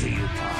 Do you talk?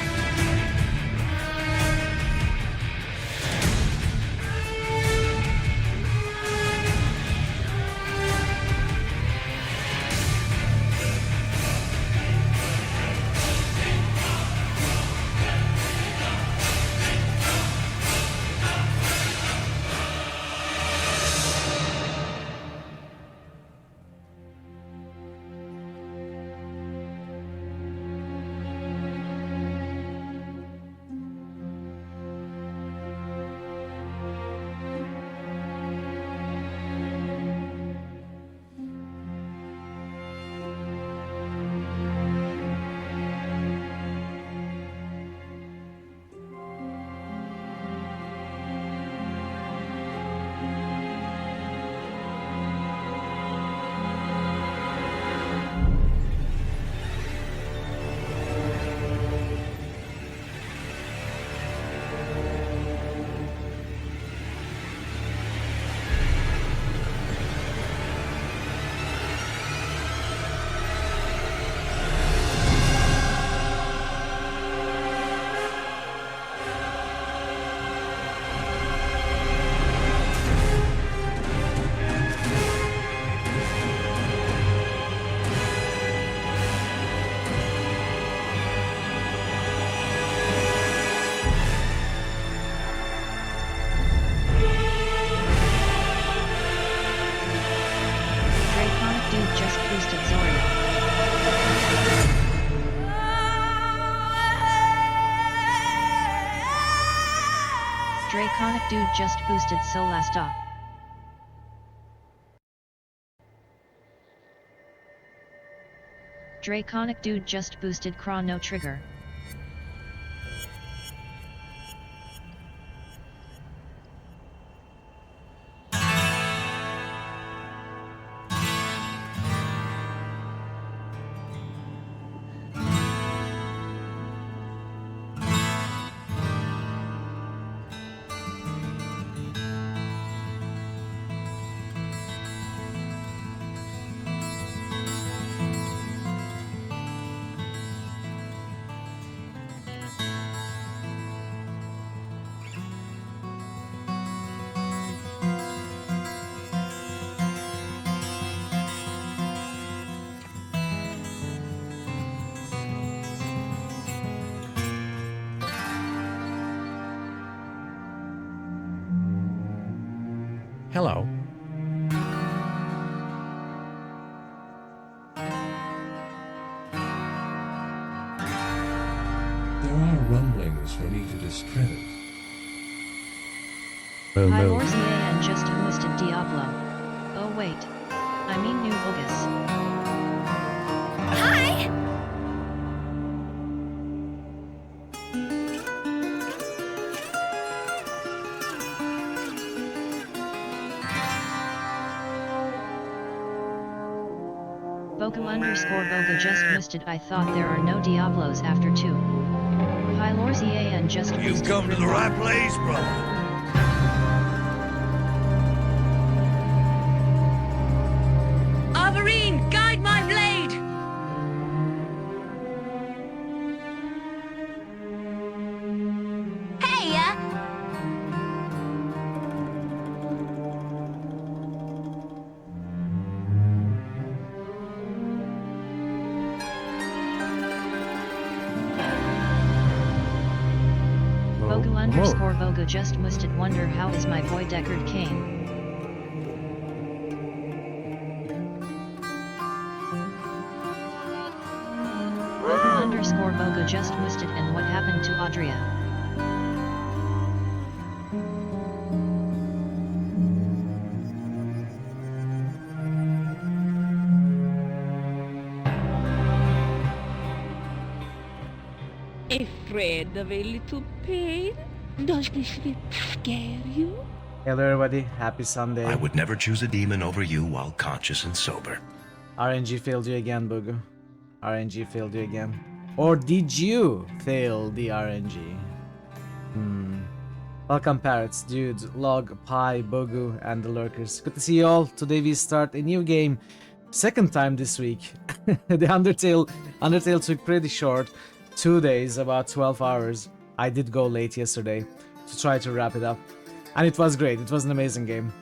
Draconic Dude just boosted Solasta. Draconic Dude just boosted Chrono Trigger. Hello. There are rumblings for me to discredit. Hi Lorzie and just boosted Diablo. Oh wait. I mean new bogus. Hi! Bogu_Boga just boosted. I thought there are no Diablos after 2. Hi Lorzie and just boosted. You've come to the right place, brother. Arborine, guide my blade! Hey, Bogu_Boga just boosted. Wonder how is my boy Deckard came. Bogu_Boga just boosted. And what happened to Audria? Afraid of a little pain? Does this scare you? Hello everybody, happy Sunday. I would never choose a demon over you while conscious and sober. RNG failed you again, Bogu. RNG failed you again. Or did you fail the RNG? Welcome Parrots, Dude, Log, Pi, Bogu, and the Lurkers. Good to see you all. Today we start a new game. Second time this week. The Undertale took pretty short. 2 days, about 12 hours. I did go late yesterday to try to wrap it up. And it was great. It was an amazing game.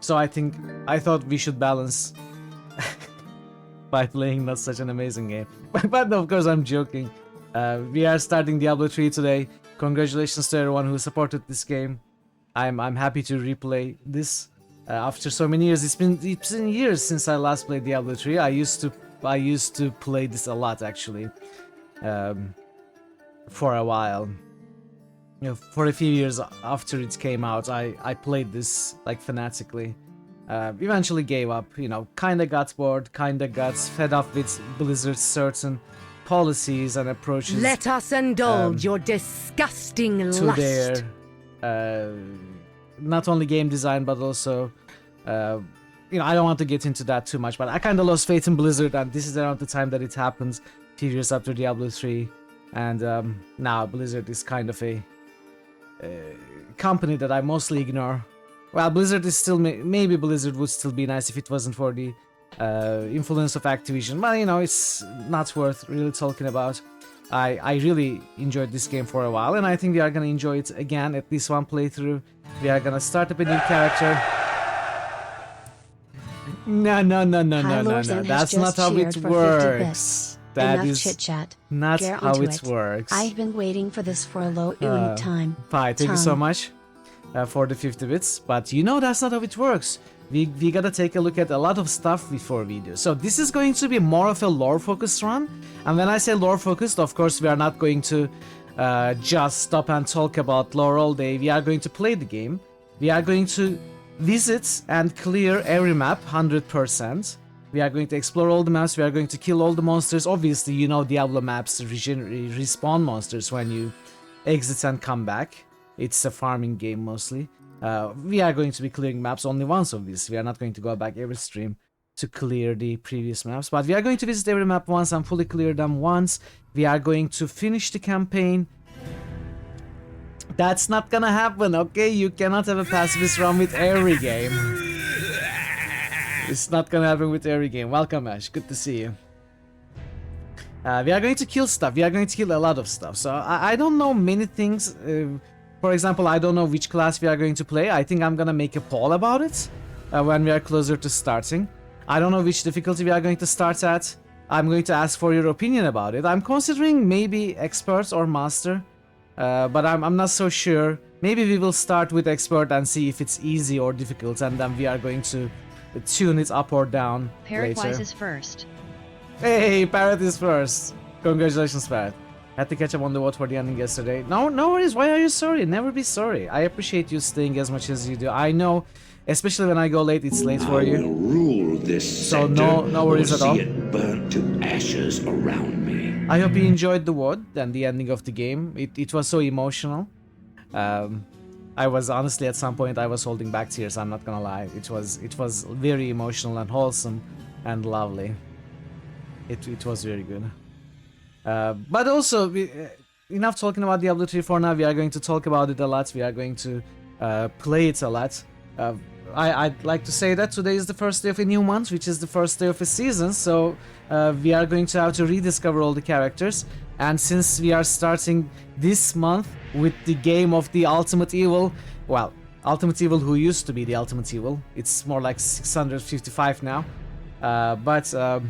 So I thought we should balance by playing not such an amazing game. But of course I'm joking. We are starting Diablo 3 today. Congratulations to everyone who supported this game. I'm happy to replay this after so many years. It's been years since I last played Diablo 3. I used to play this a lot actually. For a while. You know, for a few years after it came out, I played this like fanatically. Eventually gave up, you know, kinda got bored, kinda got fed up with Blizzard's certain policies and approaches. Let us indulge your disgusting to lust. their not only game design but also you know, I don't want to get into that too much, but I kinda lost faith in Blizzard, and this is around the time that it happens, a few years after Diablo 3. And now Blizzard is kind of a company that I mostly ignore. Well, Blizzard is still, maybe Blizzard would still be nice if it wasn't for the influence of Activision. But you know, it's not worth really talking about. I really enjoyed this game for a while, and I think we are gonna enjoy it again, at least one playthrough. We are gonna start up a new character. No. That's not how it works. That Enough is chit-chat. not Get how onto it works. I've been waiting for this for a long time. Pi, thank you so much for the 50 bits. But you know that's not how it works. We gotta take a look at a lot of stuff before we do. So this is going to be more of a lore-focused run. And when I say lore-focused, of course we are not going to just stop and talk about lore all day. We are going to play the game. We are going to visit and clear every map 100%. We are going to explore all the maps, we are going to kill all the monsters. Obviously, you know Diablo maps respawn monsters when you exit and come back. It's a farming game mostly. We are going to be clearing maps only once of this. We are not going to go back every stream to clear the previous maps. But we are going to visit every map once and fully clear them once. We are going to finish the campaign. That's not gonna happen, okay? You cannot have a pacifist run with every game. It's not gonna happen with every game. Welcome, Ash. Good to see you. We are going to kill stuff. We are going to kill a lot of stuff. So I don't know many things. For example, I don't know which class we are going to play. I think I'm gonna make a poll about it when we are closer to starting. I don't know which difficulty we are going to start at. I'm going to ask for your opinion about it. I'm considering maybe expert or master, but I'm not so sure Maybe we will start with expert and see if it's easy or difficult, and then we are going to tune it up or down Parrotwise later. is first. Hey, Parrot is first. Congratulations, Parrot. Had to catch up on the vote for the ending yesterday. No worries. Why are you sorry? Never be sorry. I appreciate you staying as much as you do. I know, especially when I go late, it's late for I you. will rule this So sector, no worries or at all. see it burnt to ashes around me. I hope you enjoyed the WOD and the ending of the game. It was so emotional. I was honestly at some point I was holding back tears. I'm not gonna lie. It was very emotional and wholesome and lovely. It was very good. But also, enough talking about Diablo 3 for now. We are going to talk about it a lot. We are going to play it a lot. I'd like to say that today is the first day of a new month, which is the first day of a season. So we are going to have to rediscover all the characters. And since we are starting this month with the game of the Ultimate Evil, well, Ultimate Evil who used to be the Ultimate Evil, it's more like 655 now. But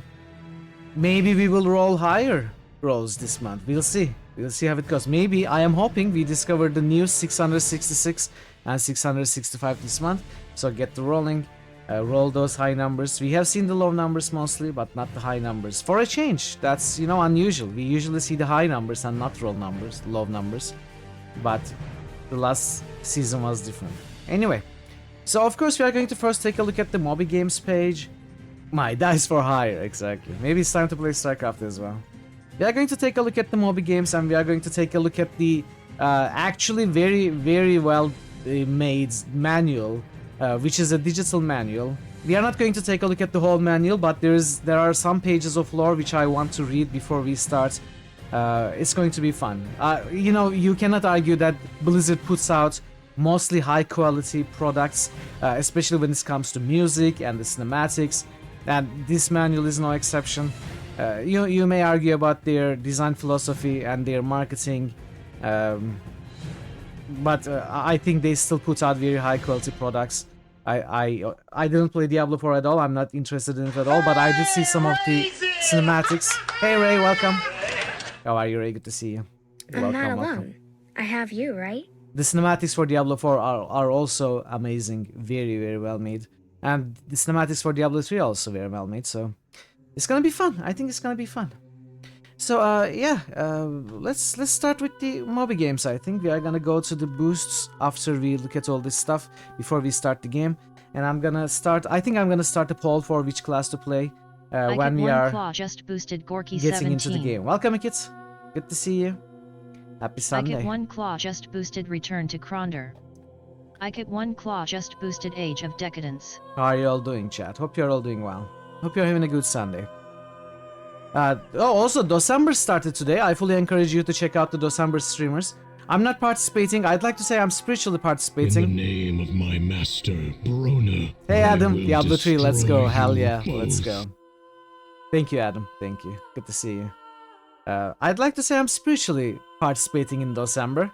maybe we will roll higher rolls this month. We'll see. We'll see how it goes. Maybe, I am hoping we discover the new 666 and 665 this month. So get the rolling. Roll those high numbers. We have seen the low numbers mostly, but not the high numbers. For a change, that's, you know, unusual. We usually see the high numbers and not low numbers. But the last season was different. Anyway, so of course we are going to first take a look at the Moby Games page. My dice for higher, exactly. Maybe it's time to play StarCraft as well. We are going to take a look at the Moby Games, and we are going to take a look at the actually very well made manual, which is a digital manual. We are not going to take a look at the whole manual, but there are some pages of lore which I want to read before we start. It's going to be fun. You know, you cannot argue that Blizzard puts out mostly high quality products, especially when it comes to music and the cinematics, and this manual is no exception. You may argue about their design philosophy and their marketing, but I think they still put out very high quality products. I didn't play Diablo 4 at all. I'm not interested in it at all, but I did see some of the cinematics. Hey Ray, welcome. How are you, Ray? Good to see you. I'm not alone. I have you, right? The cinematics for Diablo 4 are also amazing, very well made, and the cinematics for Diablo 3 are also very well made. So it's gonna be fun. I think it's gonna be fun. So let's start with the Moby Games. I think we are gonna go to the boosts after we look at all this stuff before we start the game. And I'm gonna start. I think I'm gonna start a poll for which class to play when we are Claw just boosted Gorky getting 17. into the game. Welcome, kids. Good to see you. Happy Sunday. I get 1 Claw just boosted Return to Kronder. I get 1 Claw just boosted Age of Decadence. How are you all doing, chat? Hope you're all doing well. Hope you're having a good Sunday. Also, December started today. I fully encourage you to check out the December streamers. I'm not participating. I'd like to say I'm spiritually participating. In the name of my master, Brona. Hey Adam, I will Diablo 3, let's go. destroy Hell you yeah, both. let's go. Thank you, Adam. Thank you. Good to see you. I'd like to say I'm spiritually participating in December.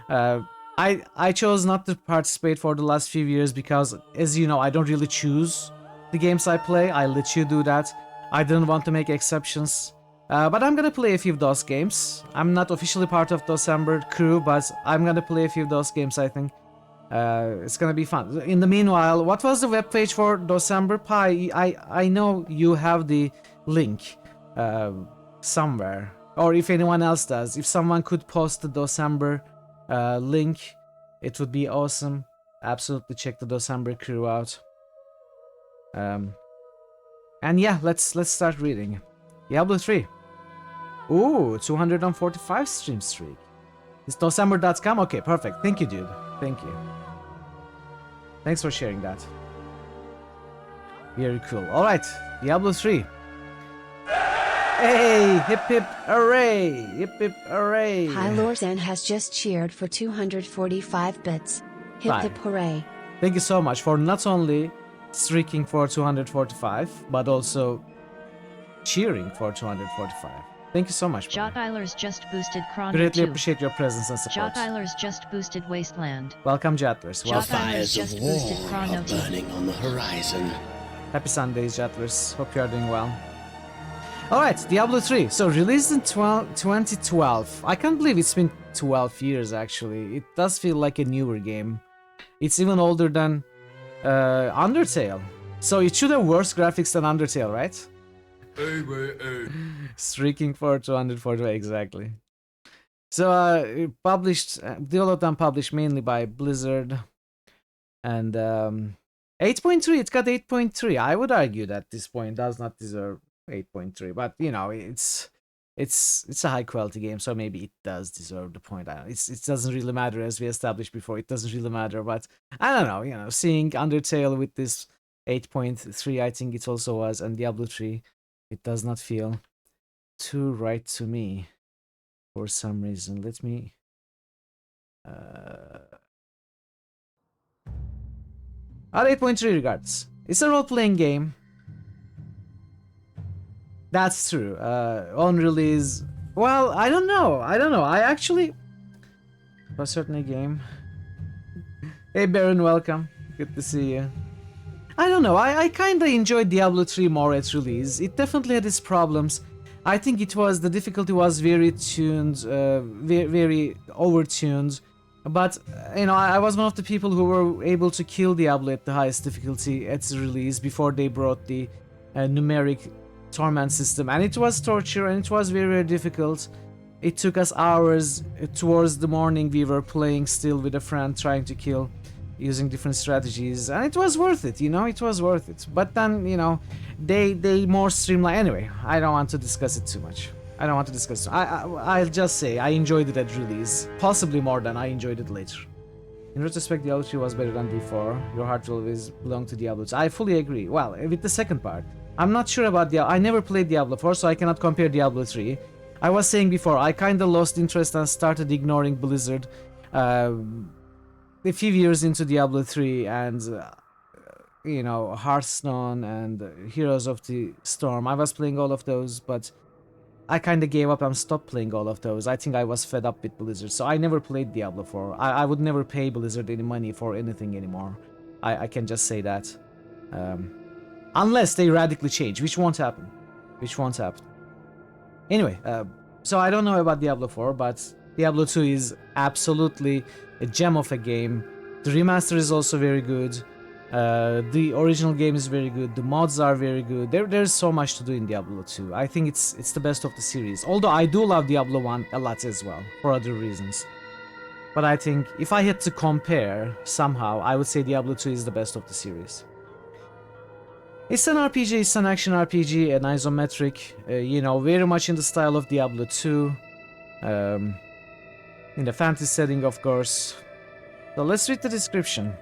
I chose not to participate for the last few years because, as you know, I don't really choose the games I play. I let you do that. I didn't want to make exceptions. But I'm gonna play a few of those games. I'm not officially part of December crew, but I'm gonna play a few of those games, I think. It's gonna be fun. In the meanwhile, what was the webpage for December Pi? I know you have the link somewhere. Or if anyone else does. If someone could post the December link, it would be awesome. Absolutely check the December crew out. And yeah, let's start reading. Diablo 3. Ooh, 245 stream streak. It's December.com? Okay, perfect. Thank you, dude. Thank you. Thanks for sharing that. Very cool. Alright, Diablo 3. Hey, hip hip hooray! Hip hip hooray! Hylorzan has just cheered for 245 bits. Hip Right. hip hooray. Thank you so much for not only streaking for 245, but also cheering for 245. Thank you so much. Jot Eilers just boosted Kronder Greatly 2. appreciate your presence and support. Jot Eilers just boosted Wasteland. Welcome, Jatlers. Jot Welcome. Eilers just boosted Chrono 2. burning on the horizon. Happy Sundays, Jatlers. Hope you are doing well. Alright, Diablo 3. So, released in 2012. I can't believe it's been 12 years actually. It does feel like a newer game. It's even older than Undertale. So it should have worse graphics than Undertale, right? Streaking for 240, exactly. So published, developed and published mainly by Blizzard. And 8.3, it's got 8.3. I would argue that this point does not deserve 8.3, but you know, it's a high quality game, so maybe it does deserve the point. It doesn't really matter, as we established before. It doesn't really matter, but I don't know. You know, seeing Undertale with this 8.3, I think it also was, and Diablo 3, it does not feel too right to me for some reason. Let me. At 8.3 regardless. It's a role-playing game. That's true. On release, well, I don't know. I actually was certainly a game. Hey Baron, welcome. Good to see you. I don't know. I kind of enjoyed Diablo 3 more at release. It definitely had its problems. I think the difficulty was very tuned, very overtuned. But you know, I was one of the people who were able to kill Diablo at the highest difficulty at release before they brought the numeric torment system, and it was torture, and it was very, very difficult. It took us hours. Towards the morning we were playing still with a friend, trying to kill using different strategies, and it was worth it, you know, it was worth it. But then, you know, they more streamlined. Anyway, I don't want to discuss it too much. I'll just say I enjoyed it at release, possibly more than I enjoyed it later. In retrospect, Diablo 3 was better than D4. Your heart will always belong to Diablo 2. I fully agree. Well, with the second part, I'm not sure about Diablo. I never played Diablo 4, so I cannot compare Diablo 3. I was saying before, I kinda lost interest and started ignoring Blizzard a few years into Diablo 3, and you know, Hearthstone and Heroes of the Storm. I was playing all of those, but I kinda gave up and stopped playing all of those. I think I was fed up with Blizzard, so I never played Diablo 4. I would never pay Blizzard any money for anything anymore. I can just say that. Unless they radically change, which won't happen. Anyway, so I don't know about Diablo 4, but Diablo 2 is absolutely a gem of a game. The remaster is also very good. The original game is very good. The mods are very good. There's so much to do in Diablo 2. I think it's the best of the series. Although I do love Diablo 1 a lot as well, for other reasons. But I think if I had to compare somehow, I would say Diablo 2 is the best of the series. It's an RPG, it's an action RPG, an isometric, you know, very much in the style of Diablo 2. In the fantasy setting, of course. So let's read the description.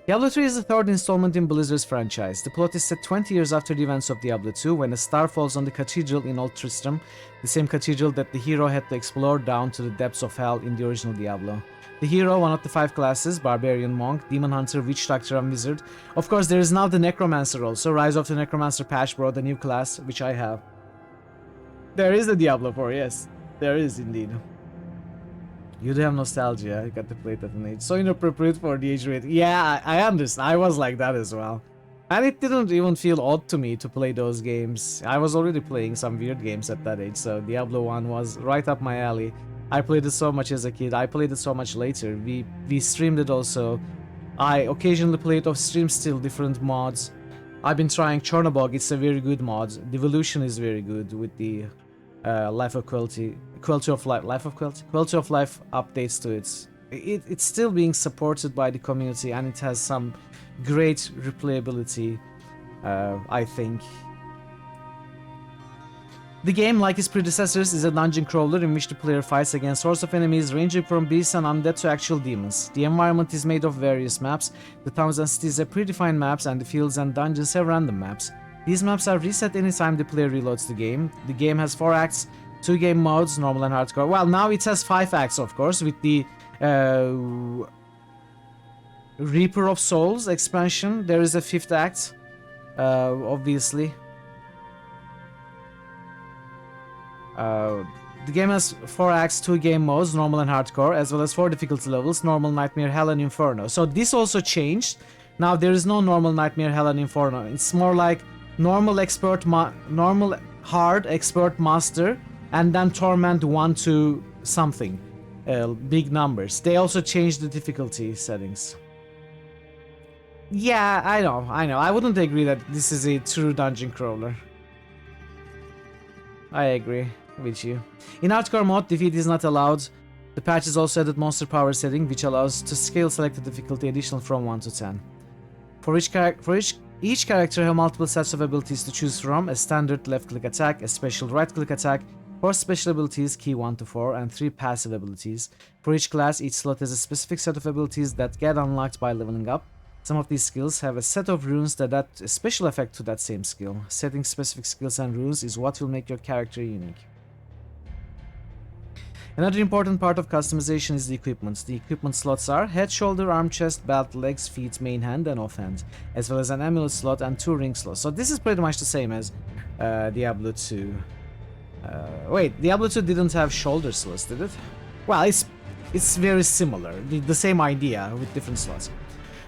Diablo 3 is the third installment in Blizzard's franchise. The plot is set 20 years after the events of Diablo 2, when a star falls on the cathedral in Old Tristram, the same cathedral that the hero had to explore down to the depths of hell in the original Diablo. The hero, one of the 5 classes, Barbarian, Monk, Demon Hunter, Witch Doctor, and Wizard. Of course, there is now the Necromancer also. Rise of the Necromancer patch brought a new class, which I have. There is the Diablo 4, yes. There is indeed. You do have nostalgia. You got to play it at an age so inappropriate for the age rating. Yeah, I understand. I was like that as well. And it didn't even feel odd to me to play those games. I was already playing some weird games at that age, so Diablo 1 was right up my alley. I played it so much as a kid. I played it so much later. We streamed it also. I occasionally play it off stream still, different mods. I've been trying Chernobog. It's a very good mod. Devolution is very good with the quality of life updates to it. It's still being supported by the community, and it has some great replayability, I think. The game, like its predecessors, is a dungeon crawler in which the player fights against hordes of enemies ranging from beasts and undead to actual demons. The environment is made of various maps. The towns and cities have predefined maps, and the fields and dungeons have random maps. These maps are reset anytime the player reloads the game. The game has 4 acts, 2 game modes, normal and hardcore. Well, now it has 5 acts, of course, with the Reaper of Souls expansion. There is a 5th act, obviously. The game has 4 acts, 2 game modes, normal and hardcore, as well as 4 difficulty levels, normal, nightmare, hell, and inferno. So this also changed. Now there is no normal, nightmare, hell, and inferno. It's more like normal, expert, normal, hard, expert, master, and then Torment 1 to something. Big numbers. They also changed the difficulty settings. Yeah, I know. I wouldn't agree that this is a true dungeon crawler. I agree with you. In hardcore mode, defeat is not allowed. The patch is also added monster power setting, which allows to scale selected difficulty additional from 1 to 10. For each character have multiple sets of abilities to choose from: a standard left-click attack, a special right-click attack, 4 special abilities, key 1 to 4, and 3 passive abilities. For each class, each slot has a specific set of abilities that get unlocked by leveling up. Some of these skills have a set of runes that add a special effect to that same skill. Setting specific skills and runes is what will make your character unique. Another important part of customization is the equipment. The equipment slots are head, shoulder, arm, chest, belt, legs, feet, main hand, and offhand, as well as an amulet slot and 2 ring slots. So this is pretty much the same as Diablo 2. Wait, Diablo 2 didn't have shoulder slots, did it? Well, it's very similar, the same idea with different slots.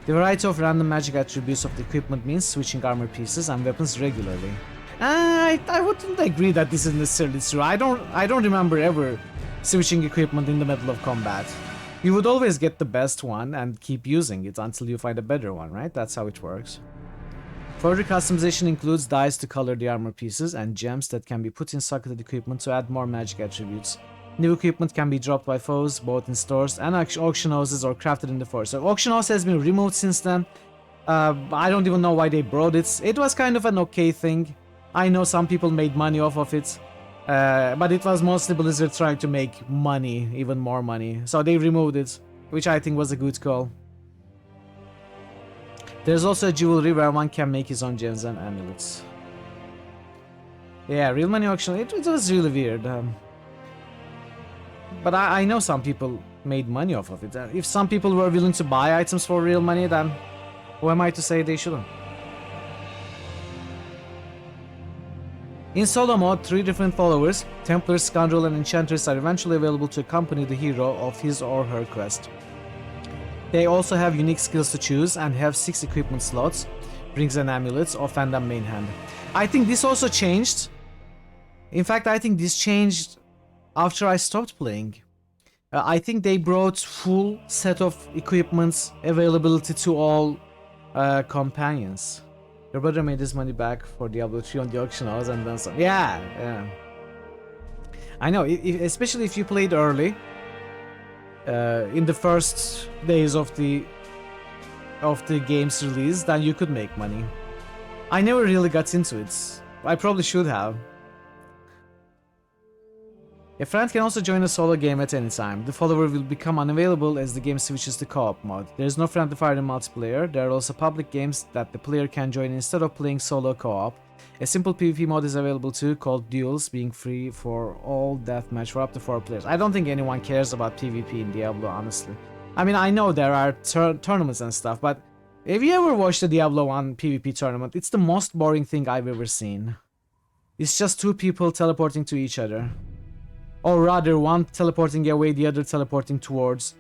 The variety of random magic attributes of the equipment means switching armor pieces and weapons regularly. I wouldn't agree that this is necessarily true. I don't remember ever switching equipment in the middle of combat. You would always get the best one and keep using it until you find a better one, right? That's how it works. Further customization includes dyes to color the armor pieces and gems that can be put in socketed equipment to add more magic attributes. New equipment can be dropped by foes, both in stores and auction houses, or crafted in the forest. So auction house has been removed since then. I don't even know why they brought it. It was kind of an okay thing. I know some people made money off of it. But it was mostly Blizzard trying to make money, even more money. So they removed it, which I think was a good call. There's also a jewelry where one can make his own gems and amulets. Yeah, real money auction, it was really weird. But I know some people made money off of it. If some people were willing to buy items for real money, then who am I to say they shouldn't? In solo mode, 3 different followers, Templars, Scoundrel, and Enchantress, are eventually available to accompany the hero of his or her quest. They also have unique skills to choose and have 6 equipment slots, rings and amulets, offhand and main hand. I think this also changed. In fact, I think this changed after I stopped playing. I think they brought full set of equipments availability to all companions. Your brother made his money back for Diablo 3 on the auction house and then some. Yeah. I know, especially if you played early, in the first days of the game's release, then you could make money. I never really got into it. I probably should have. A friend can also join a solo game at any time. The follower will become unavailable as the game switches to co-op mode. There is no friendly fire in multiplayer. There are also public games that the player can join instead of playing solo co-op. A simple PvP mode is available too, called Duels, being free for all deathmatch for up to 4 players. I don't think anyone cares about PvP in Diablo, honestly. I mean, I know there are tournaments and stuff, but if you ever watched the Diablo 1 PvP tournament, it's the most boring thing I've ever seen. It's just 2 people teleporting to each other. Or rather, one teleporting away, the other teleporting towards,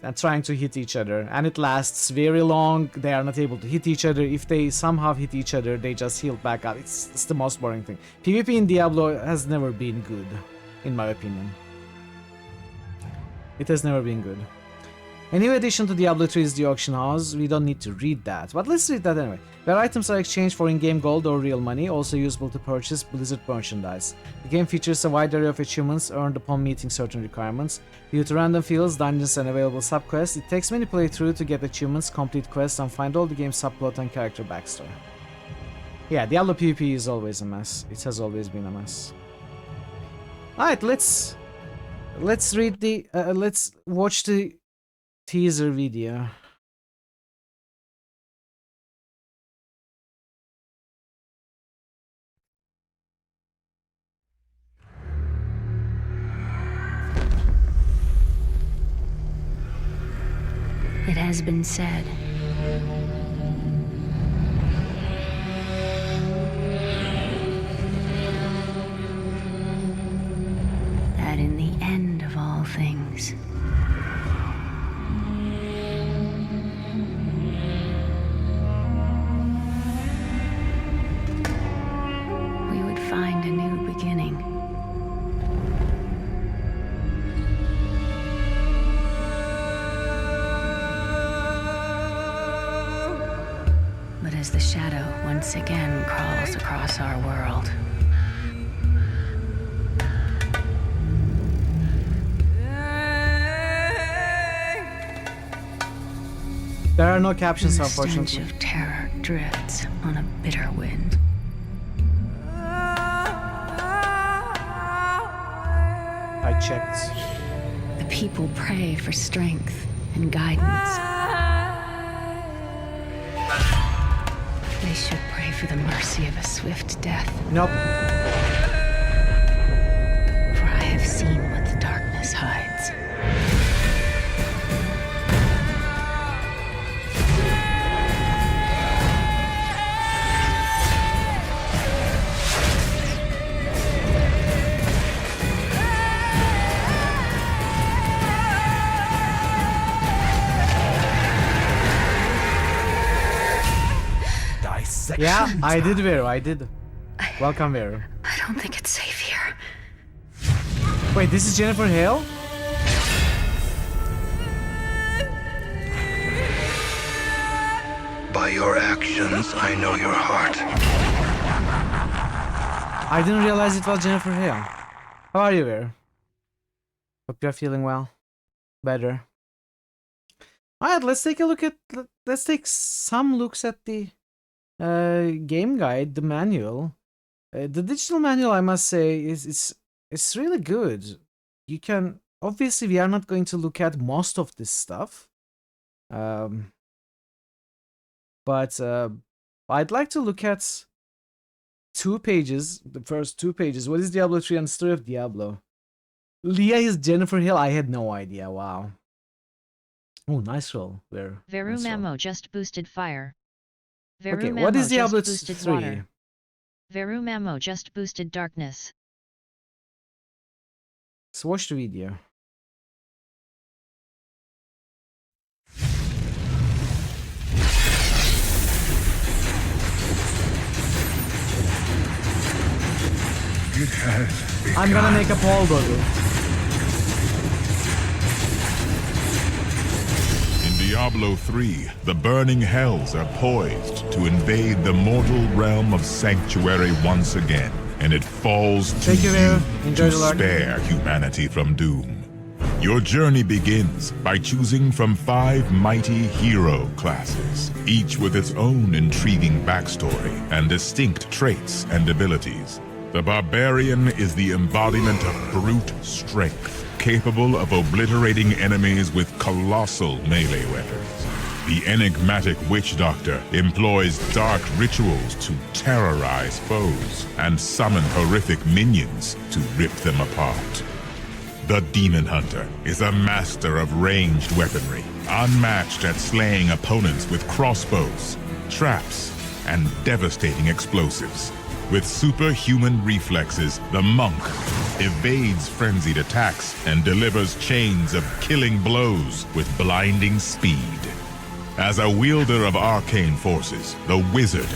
and trying to hit each other. And it lasts very long. They are not able to hit each other. If they somehow hit each other, they just heal back up. It's the most boring thing. PvP in Diablo has never been good, in my opinion. It has never been good. A new addition to Diablo 3 is the auction house. We don't need to read that, but let's read that anyway. Where items are exchanged for in-game gold or real money, also usable to purchase Blizzard merchandise. The game features a wide array of achievements earned upon meeting certain requirements. Due to random fields, dungeons, and available subquests, it takes many playthroughs to get achievements, complete quests, and find all the game's subplot and character backstory. Yeah, Diablo PvP is always a mess. It has always been a mess. Alright, let's read the let's watch the teaser video. It has been said. That in the end of all things, we would find a new beginning. the shadow once again crawls across our world. There are no captions, And the stench unfortunately. of terror drifts on a bitter wind. I checked. The people pray for strength and guidance. They should pray for the mercy of a swift death. Nope. For I have seen what the darkness hides. Yeah, I did, Vero. I did. Welcome, Vero. I don't think it's safe here. Wait, this is Jennifer Hale? By your actions, I know your heart. I didn't realize it was Jennifer Hale. How are you, Vero? Hope you're feeling well. Better. Alright, let's take a look at... Let's take some looks at the game guide, the manual. The digital manual, I must say, it's really good. You can... Obviously, we are not going to look at most of this stuff. But I'd like to look at 2 pages, the first 2 pages. What is Diablo 3 and the story of Diablo? Leah is Jennifer Hill? I had no idea, wow. Oh, nice roll. Veru nice roll. Mamo just boosted fire. Veru Okay, Mamo what is just Diablo boosted 3? water. Veru Mamo just boosted darkness. Let's watch the video. I'm gonna make a poll, Dodo. In Diablo III, the burning hells are poised to invade the mortal realm of Sanctuary once again, and it falls to Thank you, Vero. Enjoy to the learning. spare humanity from doom. Your journey begins by choosing from 5 mighty hero classes, each with its own intriguing backstory and distinct traits and abilities. The Barbarian is the embodiment of brute strength, capable of obliterating enemies with colossal melee weapons. The enigmatic Witch Doctor employs dark rituals to terrorize foes and summon horrific minions to rip them apart. The Demon Hunter is a master of ranged weaponry, unmatched at slaying opponents with crossbows, traps, and devastating explosives. With superhuman reflexes, the Monk evades frenzied attacks and delivers chains of killing blows with blinding speed. As a wielder of arcane forces, the Wizard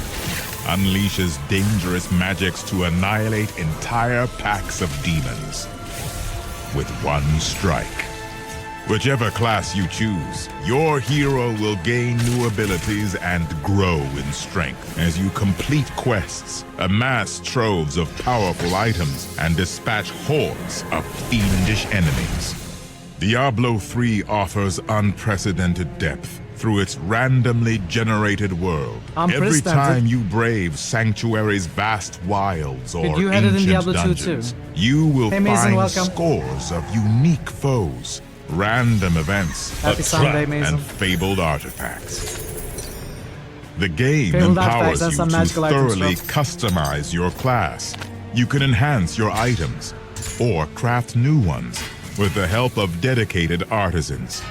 unleashes dangerous magics to annihilate entire packs of demons with one strike. Whichever class you choose, your hero will gain new abilities and grow in strength as you complete quests, amass troves of powerful items, and dispatch hordes of fiendish enemies. Diablo III offers unprecedented depth through its randomly generated world. Every time you brave Sanctuary's vast wilds or you had it in ancient Diablo 2 dungeons, too. you will Hey, Mason, find welcome. scores of unique foes, random events, Happy a Sunday, trap, Mason. and fabled artifacts. The game Fabled empowers artifacts and you some to magical items, thoroughly bro. customize your class. You can enhance your items or craft new ones with the help of dedicated artisans.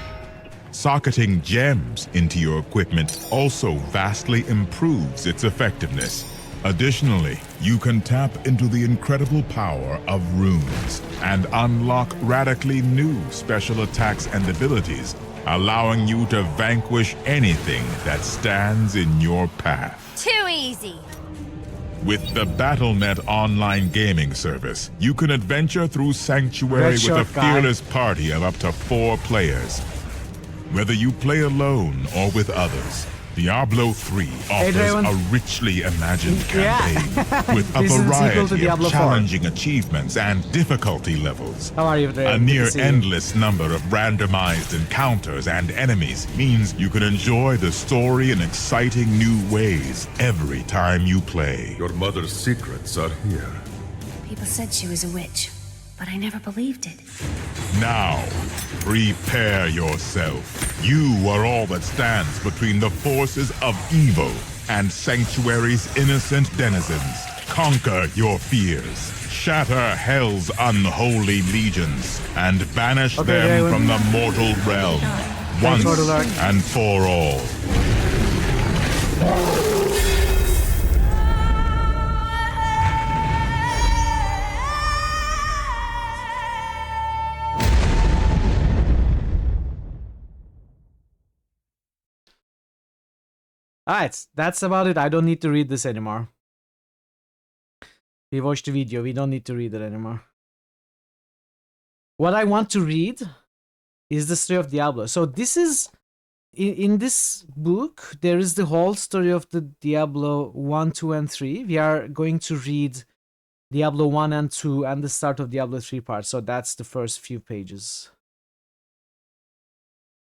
Socketing gems into your equipment also vastly improves its effectiveness. Additionally, you can tap into the incredible power of runes and unlock radically new special attacks and abilities, allowing you to vanquish anything that stands in your path. Too easy. With the Battle.net online gaming service, you can adventure through Sanctuary Red with a shirt guy. fearless party of up to 4 players. Whether you play alone or with others, Diablo III offers Draven. a richly imagined Yeah. campaign with a This is the sequel to variety of Diablo 4. challenging achievements and difficulty levels. How are you, Draven? A Good to near see you. endless number of randomized encounters and enemies means you can enjoy the story in exciting new ways every time you play. Your mother's secrets are here. People said she was a witch, but I never believed it. Now, prepare yourself. You are all that stands between the forces of evil and Sanctuary's innocent denizens. Conquer your fears, shatter Hell's unholy legions, and banish them Draven. from the mortal realm, once and for all. Alright, that's about it. I don't need to read this anymore. We watched the video. We don't need to read it anymore. What I want to read is the story of Diablo. So this is... In this book, there is the whole story of the Diablo 1, 2, and 3. We are going to read Diablo 1 and 2 and the start of Diablo 3 part. So that's the first few pages.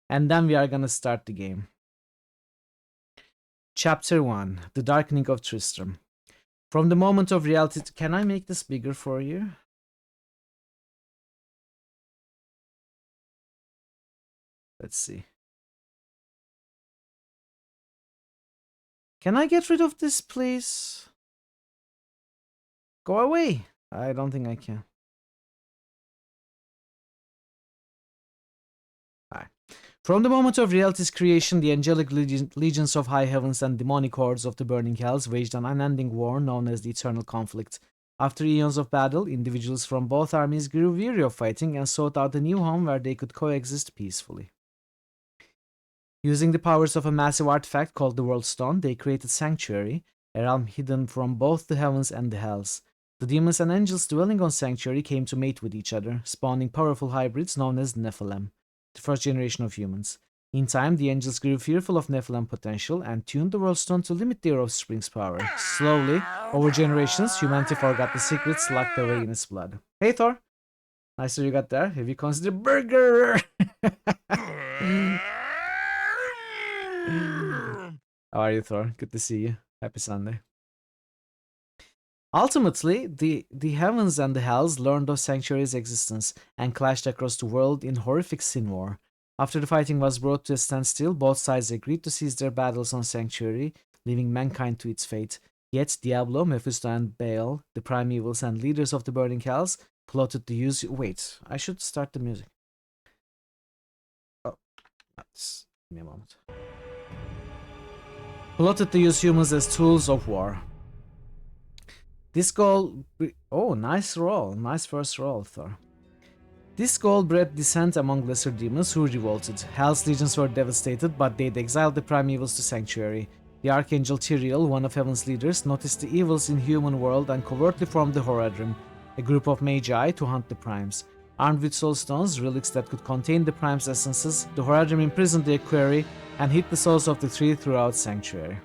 And then we are gonna start the game. Chapter 1, The Darkening of Tristram. From the moment of reality... Can I make this bigger for you? Let's see. Can I get rid of this, please? Go away. I don't think I can. Alright. From the moment of reality's creation, the angelic legions of high heavens and demonic hordes of the burning hells waged an unending war known as the Eternal Conflict. After eons of battle, individuals from both armies grew weary of fighting and sought out a new home where they could coexist peacefully. Using the powers of a massive artifact called the World Stone, they created Sanctuary, a realm hidden from both the heavens and the hells. The demons and angels dwelling on Sanctuary came to mate with each other, spawning powerful hybrids known as Nephilim, the first generation of humans. In time, the angels grew fearful of Nephilim potential and tuned the World Stone to limit their offspring's power. Slowly, over generations, humanity forgot the secrets locked away in its blood. Hey Thor! Nice that you got there. Have you considered burger? How are you, Thor? Good to see you. Happy Sunday. Ultimately, the heavens and the hells learned of Sanctuary's existence and clashed across the world in horrific sin war. After the fighting was brought to a standstill, both sides agreed to cease their battles on Sanctuary, leaving mankind to its fate. Yet Diablo, Mephisto, and Baal, the primevals and leaders of the burning hells, plotted to use... Wait, I should start the music. Oh, that's... Give me a moment. Plotted to use humans as tools of war. This goal... Oh, nice roll. Nice first roll, Thor. This goal bred dissent among lesser demons who revolted. Hell's legions were devastated, but they'd exiled the primevals to Sanctuary. The Archangel Tyrael, one of Heaven's leaders, noticed the evils in human world and covertly formed the Horadrim, a group of magi to hunt the primes. Armed with soul stones, relics that could contain the prime's essences, the Horadrim imprisoned the Equerry and hid the souls of the three throughout Sanctuary.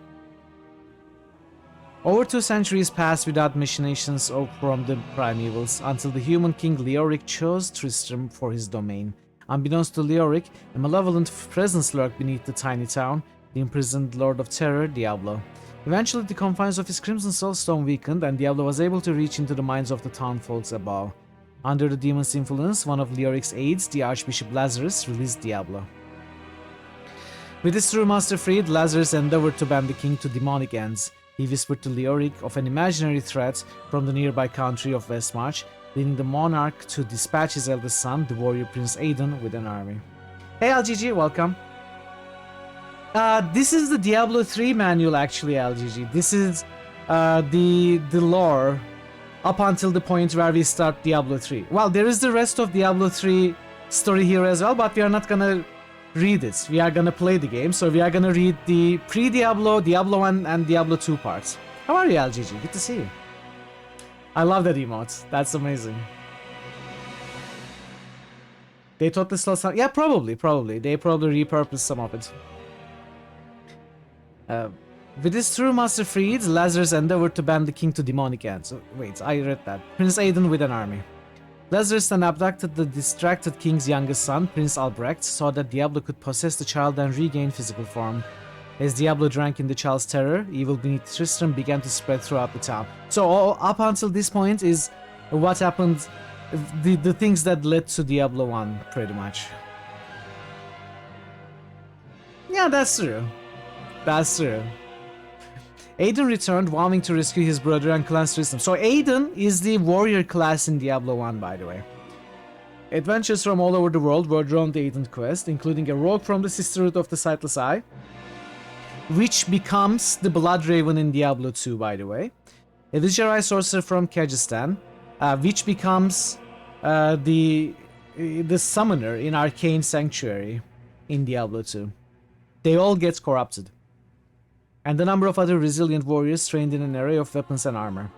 Over 2 centuries passed without machinations from the primevals, until the human king Leoric chose Tristram for his domain. Unbeknownst to Leoric, a malevolent presence lurked beneath the tiny town, the imprisoned Lord of Terror, Diablo. Eventually, the confines of his Crimson Soulstone weakened, and Diablo was able to reach into the minds of the townfolks above. Under the demon's influence, one of Leoric's aides, the Archbishop Lazarus, released Diablo. With his true master freed, Lazarus endeavored to bend the king to demonic ends. He whispered to Leoric of an imaginary threat from the nearby country of Westmarch, leading the monarch to dispatch his eldest son, the warrior Prince Aidan, with an army. Hey LGG, welcome. This is the Diablo 3 manual actually, LGG. This is the lore up until the point where we start Diablo 3. Well, there is the rest of Diablo 3 story here as well, but we are not gonna read it. We are gonna play the game, so we are gonna read the pre-Diablo, Diablo 1 and Diablo 2 parts. How are you, LGG? Good to see you. I love that emote. That's amazing. They totally slow some... Yeah, probably. They probably repurposed some of it. With his true master freed, Lazarus endeavored to bend the king to demonic ends. Wait, I read that. Prince Aidan with an army. Lazarus then abducted the distracted king's youngest son, Prince Albrecht, so that Diablo could possess the child and regain physical form. As Diablo drank in the child's terror, evil beneath Tristram began to spread throughout the town. So up until this point is what happened, the things that led to Diablo 1, pretty much. Yeah, that's true. That's true. Aidan returned, vowing to rescue his brother and cleanse Tristram. So Aidan is the warrior class in Diablo 1, by the way. Adventures from all over the world were drawn to Aidan's quest, including a rogue from the Sisterhood of the Sightless Eye, which becomes the Blood Raven in Diablo 2, by the way. A Vijarai sorcerer from Kyrgyzstan, which becomes the summoner in Arcane Sanctuary in Diablo 2. They all get corrupted. And a number of other resilient warriors trained in an array of weapons and armor.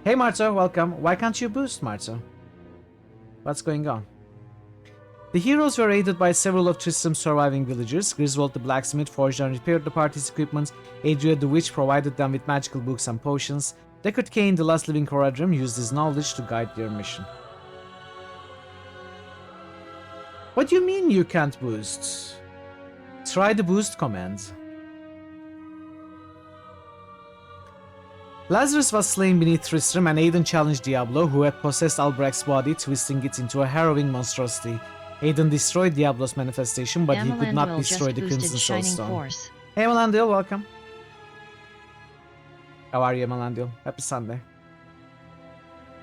Hey Marto, welcome. Why can't you boost, Marto? What's going on? The heroes were aided by several of Tristram's surviving villagers. Griswold the blacksmith forged and repaired the party's equipment. Adria the witch provided them with magical books and potions. Deckard Cain, the last living Horadrim, used his knowledge to guide their mission. What do you mean you can't boost? Try the boost command. Lazarus was slain beneath Tristram, and Aidan challenged Diablo, who had possessed Albrecht's body, twisting it into a harrowing monstrosity. Aidan destroyed Diablo's manifestation, but he could not destroy the Crimson Soulstone. Hey Melandil, welcome. How are you, Melandil? Happy Sunday.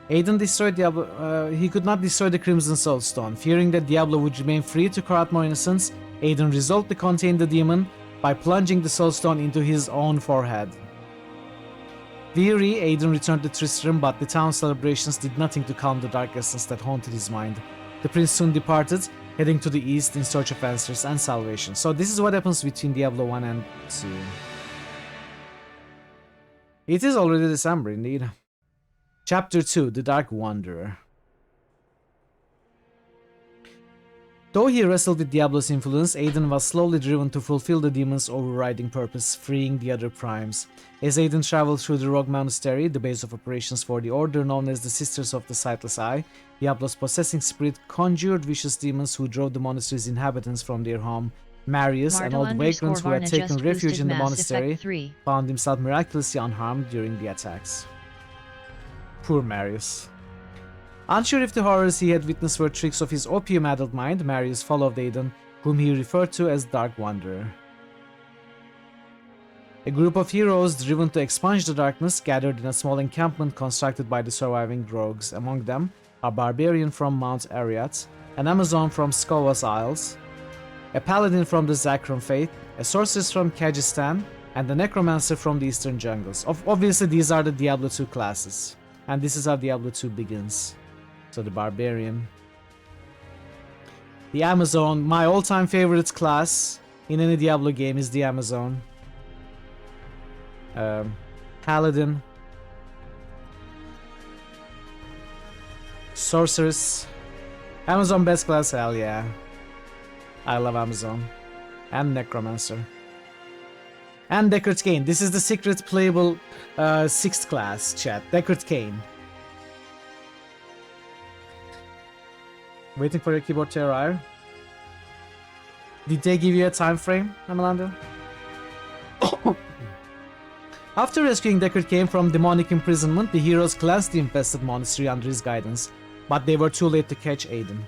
Aidan destroyed Diablo. He could not destroy the Crimson Soulstone. Fearing that Diablo would remain free to corrupt more innocents, Aidan resolved to contain the demon by plunging the Soulstone into his own forehead. Weary, Aidan returned to Tristram, but the town celebrations did nothing to calm the dark essence that haunted his mind. The prince soon departed, heading to the east in search of answers and salvation. So this is what happens between Diablo 1 and 2. It is already December, indeed. Chapter 2, The Dark Wanderer. Though he wrestled with Diablo's influence, Aidan was slowly driven to fulfill the demon's overriding purpose, freeing the other primes. As Aidan traveled through the Rogue Monastery, the base of operations for the order known as the Sisters of the Sightless Eye, Diablo's possessing spirit conjured vicious demons who drove the monastery's inhabitants from their home. Marius, an old vagrant who had taken refuge in the monastery, found himself miraculously unharmed during the attacks. Poor Marius. Unsure if the horrors he had witnessed were tricks of his opium-addled mind, Marius followed Aidan, whom he referred to as Dark Wanderer. A group of heroes driven to expunge the darkness gathered in a small encampment constructed by the surviving rogues. Among them, a barbarian from Mount Ariat, an Amazon from Skova's Isles, a paladin from the Zakron faith, a sorceress from Kyrgyzstan, and a necromancer from the eastern jungles. Obviously, these are the Diablo 2 classes, and this is how Diablo 2 begins. So the barbarian, the Amazon, my all-time favorite class in any Diablo game is the Amazon. Paladin, sorceress, Amazon best class, hell yeah. I love Amazon. And necromancer. And Deckard Cain. This is the secret playable 6th class, chat. Deckard Cain. Waiting for your keyboard to arrive. Did they give you a time frame, Amelando? After rescuing Deckard Cain from demonic imprisonment, the heroes cleansed the infested monastery under his guidance, but they were too late to catch Aidan.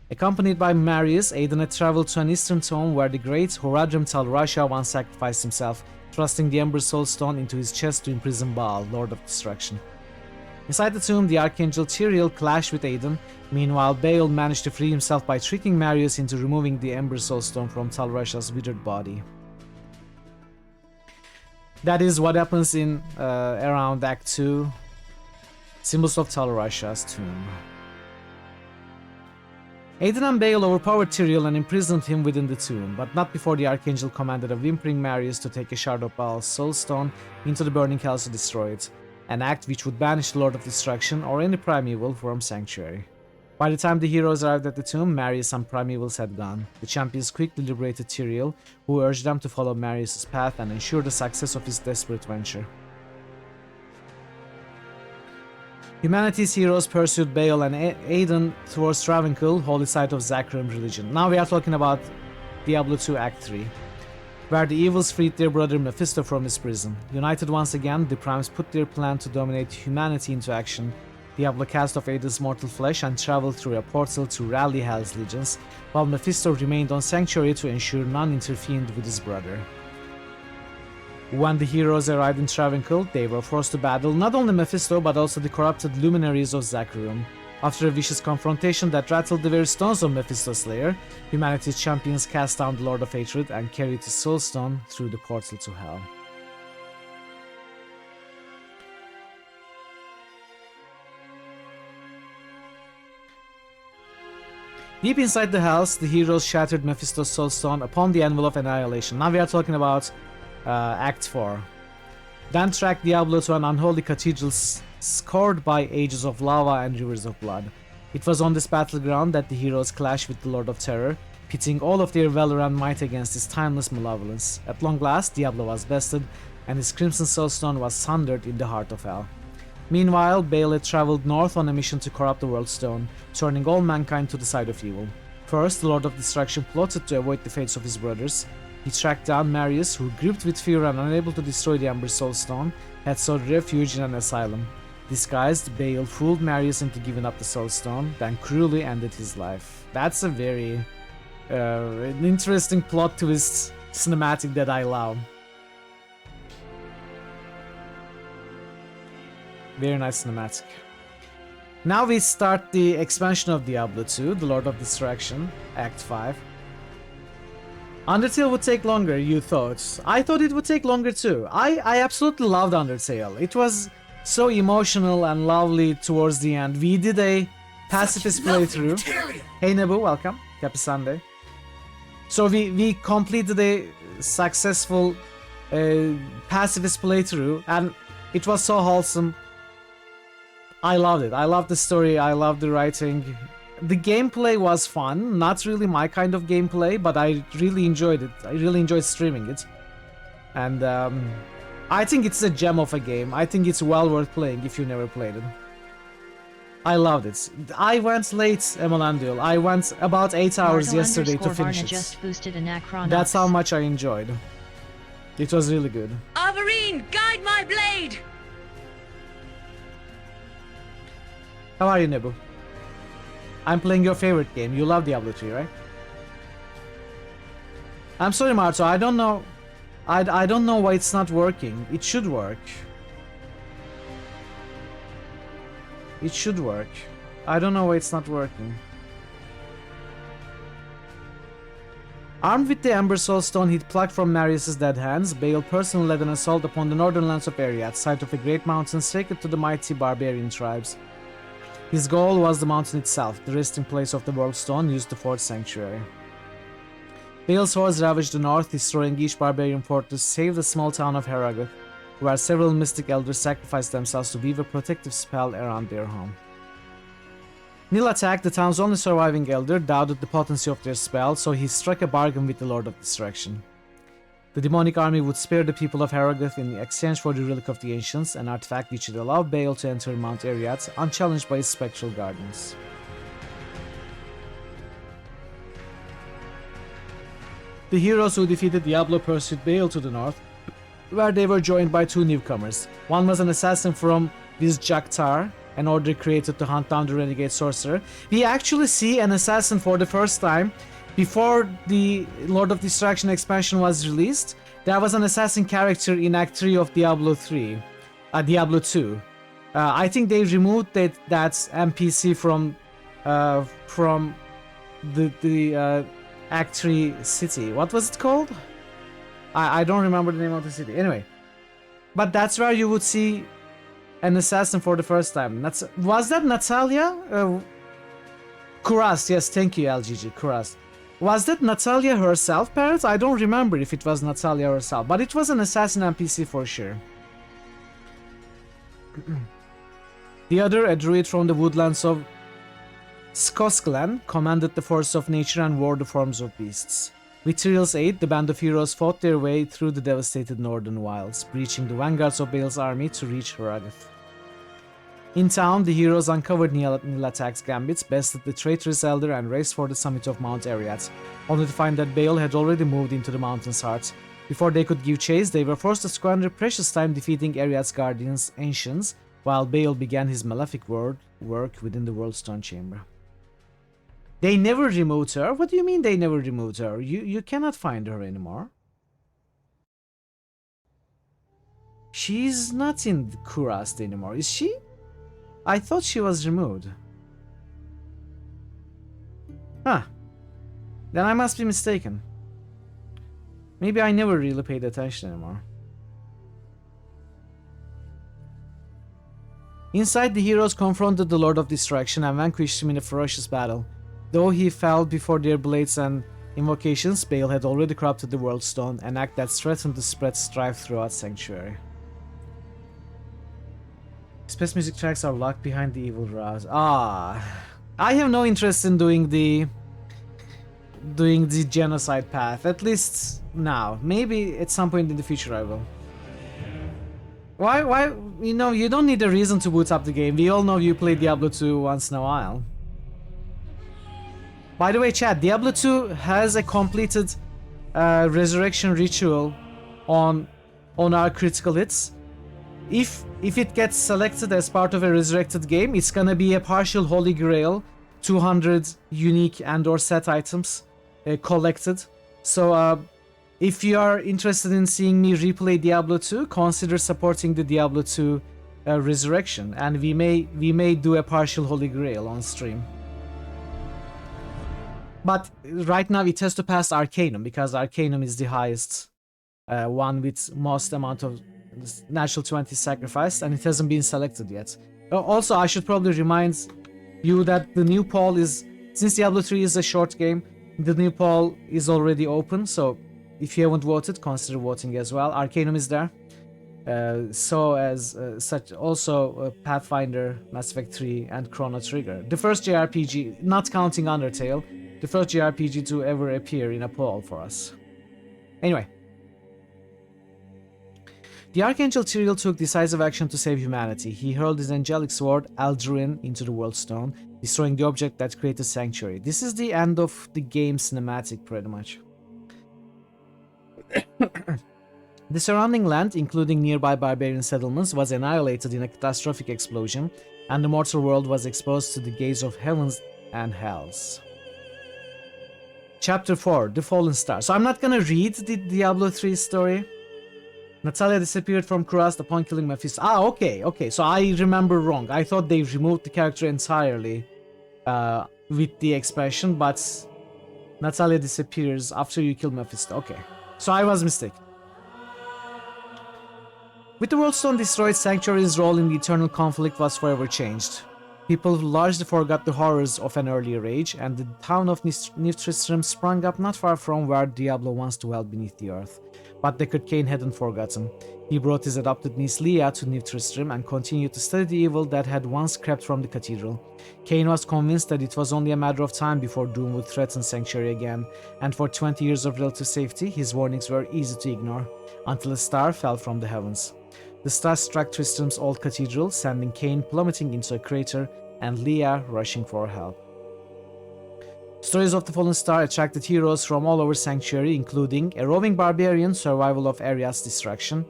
Accompanied by Marius, Aidan had traveled to an eastern tomb where the great Horadrim Talrasha once sacrificed himself, thrusting the Ember Soulstone into his chest to imprison Baal, Lord of Destruction. Inside the tomb, the Archangel Tyrael clashed with Aidan. Meanwhile, Baal managed to free himself by tricking Marius into removing the Ember Soulstone from Talrasha's withered body. That is what happens in around Act 2. Symbols of Talrasha's tomb. Aidan and Baal overpowered Tyrael and imprisoned him within the tomb, but not before the Archangel commanded a whimpering Marius to take a shard of Baal's Soulstone into the burning hells to destroy it, an act which would banish the Lord of Destruction or any primeval from Sanctuary. By the time the heroes arrived at the tomb, Marius and Primevals had gone. The champions quickly liberated Tyrael, who urged them to follow Marius' path and ensure the success of his desperate venture. Humanity's heroes pursued Baal and Aedan towards Travancore, holy site of Zacharian religion. Now we are talking about Diablo II Act 3, where the evils freed their brother Mephisto from his prison. United once again, the Primes put their plan to dominate humanity into action. Diablo cast off Aidan's mortal flesh and traveled through a portal to rally Hell's legions, while Mephisto remained on Sanctuary to ensure none intervened with his brother. When the heroes arrived in Travancore, they were forced to battle not only Mephisto but also the corrupted luminaries of Zacharium. After a vicious confrontation that rattled the very stones of Mephisto's lair, humanity's champions cast down the Lord of Hatred and carried his soul stone through the portal to Hell. Deep inside the house, the heroes shattered Mephisto's soul stone upon the Anvil of Annihilation. Now we are talking about Act 4. Then tracked Diablo to an unholy cathedral scored by ages of lava and rivers of blood. It was on this battleground that the heroes clashed with the Lord of Terror, pitting all of their valor and might against his timeless malevolence. At long last, Diablo was bested, and his Crimson Soulstone was sundered in the heart of Hell. Meanwhile, Baal had traveled north on a mission to corrupt the World Stone, turning all mankind to the side of evil. First, the Lord of Destruction plotted to avoid the fates of his brothers. He tracked down Marius, who, gripped with fear and unable to destroy the Ember Soulstone, had sought refuge in an asylum. Disguised, Baal fooled Marius into giving up the Soulstone, then cruelly ended his life. That's a very an interesting plot twist cinematic that I love. Very nice cinematic. Now we start the expansion of Diablo II, The Lord of Destruction, Act 5. Undertale would take longer, you thought. I thought it would take longer too. I absolutely loved Undertale. It was so emotional and lovely towards the end. We did a pacifist playthrough. Hey Nebu, welcome. Happy Sunday. So we completed a successful pacifist playthrough and it was so wholesome. I loved it. I loved the story. I loved the writing. The gameplay was fun. Not really my kind of gameplay, but I really enjoyed it. I really enjoyed streaming it. And I think it's a gem of a game. I think it's well worth playing if you never played it. I loved it. I went late, Emelandul. I went about 8 hours yesterday to finish it. Just boosted an That's how much I enjoyed. It was really good. Avarine, guide my blade! How are you, Nebu? I'm playing your favorite game. You love Diablo 3, right? I'm sorry, Marto. I don't know. I don't know why it's not working. It should work. It should work. I don't know why it's not working. Armed with the Ember Soulstone he'd plucked from Marius' dead hands, Baal personally led an assault upon the northern lands of Ariat, site of a great mountain sacred to the mighty barbarian tribes. His goal was the mountain itself, the resting place of the World Stone used to forge Sanctuary. Baal's hordes ravaged the north, destroying each barbarian fortress, save the small town of Heragoth, where several mystic elders sacrificed themselves to weave a protective spell around their home. Nil attacked, the town's only surviving elder, doubted the potency of their spell, so he struck a bargain with the Lord of Destruction. The demonic army would spare the people of Heragoth in exchange for the Relic of the Ancients, an artifact which would allow Baal to enter Mount Ariat, unchallenged by his spectral guardians. The heroes who defeated Diablo pursued Baal to the north, where they were joined by two newcomers. One was an assassin from Vizjaktar, an order created to hunt down the renegade sorcerer. We actually see an assassin for the first time. Before the Lord of Destruction expansion was released, there was an assassin character in Act 3 of Diablo 2. I think they removed that NPC from the Act 3 city. What was it called? I don't remember the name of the city. Anyway, but that's where you would see an assassin for the first time. Was that Natalia? Kurast, yes, thank you, LGG, Kurast. Was that Natalia herself, Parrot? I don't remember if it was Natalia herself, but it was an assassin NPC for sure. The other, a druid from the woodlands of Skosklan commanded the force of nature and wore the forms of beasts. With Tyrell's aid, the band of heroes fought their way through the devastated northern wilds, breaching the vanguards of Bale's army to reach Haragath. In town, the heroes uncovered Nilatak's gambits, bested the traitorous elder, and raced for the summit of Mount Eriat, only to find that Bale had already moved into the mountain's heart. Before they could give chase, they were forced to squander precious time defeating Eriat's guardians, Ancients, while Bale began his malefic work within the Worldstone Chamber. They never removed her? What do you mean they never removed her? You cannot find her anymore. She's not in Kurast anymore, is she? I thought she was removed. Huh. Then I must be mistaken. Maybe I never really paid attention anymore. Inside, the heroes confronted the Lord of Destruction and vanquished him in a ferocious battle. Though he fell before their blades and invocations, Bale had already corrupted the Worldstone, an act that threatened to spread strife throughout Sanctuary. Space music tracks are locked behind the evil rouse. I have no interest in doing the genocide path, at least now. Maybe at some point in the future I will. Why, you know, you don't need a reason to boot up the game. We all know you play Diablo 2 once in a while. By the way, chat, Diablo 2 has a completed resurrection ritual on our critical hits. If it gets selected as part of a resurrected game, it's gonna be a partial Holy Grail, 200 unique and/or set items collected. So if you are interested in seeing me replay Diablo 2, consider supporting the Diablo 2 resurrection, and we may do a partial Holy Grail on stream. But right now it has to pass Arcanum, because Arcanum is the highest one with most amount of natural 20 sacrificed, and it hasn't been selected yet. Also, I should probably remind you that the new poll is, since Diablo 3 is a short game, the new poll is already open, so if you haven't voted, consider voting as well. Arcanum is there. So as such, also Pathfinder, Mass Effect 3, and Chrono Trigger. The first JRPG, not counting Undertale, the first JRPG to ever appear in a poll for us. Anyway. The Archangel Tyrael took decisive action to save humanity. He hurled his angelic sword, Aldruin, into the Worldstone, destroying the object that created Sanctuary. This is the end of the game cinematic, pretty much. The surrounding land, including nearby barbarian settlements, was annihilated in a catastrophic explosion, and the mortal world was exposed to the gaze of heavens and hells. Chapter 4, The Fallen Star. So I'm not gonna read the Diablo 3 story. Natalia disappeared from Kurast upon killing Mephisto. Okay. So I remember wrong. I thought they removed the character entirely with the expression, but Natalia disappears after you kill Mephisto. Okay. So I was mistaken. With the Worldstone destroyed, Sanctuary's role in the eternal conflict was forever changed. People largely forgot the horrors of an earlier age, and the town of New Tristram sprung up not far from where Diablo once dwelled beneath the earth. But Deckard Cain hadn't forgotten. He brought his adopted niece Leah to New Tristram and continued to study the evil that had once crept from the cathedral. Cain was convinced that it was only a matter of time before Doom would threaten Sanctuary again, and for 20 years of relative safety, his warnings were easy to ignore, until a star fell from the heavens. The star struck Tristram's old cathedral, sending Cain plummeting into a crater and Leah rushing for help. Stories of the Fallen Star attracted heroes from all over Sanctuary, including a roving barbarian, survival of Ariad's destruction,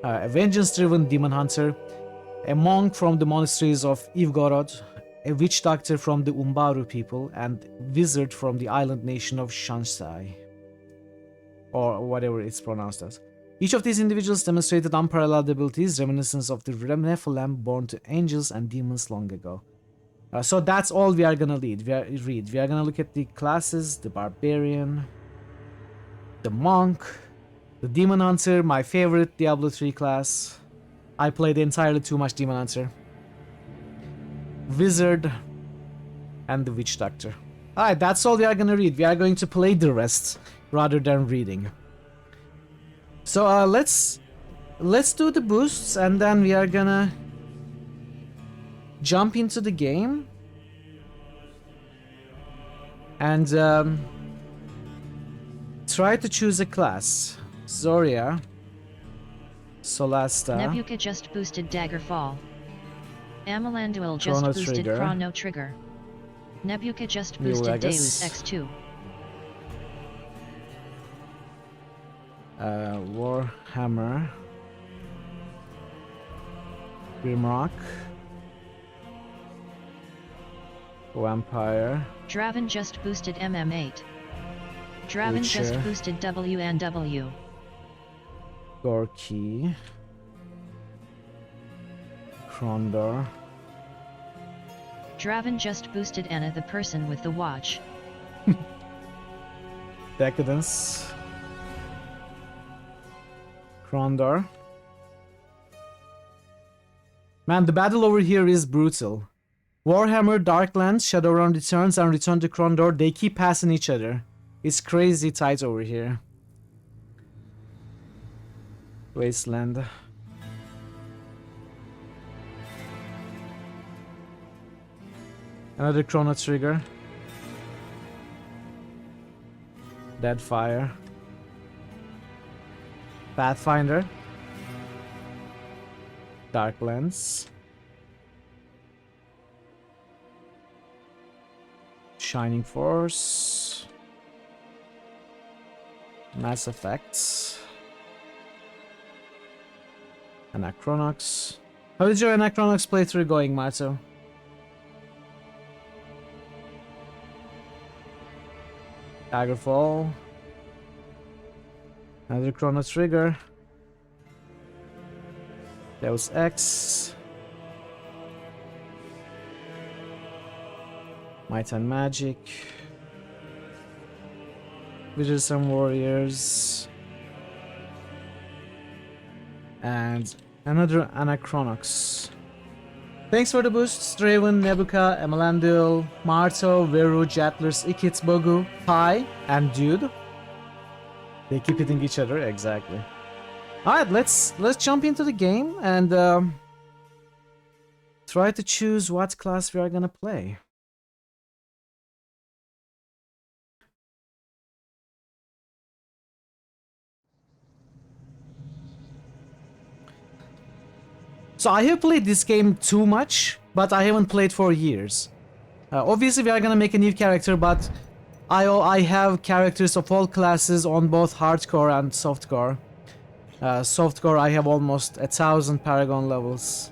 a vengeance-driven demon hunter, a monk from the monasteries of Ivgorod, a witch doctor from the Umbaru people, and wizard from the island nation of Shansai, or whatever it's pronounced as. Each of these individuals demonstrated unparalleled abilities, reminiscent of the Nephilim born to angels and demons long ago. So that's all we are gonna read. We are gonna look at the classes: the barbarian, the monk, the demon hunter, my favorite Diablo 3 class. I played entirely too much demon hunter, wizard, and the witch doctor. Alright, that's all we are gonna read. We are going to play the rest rather than reading. So let's do the boosts, and then we are gonna jump into the game. And try to choose a class. Zoria. Solasta. Nebuka just boosted Daggerfall. Amalanduel just Chrono boosted Trigger. Chrono Trigger. Nebuka just New boosted Vegas. Deus X2. Warhammer. Grimrock. Vampire. Draven just boosted MM8. Draven just Witcher. boosted WNW. Gorky. Krondor. Draven just boosted Anna the person with the watch. Decadence. Krondor. Man, the battle over here is brutal. Warhammer, Darklands, Shadowrun Returns, and Return to Krondor, they keep passing each other. It's crazy tight over here. Wasteland. Another Chrono Trigger. Deadfire. Pathfinder. Darklands. Shining Force. Mass Effect. Anachronox. How is your Anachronox playthrough going, Mato? Daggerfall. Another Chrono Trigger. Deus Ex. Might and Magic. Wizards and Warriors. And another Anachronox. Thanks for the boosts, Draven, Nebuka, Emalandil, Marto, Veru, Jatlers, Ikits, Bogu, Pi, and Dude. They keep hitting each other, exactly. Alright, let's jump into the game and try to choose what class we are gonna play. So I have played this game too much, but I haven't played for years. Obviously we are gonna make a new character, but I have characters of all classes on both hardcore and softcore. Softcore I have almost 1,000 Paragon levels.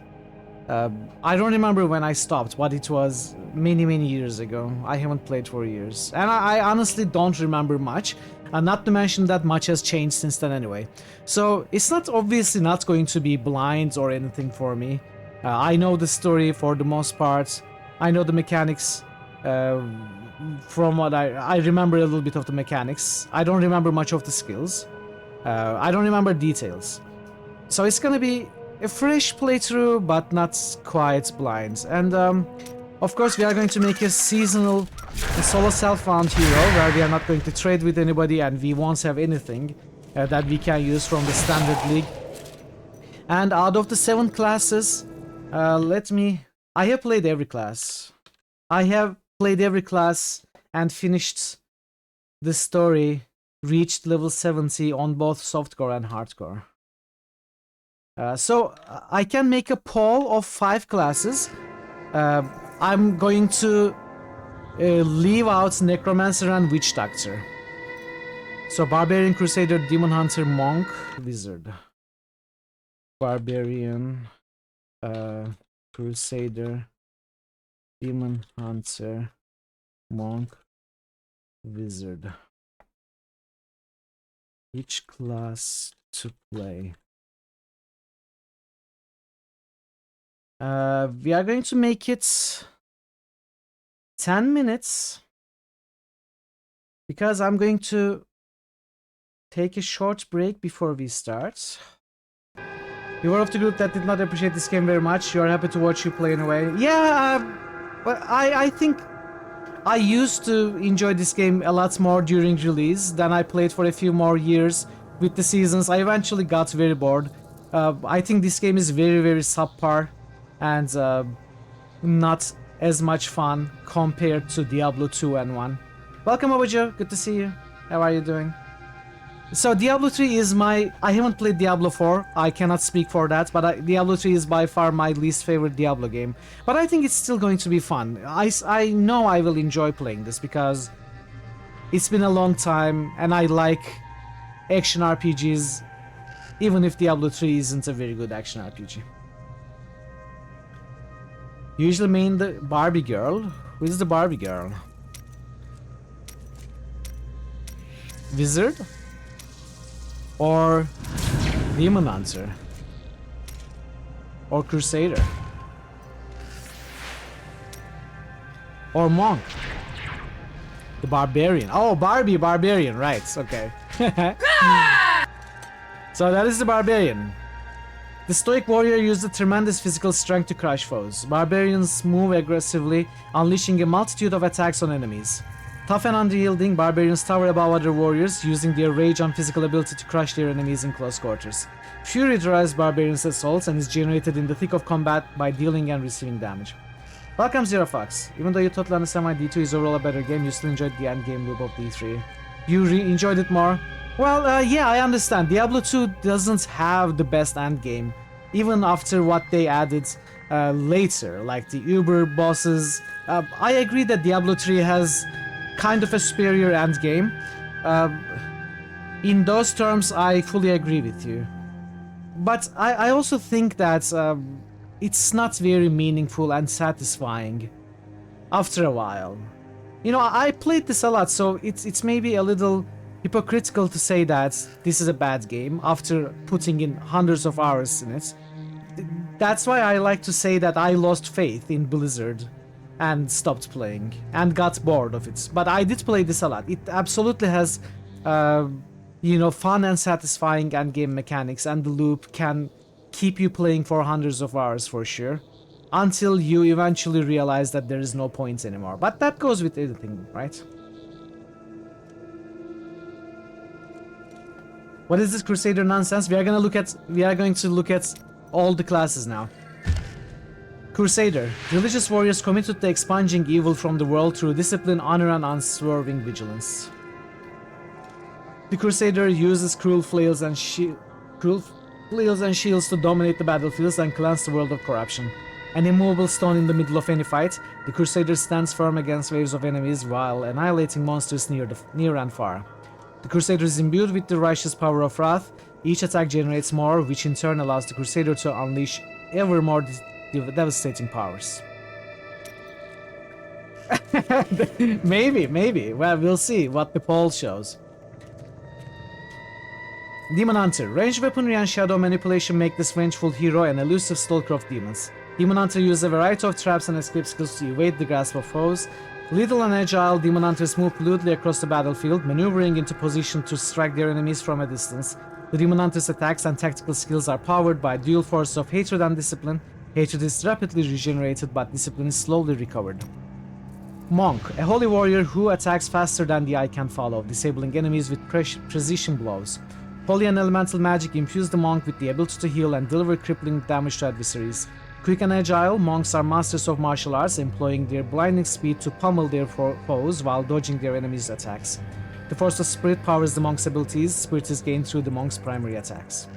I don't remember when I stopped, but it was many years ago. I haven't played for years. And I honestly don't remember much. And not to mention that much has changed since then anyway. So it's not obviously not going to be blind or anything for me. I know the story for the most part. I know the mechanics. From what I remember a little bit of the mechanics. I don't remember much of the skills. I don't remember details. So it's gonna be a fresh playthrough, but not quite blind. And of course we are going to make a seasonal solo self-found hero where we are not going to trade with anybody and we won't have anything that we can use from the standard league. And out of the 7 classes, I have played every class. I have played every class and finished the story, reached level 70 on both softcore and hardcore. So I can make a poll of 5 classes. I'm going to leave out Necromancer and Witch Doctor. So Barbarian, Crusader, Demon Hunter, Monk, Wizard. Barbarian, Crusader, Demon Hunter, Monk, Wizard. Which class to play? We are going to make it 10 minutes because I'm going to take a short break before we start. You were of the group that did not appreciate this game very much. You are happy to watch you play in a way. Yeah, but I think I used to enjoy this game a lot more during release. Then I played for a few more years with the seasons. I eventually got very bored. I think this game is very subpar and not as much fun compared to Diablo 2 and 1. Welcome, Obajo. Good to see you. How are you doing? So Diablo 3 is I haven't played Diablo 4, I cannot speak for that, but Diablo 3 is by far my least favorite Diablo game. But I think it's still going to be fun. I know I will enjoy playing this because it's been a long time and I like action RPGs, even if Diablo 3 isn't a very good action RPG. Usually main the Barbie girl. Who is the Barbie girl? Wizard? Or Demon Hunter? Or Crusader? Or Monk? The Barbarian. Oh, Barbarian, right, okay. So that is the Barbarian. The Stoic Warrior used a tremendous physical strength to crush foes. Barbarians move aggressively, unleashing a multitude of attacks on enemies. Tough and unyielding, barbarians tower above other warriors, using their rage and physical ability to crush their enemies in close quarters. Fury drives barbarians' assaults and is generated in the thick of combat by dealing and receiving damage. Welcome, Zero Fox. Even though you totally understand why D2 is overall a better game, you still enjoyed the endgame loop of D3. You enjoyed it more? Well, yeah, I understand. Diablo 2 doesn't have the best endgame, even after what they added later, like the Uber bosses. I agree that Diablo 3 has kind of a superior endgame. In those terms, I fully agree with you. But I also think that it's not very meaningful and satisfying after a while. You know, I played this a lot, so it's maybe a little hypocritical to say that this is a bad game after putting in hundreds of hours in it. That's why I like to say that I lost faith in Blizzard and stopped playing and got bored of it. But I did play this a lot. It absolutely has, you know, fun and satisfying endgame mechanics, and the loop can keep you playing for hundreds of hours for sure, until you eventually realize that there is no point anymore. But that goes with anything, right? What is this Crusader nonsense? We are going to look at all the classes now. Crusader. Religious warriors committed to expunging evil from the world through discipline, honor, and unswerving vigilance. The Crusader uses cruel flails and shields to dominate the battlefields and cleanse the world of corruption. An immovable stone in the middle of any fight, the Crusader stands firm against waves of enemies while annihilating monsters near and far. The Crusader is imbued with the righteous power of wrath. Each attack generates more, which in turn allows the Crusader to unleash ever more devastating powers. Maybe. Well, we'll see what the poll shows. Demon Hunter. Ranged weaponry and shadow manipulation make this vengeful hero an elusive stalker of demons. Demon Hunter uses a variety of traps and escape skills to evade the grasp of foes. Little and agile, Demon Hunters move fluidly across the battlefield, maneuvering into position to strike their enemies from a distance. The Demon Hunter's attacks and tactical skills are powered by a dual force of hatred and discipline. Hatred is rapidly regenerated, but discipline is slowly recovered. Monk, a holy warrior who attacks faster than the eye can follow, disabling enemies with precision blows. Holy and elemental magic infuse the monk with the ability to heal and deliver crippling damage to adversaries. Quick and agile, monks are masters of martial arts, employing their blinding speed to pummel their foes while dodging their enemies' attacks. The Force of Spirit powers the monk's abilities. Spirit is gained through the monk's primary attacks.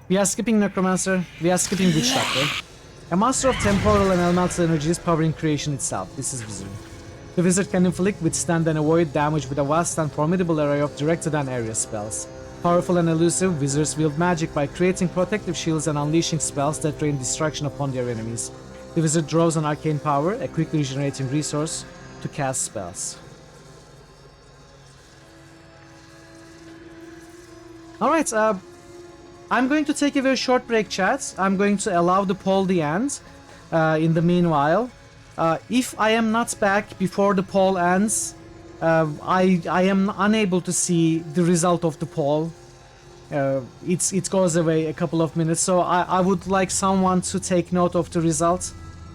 We are skipping Necromancer. We are skipping Witch Doctor. A master of temporal and elemental energies powering creation itself. This is Wizard. The Wizard can inflict, withstand, and avoid damage with a vast and formidable array of directed and area spells. Powerful and elusive, wizards wield magic by creating protective shields and unleashing spells that rain destruction upon their enemies. The wizard draws an arcane power, a quickly regenerating resource, to cast spells. Alright, I'm going to take a very short break, chat. I'm going to allow the poll the end. In the meanwhile, if I am not back before the poll ends, I am unable to see the result of the poll. It goes away a couple of minutes, so I would like someone to take note of the result.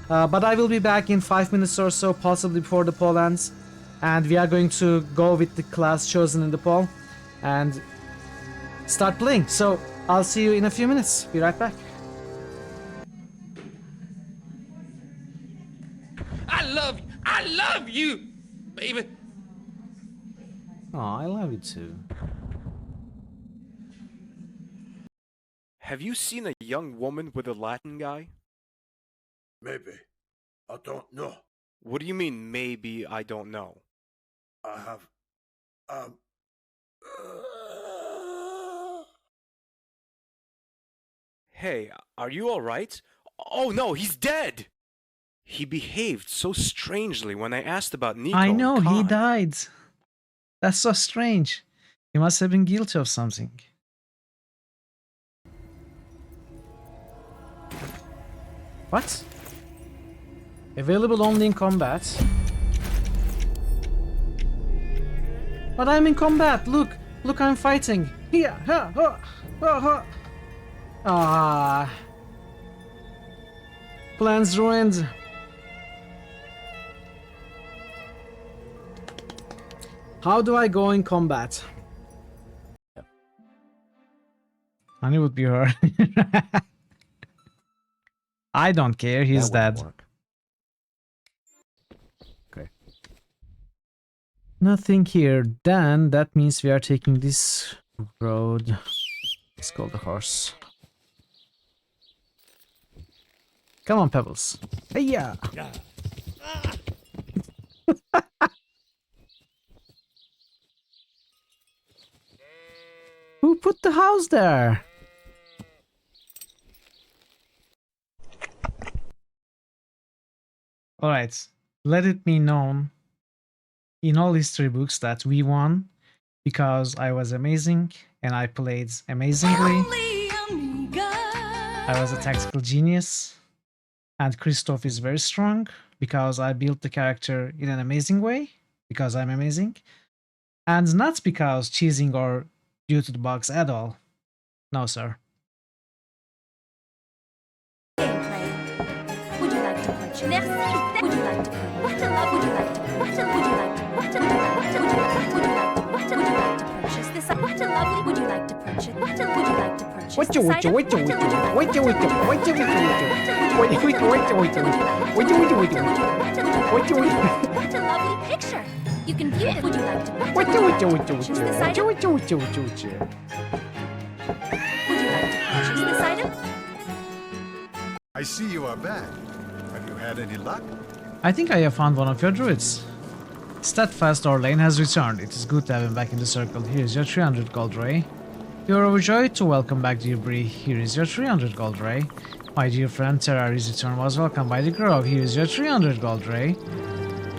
But I will be back in 5 minutes or so, possibly before the poll ends. And we are going to go with the class chosen in the poll and start playing. So I'll see you in a few minutes. Be right back. I love you, baby. even... Oh, I love you too. Have you seen a young woman with a Latin guy? Maybe. I don't know. What do you mean, maybe I don't know? I have... Um... Hey, are you alright? Oh no, he's dead! He behaved so strangely when I asked about Nico I and know, he Khan. died. That's so strange. He must have been guilty of something. What? Available only in combat. But I'm in combat. Look, look, I'm fighting. Here, ha, ha, ha, ha. Ah. Plans ruined. How do I go in combat? And it would be her. I don't care, he's dead. Okay. Nothing here. Then that means we are taking this road. Let's call the horse. Come on, Pebbles. Hey-ya! Who put the house there? Alright, let it be known in all history books that we won because I was amazing and I played amazingly. I was a tactical genius and Christoph is very strong because I built the character in an amazing way because I'm amazing and not because cheesing or due to the bugs at all. No, sir. Would you like to purchase? Merci. Would you like to purchase? What a love. Would you like to? What a would you like to? What a would you like to purchase this? What a lovely. Would you like to purchase? What a would you like to purchase? What a lovely picture. You can view it. Would you like to purchase this item? Would you like to purchase this item? I see you are back. Have you had any luck? I think I have found one of your druids. Steadfast Orlane has returned. It is good to have him back in the circle. Here is your 300 gold ray. You are overjoyed to welcome back dear Bree. Here is your 300 gold ray. My dear friend Terrari's return was welcomed by the Grove. Here is your 300 gold ray.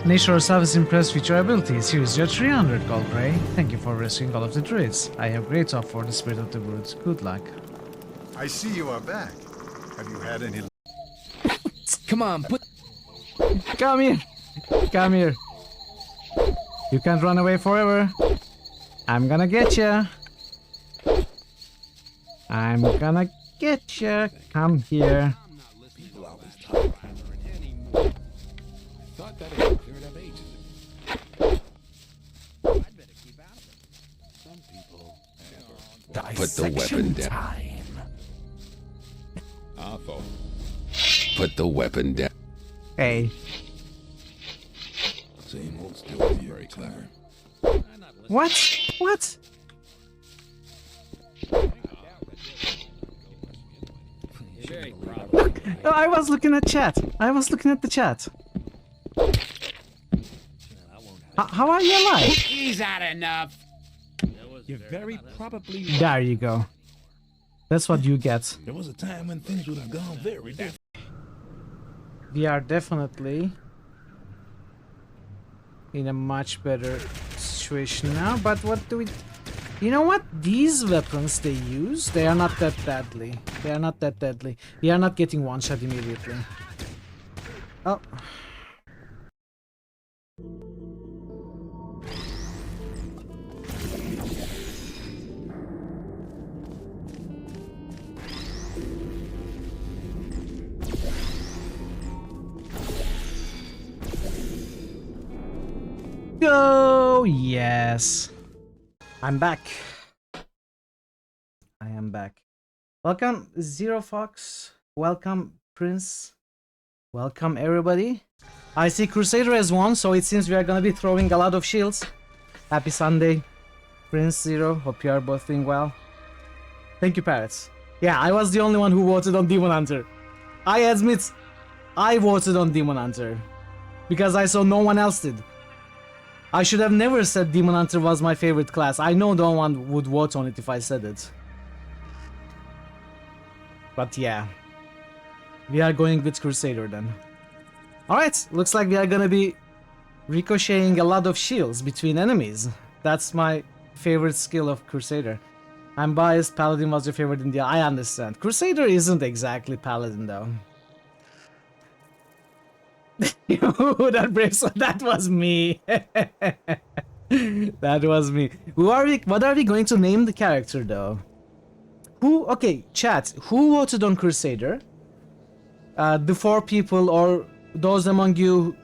Nature herself is impressed with your abilities. Here is your 300 gold ray. Thank you for rescuing all of the druids. I have great hope for the spirit of the woods. Good luck. I see you are back. Have you had any luck? Come on, put... Come here! Come here! You can't run away forever. I'm gonna get ya. I'm gonna get ya. Come here. Put the weapon down. Put the weapon down. Hey. Same old story, very clever. What? What? Look, I was looking at chat. I was looking at the chat. How are you alive? Is that enough? You're very probably right. There you go. That's what you get. There was a time when things would have gone very different. We are definitely in a much better situation now, but what do we... You know what? These weapons they use, they are not that deadly. They are not that deadly. We are not getting one shot immediately. Oh. Go! Yes. I'm back. I am back. Welcome, Zero Fox. Welcome, Prince. Welcome everybody. I see Crusader has won, so it seems we are gonna be throwing a lot of shields. Happy Sunday, Prince Zero. Hope you are both doing well. Thank you, Parrots. Yeah, I was the only one who voted on Demon Hunter. I admit, I voted on Demon Hunter because I saw no one else did. I should have never said Demon Hunter was my favorite class. I know no one would vote on it if I said it. But yeah, we are going with Crusader then. Alright, looks like we are gonna be ricocheting a lot of shields between enemies. That's my favorite skill of Crusader. I'm biased, Paladin was your favorite in the... I understand. Crusader isn't exactly Paladin though. That was me. That was me. What are we going to name the character though? Okay, chat, who voted on Crusader? The 4 people or those among you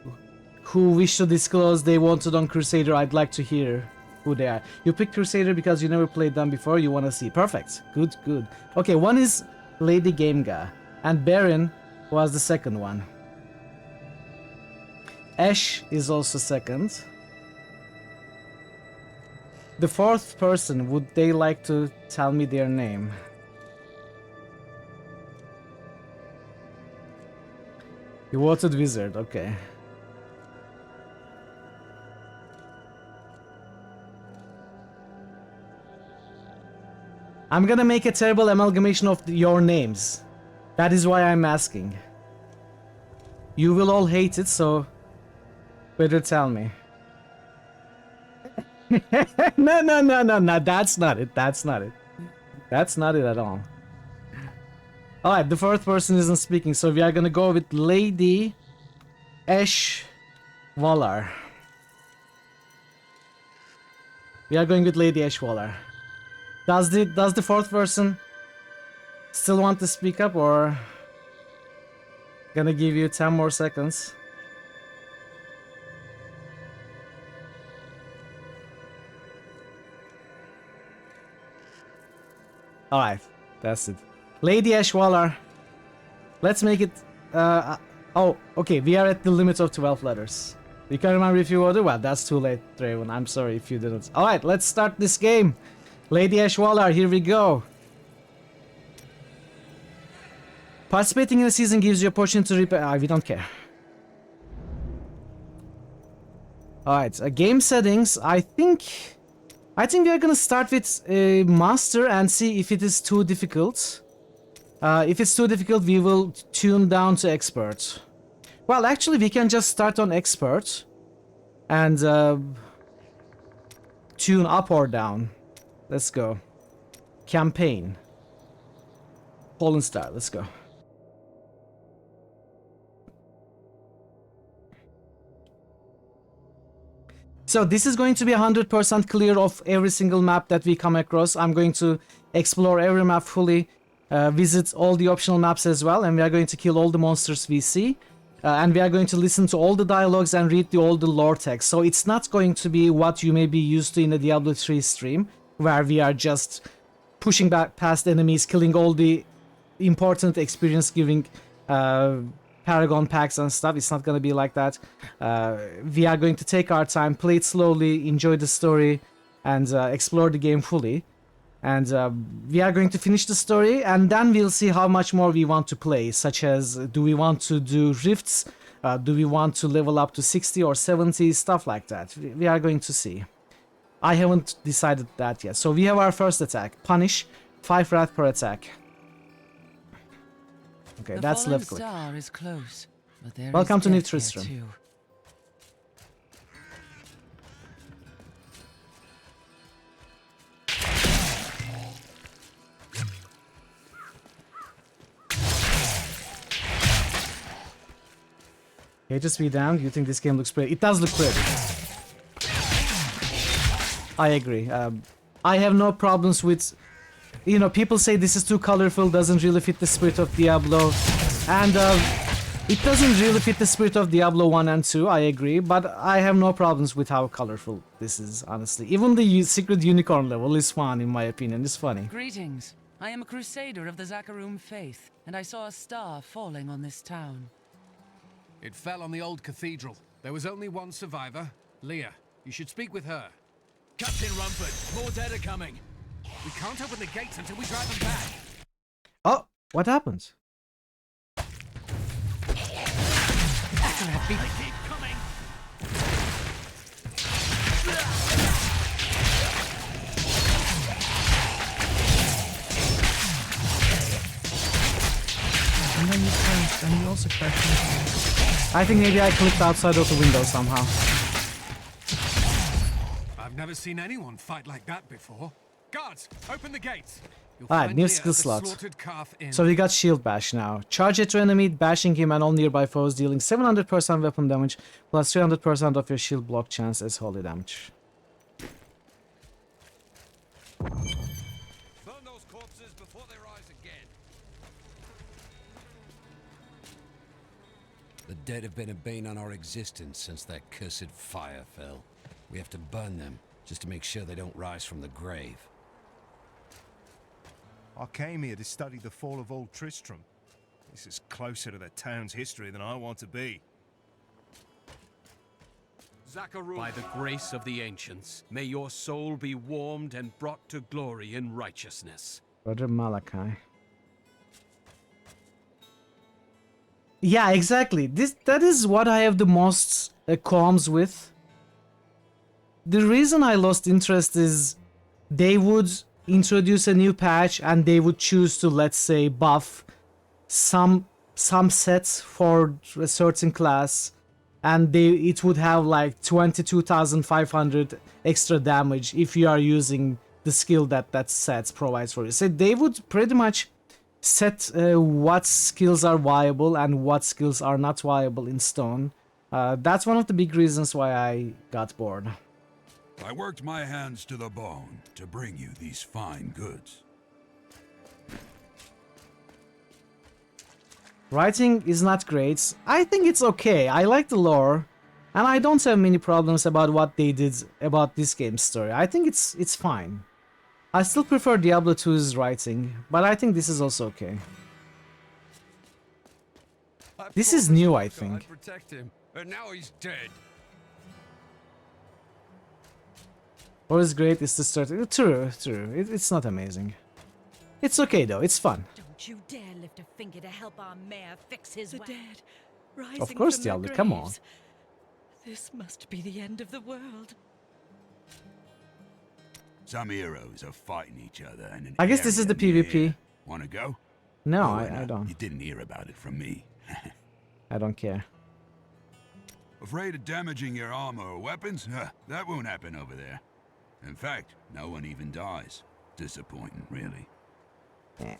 who wish to disclose they voted on Crusader, I'd like to hear who they are. You picked Crusader because you never played them before, you want to see. Perfect. Good, good. Okay, one is Lady Gamega, and Baron was the second one. Ash is also second. The 4th person, would they like to tell me their name? You voted Wizard, okay. I'm gonna make a terrible amalgamation of your names. That is why I'm asking. You will all hate it, so better tell me. No, that's not it, that's not it. That's not it at all. Alright, the 4th person isn't speaking, so we are gonna go with Lady Ash Valar. We are going with Lady Ash Valar. Does the 4th person still want to speak up, or gonna give you 10 more seconds? Alright, that's it. Lady Ash Valar. Let's make it... oh, okay, we are at the limit of 12 letters. You can remember if you order? Well, that's too late, Draven. I'm sorry if you didn't. Alright, let's start this game. Lady Ash Valar, here we go. Participating in a season gives you a opportunity to repair... we don't care. Alright, game settings. I think we are gonna start with Master and see if it is too difficult. If it's too difficult, we will tune down to Expert. Well, actually, we can just start on Expert and tune up or down. Let's go. Campaign. Fallen Star, let's go. So this is going to be 100% clear of every single map that we come across. I'm going to explore every map fully, visit all the optional maps as well, and we are going to kill all the monsters we see. And we are going to listen to all the dialogues and read all the lore text. So it's not going to be what you may be used to in a Diablo 3 stream, where we are just pushing back past enemies, killing all the important experience-giving Paragon packs and stuff. It's not going to be like that. We are going to take our time, play it slowly, enjoy the story, and explore the game fully. And we are going to finish the story, and then we'll see how much more we want to play, such as do we want to do rifts, do we want to level up to 60 or 70, stuff like that. We are going to see. I haven't decided that yet. So we have our first attack, Punish, 5 wrath per attack. Okay, that's left click. Welcome to New Tristram. HSV down, do you think this game looks pretty? It does look pretty. I agree. I have no problems with... You know, people say this is too colorful, doesn't really fit the spirit of Diablo. And it doesn't really fit the spirit of Diablo 1 and 2, I agree. But I have no problems with how colorful this is, honestly. Even the secret unicorn level is fun, in my opinion. It's funny. Greetings. I am a crusader of the Zakarum faith, and I saw a star falling on this town. It fell on the old cathedral. There was only one survivor, Leah. You should speak with her. Captain Rumford, more dead are coming. We can't open the gates until we drive them back. Oh, what happened? They keep coming. And then you crashed, and you also crashed. I think maybe I clicked outside of the window somehow. I've never seen anyone fight like that before. Guards, open the gates. Alright, new skill slot. So we got shield bash now. Charge it to enemy, bashing him and all nearby foes, dealing 700% weapon damage plus 300% of your shield block chance as holy damage. Burn those corpses before they rise again. The dead have been a bane on our existence since that cursed fire fell. We have to burn them just to make sure they don't rise from the grave. I came here to study the fall of Old Tristram. This is closer to the town's history than I want to be. By the grace of the ancients, may your soul be warmed and brought to glory in righteousness. Brother Malachi. Yeah, exactly. That is what I have the most qualms with. The reason I lost interest is they would introduce a new patch and they would choose to, let's say, buff some sets for a certain class, and it would have like 22,500 extra damage if you are using the skill that set provides for you. So they would pretty much set what skills are viable and what skills are not viable in stone. That's one of the big reasons why I got bored. I worked my hands to the bone to bring you these fine goods. Writing is not great. I think it's okay. I like the lore, and I don't have many problems about what they did about this game's story. I think it's fine. I still prefer Diablo 2's writing, but I think this is also okay. This is new, I think. Protect him, and now he's dead. What is great is to start. True. It's not amazing. It's okay though. It's fun. Don't you dare lift a finger to help our mayor fix his dead. Of course, Diablo. Come on. This must be the end of the world. Some heroes are fighting each other in an I guess this is the PvP. Wanna go? No, Oh, I don't. You didn't hear about it from me. I don't care. Afraid of damaging your armor or weapons? That won't happen over there. In fact, no one even dies. Disappointing, really. Yeah.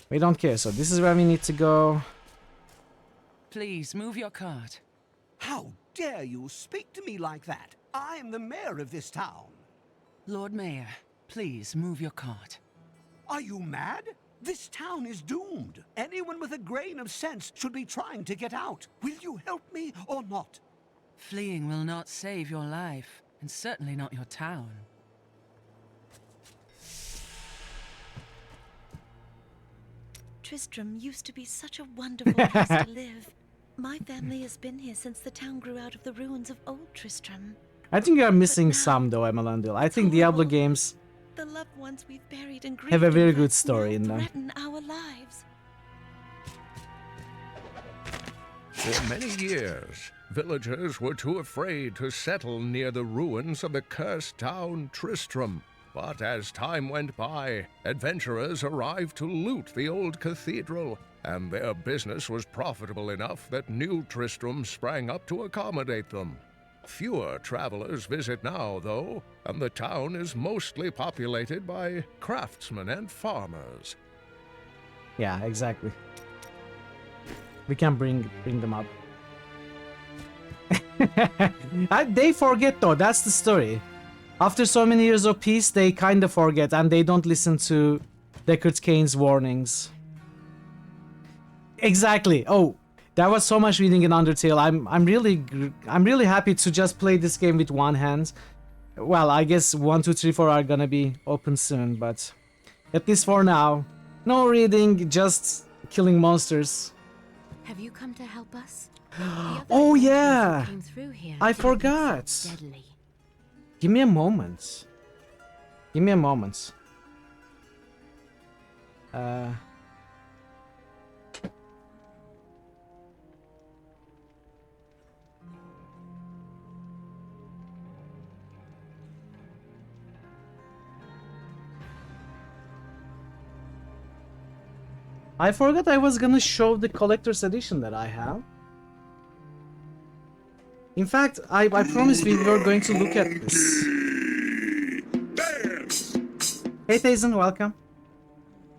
We don't care, so this is where we need to go. Please, move your cart. How dare you speak to me like that? I am the mayor of this town. Lord Mayor, please move your cart. Are you mad? This town is doomed. Anyone with a grain of sense should be trying to get out. Will you help me or not? Fleeing will not save your life, and certainly not your town. Tristram used to be such a wonderful place to live. My family has been here since the town grew out of the ruins of old Tristram. I think you are missing some though, Emelandil. I think Diablo games The loved ones we've buried and have a grieved very in good fact story now in them. threaten our lives. For many years, villagers were too afraid to settle near the ruins of the cursed town Tristram. But as time went by, adventurers arrived to loot the old cathedral, and their business was profitable enough that new Tristram sprang up to accommodate them. Fewer travelers visit now, though, and the town is mostly populated by craftsmen and farmers. Yeah, exactly. We can bring them up. They forget though, that's the story. After so many years of peace, they kind of forget and they don't listen to Deckard Cain's warnings. Exactly. Oh, there was so much reading in Undertale. I'm really happy to just play this game with one hand. Well, I guess 1, 2, 3, 4 are gonna be open soon, but at least for now, no reading, just killing monsters. Have you come to help us? Oh yeah! Came through here. I forgot. Deadly. Give me a moment. Give me a moment. I forgot I was gonna show the collector's edition that I have. In fact, I promised we were going to look at this. Hey Thazen, welcome.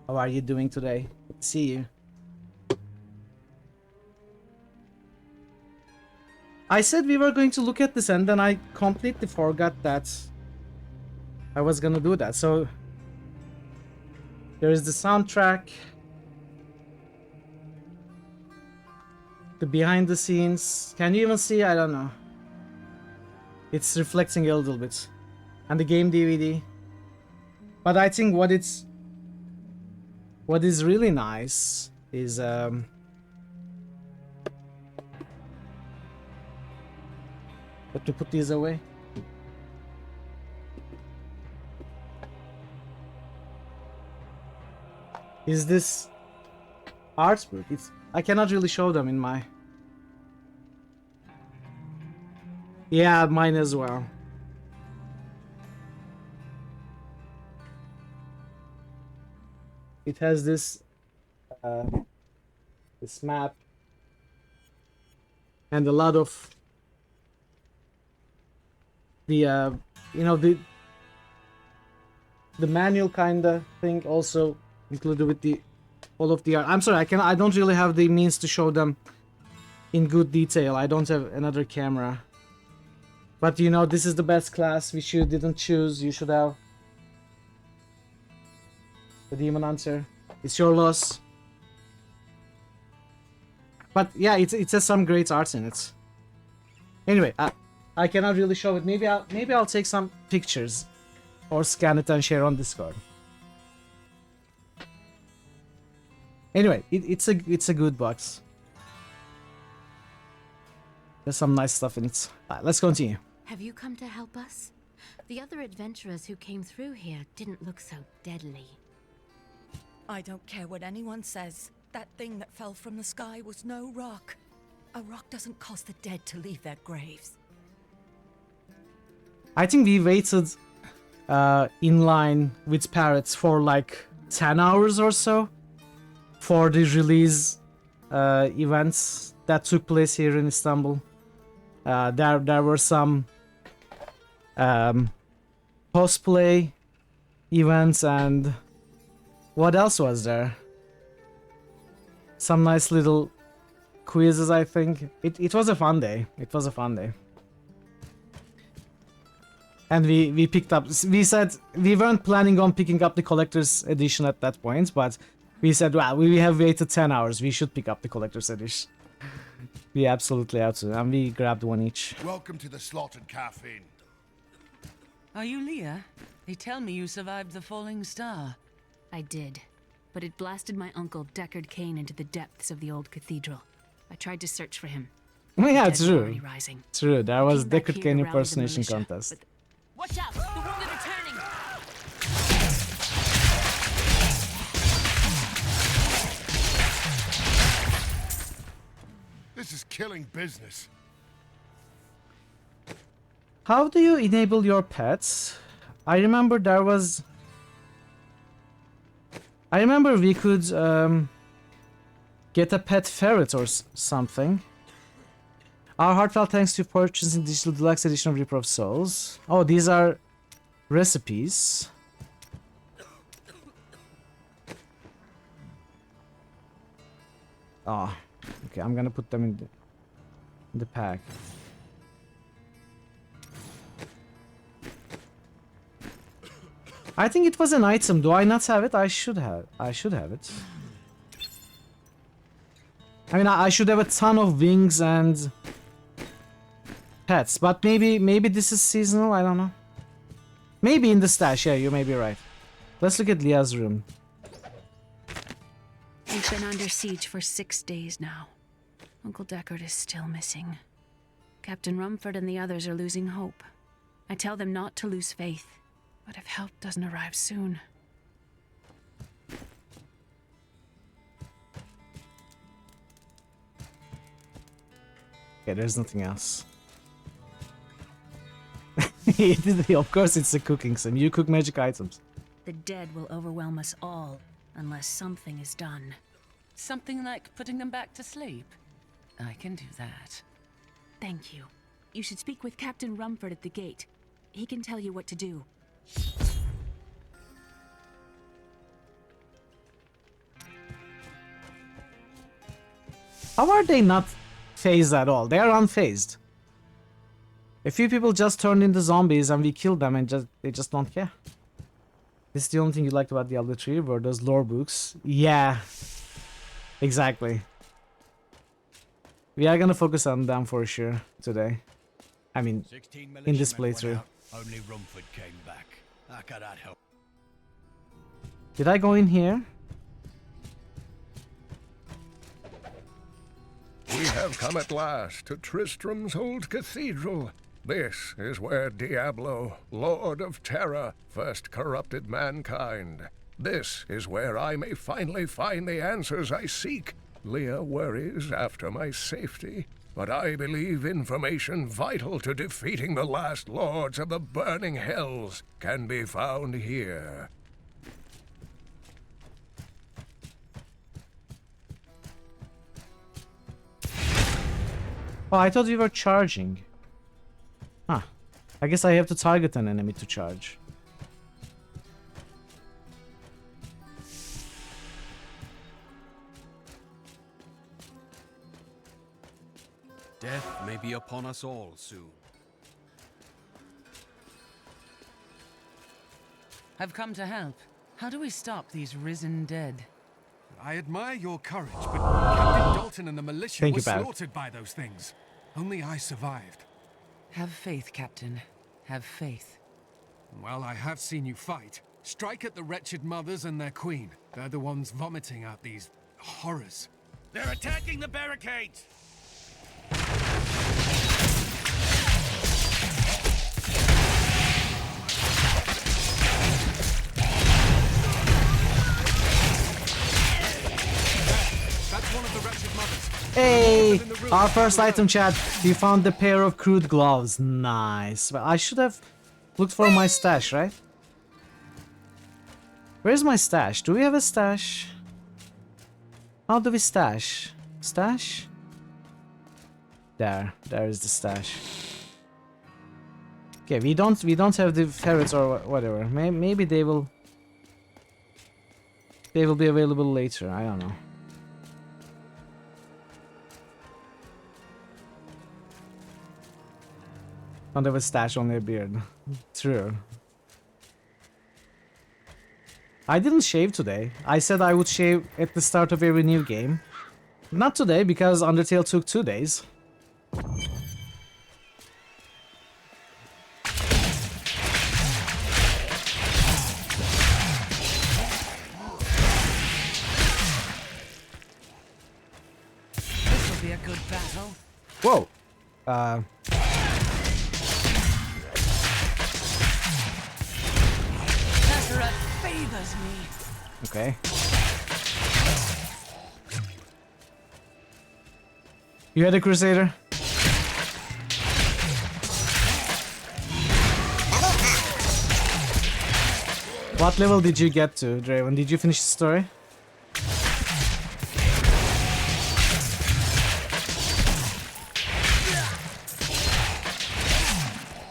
How are you doing today? Good to see you. I said we were going to look at this and then I completely forgot that I was gonna do that. So there is the soundtrack, the behind the scenes. Can you even see? I don't know. It's reflecting a little bit. And the game DVD. But I think what is really nice is but to put these away. Is this art book? I cannot really show them in my... Yeah, mine as well. It has this map and a lot of the you know, the manual kinda thing also included with the all of the art. I'm sorry, I don't really have the means to show them in good detail. I don't have another camera. But you know, this is the best class which you didn't choose. You should have the Demon Hunter. It's your loss. But yeah, it has some great art in it. Anyway, I cannot really show it. Maybe I'll take some pictures or scan it and share on Discord. Anyway, it's a good box. There's some nice stuff in it. Let's continue. Have you come to help us? The other adventurers who came through here didn't look so deadly. I don't care what anyone says. That thing that fell from the sky was no rock. A rock doesn't cause the dead to leave their graves. I think we waited in line with parrots for like 10 hours or so for the release events that took place here in Istanbul. There were some cosplay events, and what else was there? Some nice little quizzes, I think. It was a fun day. It was a fun day. And we picked up... We said we weren't planning on picking up the collector's edition at that point, but we said, well, we have waited 10 hours. We should pick up the collector's edition. We absolutely have to, and we grabbed one each. Welcome to the Slaughtered Caffeine. Are you Leah? They tell me you survived the falling star. I did, but it blasted my uncle Deckard Cain into the depths of the old cathedral. I tried to search for him. Oh yeah, Dead true. already rising. True, there was Came back Deckard here Cain to rally the impersonation militia, contest. Watch out! The wounded are turning! This is killing business. How do you enable your pets? I remember there was... I remember we could get a pet ferret or something. Our heartfelt thanks to purchasing digital deluxe edition of Reaper of Souls. Oh, these are recipes. Oh, okay, I'm gonna put them in the pack. I think it was an item. Do I not have it? I should have. I should have it. I mean, I should have a ton of wings and pets, but maybe this is seasonal. I don't know. Maybe in the stash. Yeah, you may be right. Let's look at Leah's room. We've been under siege for 6 days now. Uncle Deckard is still missing. Captain Rumford and the others are losing hope. I tell them not to lose faith, but if help doesn't arrive soon... Okay, there's nothing else. Of course it's a cooking sim. You cook magic items. The dead will overwhelm us all, unless something is done. Something like putting them back to sleep? I can do that. Thank you. You should speak with Captain Rumford at the gate. He can tell you what to do. How are they not phased at all? They are unfazed. A few people just turned into zombies and we killed them and they just don't care. This is the only thing you liked about Diablo 3 were those lore books. Yeah. Exactly. We are gonna focus on them for sure today. I mean, in this playthrough. Only Rumford came back. How could that help? Did I go in here? We have come at last to Tristram's old cathedral. This is where Diablo, Lord of Terror, first corrupted mankind. This is where I may finally find the answers I seek. Leah worries after my safety, but I believe information vital to defeating the last lords of the burning hells can be found here. Oh, I thought we were charging. Huh. I guess I have to target an enemy to charge. Death may be upon us all soon. I've come to help. How do we stop these risen dead? I admire your courage, but Captain Dalton and the militia Thank were you, Pat. slaughtered by those things. Only I survived. Have faith, Captain. Have faith. Well, I have seen you fight. Strike at the wretched mothers and their queen. They're the ones vomiting out these horrors. They're attacking the barricades! That's one of the wretched mothers. Hey! Our first item, chat. We found the pair of crude gloves. Nice. Well, I should have looked for my stash, right? Where's my stash? Do we have a stash? How do we stash? Stash? There is the stash. Okay, we don't have the ferrets or whatever. Maybe they will be available later. I don't know. Don't have a stash, only a beard. True. I didn't shave today. I said I would shave at the start of every new game. Not today, because Undertale took 2 days. This will be a good battle. Whoa. Nazareth favors me. Okay. You had a Crusader? What level did you get to, Draven? Did you finish the story?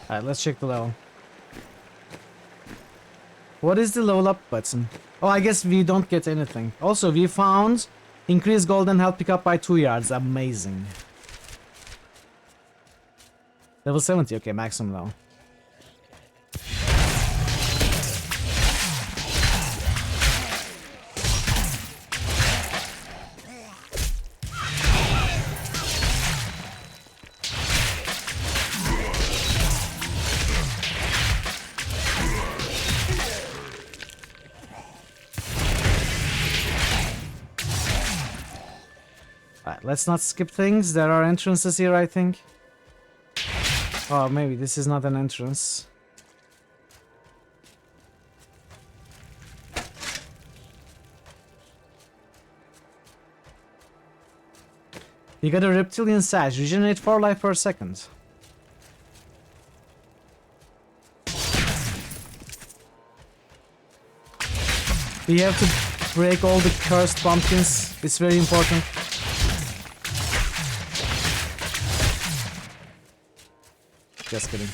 Alright, let's check the level. What is the level up button? Oh, I guess we don't get anything. Also, we found increased golden health pickup by 2 yards. Amazing. Level 70. Okay, maximum level. Alright, let's not skip things. There are entrances here, I think. Oh, maybe this is not an entrance. You got a reptilian sash. Regenerate 4 life per second. We have to break all the cursed pumpkins. It's very important. Just kidding.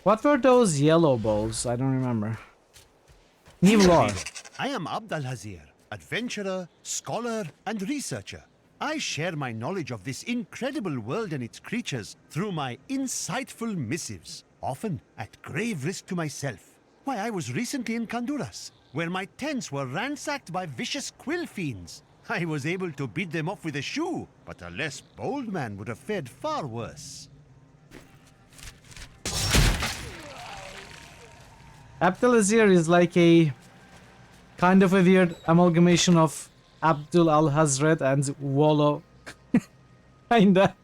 What were those yellow balls? I don't remember. New lore. I am Abd al-Hazir, adventurer, scholar, and researcher. I share my knowledge of this incredible world and its creatures through my insightful missives, often at grave risk to myself. Why, I was recently in Kanduras, where my tents were ransacked by vicious quill fiends. I was able to beat them off with a shoe, but a less bold man would have fared far worse. Abdul-Azir is like a kind of a weird amalgamation of Abdul al-Hazred and Wallo. Kinda.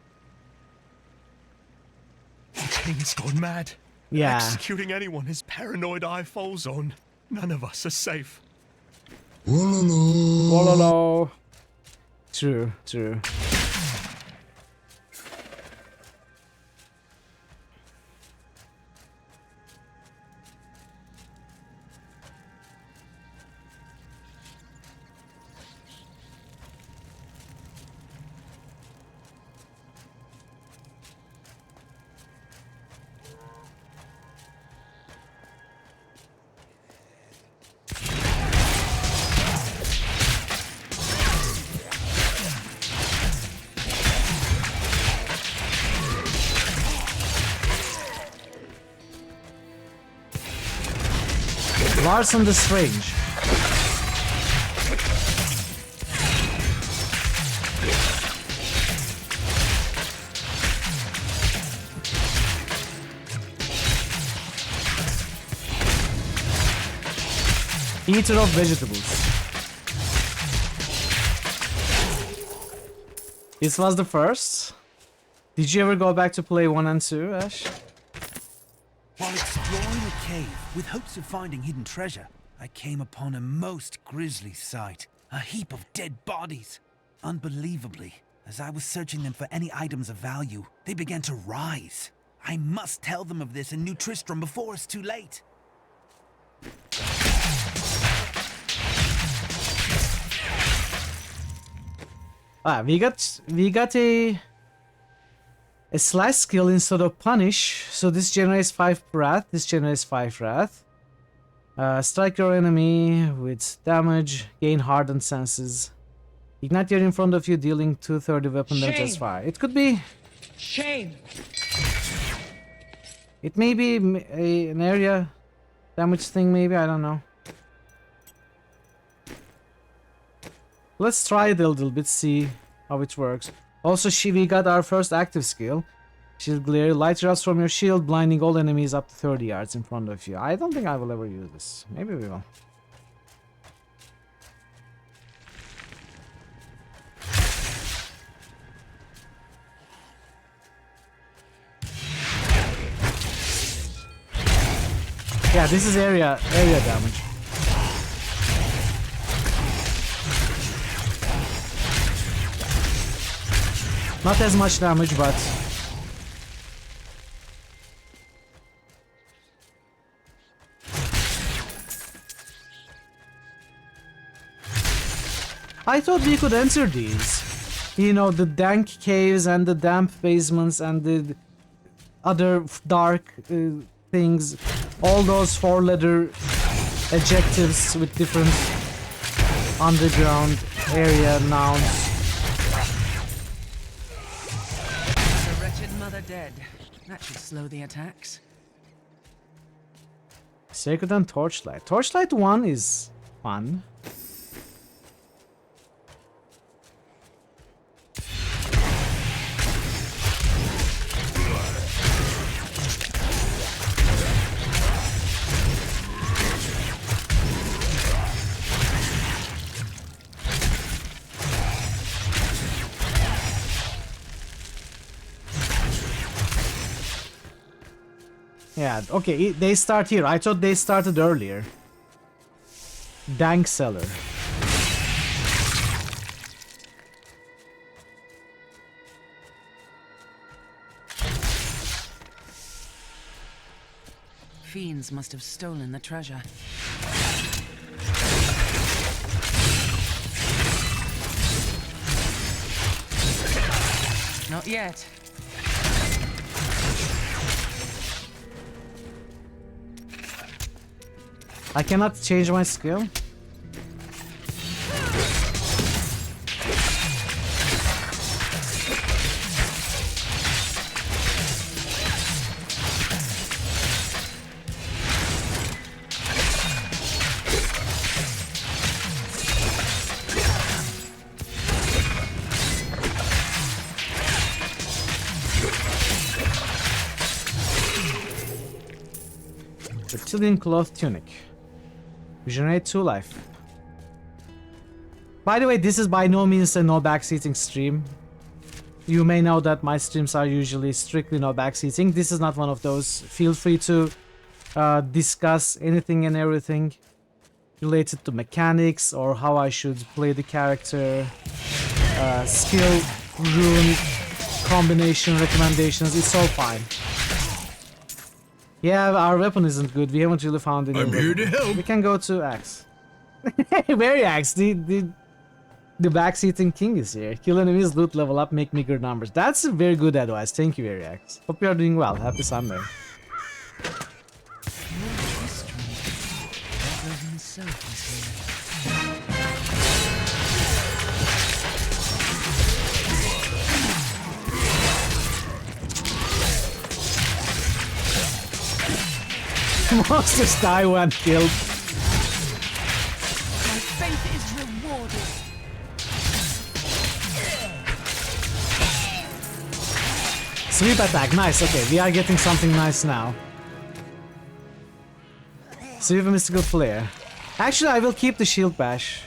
The king's gone mad. Yeah. Executing anyone his paranoid eye falls on. None of us are safe. Wallo. True, true. Larson the Strange. Eater of vegetables. This was the first. Did you ever go back to play 1 and 2, Ash? While exploring a cave with hopes of finding hidden treasure, I came upon a most grisly sight. A heap of dead bodies. Unbelievably, as I was searching them for any items of value, they began to rise. I must tell them of this in New Tristram before it's too late. We got a slash skill instead of punish, so this generates 5 wrath, this generates 5 wrath. Strike your enemy with damage, gain hardened senses. Ignite your in front of you, dealing 230 weapon damage as fire. It could be... Shame! It may be an area damage thing, maybe, I don't know. Let's try it a little bit, see how it works. Also, we got our first active skill. Shield glare, light erupts from your shield, blinding all enemies up to 30 yards in front of you. I don't think I will ever use this. Maybe we will. Yeah, this is area damage. Not as much damage, but I thought we could enter these. You know, the dank caves and the damp basements and the other dark things. All those 4-letter adjectives with different underground area nouns. dead. That should slow the attacks. Sacred and Torchlight. Torchlight 1 is fun. Yeah, okay, they start here. I thought they started earlier. Dank Cellar. Fiends must have stolen the treasure. Not yet. I cannot change my skill. Reptilian Cloth Tunic. Regenerate 2 life. By the way, this is by no means a no backseating stream. You may know that my streams are usually strictly no backseating. This is not one of those. Feel free to discuss anything and everything related to mechanics or how I should play the character, skill, rune, combination recommendations. It's all fine. Yeah, our weapon isn't good. We haven't really found any. I'm here to help. We can go to Axe. Very Axe. The backseating king is here. Kill enemies, loot, level up, make bigger numbers. That's a very good advice. Thank you, Very Axe. Hope you are doing well. Happy Sunday. Monsters die when killed. My faith is rewarded. Sweep attack, nice. Okay, we are getting something nice now. Sweep a mystical flare. Actually, I will keep the shield bash.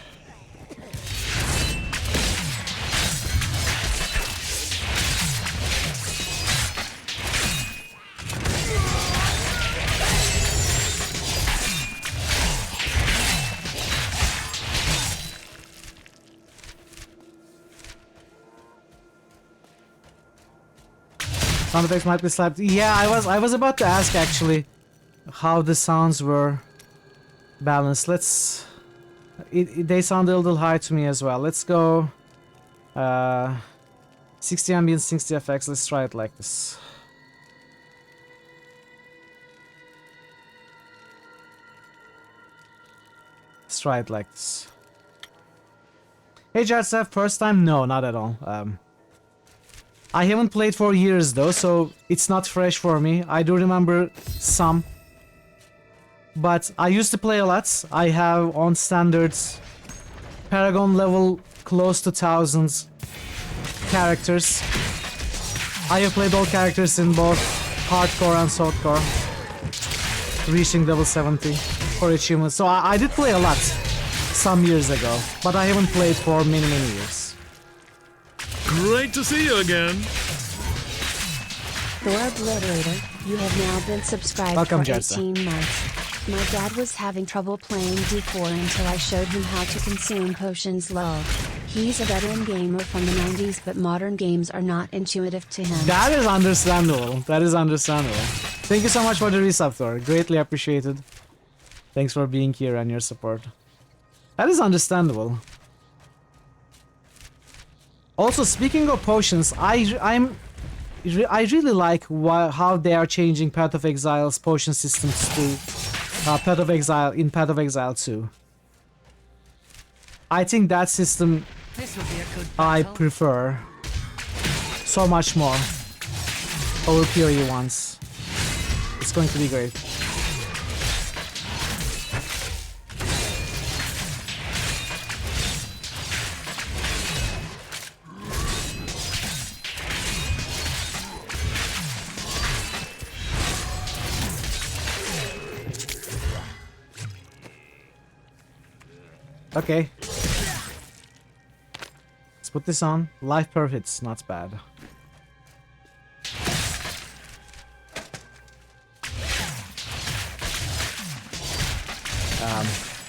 Sound effects might be slapped. Yeah, I was about to ask actually how the sounds were balanced. Let's they sound a little high to me as well. Let's go 60 ambience, 60 FX. Let's try it like this. Let's try it like this. Hey Jartsev, first time? No, not at all. I haven't played for years though, so it's not fresh for me. I do remember some. But I used to play a lot. I have on standards Paragon level close to thousands characters. I have played all characters in both hardcore and softcore, reaching level 70 for achievements. So I did play a lot some years ago, but I haven't played for many years. Great to see you again. Thor Obliterator, you have now been subscribed Welcome, for Jessa. 18 months. My dad was having trouble playing D4 until I showed him how to consume potions lol. He's a veteran gamer from the 90s, but modern games are not intuitive to him. That is understandable. That is understandable. Thank you so much for the resub, Thor. Greatly appreciated. Thanks for being here and your support. That is understandable. Also, speaking of potions, I really like how they are changing Path of Exile's potion systems to Path of Exile in Path of Exile 2. I think that system This would be a good I battle. prefer so much more. overpower once. It's going to be great. Okay. Let's put this on. Life perfect's not bad.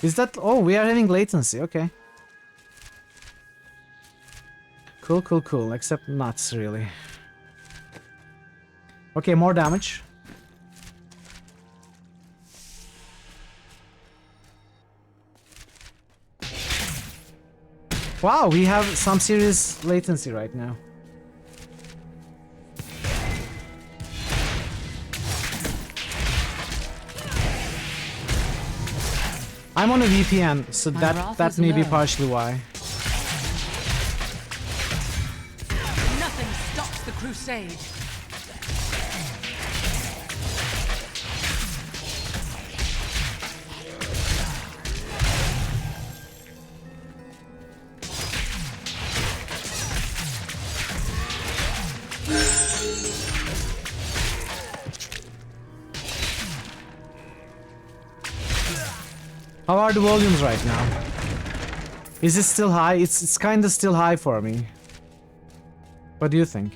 Is that... Oh, we are having latency. Okay. Cool, cool, cool. Except nuts, really. Okay, more damage. Wow, we have some serious latency right now. I'm on a VPN, so that may be partially why. Nothing stops the crusade. How are the volumes right now? Is it still high? It's kind of still high for me. What do you think?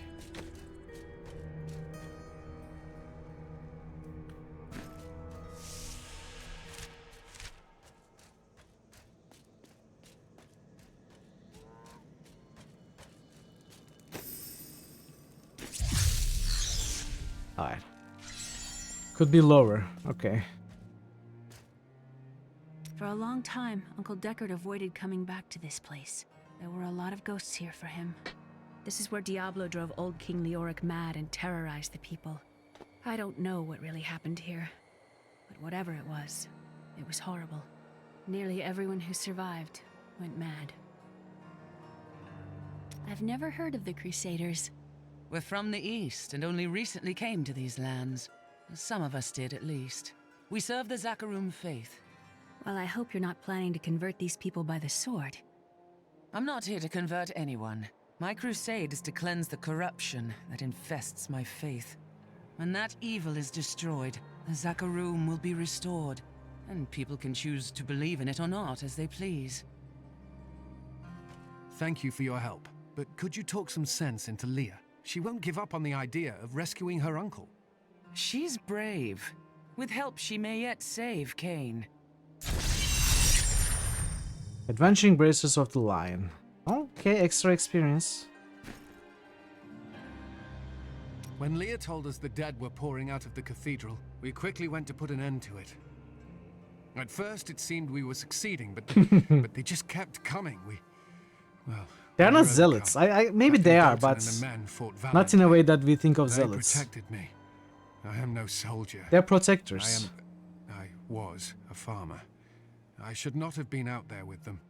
Alright. Could be lower. Okay. For a long time, Uncle Deckard avoided coming back to this place. There were a lot of ghosts here for him. This is where Diablo drove old King Leoric mad and terrorized the people. I don't know what really happened here, but whatever it was horrible. Nearly everyone who survived went mad. I've never heard of the Crusaders. We're from the East and only recently came to these lands. Some of us did, at least. We serve the Zakarum faith. Well, I hope you're not planning to convert these people by the sword. I'm not here to convert anyone. My crusade is to cleanse the corruption that infests my faith. When that evil is destroyed, the Zakarum will be restored, and people can choose to believe in it or not as they please. Thank you for your help, but could you talk some sense into Leah? She won't give up on the idea of rescuing her uncle. She's brave. With help, she may yet save Cain. Adventuring Braces of the Lion. Okay, extra experience. When Leah told us the dead were pouring out of the cathedral, we quickly went to put an end to it. At first, it seemed we were succeeding, but they just kept coming. Well, they're not zealots. Maybe they are, but not in a way that we think of zealots. They protected me. I am no soldier. They're protectors. I was a farmer. I should not have been out there with them.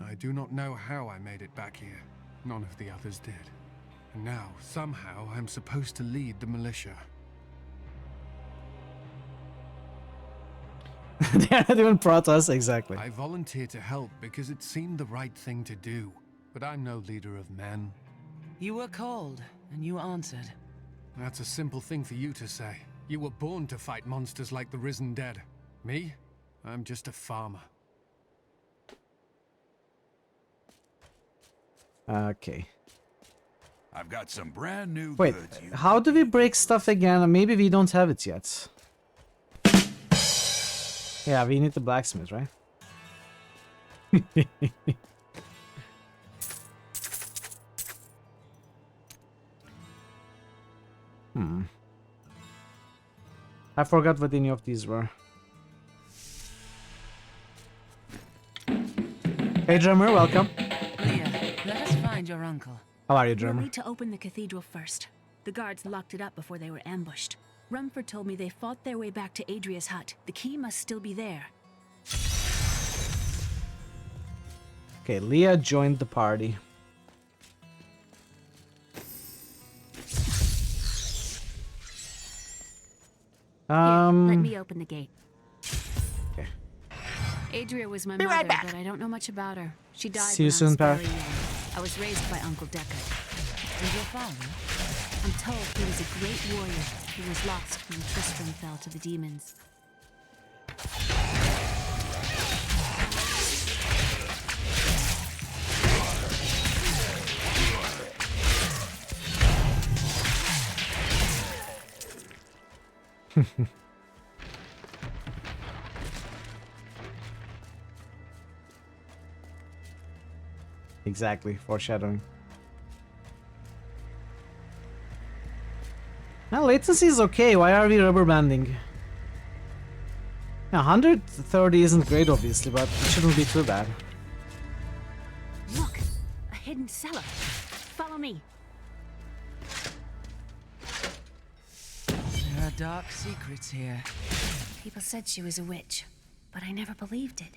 I do not know how I made it back here. None of the others did. And now, somehow, I'm supposed to lead the militia. They're not even Protoss, exactly. I volunteered to help because it seemed the right thing to do. But I'm no leader of men. You were called, and you answered. That's a simple thing for you to say. You were born to fight monsters like the risen dead. Me? I'm just a farmer. Okay. I've got some brand new Wait, goods. how do we break stuff again? Maybe we don't have it yet. Yeah, we need the blacksmith, right? I forgot what any of these were. Hey, drummer, welcome. Leah, let us find your uncle. How are you, We'll drummer? need to open the cathedral first. The guards locked it up before they were ambushed. Rumford told me they fought their way back to Adria's hut. The key must still be there. Okay, Leah joined the party. Let me open the gate. Okay. Adria was my Be mother, right back. but I don't know much about her. She died See you when I soon, was Par. very young. I was raised by Uncle Deckard. And your father? I'm told he was a great warrior who was lost when Tristram fell to the demons. Exactly, foreshadowing. Now latency is okay, why are we rubber banding? Now 130 isn't great obviously, but it shouldn't be too bad. Look, a hidden cellar. Follow me. There are dark secrets here. People said she was a witch, but I never believed it.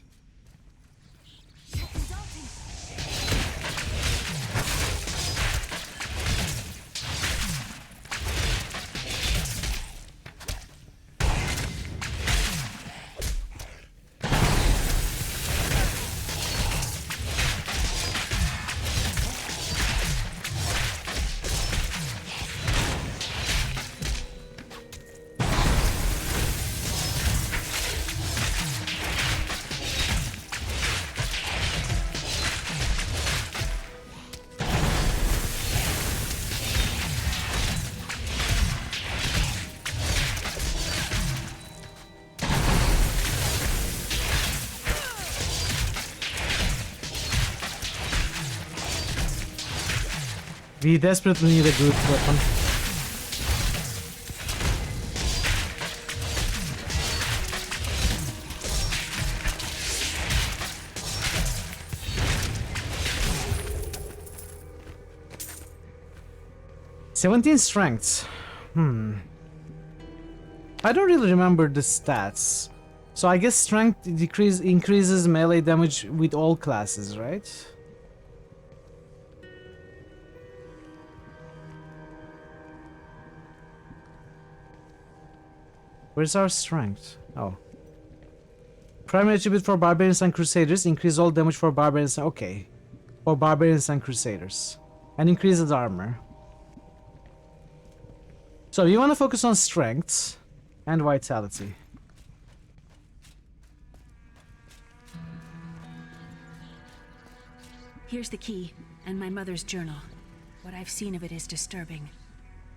We desperately need a good weapon. "17 strengths. I don't really remember the stats. So I guess strength increases melee damage with all classes, right? Where's our strength? Oh. Primary attribute for barbarians and crusaders. Increase all damage for barbarians. Okay. For barbarians and crusaders. And increases armor. So you want to focus on strength and vitality. Here's the key, and my mother's journal. What I've seen of it is disturbing.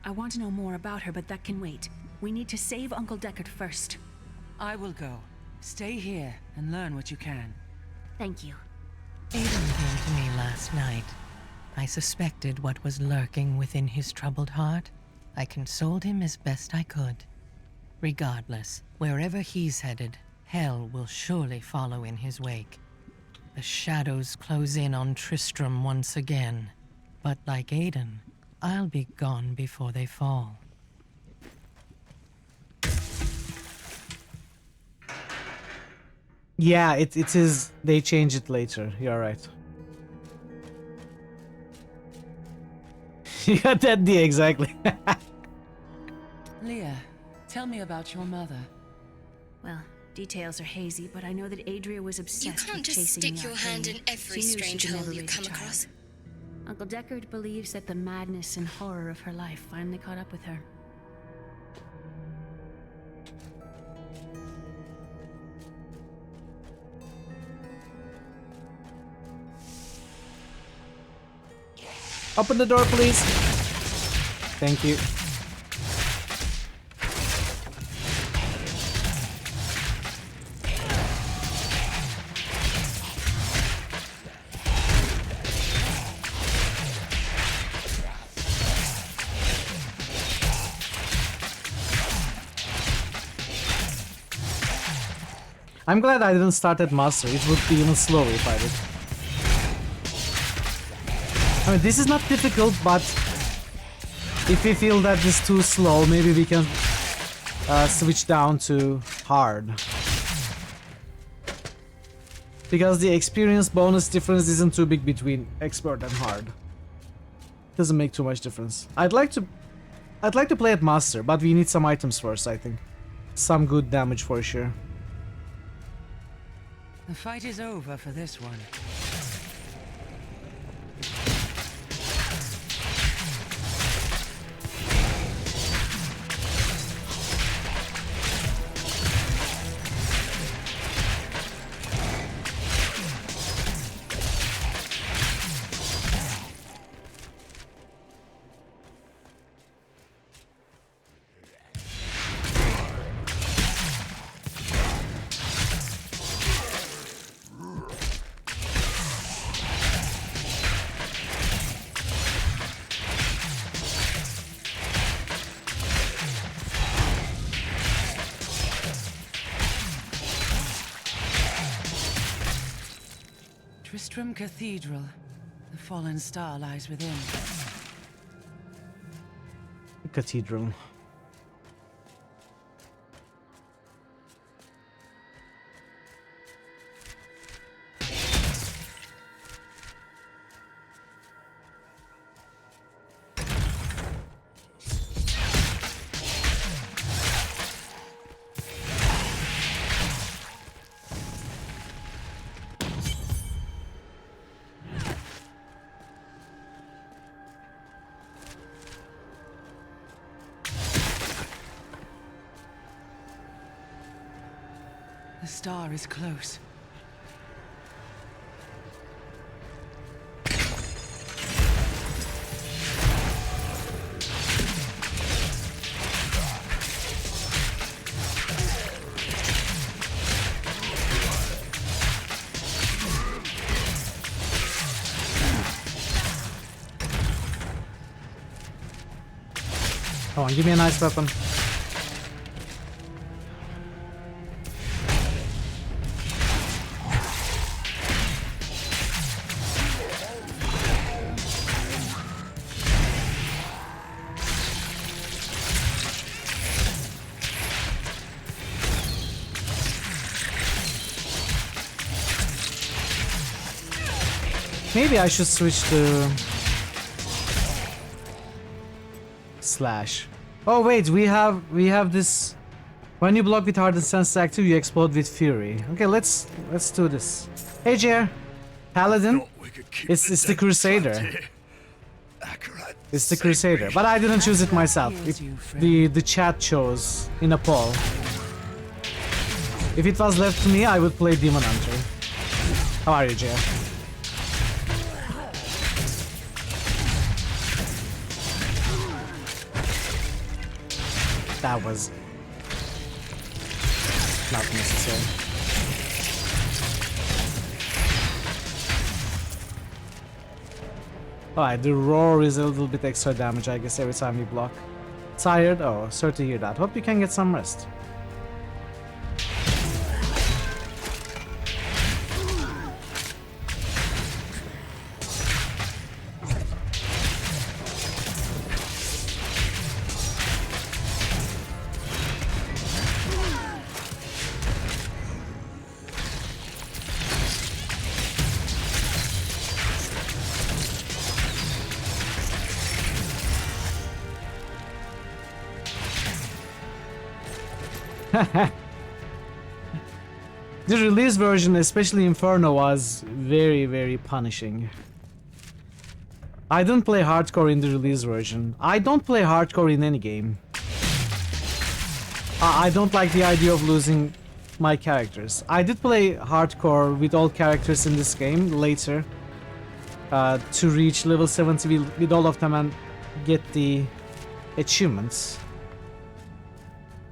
I want to know more about her, but that can wait. We need to save Uncle Deckard first. I will go. Stay here and learn what you can. Thank you. Aiden came to me last night. I suspected what was lurking within his troubled heart. I consoled him as best I could. Regardless, wherever he's headed, hell will surely follow in his wake. The shadows close in on Tristram once again. But like Aiden, I'll be gone before they fall. Yeah, it is. They change it later. You're right. You got that D exactly. Leah, tell me about your mother. Well, details are hazy, but I know that Adria was obsessed You with can't just chasing stick the your hand in arcane. every She knew she strange could hole never you raise a come child. across. Uncle Deckard believes that the madness and horror of her life finally caught up with her. Open the door, please. Thank you. I'm glad I didn't start at Master. It would be even slower if I did. I mean, this is not difficult, but if we feel that this is too slow, maybe we can switch down to hard. Because the experience bonus difference isn't too big between expert and hard. Doesn't make too much difference. I'd like to play at Master, but we need some items first, I think. some good damage for sure. The fight is over for this one. Tristram Cathedral. The fallen star lies within. Cathedral. The star is close. Come on, give me a nice weapon. Maybe I should switch to slash. Oh wait, we have this. When you block with hardened sense active, you explode with fury. Okay, let's do this. Hey Jer, Paladin. It's the Crusader. It's the Crusader, but I didn't choose it myself. The chat chose in a poll. If it was left to me, I would play Demon Hunter. How are you, Jer? That was not necessary. Alright, the roar is a little bit extra damage, I guess, every time you block. Tired? Oh, sorry to hear that. Hope you can get some rest. The release version, especially Inferno, was very, very punishing. I didn't play hardcore in the release version. I don't play hardcore in any game. I don't like the idea of losing my characters. I did play hardcore with all characters in this game later to reach level 70 with all of them and get the achievements.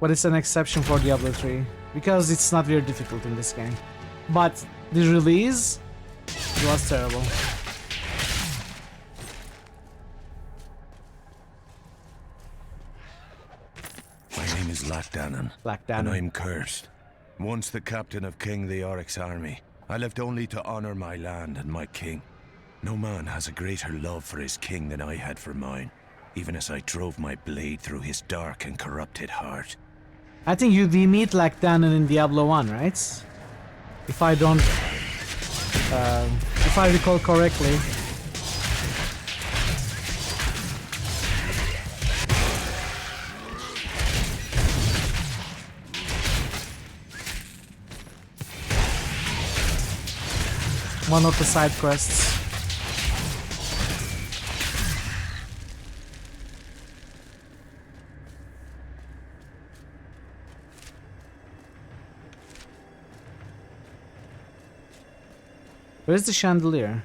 But it's an exception for Diablo 3 because it's not very difficult in this game. But the release was terrible. My name is Lachdanon, and I'm cursed. Once the captain of King Leoric's army, I left only to honor my land and my king. No man has a greater love for his king than I had for mine, even as I drove my blade through his dark and corrupted heart. I think we meet Lachdanon in Diablo 1, right? If I don't... if I recall correctly. one of the side quests. Where's the chandelier?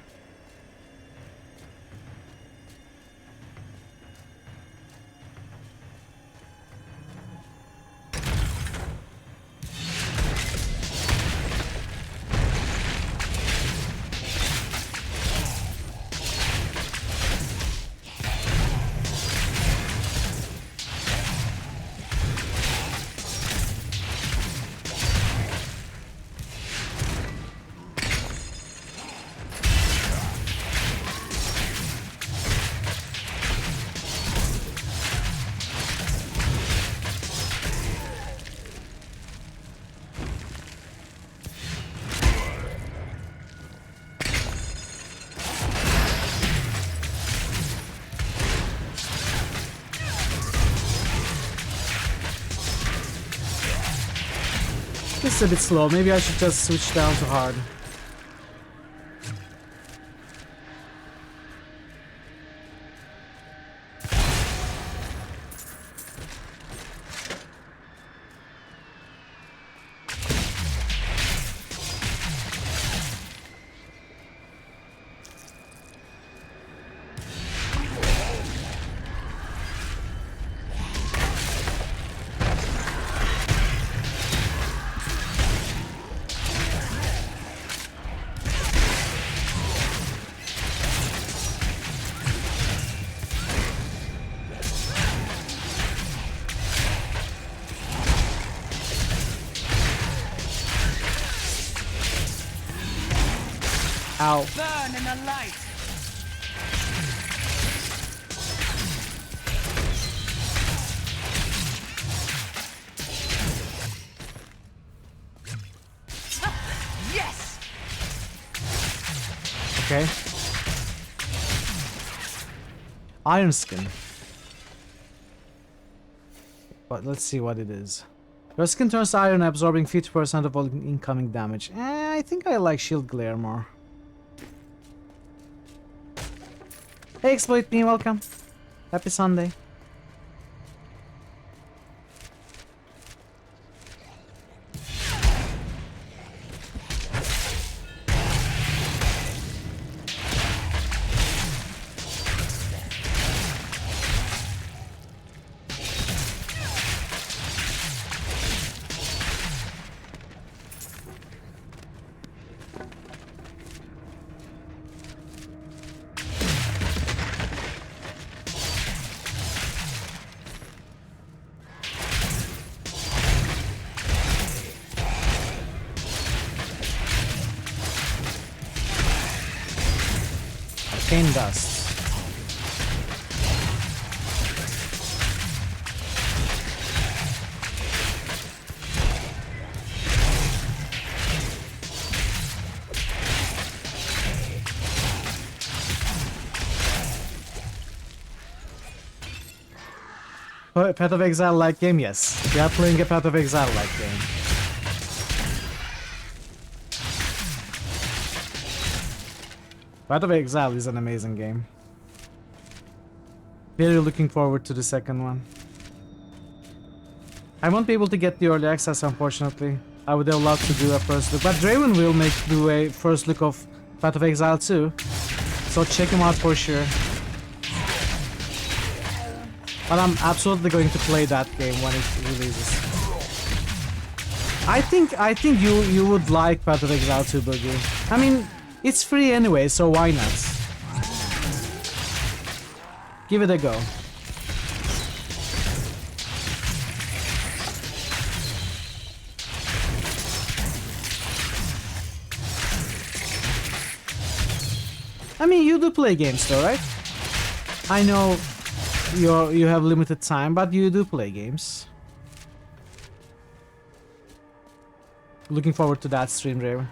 This is a bit slow. Maybe I should just switch down to hard. Ow. Burn in the light. Yes. Okay. Iron skin. But let's see what it is. Your skin turns iron, absorbing 50% of all incoming damage. I think I like shield glare more. Hey, Exploit Me, welcome. Happy Sunday. Arcane Dust. Oh, Path of Exile like game? Yes. We are playing a Path of Exile like game. Path of Exile is an amazing game. Very looking forward to the second one. I won't be able to get the early access, unfortunately. I would have loved to do a first look, but Draven will do a first look of Path of Exile too. So check him out for sure. But I'm absolutely going to play that game when it releases. I think you would like Path of Exile too, Boogie. I mean, it's free anyway, so why not? Give it a go. I mean, you do play games though, right? I know you have limited time, but you do play games. Looking forward to that stream, Raven.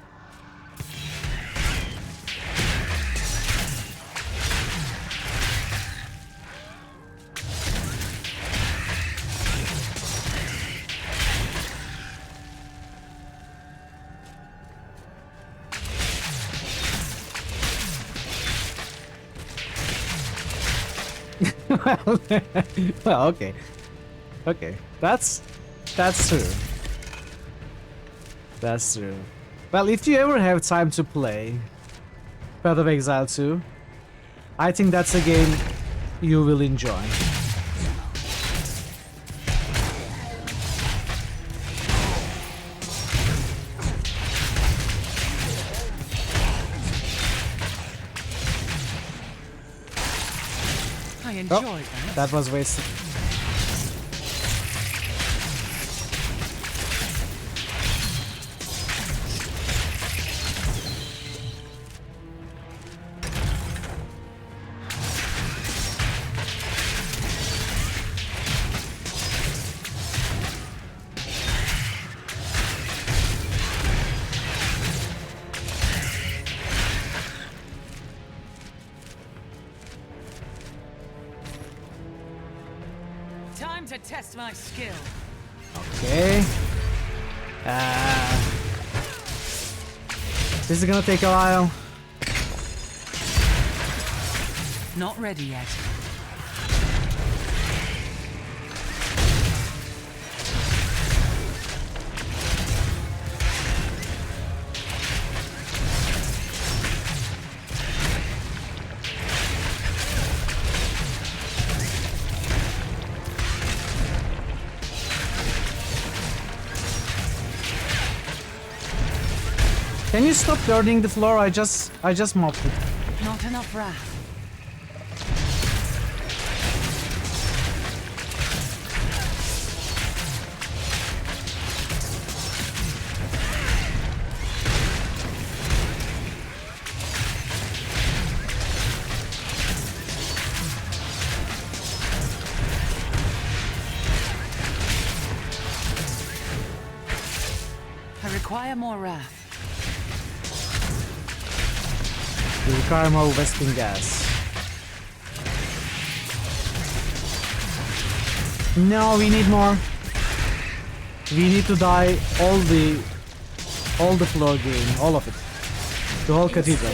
Well, okay. Okay, that's true. That's true. Well, if you ever have time to play Path of Exile 2, I think that's a game you will enjoy. I enjoy that. That was wasted. Time to test my skill. Okay. This is gonna take a while. Not ready yet. Can you stop guarding the floor? I just mopped it. Not enough wrath. I require more wrath. We require more Western gas. No, we need more. We need to dye all the floor green, all of it. The whole cathedral.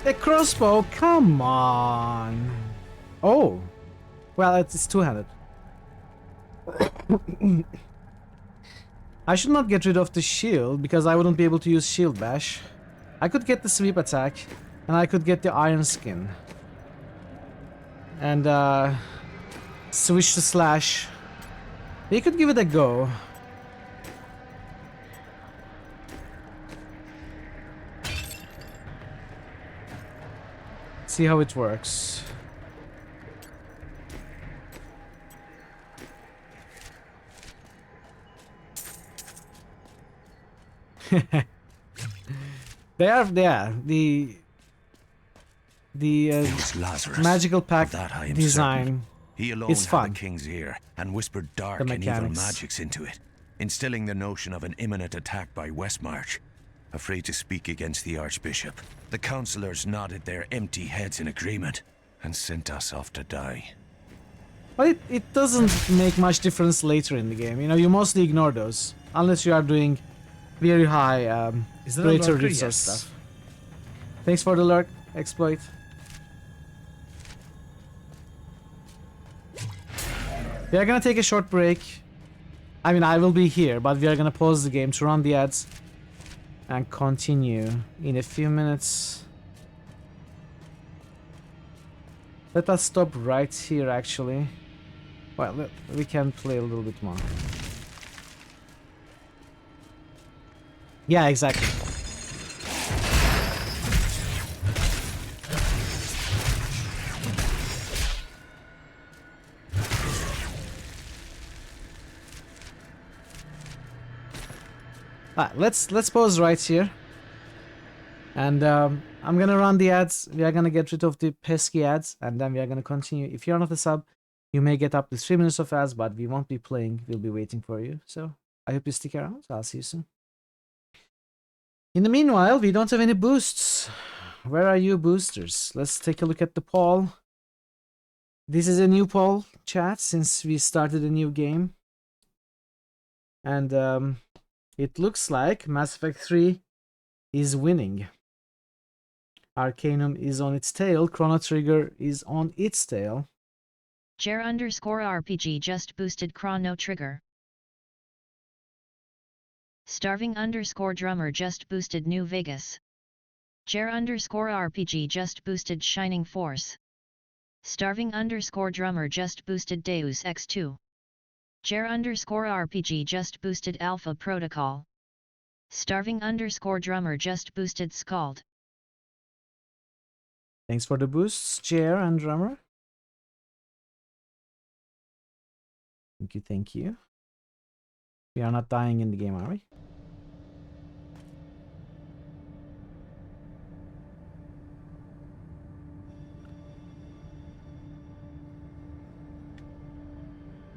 The crossbow, come on. Oh. Well, it's two-handed. I should not get rid of the shield because I wouldn't be able to use shield bash. I could get the sweep attack and I could get the iron skin. And switch to slash. We could give it a go. See how it works. They are the magical pack design He alone is fun. had the king's ear and whispered dark and evil magics into it, instilling the notion of an imminent attack by Westmarch. Afraid to speak against the Archbishop, the councillors nodded their empty heads in agreement and sent us off to die. But it doesn't make much difference later in the game. You know, you mostly ignore those unless you are doing very high greater resource stuff. Thanks for the lurk, exploit. We are gonna take a short break. I mean, I will be here, but we are gonna pause the game to run the ads and continue in a few minutes. Let us stop right here, actually. Well, we can play a little bit more. Yeah, exactly. Let's pause right here. And I'm gonna run the ads. We are gonna get rid of the pesky ads, and then we are gonna continue. If you're not a sub, you may get up to 3 minutes of ads, but we won't be playing. We'll be waiting for you. So I hope you stick around. I'll see you soon. In the meanwhile, we don't have any boosts. Where are you, boosters? Let's take a look at the poll. This is a new poll, chat, since we started a new game. And it looks like Mass Effect 3 is winning. Arcanum is on its tail. Chrono Trigger is on its tail. Jer_RPG just boosted Chrono Trigger. Starving_Drummer just boosted New Vegas. Jer_RPG just boosted Shining Force. Starving_Drummer just boosted Deus Ex 2. Jer_RPG just boosted Alpha Protocol. Starving_Drummer just boosted Scald. Thanks for the boosts, Jer and Drummer. Thank you, thank you. We are not dying in the game, are we?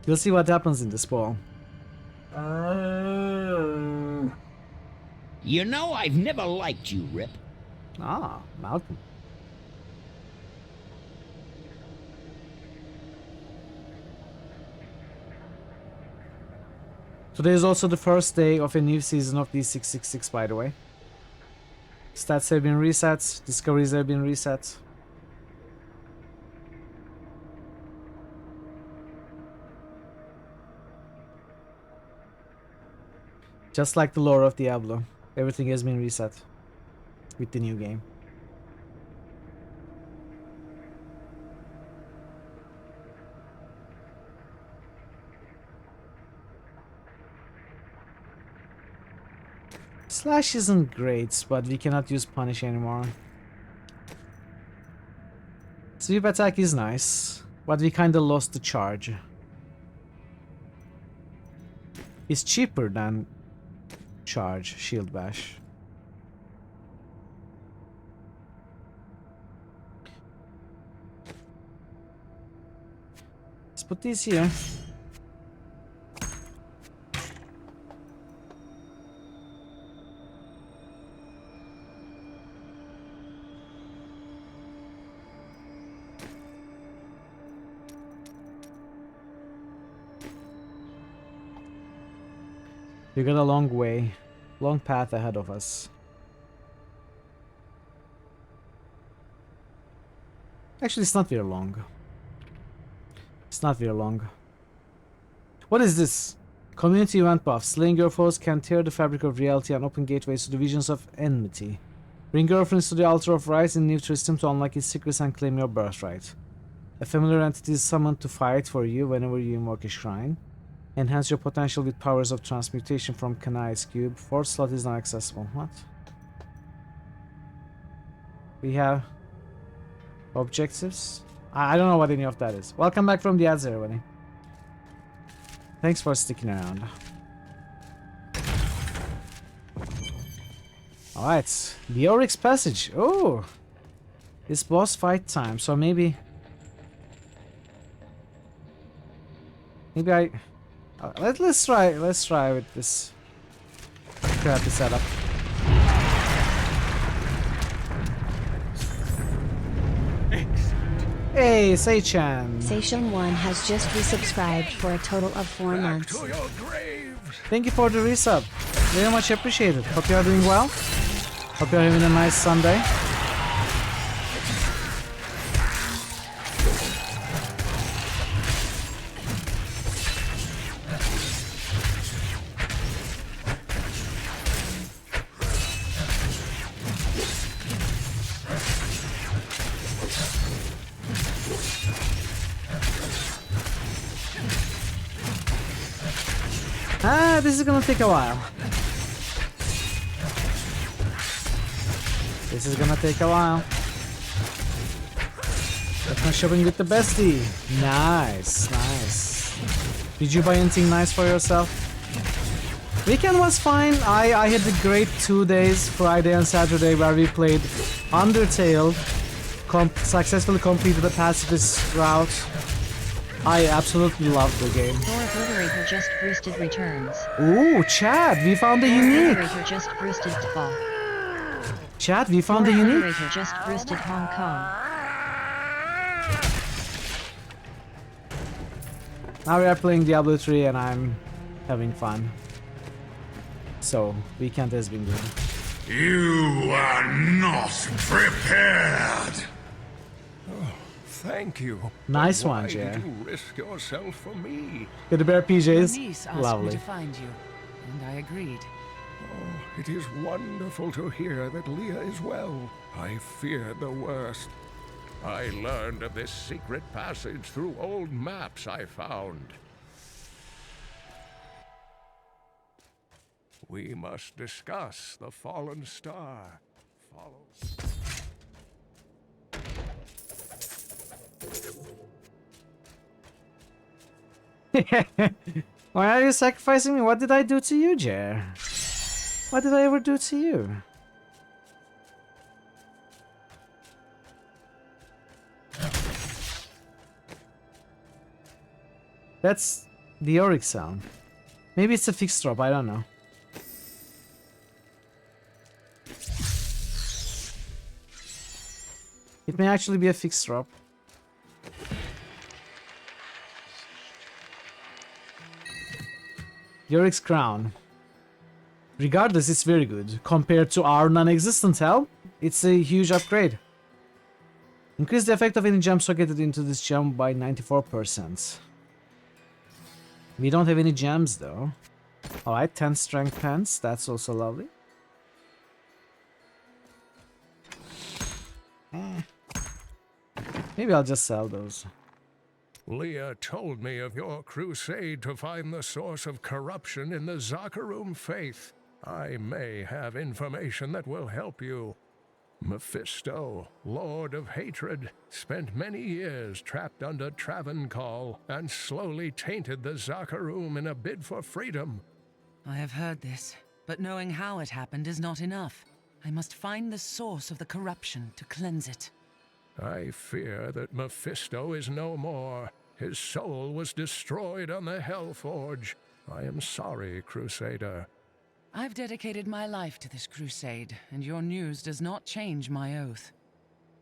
We'll see what happens in this ball. You know, I've never liked you, Rip. Ah, Malcolm. Today is also the first day of a new season of D666, by the way. Stats have been reset, discoveries have been reset. Just like the lore of Diablo, everything has been reset with the new game. Slash isn't great, but we cannot use Punish anymore. Sweep attack is nice, but we kinda lost the charge. It's cheaper than charge, shield bash. Let's put these here. We got a long way, long path ahead of us. Actually, it's not very long. It's not very long. What is this? Community event buff. Slaying your foes can tear the fabric of reality and open gateways to the visions of enmity. Bring girlfriends to the altar of rights in New Tristram to unlock its secrets and claim your birthright. A familiar entity is summoned to fight for you whenever you invoke a shrine. Enhance your potential with powers of transmutation from Kanai's cube. Fourth slot is not accessible. What? We have objectives. I don't know what any of that is. Welcome back from the ads, everybody. Thanks for sticking around. Alright, the Oryx Passage. Oh, it's boss fight time. So maybe I. Let's try with this crappy setup. Hey, Seichan. Seichan1 has just resubscribed for a total of 4 months. Thank you for the resub. Very much appreciated. Hope you are doing well. Hope you are having a nice Sunday. This is gonna take a while. This is gonna take a while. Let's shopping with the bestie. Nice, nice. Did you buy anything nice for yourself? Weekend was fine. I had a great 2 days, Friday and Saturday, where we played Undertale. Successfully completed the pacifist route. I absolutely love the game. Thor Obliterator just boosted returns. Ooh, Chad, we found a unique. Obliterator just boosted Tball. Chad, we found a Thor unique. Obliterator just boosted Hong Kong. Now we are playing Diablo 3 and I'm having fun. So, weekend has been good. You are not prepared! Oh, thank you. Nice But one, why Jer. did you risk yourself for me? Get the bear Your PJs. niece asked me Lovely. to find you, and I agreed. Oh, it is wonderful to hear that Leah is well. I feared the worst. I learned of this secret passage through old maps I found. We must discuss the fallen star. Follow. Why are you sacrificing me? What did I do to you, Jer? What did I ever do to you? That's the Yorick sound. Maybe it's a fixed drop, I don't know. It may actually be a fixed drop. Yorick's crown. Regardless, it's very good. Compared to our non-existent helm, it's a huge upgrade. Increase the effect of any gem socketed into this gem by 94%. We don't have any gems though. Alright, 10 strength pants, that's also lovely. Maybe I'll just sell those. Leah told me of your crusade to find the source of corruption in the Zakarum faith. I may have information that will help you. Mephisto, Lord of Hatred, spent many years trapped under Travancore and slowly tainted the Zakarum in a bid for freedom. I have heard this, but knowing how it happened is not enough. I must find the source of the corruption to cleanse it. I fear that Mephisto is no more. His soul was destroyed on the Hellforge. I am sorry, Crusader. I've dedicated my life to this crusade, and your news does not change my oath.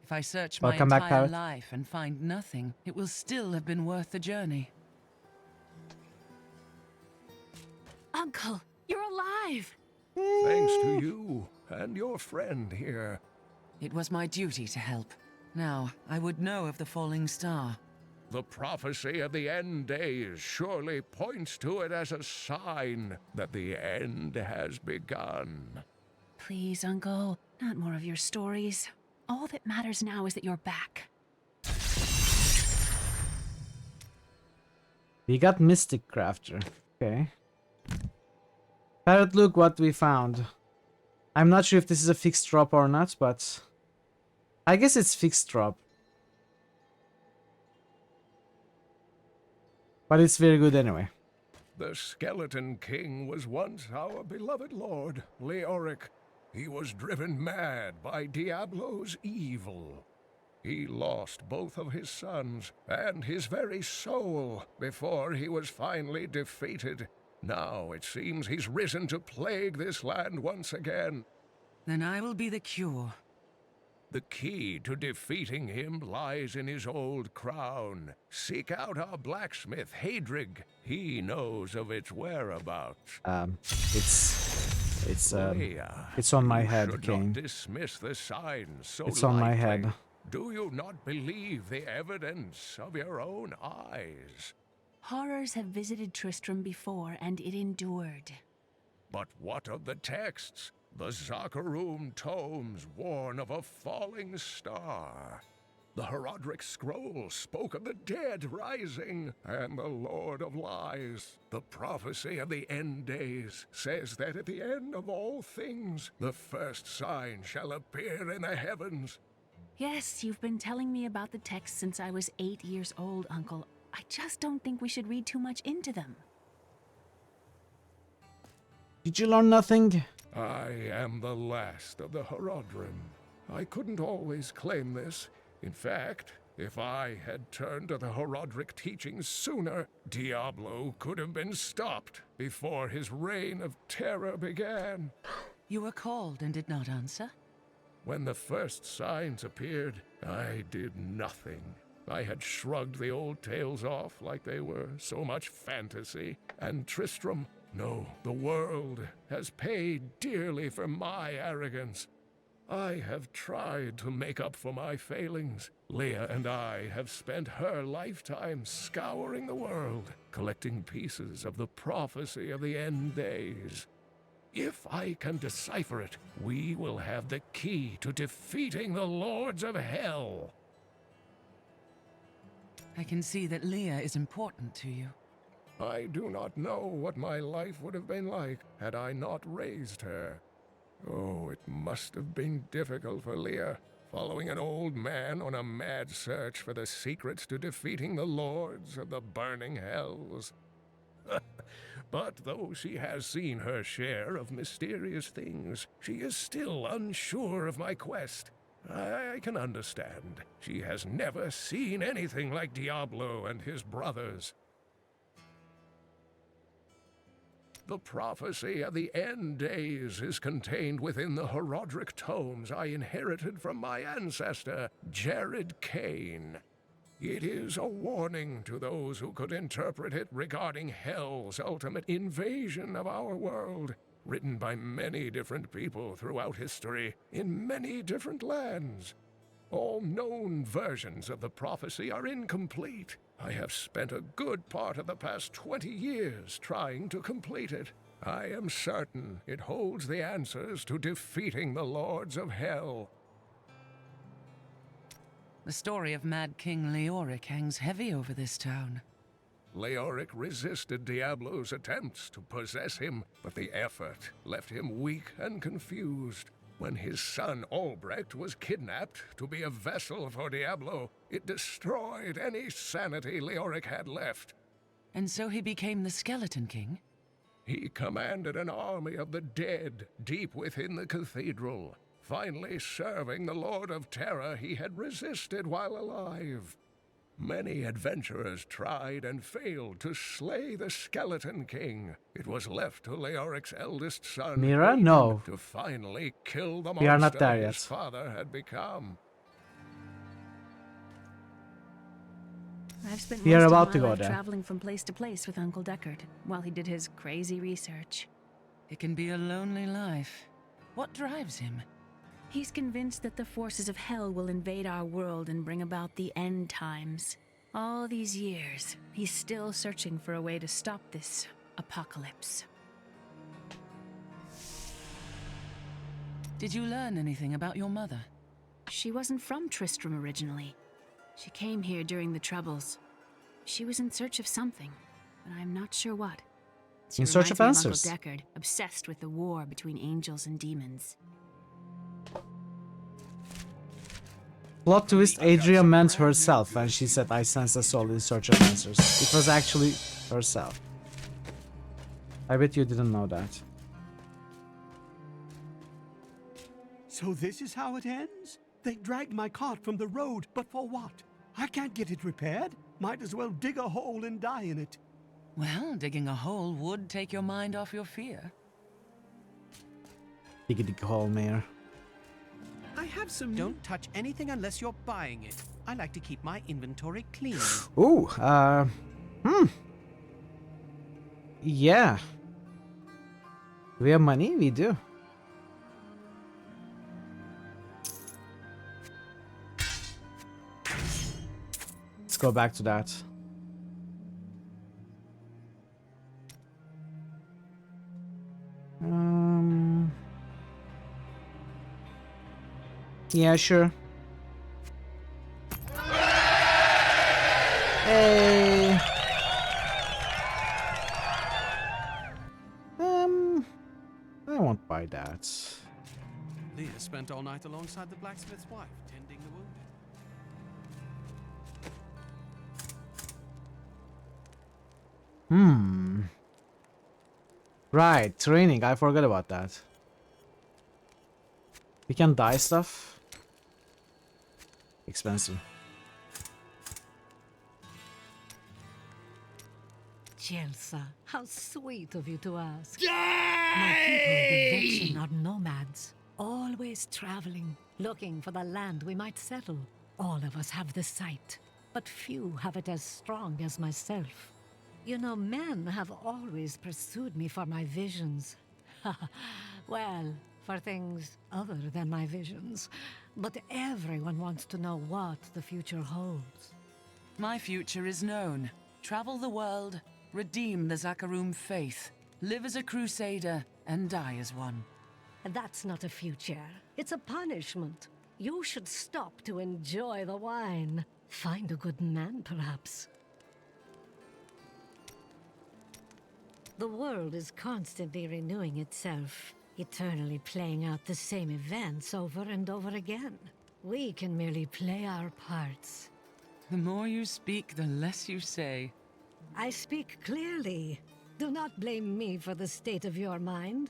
If I search my Welcome back, entire Parrot. life and find nothing, it will still have been worth the journey. Uncle, you're alive! Thanks to you and your friend here. It was my duty to help. Now, I would know of the falling star. The prophecy of the end days surely points to it as a sign that the end has begun. Please, Uncle, not more of your stories. All that matters now is that you're back. We got Mystic Crafter. Okay. Parrot, look what we found. I'm not sure if this is a fixed drop or not, but I guess it's fixed drop. But it's very good anyway. The Skeleton King was once our beloved lord, Leoric. He was driven mad by Diablo's evil. He lost both of his sons and his very soul before he was finally defeated. Now it seems he's risen to plague this land once again. Then I will be the cure. The key to defeating him lies in his old crown. Seek out our blacksmith, Hadrig. He knows of its whereabouts. It's on my head, should King. not dismiss the signs so It's on my lightly. head. Do you not believe the evidence of your own eyes? Horrors have visited Tristram before, and it endured. But what of the texts? The Zakarum tomes warn of a falling star. The Herodric scroll spoke of the dead rising, and the Lord of Lies. The prophecy of the end days says that at the end of all things, the first sign shall appear in the heavens. Yes, you've been telling me about the texts since I was 8 years old, Uncle. I just don't think we should read too much into them. Did you learn nothing? I am the last of the Herodrim. I couldn't always claim this. In fact, if I had turned to the Herodric teachings sooner, Diablo could have been stopped before his reign of terror began. You were called and did not answer? When the first signs appeared, I did nothing. I had shrugged the old tales off like they were so much fantasy, and Tristram, No, the world has paid dearly for my arrogance. I have tried to make up for my failings. Leah and I have spent her lifetime scouring the world, collecting pieces of the prophecy of the end days. If I can decipher it, we will have the key to defeating the Lords of Hell. I can see that Leah is important to you. I do not know what my life would have been like had I not raised her. Oh, it must have been difficult for Leah, following an old man on a mad search for the secrets to defeating the Lords of the Burning Hells. But though she has seen her share of mysterious things, she is still unsure of my quest. I can understand. She has never seen anything like Diablo and his brothers. The prophecy of the end days is contained within the Herodric tomes I inherited from my ancestor, Jared Kane. It is a warning to those who could interpret it regarding Hell's ultimate invasion of our world, written by many different people throughout history, in many different lands. All known versions of the prophecy are incomplete. I have spent a good part of the past 20 years trying to complete it. I am certain it holds the answers to defeating the Lords of Hell. The story of Mad King Leoric hangs heavy over this town. Leoric resisted Diablo's attempts to possess him, but the effort left him weak and confused. When his son Albrecht was kidnapped to be a vessel for Diablo, it destroyed any sanity Leoric had left. And so he became the Skeleton King? He commanded an army of the dead deep within the cathedral, finally serving the Lord of Terror he had resisted while alive. Many adventurers tried and failed to slay the Skeleton King. It was left to Leoric's eldest son, Mira? No. to finally kill the We are not monster there his yet. father had become. I've spent We are most about of to my go life there. traveling from place to place with Uncle Deckard while he did his crazy research. It can be a lonely life. What drives him? He's convinced that the forces of hell will invade our world and bring about the end times. All these years, he's still searching for a way to stop this apocalypse. Did you learn anything about your mother? She wasn't from Tristram originally. She came here during the Troubles. She was in search of something, but I'm not sure what. She In search of reminds me answers. Uncle Deckard, obsessed with the war between angels and demons. Plot twist, Adria meant herself when she said I sense a soul in search of answers. It was actually herself. I bet you didn't know that. So this is how it ends? They dragged my cart from the road, but for what? I can't get it repaired. Might as well dig a hole and die in it. Well, digging a hole would take your mind off your fear. Dig hole, Mayor. I have some. Don't touch anything unless you're buying it. I like to keep my inventory clean. Ooh, yeah. Do we have money? We do. Let's go back to that. Yeah, sure. Hey. I won't buy that. Leah spent all night alongside the blacksmith's wife, tending the wounded. Right, training. I forgot about that. We can dye stuff. Expensive. Chelsea, how sweet of you to ask. My people, the Vexian, are nomads, always traveling, looking for the land we might settle. All of us have the sight, but few have it as strong as myself. You know, men have always pursued me for my visions. Well, for things other than my visions. But everyone wants to know what the future holds. My future is known. Travel the world, redeem the Zakarum faith, live as a crusader, and die as one. That's not a future. It's a punishment. You should stop to enjoy the wine. Find a good man, perhaps. The world is constantly renewing itself, eternally playing out the same events over and over again. We can merely play our parts. The more you speak, the less you say. I speak clearly. Do not blame me for the state of your mind.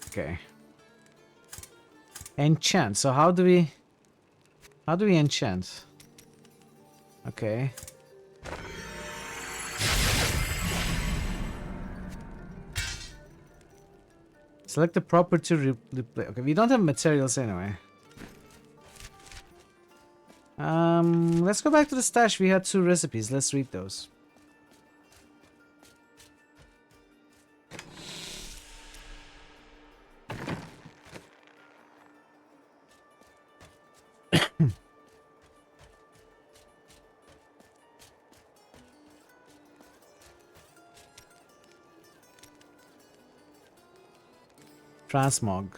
Okay. Enchant. So how do we enchant? Okay. Select the property replay. Okay, we don't have materials anyway. Let's go back to the stash. We had 2 recipes. Let's read those. Transmog.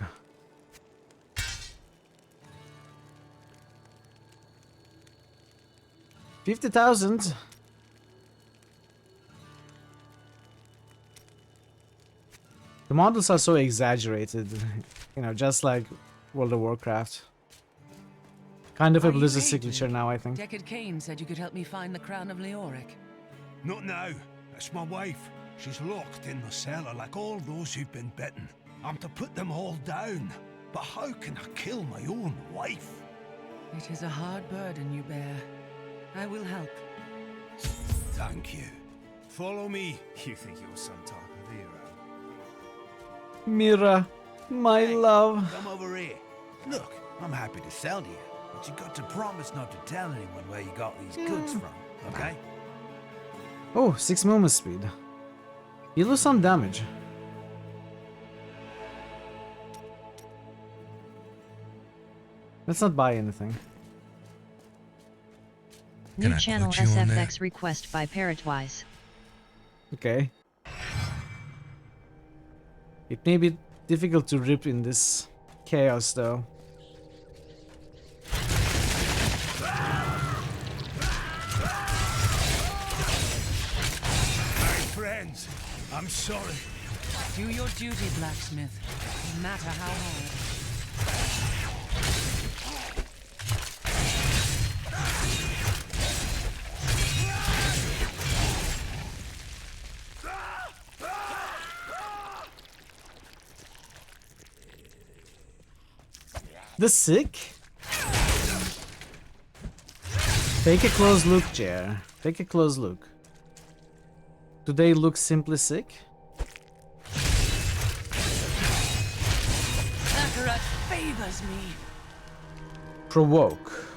$50,000. The models are so exaggerated, you know, just like World of Warcraft. Kind of a Blizzard signature now, I think. Deckard Cain said you could help me find the crown of Leoric. Not now. It's my wife. She's locked in the cellar like all those who've been bitten. I'm to put them all down. But how can I kill my own wife? It is a hard burden you bear. I will help. Thank you. Follow me. You think you're some type of hero? Mira, my love. Come over here. Look, I'm happy to sell to you, but you got to promise not to tell anyone where you got these goods from, okay? Oh, 6 movement speed. You lose some damage. Let's not buy anything. New channel SFX request by Parrotwise. Okay. It may be difficult to rip in this chaos though. My friends, I'm sorry. Do your duty, blacksmith, no matter how hard. The sick? Take a close look, Jer. Take a close look. Do they look simply sick? Akarat favors me. Provoke.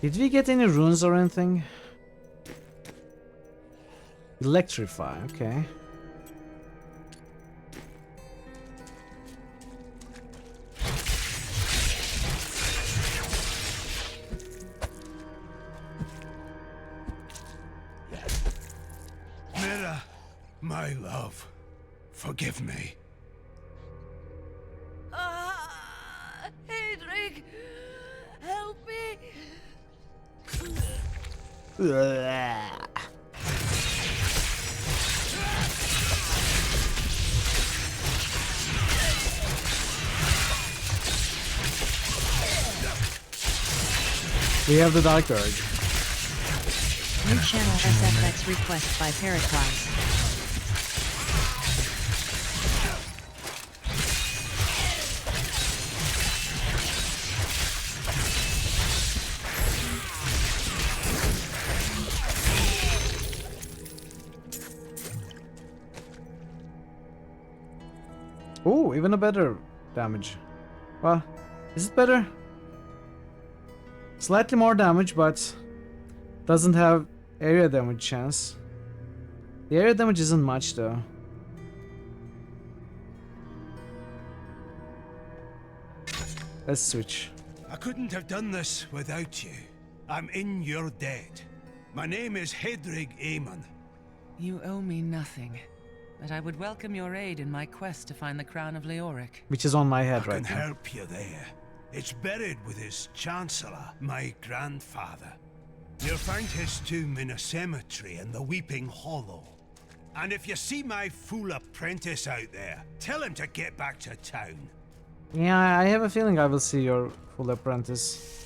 Did we get any runes or anything? Electrify, okay. Mira, my love, forgive me. Hedrick, help me. We have the Dark Urge. New channel SFX request by Parrotwise. Oh, even a better damage. Well, is it better? Slightly more damage, but doesn't have area damage chance. The area damage isn't much though. Let's switch. I couldn't have done this without you. I'm in your debt. My name is Hedrig Aemon. You owe me nothing, but I would welcome your aid in my quest to find the crown of Leoric. Which is on my head I right can now. help you there. It's buried with his chancellor, my grandfather. You'll find his tomb in a cemetery in the Weeping Hollow. And if you see my fool apprentice out there, tell him to get back to town. Yeah, I have a feeling I will see your full apprentice.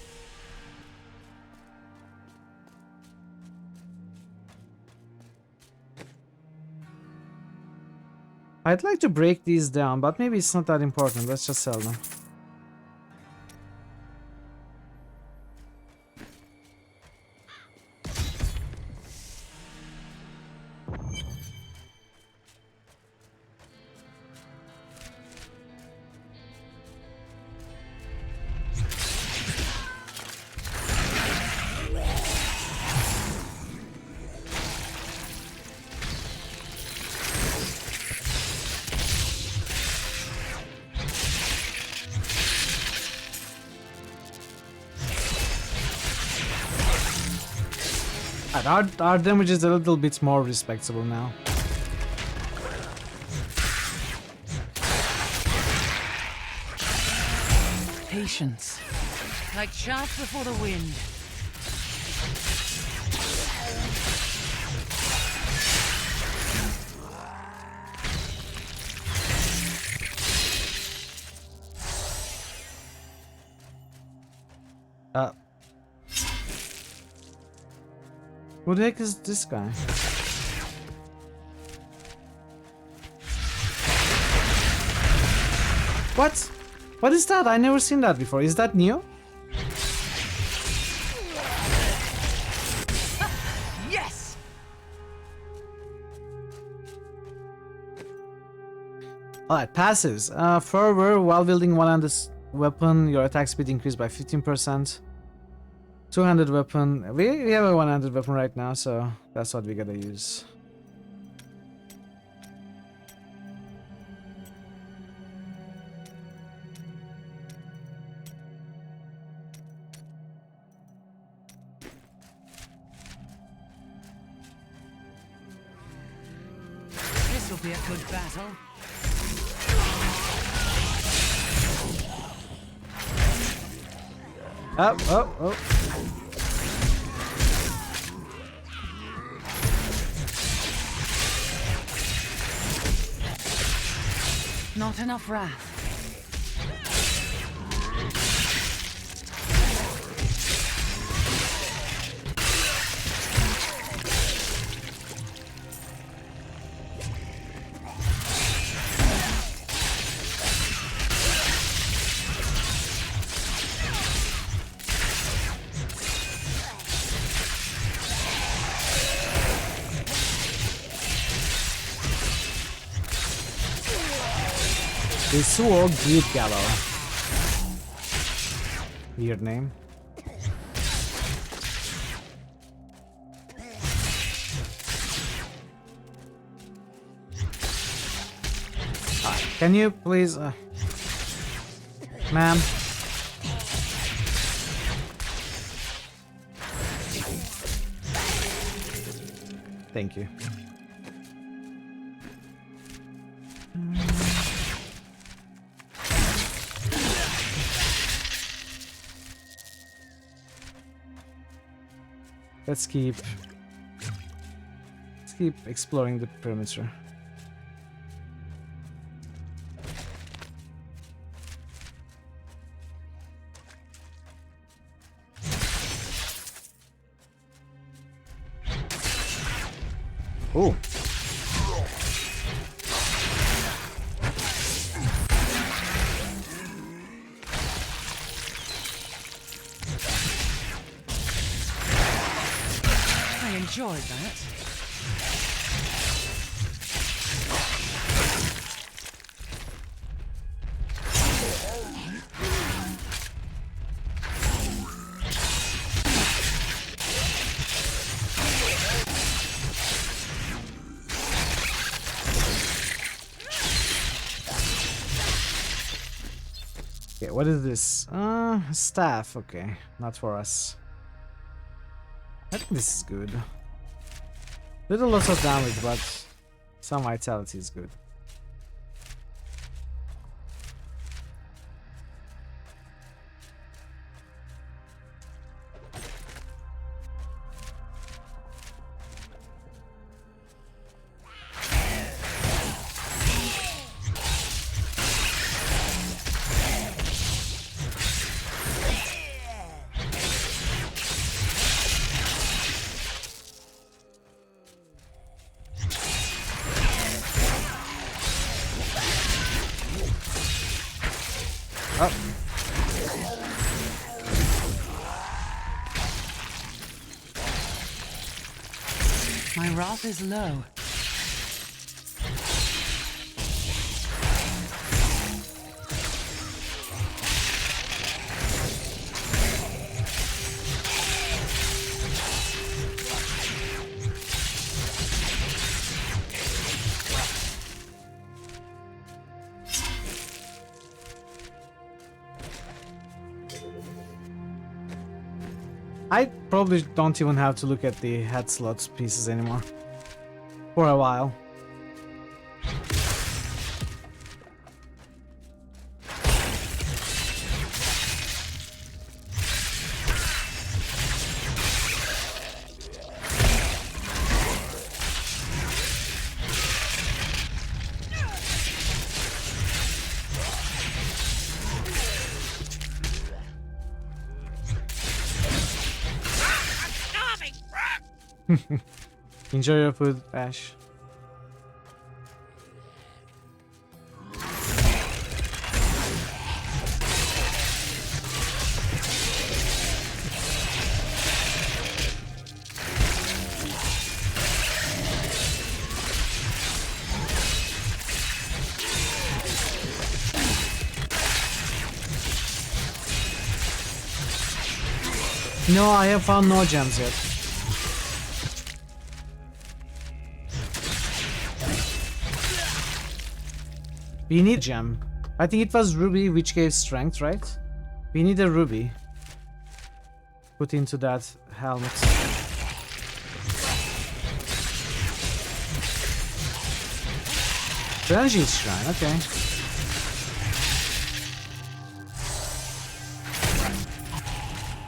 I'd like to break these down, but maybe it's not that important. Let's just sell them. Our damage is a little bit more respectable now. Patience. Like chaff before the wind. Who the heck is this guy? What? What is that? I never seen that before. Is that new? Yes. Alright, passives. Fervor, while wielding one-handed weapon, your attack speed increased by 15%. Two-handed weapon. We have a one-handed weapon right now, so that's what we gotta use. This will be a good battle. Oh. Not enough wrath. Isuo Great Gallo. Weird name. Can you please, ma'am? Thank you. Let's keep exploring the perimeter. Oh. I enjoyed that. what is this? Staff. Okay, not for us. I think this is good. Little loss of damage, but some vitality is good. My wrath is low. I probably don't even have to look at the head slots pieces anymore. For a while. Enjoy your food, Ash. No, I have found no gems yet. We need gem. I think it was ruby which gave strength, right? We need a ruby. Put into that helmet. Transient shrine, okay.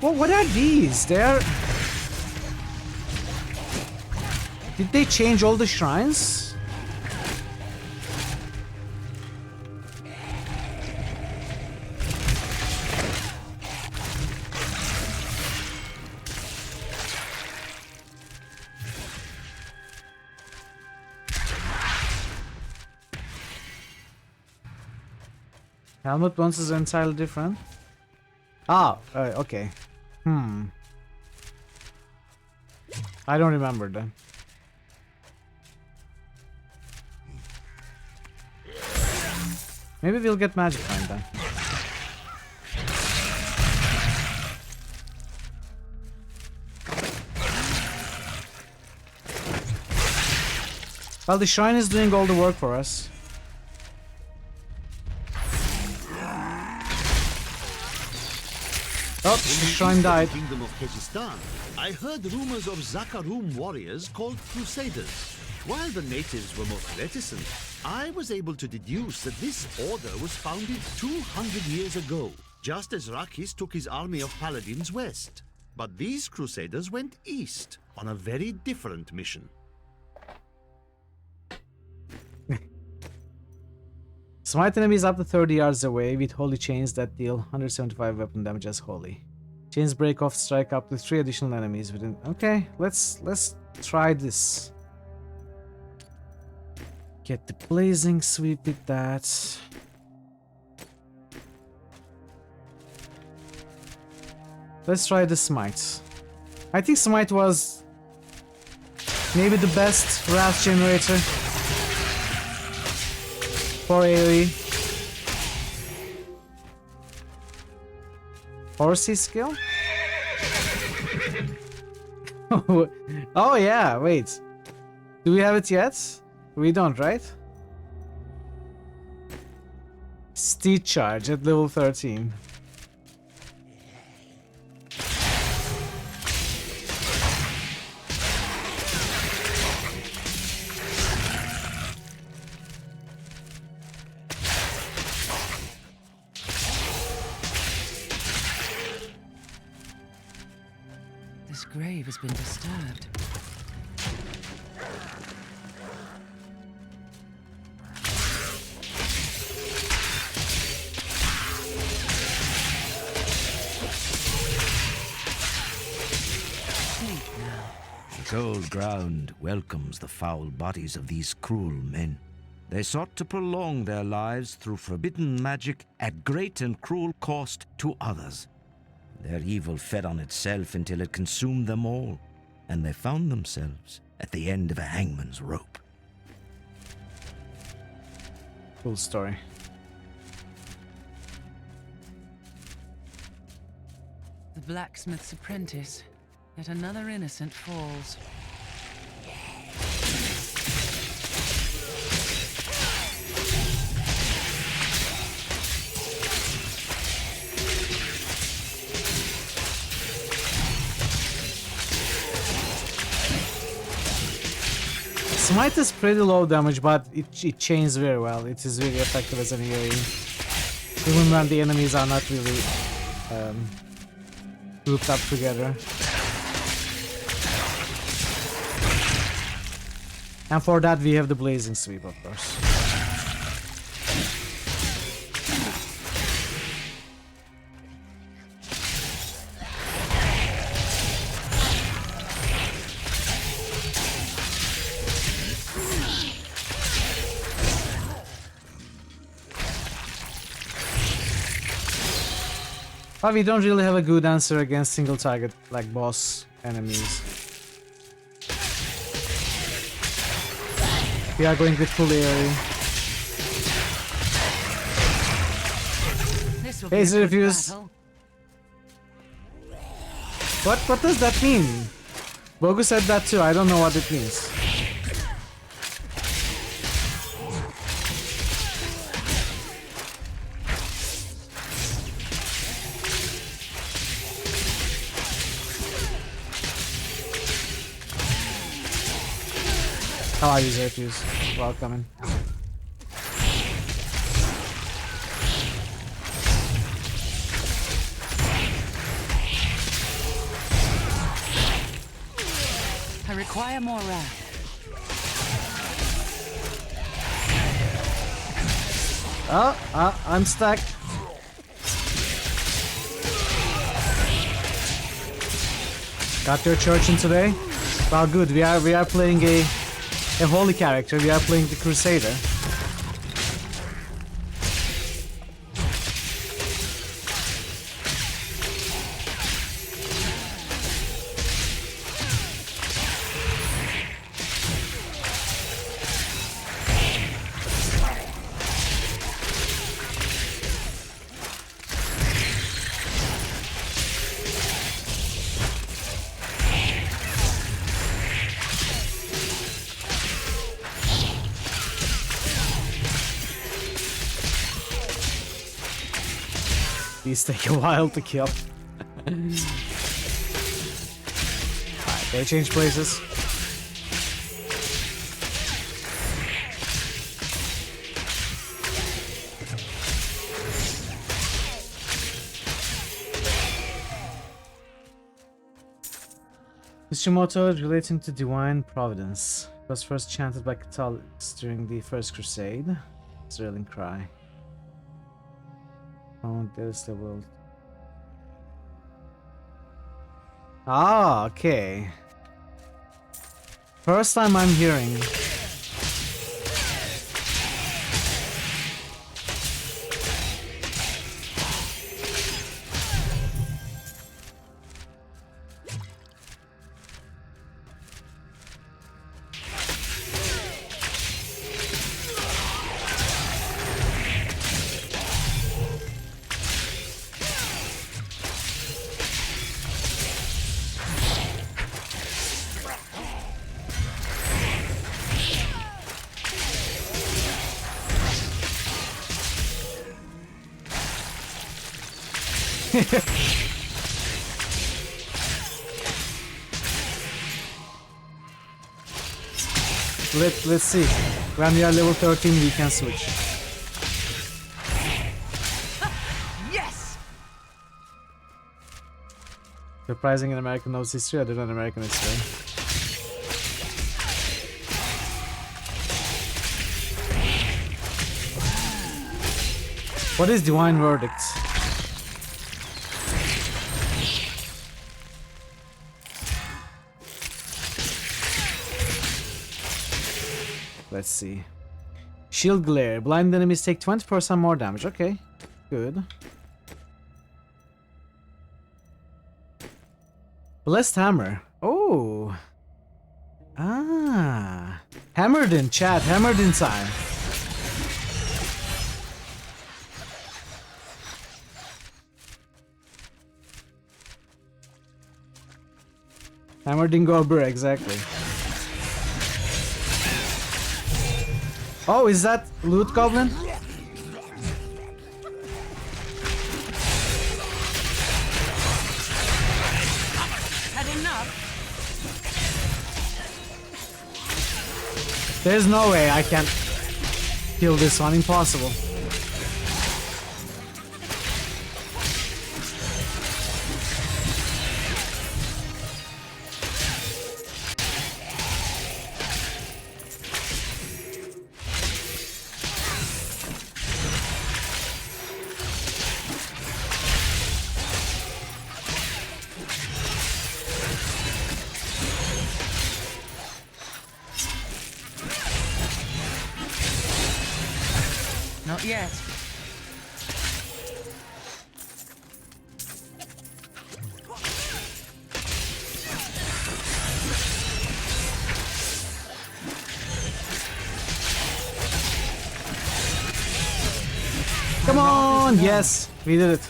Well, what are these? They're... Did they change all the shrines? Helmet once is entirely different. Ah, okay. I don't remember then. Maybe we'll get magic find then. Well, the shrine is doing all the work for us. Oh, the shrine died. Kingdom of Kyrgyzstan, I heard rumors of Zakharum warriors called Crusaders. While the natives were most reticent, I was able to deduce that this order was founded 200 years ago, just as Rakis took his army of paladins west. But these Crusaders went east on a very different mission. Smite enemies up to 30 yards away with holy chains that deal 175 weapon damage as holy. Chains break off, strike up to 3 additional enemies within. Okay, let's try this. Get the blazing sweep with that. Let's try the smite. I think smite was maybe the best wrath generator for AoE. Horsey skill? Oh yeah, wait. Do we have it yet? We don't, right? Steed charge at level 13. This grave has been disturbed. The cold ground welcomes the foul bodies of these cruel men. They sought to prolong their lives through forbidden magic at great and cruel cost to others. Their evil fed on itself until it consumed them all, and they found themselves at the end of a hangman's rope. Cool story. The blacksmith's apprentice. Yet another innocent falls. Smite is pretty low damage, but it chains very well. It is really effective as an AoE. Even when the enemies are not really grouped up together. And for that we have the Blazing Sweep, of course. But we don't really have a good answer against single target like boss enemies. We are going with full AoE. Hazy refuse. What does that mean? Bogu said that too, I don't know what it means. How are you, Zerfuse? Welcome. I require more wrath. I'm stuck. Got your church in today? Well, good. We are playing a holy character. We are playing the Crusader. These take a while to kill. Alright, they change places. Ishimoto relating to divine providence. It was first chanted by Catholics during the First Crusade. It's a rallying cry. Oh, there's the world. Ah, okay. First time I'm hearing. Let's see. When we are level 13, we can switch. Yes! Surprising an American knows history other than American history. What is Divine Verdict? Let's see. Shield Glare. Blind enemies take 20% more damage. Okay, good. Blessed Hammer. Oh. Ah. Hammered in chat. Hammered in time. Hammered in Gober, exactly. Oh, is that Loot Goblin? Had enough? There's no way I can kill this one. Impossible. Not yet. Come on! Yes! We did it.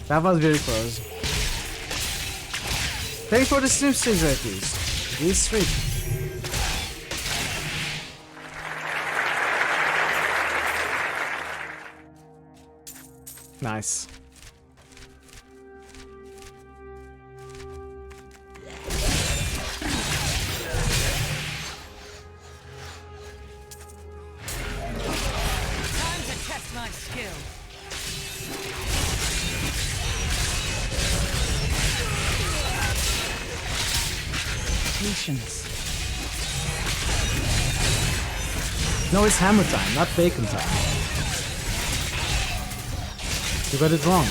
That was very close. Thanks for the stream stage, please. This street. Nice. Time to test my skill. Patience. No, it's hammer time, not bacon time. You got it wrong.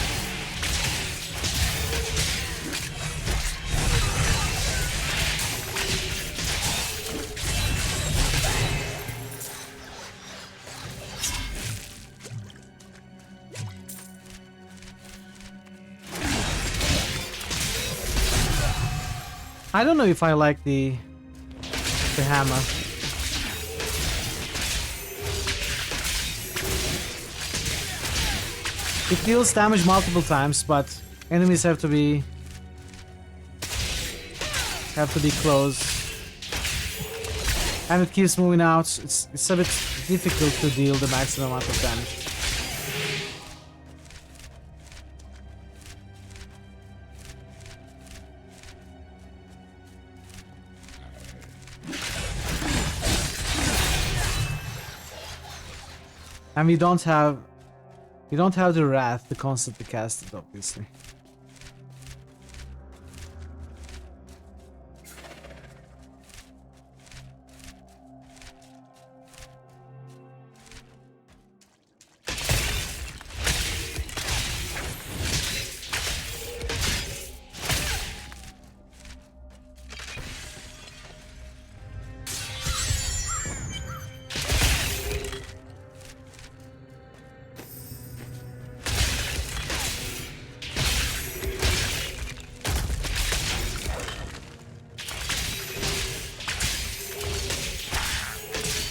I don't know if I like the hammer. It deals damage multiple times, but enemies have to be close, and it keeps moving out. It's a bit difficult to deal the maximum amount of damage. And we don't have the wrath to constantly cast it, obviously.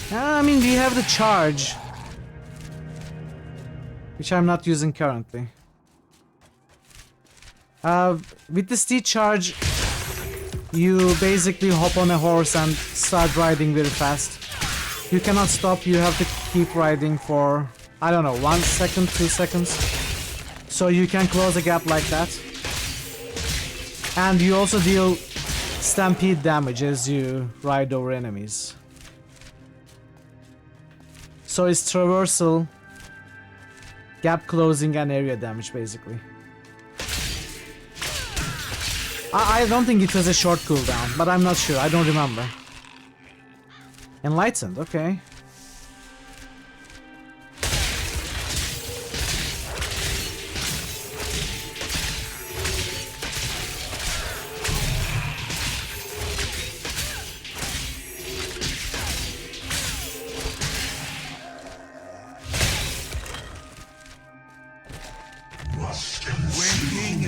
I mean, we have the charge, which I'm not using currently. With the steed charge, you basically hop on a horse and start riding very fast. You cannot stop, you have to keep riding for, I don't know, 1 second, 2 seconds. So you can close a gap like that. And you also deal stampede damage as you ride over enemies. So it's traversal, gap closing, and area damage basically. I don't think it was a short cooldown, but I'm not sure. I don't remember. Enlightened, okay.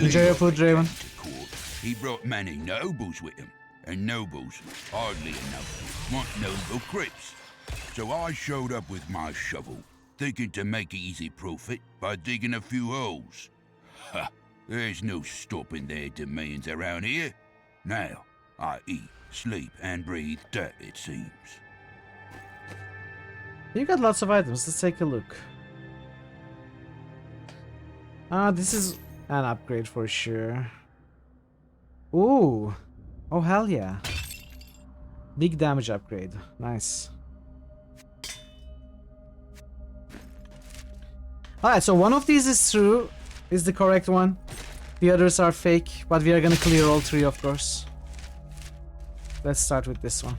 Enjoy your food, Draven. He brought many nobles with him, and nobles, hardly enough, want noble crips. So I showed up with my shovel, thinking to make easy profit by digging a few holes. Ha! There's no stopping their demands around here. Now, I eat, sleep, and breathe dirt, it seems. You got lots of items. Let's take a look. This is an upgrade for sure. Ooh. Oh, hell yeah. Big damage upgrade. Nice. Alright, so one of these is true. Is the correct one. The others are fake, but we are gonna clear all three, of course. Let's start with this one.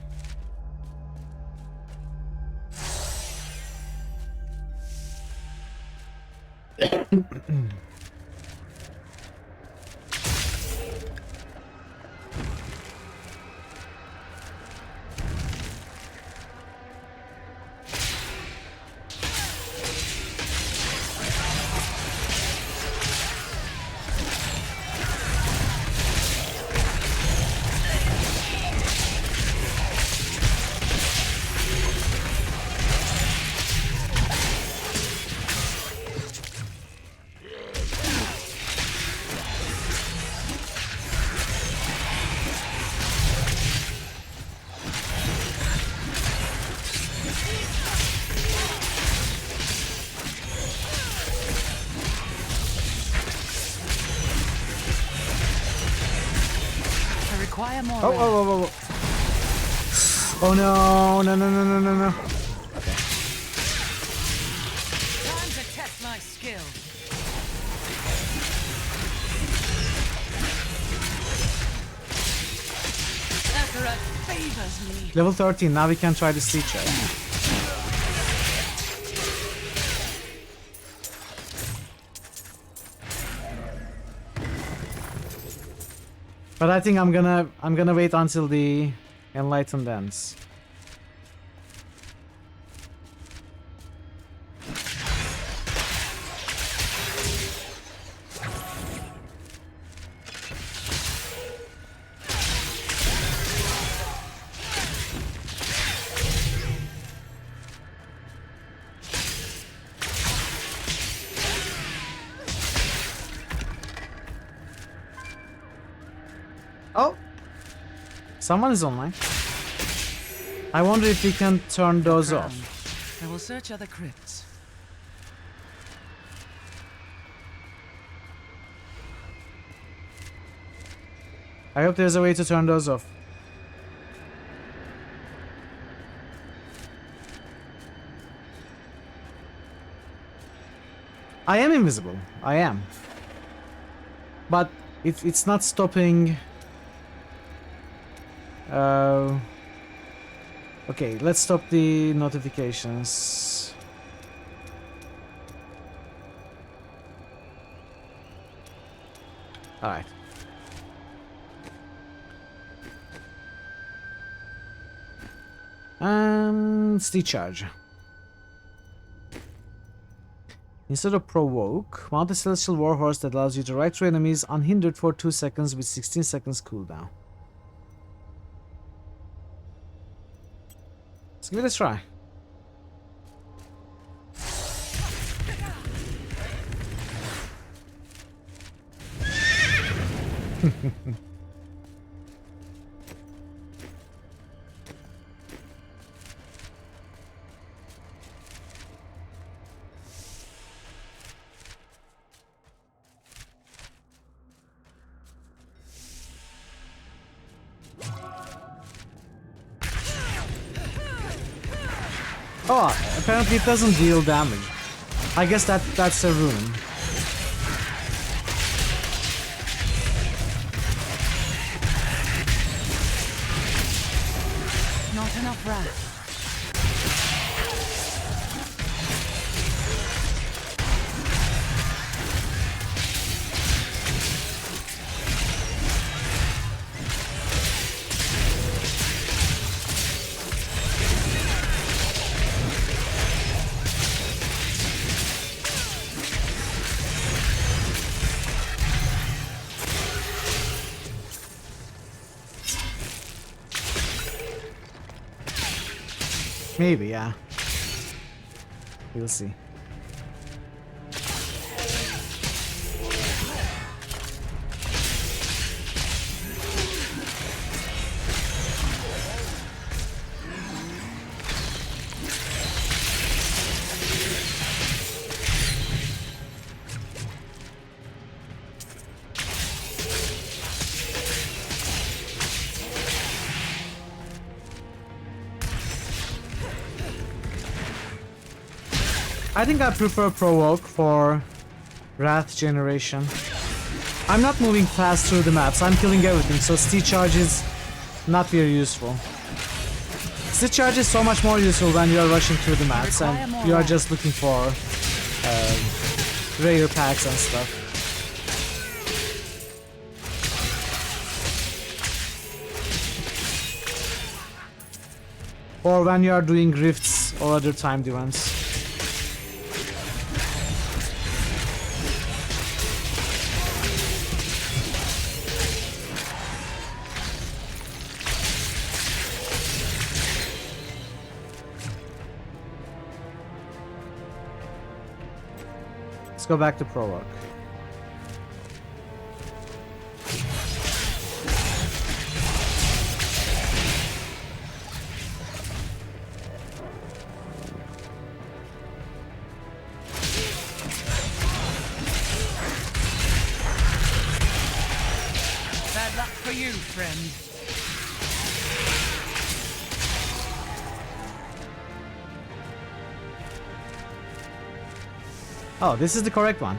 Oh. Oh no, no. Okay. Time to test my skill. Sakura favors me. Level 13, now we can try the Sea Charge. But I think I'm gonna wait until the Enlightened ends. Oh! Someone is online. I wonder if we can turn those off. I will search other crypts. I hope there's a way to turn those off. I am invisible. I am. But it's not stopping. Okay, let's stop the notifications. Alright. Steed Charge. Instead of provoke, mount a celestial warhorse that allows you to ride through enemies unhindered for 2 seconds with 16 seconds cooldown. Let's give it a try. Oh, apparently it doesn't deal damage. I guess that's a rune. Not enough wrath. Maybe, yeah. We'll see. I think I prefer Provoke for Wrath generation. I'm not moving fast through the maps, I'm killing everything, so Steel Charge is not very useful. Steel Charge is so much more useful when you are rushing through the maps and you are just looking for rare packs and stuff. Or when you are doing rifts or other timed events. Let's go back to Prologue. Bad luck for you, friend. Oh, this is the correct one.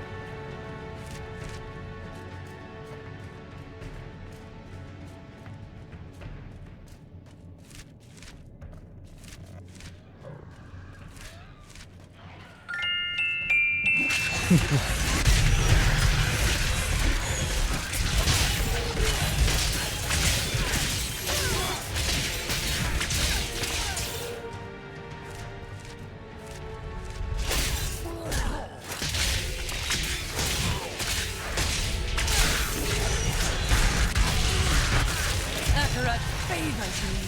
Utter a favor to me.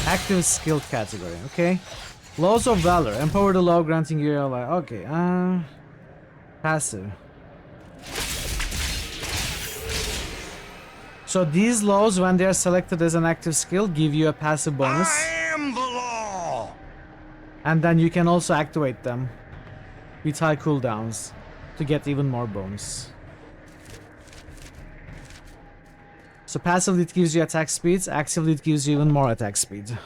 Active skill category, okay. Laws of Valor. Empower the law granting you ally. Okay, passive. So these laws, when they are selected as an active skill, give you a passive bonus. I am the law! And then you can also activate them with high cooldowns to get even more bonus. So passively it gives you attack speed, actively it gives you even more attack speed.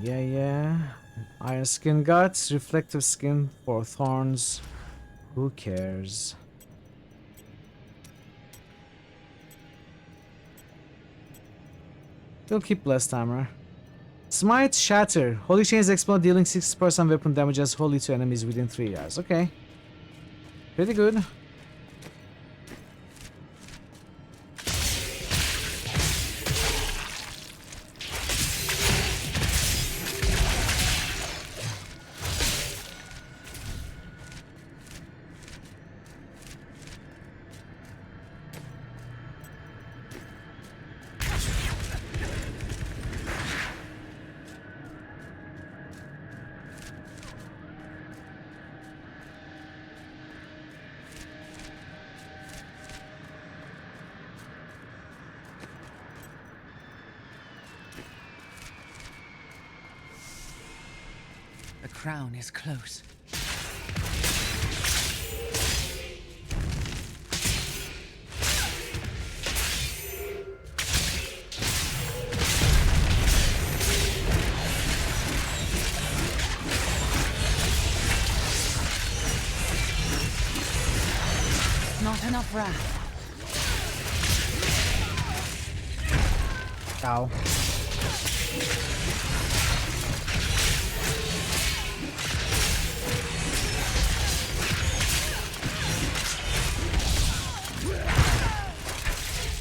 Yeah. Iron skin guts, reflective skin for thorns. Who cares? We'll keep blessed hammer. Smite Shatter. Holy chains explode, dealing 60% weapon damage as holy to enemies within 3 yards. Okay. Pretty good. crown is close. Not enough wrath. Ow.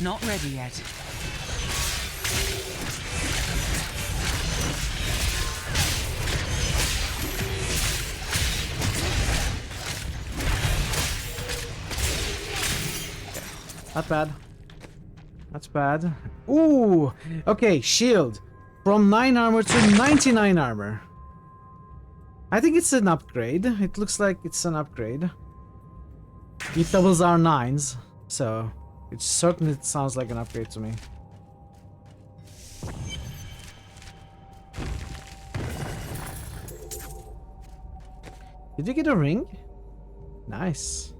Not ready yet. Not bad. That's bad. Ooh! Okay, shield. From 9 armor to 99 armor. I think it's an upgrade. It looks like it's an upgrade. It doubles our 9s, so it certainly sounds like an upgrade to me. Did you get a ring? Nice.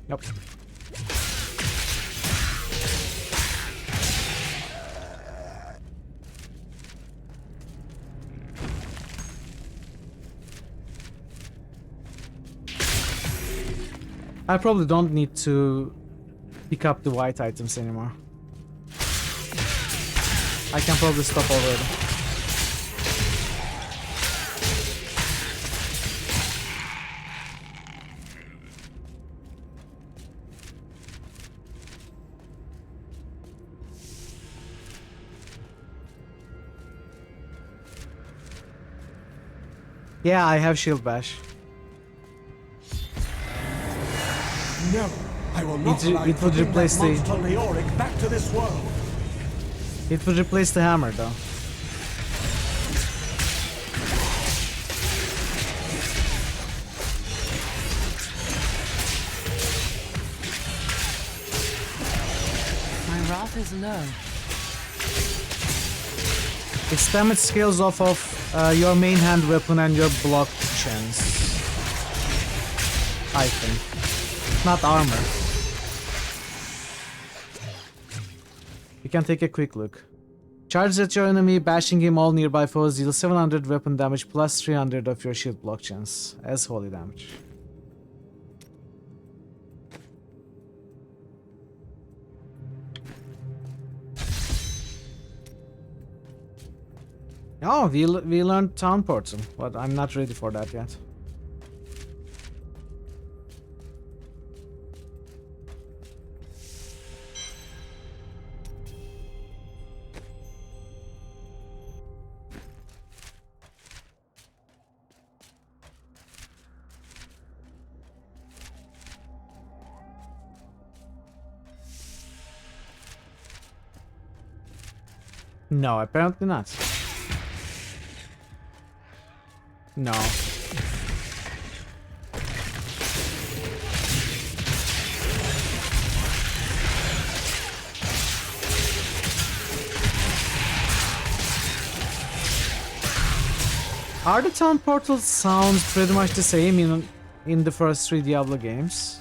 Nope. I probably don't need to pick up the white items anymore. I can probably stop already. Yeah, I have shield bash. No, I will not it would replace the monster Leoric back to this world. It would replace the hammer though. My wrath is low. Its damage scales off of your main hand weapon and your block chance. I think. Not armor. You can take a quick look. Charge at your enemy, bashing him. All nearby foes deal 700 weapon damage plus 300 of your shield block chance as holy damage. Oh, we learned town portal, but I'm not ready for that yet. No, apparently not. No. Are the town portals sounds pretty much the same in the first 3 Diablo games?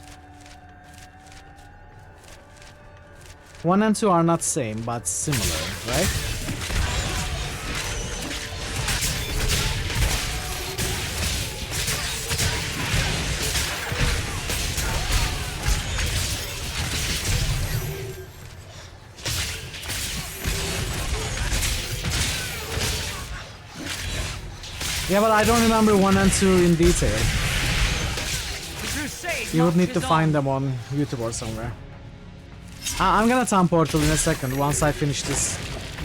1 and 2 are not same, but similar, right? Yeah, but I don't remember 1 and 2 in detail. You would need to find them on YouTube or somewhere. I'm gonna town portal in a second once I finish this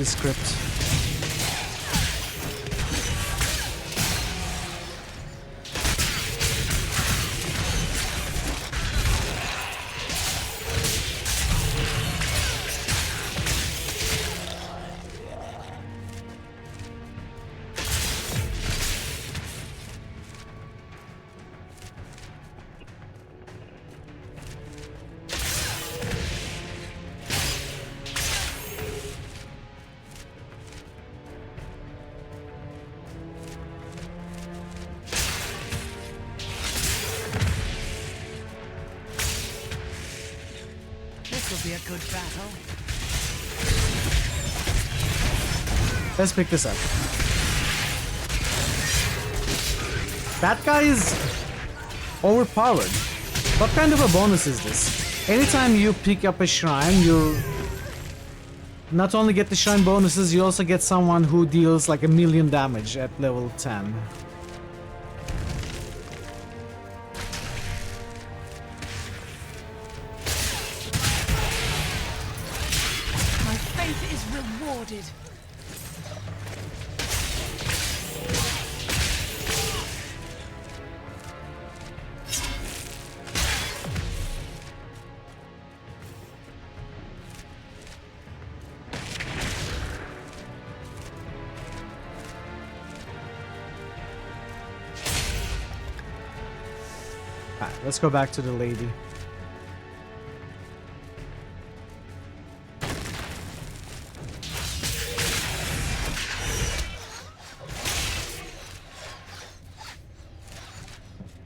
script. Let's pick this up. That guy is overpowered. What kind of a bonus is this? Anytime you pick up a shrine, you not only get the shrine bonuses, you also get someone who deals like 1,000,000 damage at level 10. My faith is rewarded. Alright, let's go back to the lady.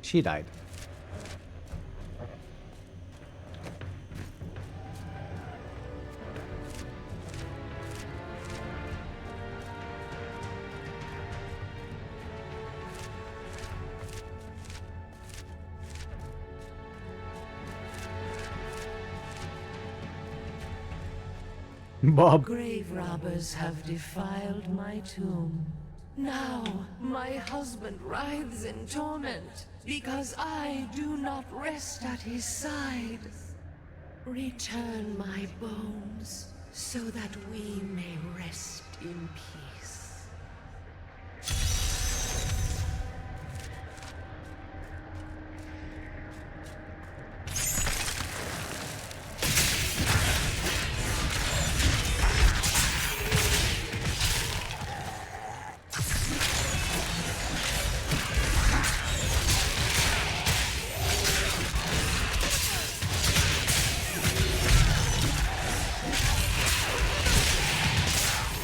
She died. Bob. Grave robbers have defiled my tomb. Now my husband writhes in torment because I do not rest at his side. Return my bones so that we may rest in peace.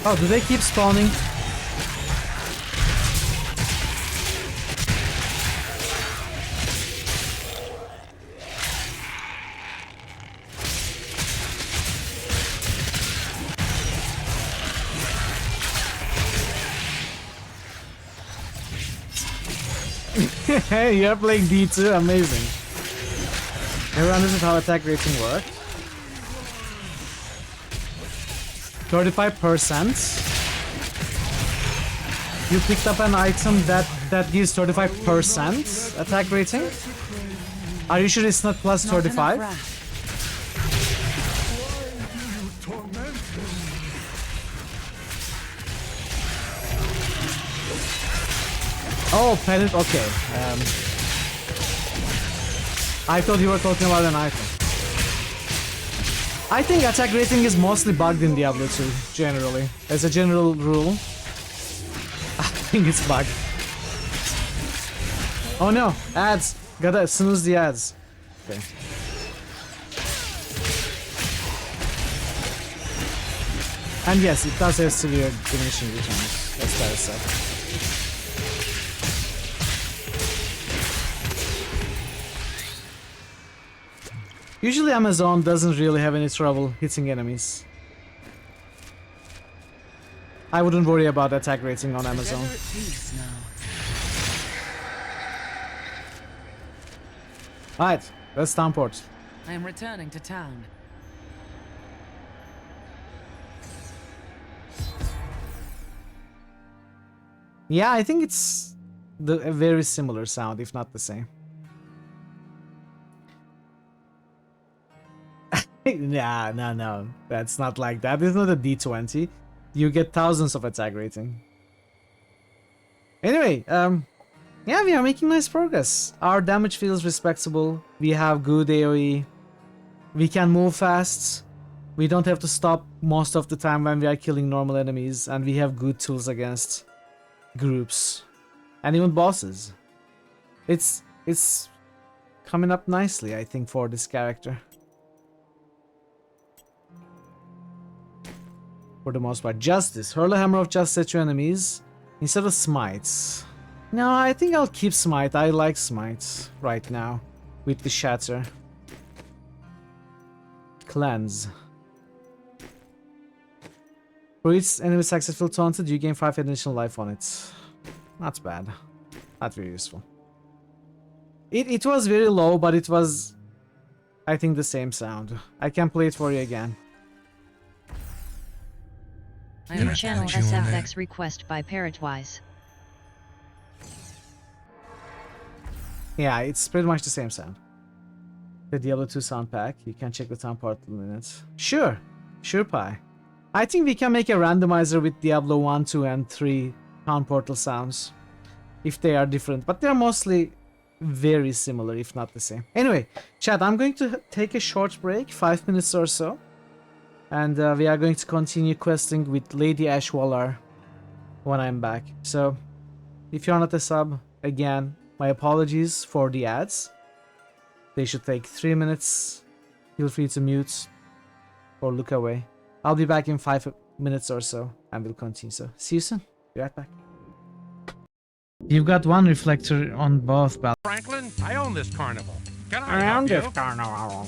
Oh, do they keep spawning? Hey, you're playing D2, amazing. Never understood how attack rating worked. 35%. You picked up an item that gives 35% attack rating? Are you sure it's not plus 35? Oh, penalty. Okay. I thought you were talking about an item. I think attack rating is mostly bugged in Diablo 2, generally. As a general rule. I think it's bugged. Oh no, ads! Gotta snooze the ads. Okay. And yes, it does have severe diminishing returns. That's what I said. Usually Amazon doesn't really have any trouble hitting enemies. I wouldn't worry about attack rating on Amazon. Alright, let's downport. I am returning to town. Yeah, I think it's a very similar sound, if not the same. Nah, no. That's not like that. It's not a D20. You get thousands of attack rating. Anyway, yeah, we are making nice progress. Our damage feels respectable. We have good AoE. We can move fast. We don't have to stop most of the time when we are killing normal enemies. And we have good tools against groups. And even bosses. It's coming up nicely, I think, for this character. For the most part. Justice. Hurl a hammer of justice at your enemies instead of smites. No, I think I'll keep smite. I like smite right now with the shatter. Cleanse. For each enemy successful taunted, you gain 5 additional life on it. Not bad. Not very useful. It was very low, but it was, I think, the same sound. I can play it for you again. New channel SFX request by Parrotwise. Yeah, it's pretty much the same sound. The Diablo 2 sound pack. You can check the town portal in it. Sure. Sure pie. I think we can make a randomizer with Diablo 1, 2, and 3 town portal sounds. If they are different. But they're mostly very similar, if not the same. Anyway, chat, I'm going to take a short break, 5 minutes or so. And we are going to continue questing with Lady Ashwalar when I'm back. So, if you're not a sub, again, my apologies for the ads. They should take 3 minutes. Feel free to mute or look away. I'll be back in 5 minutes or so and we'll continue. So, see you soon. Be right back. You've got one reflector on both balconies. Franklin, I own this carnival. Can I help own this you? carnival.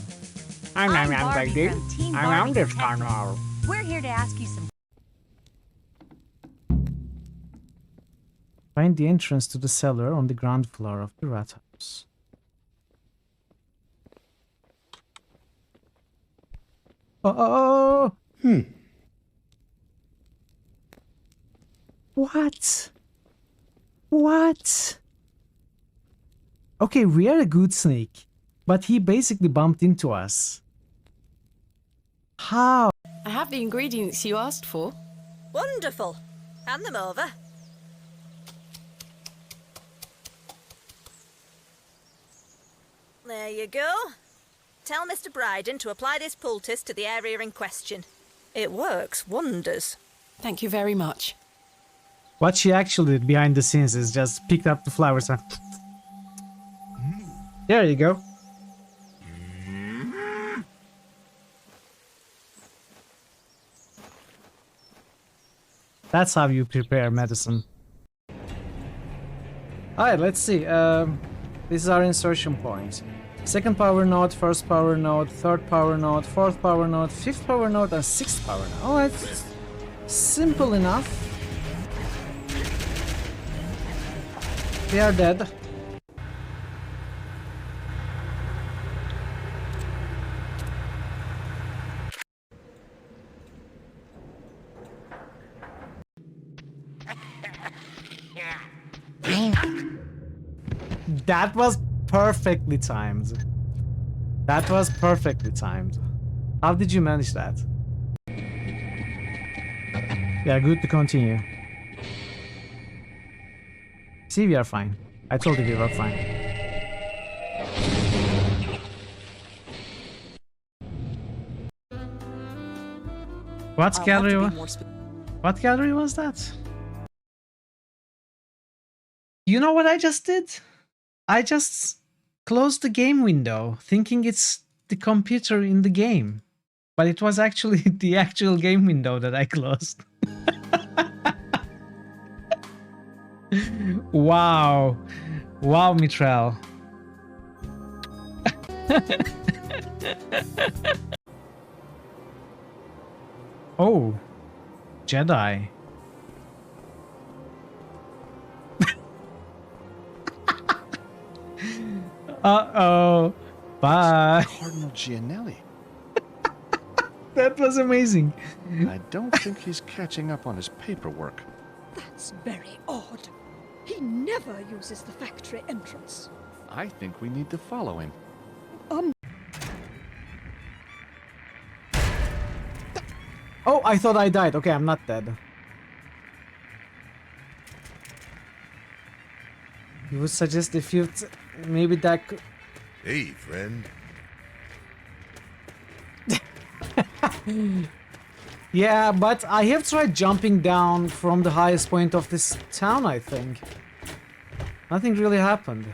I'm Barbie from Team I Barbie own this Detective. carnival. We're here to ask you some. Find the entrance to the cellar on the ground floor of the rat house. Oh! What? What? Okay, we are a good snake, but he basically bumped into us. How? I have the ingredients you asked for. Wonderful. Hand them over. There you go. Tell Mr. Bryden to apply this poultice to the area in question. It works wonders. Thank you very much. What she actually did behind the scenes is just picked up the flowers and... There you go. That's how you prepare medicine. Alright, let's see. This is our insertion point. Second power node, first power node, third power node, fourth power node, fifth power node, and sixth power node. Oh, it's simple enough. They are dead. That was perfectly timed. That was perfectly timed. How did you manage that? Yeah, good to continue. See, we are fine. I told you we were fine. What gallery was that? You know what I just did? I just closed the game window, thinking it's the computer in the game. But it was actually the actual game window that I closed. Wow. Wow, Mithril. Oh. Jedi. Uh-oh. Bye. Cardinal Gianelli. That was amazing. I don't think he's catching up on his paperwork. That's very odd. He never uses the factory entrance. I think we need to follow him. Oh, I thought I died. Okay, I'm not dead. You would suggest if you... maybe that could... Hey, friend. Yeah, but I have tried jumping down from the highest point of this town, I think. Nothing really happened.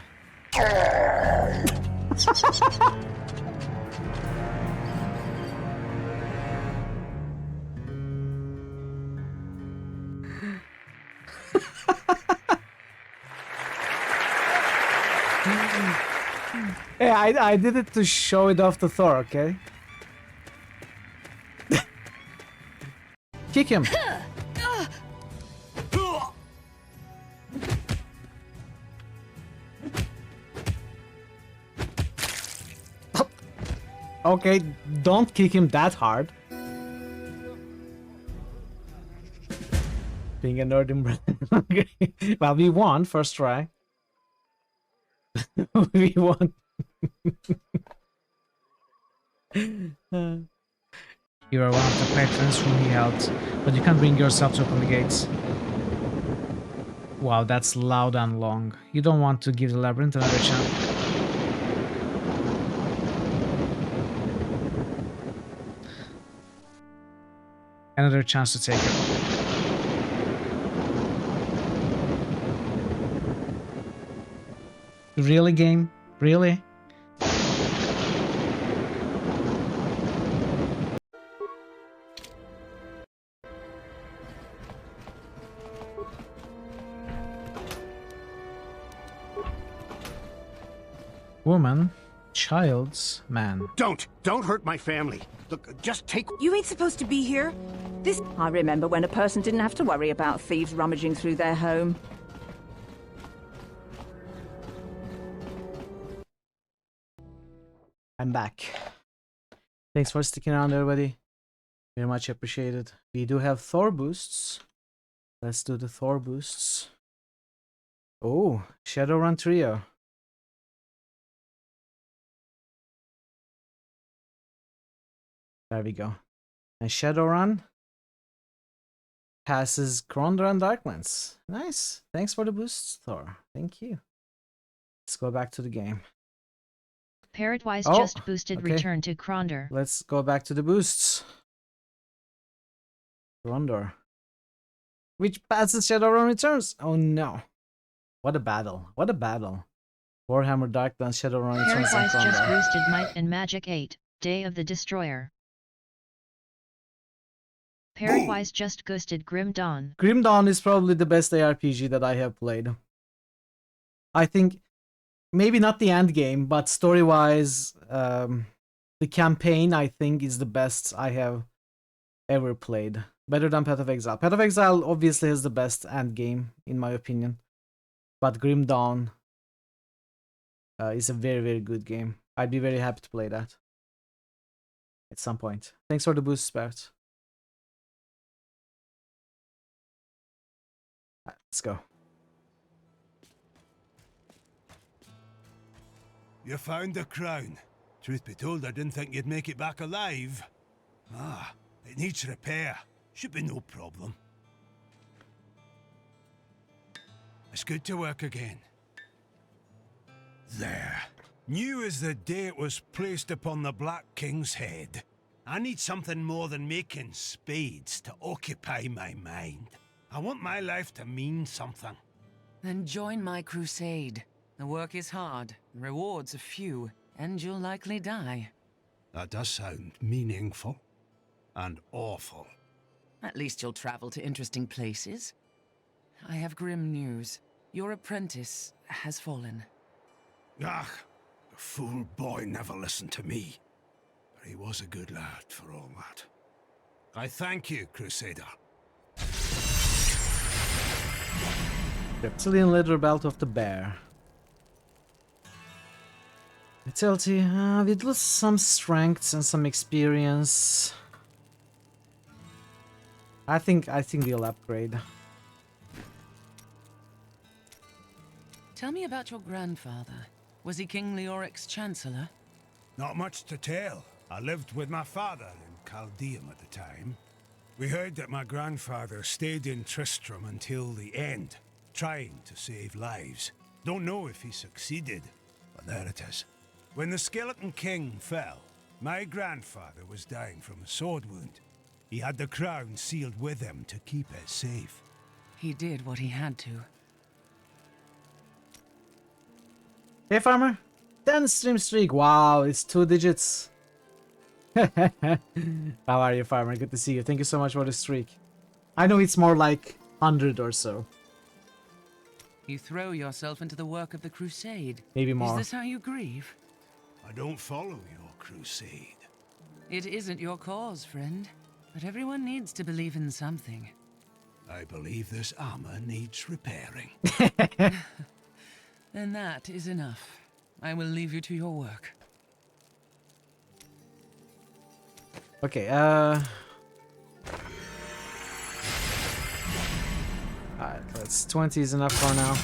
Yeah, I did it to show it off to Thor, okay? kick him. Okay, don't kick him that hard. Being a nerd in well, we won first try. We won. You are one of the patrons whom he helped, but you can't bring yourself to open the gates. Wow, that's loud and long. You don't want to give the labyrinth another chance. Another chance to take it. Really, game? Really? Woman, child's man. Don't hurt my family. Look, just take... You ain't supposed to be here. I remember when a person didn't have to worry about thieves rummaging through their home. I'm back. Thanks for sticking around, everybody. Very much appreciated. We do have Thor boosts. Let's do the Thor boosts. Oh, Shadowrun Trio. There we go. And Shadowrun passes Krondor and Darklands. Nice. Thanks for the boosts, Thor. Thank you. Let's go back to the game. Parrotwise just boosted return to Krondor. Let's go back to the boosts. Krondor. Which passes Shadowrun returns? Oh no. What a battle. What a battle. Warhammer Darklands Shadowrun returns and Parrotwise just Krondor. boosted Might and Magic 8, Day of the Destroyer. Parrotwise just boosted Grim Dawn. Grim Dawn is probably the best ARPG that I have played. I think, maybe not the end game, but story-wise, the campaign I think is the best I have ever played. Better than Path of Exile. Path of Exile obviously has the best end game, in my opinion. But Grim Dawn is a very, very good game. I'd be very happy to play that at some point. Thanks for the boost, Spart. Let's go. You found the crown. Truth be told, I didn't think you'd make it back alive. Ah, it needs repair. Should be no problem. It's good to work again. There. New as the day it was placed upon the Black King's head. I need something more than making spades to occupy my mind. I want my life to mean something. Then join my crusade. The work is hard, the rewards are few, and you'll likely die. That does sound meaningful. And awful. At least you'll travel to interesting places. I have grim news. Your apprentice has fallen. Ah, the fool boy never listened to me. But he was a good lad for all that. I thank you, Crusader. Reptilian leather belt of the bear. Vitality, we lost some strengths and some experience. I think we'll upgrade. Tell me about your grandfather. Was he King Leoric's Chancellor? Not much to tell. I lived with my father in Chaldeum at the time. We heard that my grandfather stayed in Tristram until the end, trying to save lives. Don't know if he succeeded, but there it is. When the Skeleton King fell, my grandfather was dying from a sword wound. He had the crown sealed with him to keep it safe. He did what he had to. Hey, Farmer. 10 stream streak. Wow, it's 2 digits. How are you, Farmer? Good to see you. Thank you so much for the streak. I know it's more like 100 or so. You throw yourself into the work of the crusade. Maybe more. Is this how you grieve? I don't follow your crusade. It isn't your cause, friend. But everyone needs to believe in something. I believe this armor needs repairing. Then that is enough. I will leave you to your work. Okay, alright, that's 20 is enough for now.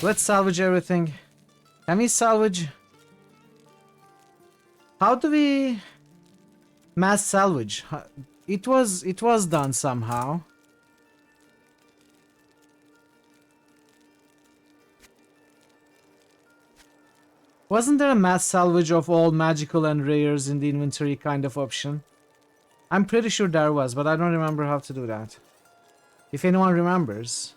Let's salvage everything. Can we salvage? How do we mass salvage? It was done somehow. Wasn't there a mass salvage of all magical and rares in the inventory kind of option? I'm pretty sure there was, but I don't remember how to do that. If anyone remembers.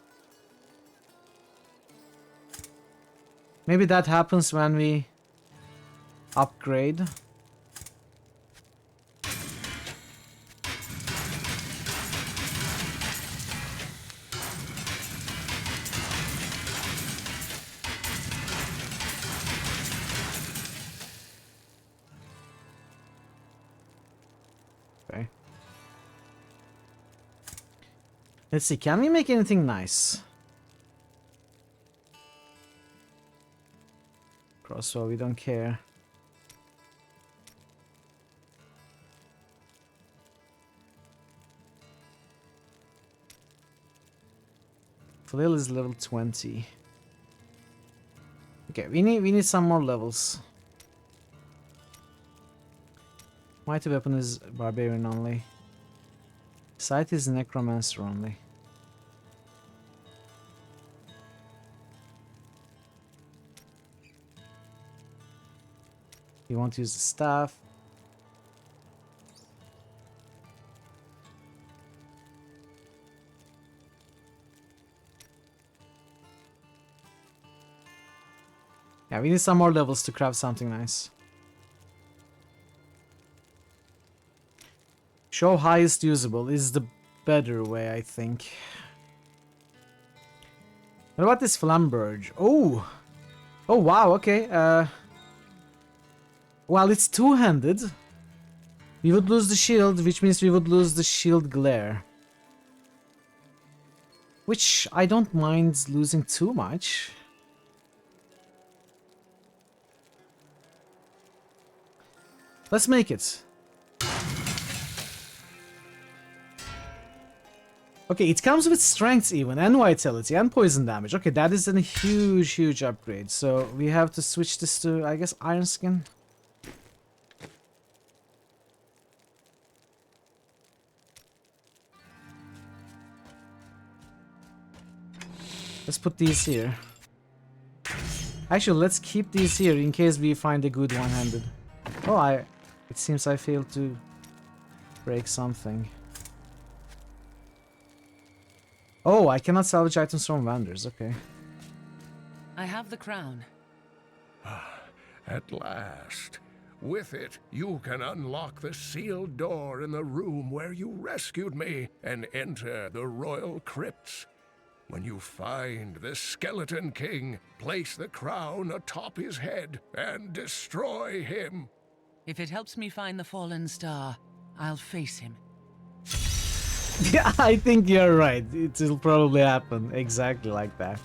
Maybe that happens when we upgrade. Okay. Let's see, can we make anything nice? Crossbow, we don't care. Flail is level 20. Okay, we need some more levels. Mighty weapon is barbarian only. Sight is necromancer only. You want to use the staff. Yeah, we need some more levels to craft something nice. Show highest usable is the better way, I think. What about this flamberge? Oh! Oh wow, okay. Well, it's two-handed. We would lose the shield, which means we would lose the shield glare. Which I don't mind losing too much. Let's make it. Okay, it comes with strength even, and vitality, and poison damage. Okay, that is a huge upgrade. So we have to switch this to, I guess, Iron Skin. Let's put these here. Actually, let's keep these here in case we find a good one-handed. Oh, it seems I failed to break something. Oh, I cannot salvage items from vendors, okay. I have the crown. At last. With it, you can unlock the sealed door in the room where you rescued me and enter the royal crypts. When you find the Skeleton King, place the crown atop his head and destroy him. If it helps me find the fallen star, I'll face him. Yeah, I think you're right. It'll probably happen exactly like that.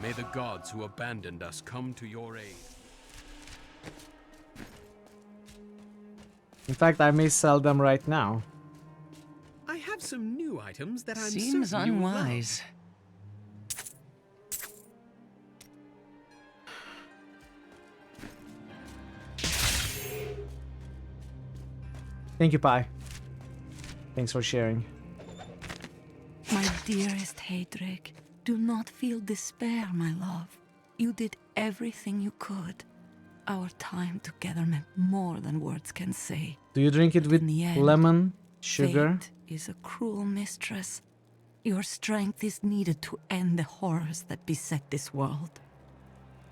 May the gods who abandoned us come to your aid. In fact, I may sell them right now. I have some new items that I'm Seems certain you will love. unwise. Thank you, Pi. Thanks for sharing. My dearest Heydrich, do not feel despair, my love. You did everything you could. Our time together meant more than words can say. Do you drink it with lemon, sugar? Fate is a cruel mistress. Your strength is needed to end the horrors that beset this world.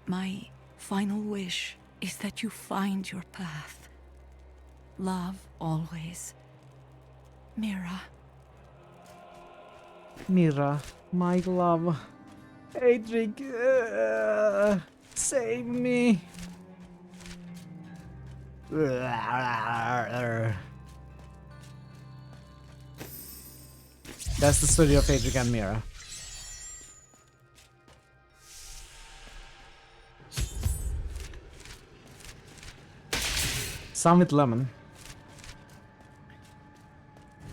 My final wish is that you find your path. Love always. Mira. Mira, my love. Heydrich, save me. That's the story of Adric and Mira. Some with lemon.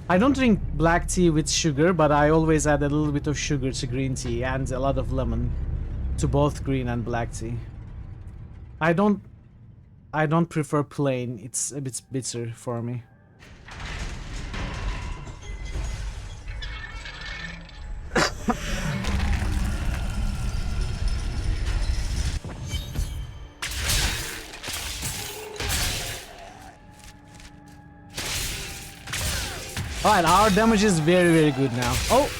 I don't drink black tea with sugar, but I always add a little bit of sugar to green tea and a lot of lemon to both green and black tea. I don't prefer plain. It's a bit bitter for me. Alright, our damage is very, very good now. Oh!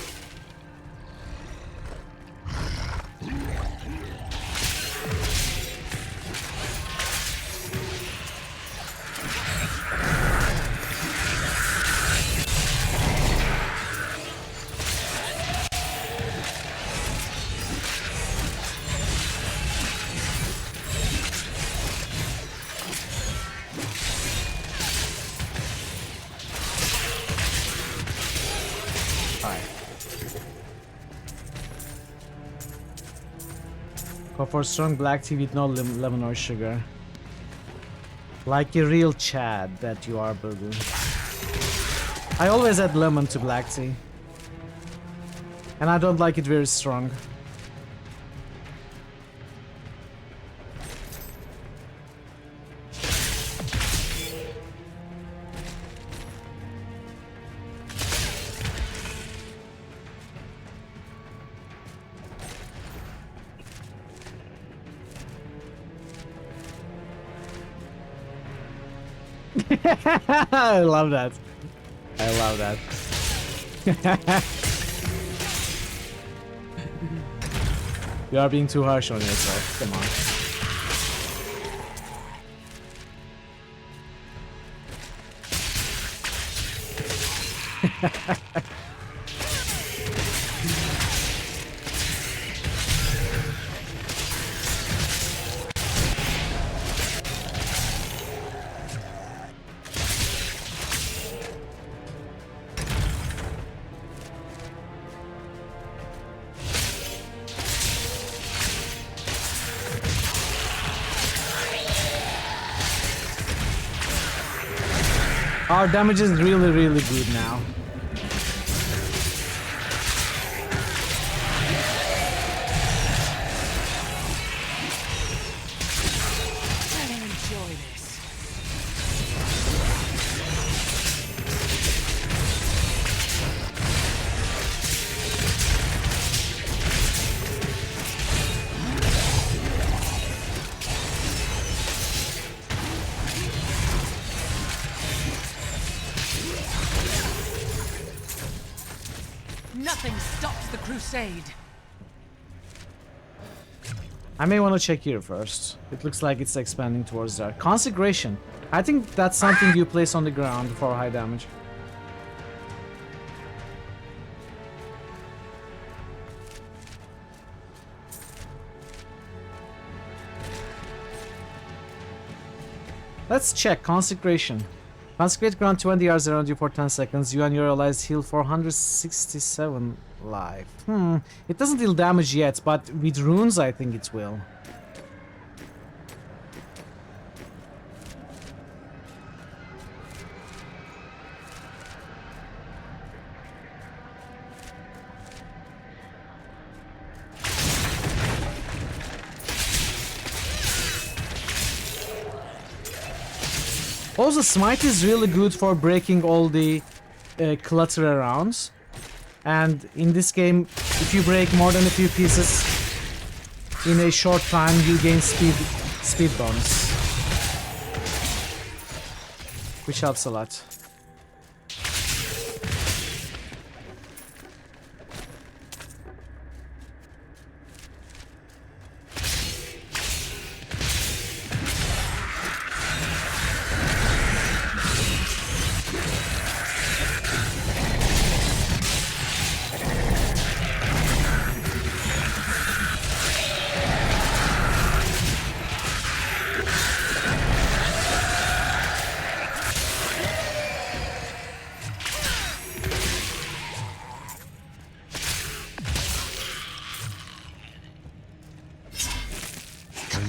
Go for strong black tea with no lemon or sugar. Like a real Chad that you are, Burger. I always add lemon to black tea. And I don't like it very strong. I love that. I love that. You are being too harsh on yourself. Come on. Our damage is really, really good now. Enjoy this. Nothing stops the crusade. I may want to check here first. It looks like it's expanding towards there. Consecration. I think that's something you place on the ground for high damage. Let's check. Consecration. Consecrate ground 20 yards around you for 10 seconds. You and your allies heal 467 life. It doesn't deal damage yet, but with runes I think it will. Also, Smite is really good for breaking all the clutter around. And in this game, if you break more than a few pieces in a short time, you gain speed bonus. Which helps a lot.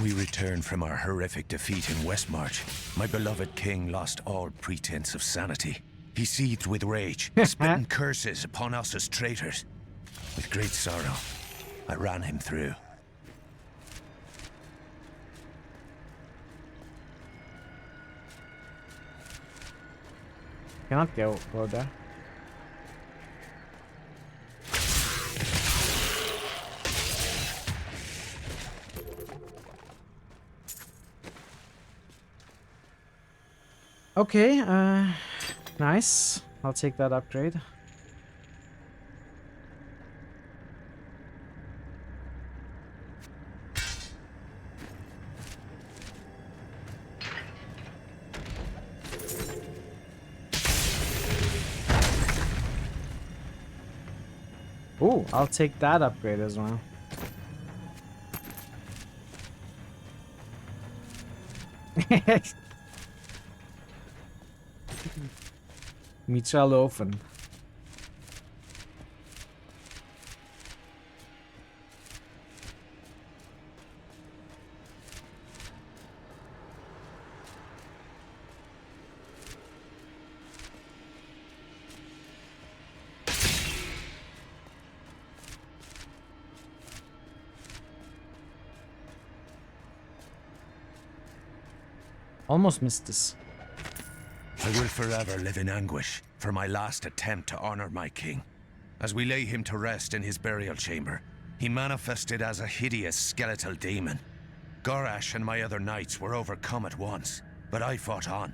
we returned from our horrific defeat in Westmarch, my beloved king lost all pretense of sanity. He seethed with rage, spitting curses upon us as traitors. With great sorrow, I ran him through. Cannot go there. Okay, nice. I'll take that upgrade. Ooh, I'll take that upgrade as well. Mitra Lofen. Almost missed this. I will forever live in anguish for my last attempt to honor my king. As we lay him to rest in his burial chamber, he manifested as a hideous skeletal demon. Gorash and my other knights were overcome at once, but I fought on.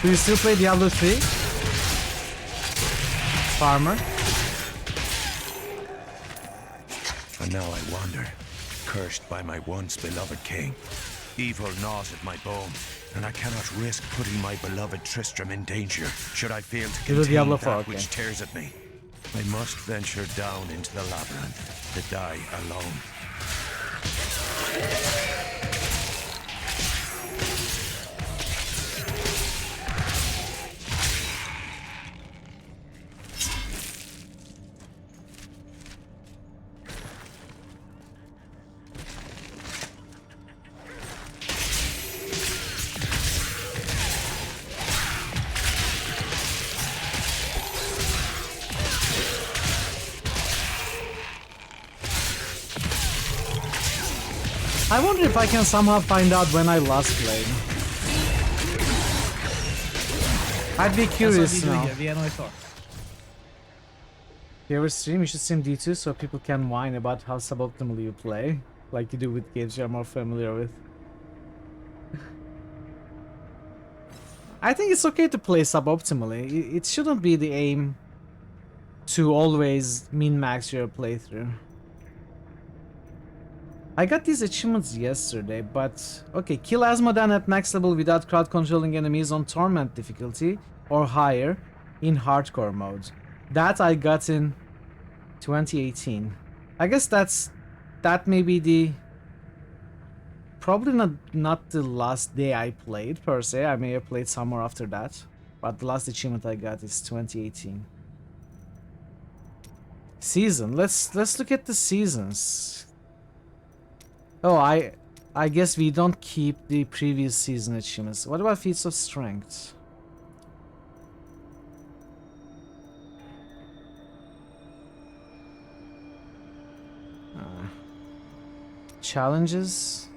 Do you still play Diablo 3? Farmer? And now I wander, cursed by my once beloved king. Evil gnaws at my bones, and I cannot risk putting my beloved Tristram in danger should I fail to contain Diablo that 4, okay. which tears at me. I must venture down into the labyrinth to die alone. I wonder if I can somehow find out when I last played. I'd be curious now. If you ever stream, you should stream D2 so people can whine about how suboptimally you play, like you do with games you're more familiar with. I think it's okay to play suboptimally. It shouldn't be the aim to always min-max your playthrough. I got these achievements yesterday, but okay, kill Asmodan at max level without crowd controlling enemies on Torment difficulty or higher in hardcore mode. That I got in 2018. I guess that may be the probably not the last day I played per se. I may have played somewhere after that, but the last achievement I got is 2018. Season. Let's look at the seasons. Oh, I guess we don't keep the previous season achievements. What about feats of strength? Challenges?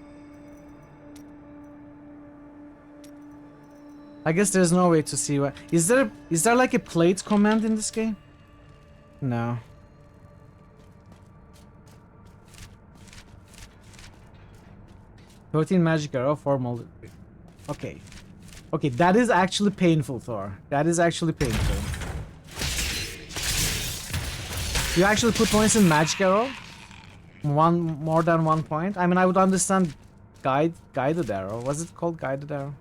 I guess there's no way to see what... Is there like a plate command in this game? No. Magic arrow, formal. Okay. Okay, that is actually painful, Thor. That is actually painful. You actually put points in magic arrow? More than 1 point? I mean, I would understand guided arrow. Was it called guided arrow?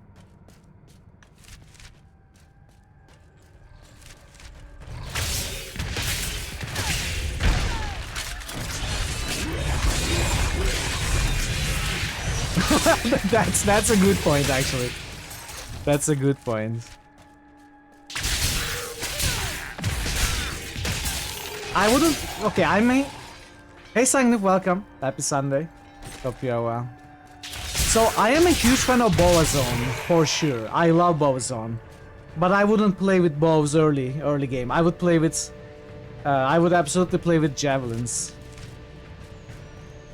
That's a good point, actually. That's a good point. I wouldn't. Okay, I may. Hey, Sangnif, welcome. Happy Sunday. Hope you are well. So I am a huge fan of bow zone for sure. I love bow zone, but I wouldn't play with bows early game. I would play with. I would absolutely play with javelins.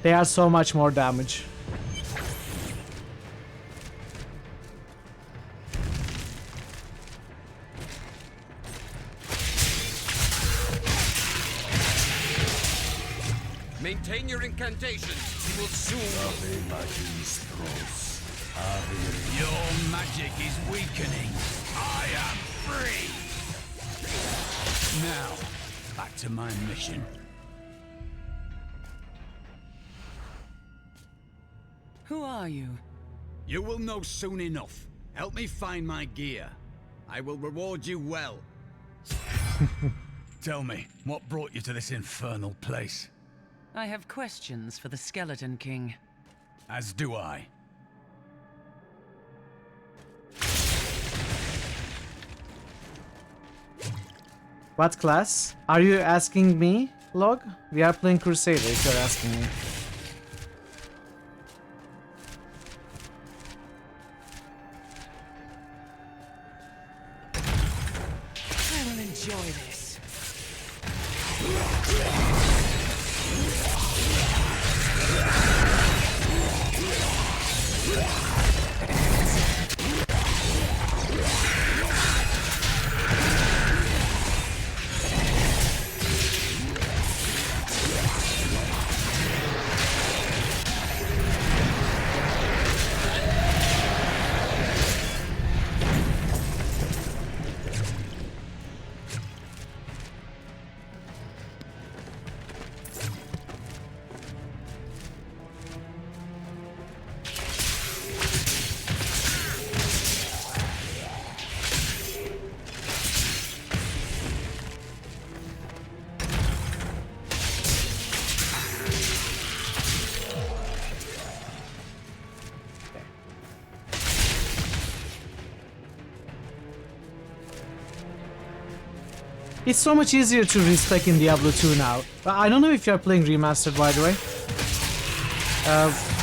They are so much more damage. Maintain your incantations. You will soon. Your magic is weakening. I am free. Now, back to my mission. Who are you? You will know soon enough. Help me find my gear. I will reward you well. Tell me, what brought you to this infernal place? I have questions for the Skeleton King. As do I. What class? Are you asking me, Log? We are playing Crusader if you're asking me. I will enjoy this. It's so much easier to respec in Diablo 2 now. I don't know if you're playing remastered, by the way.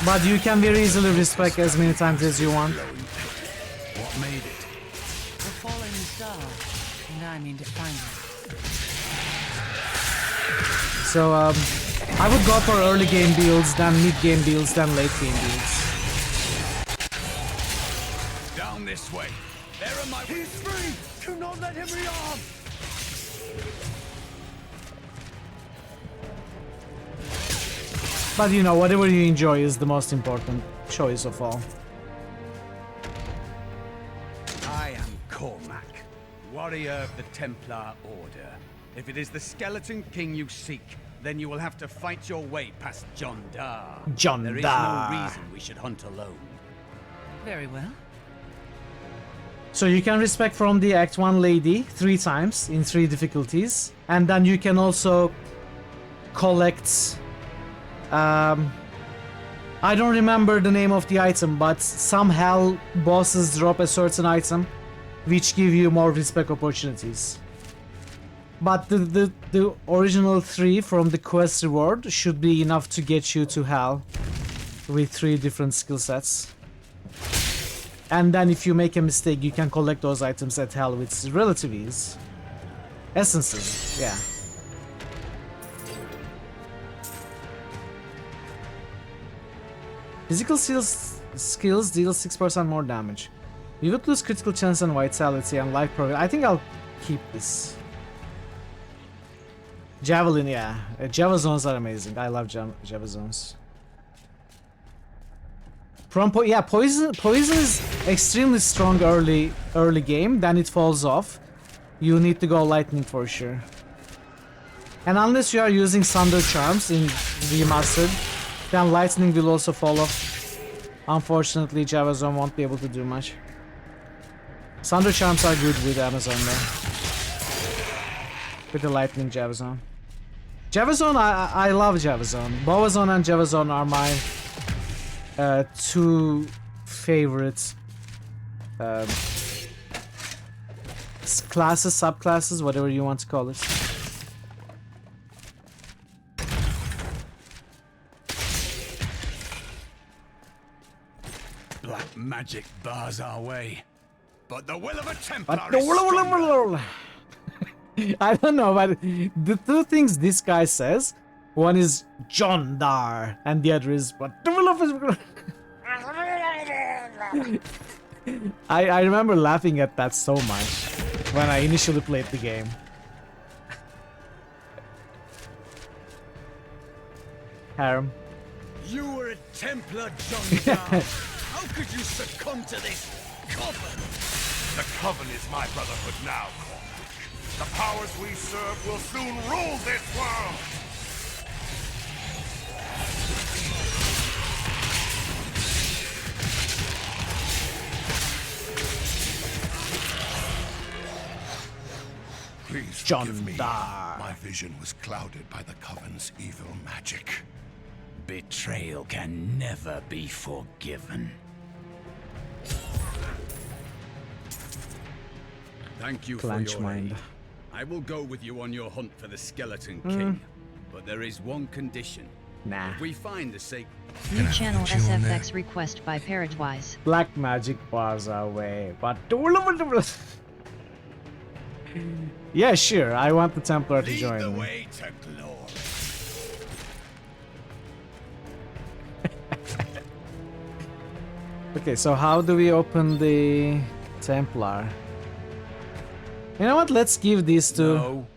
But you can very easily respec as many times as you want. What made it? A fallen star, and I mean to find it. So, I would go for early game builds, then mid game builds, then late game builds. Down this way. There are my... He's free! Do not let him rearm! But you know, whatever you enjoy is the most important choice of all. I am Cormac, warrior of the Templar Order. If it is the Skeleton King you seek, then you will have to fight your way past John Dar. John There is Dar. no reason we should hunt alone. Very well. So you can respec from the Act 1 lady 3 times in 3 difficulties. And then you can also collect... I don't remember the name of the item, but some hell bosses drop a certain item which give you more respec opportunities. But the original 3 from the quest reward should be enough to get you to hell with 3 different skill sets. And then if you make a mistake, you can collect those items at hell with relative ease. Essences, yeah. Physical skills deal 6% more damage. You would lose critical chance and vitality and life progress. I think I'll keep this. Javelin, yeah. Java zones are amazing. I love Java zones. Yeah, poison is extremely strong early game. Then it falls off. You need to go lightning for sure. And unless you are using Thunder Charms in Remastered, then Lightning will also fall off. Unfortunately, Javazon won't be able to do much. Thunder Charms are good with Amazon though. With the Lightning Javazon. Javazon, I love Javazon. Boazon and Javazon are my two favorite classes, subclasses, whatever you want to call it. Black magic bars our way, but the will of a Templar is stronger. I don't know, but the two things this guy says, one is John Dar, and the other is but the will of a... I remember laughing at that so much when I initially played the game. Harem. You were a Templar, John Dar. How could you succumb to this coven? The coven is my brotherhood now, Cormac. The powers we serve will soon rule this world! Please forgive me. My vision was clouded by the coven's evil magic. Betrayal can never be forgiven. Thank you for your aid. I will go with you on your hunt for the Skeleton King, but there is one condition. Nah. If we find the sacred... New channel SFX request by Parrotwise. Black magic bars our way, but... Yeah, sure, I want the Templar to join the me. way to glory. Okay, so how do we open the Templar? You know what? Let's give these to... No.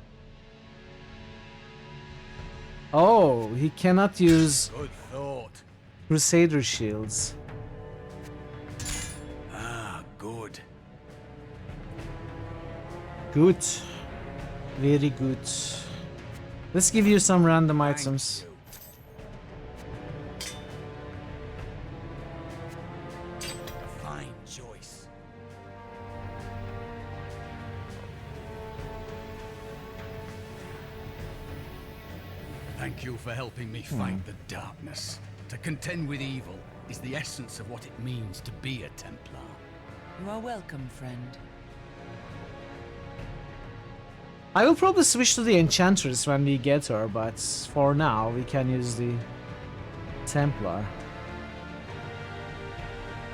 Oh, he cannot use Good thought. Crusader shields. Ah, good. Good. Very good. Let's give you some random items. Fine choice. Thank you for helping me fight the darkness. To contend with evil is the essence of what it means to be a Templar. You are welcome, friend. I will probably switch to the Enchantress when we get her, but for now we can use the Templar.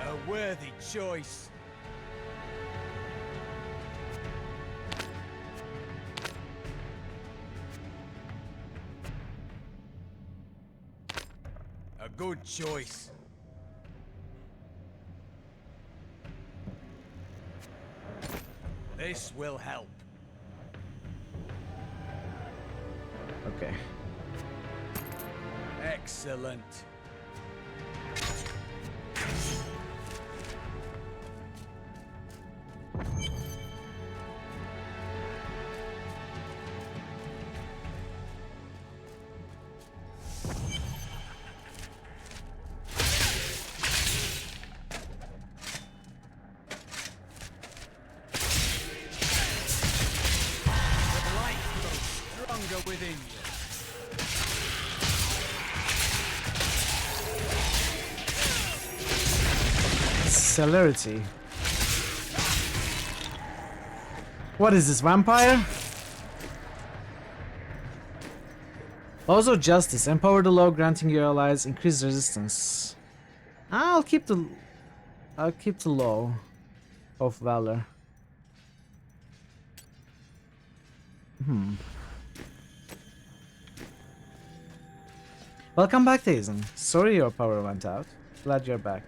A worthy choice. A good choice. This will help. Okay. Excellent. Within you. Celerity. What is this, vampire? Laws of Justice. Empower the law, granting your allies increased resistance. I'll keep the law of valor. Welcome back, Tazen. Sorry your power went out. Glad you're back.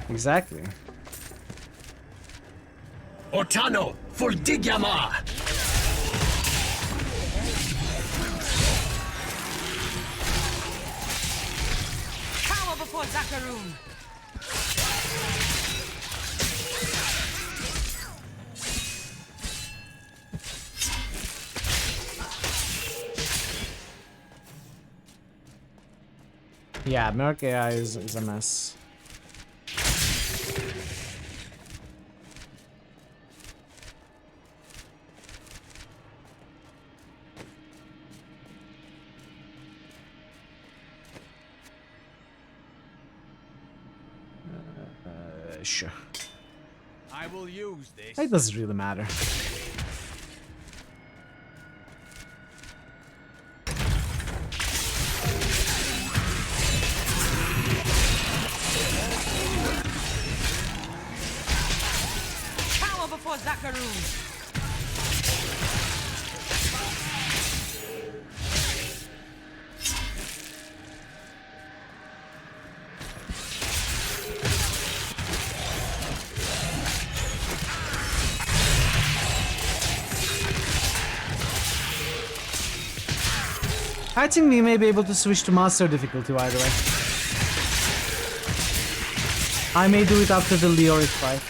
Exactly. Otano, Fuldigyama! Cower before Zakarum! Yeah, Merc AI is a mess. Sure. I will use this. It doesn't really matter. Cower before Zakarum! I think we may be able to switch to master difficulty, by the way. I may do it after the Leoric fight.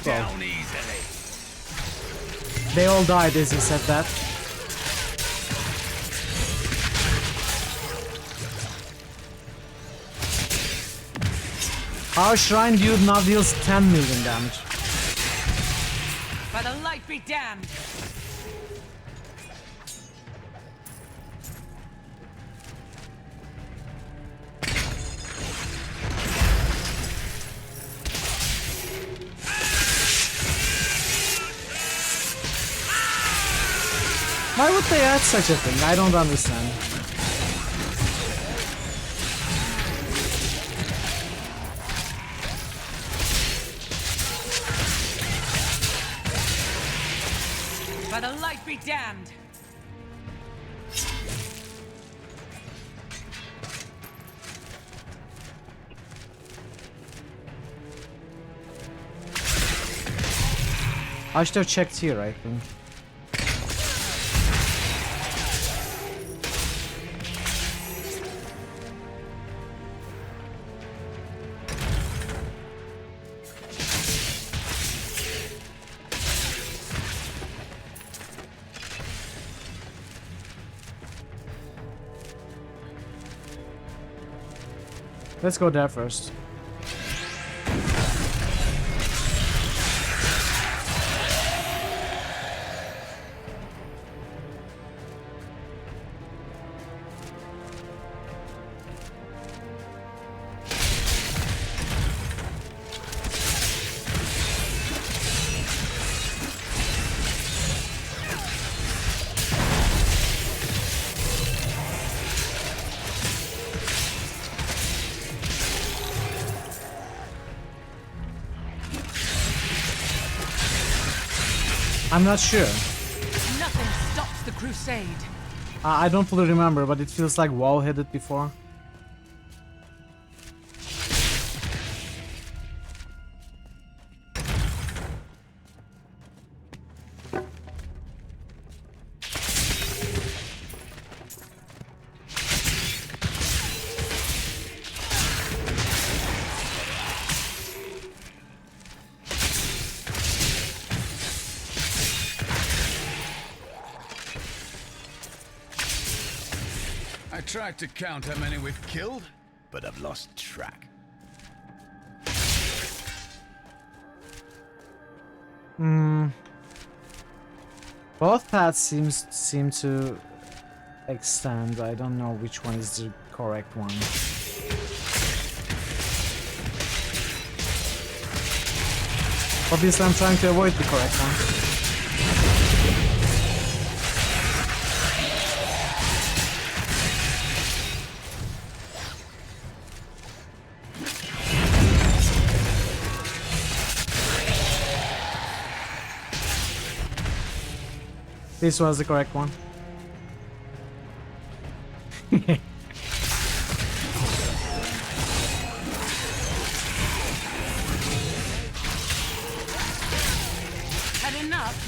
Down easily. They all died as he said that. Our shrine dude now deals 10 million damage. By the light be damned! Why would they add such a thing? I don't understand. By the light be damned! I should have checked here, I think. Let's go there first. I'm not sure. Nothing stops the crusade. I don't fully remember, but it feels like WoW had it before. tried to count how many we've killed, but I've lost track. Both paths seem to extend. I don't know which one is the correct one. Obviously, I'm trying to avoid the correct one. This was the correct one. Had enough?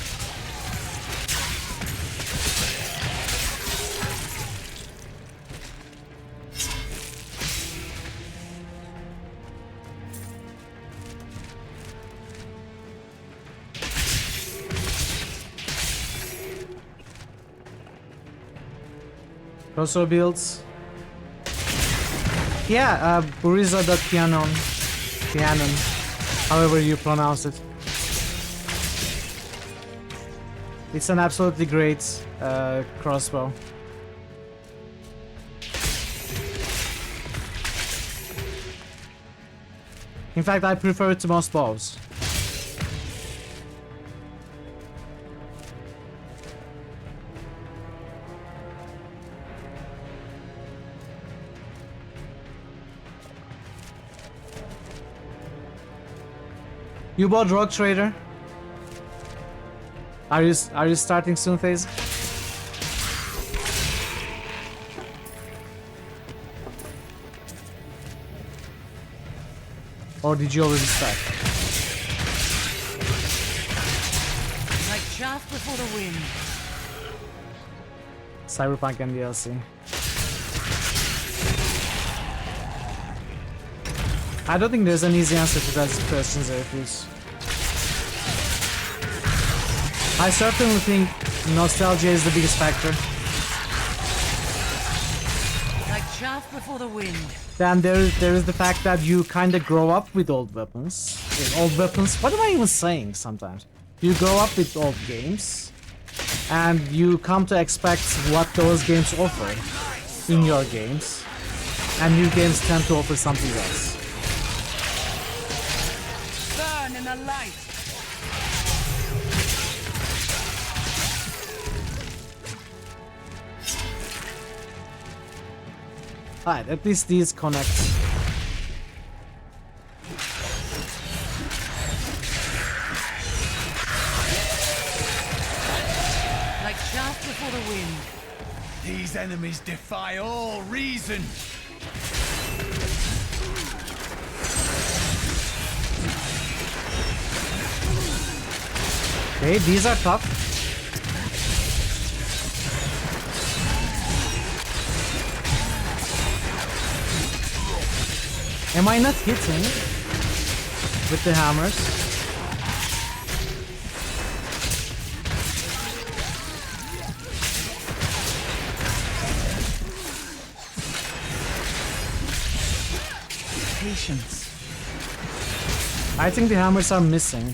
Also builds. Yeah, Buriza.pianon. Pianon. However you pronounce it. It's an absolutely great crossbow. In fact, I prefer it to most bows. You bought Rogue Trader? Are you starting soon, FaZe? Or did you already start? Like chaff before the wind. Cyberpunk and DLC. I don't think there's an easy answer to those questions, Airfuse. I certainly think nostalgia is the biggest factor. Like chaff before the wind. Then there is the fact that you kind of grow up with old weapons. Old weapons? What am I even saying sometimes? You grow up with old games, and you come to expect what those games offer in your games, and new games tend to offer something else. Burn in the light. Alright, at least these connect. Like chaff before the wind. These enemies defy all reason. Okay, these are tough. Am I not hitting with the hammers? Patience. I think the hammers are missing.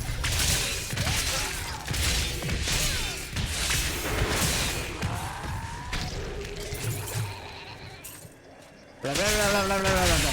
Blah, blah, blah, blah, blah, blah, blah.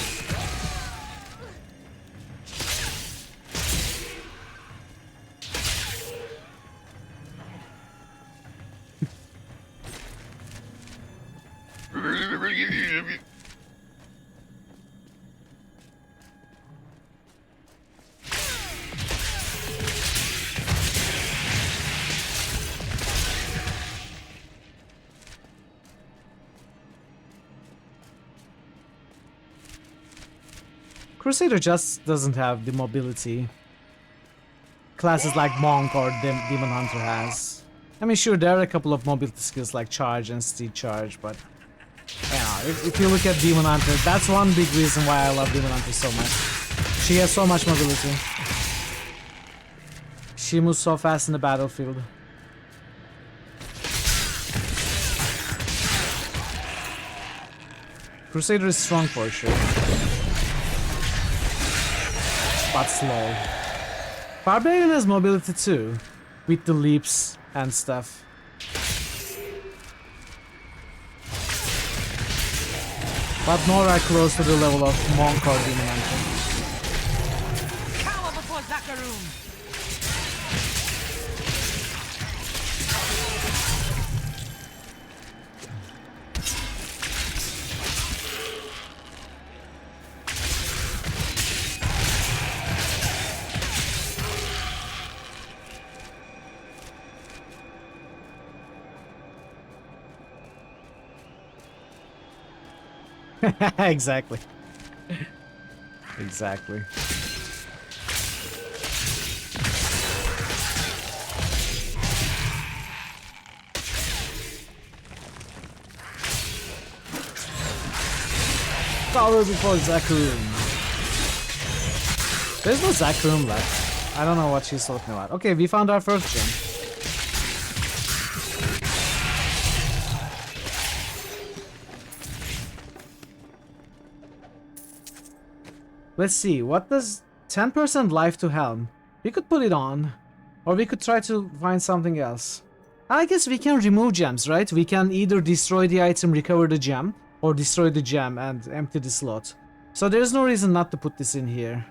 Crusader just doesn't have the mobility classes like Monk or Demon Hunter has. I mean, sure, there are a couple of mobility skills like Charge and Steed Charge, but you know, if you look at Demon Hunter, that's one big reason why I love Demon Hunter so much. She has so much mobility. She moves so fast in the battlefield. Crusader is strong for sure. But slow. Barbarian has mobility too, with the leaps and stuff. But nowhere close to the level of Monk or Demon Hunter. Cower before Zakarum! Exactly. Exactly. Cover before Zakarum. There's no Zakarum left. I don't know what she's talking about. Okay, we found our first gem. Let's see, what does 10% life to helm? We could put it on, or we could try to find something else. I guess we can remove gems, right? We can either destroy the item, recover the gem, or destroy the gem and empty the slot. So there's no reason not to put this in here.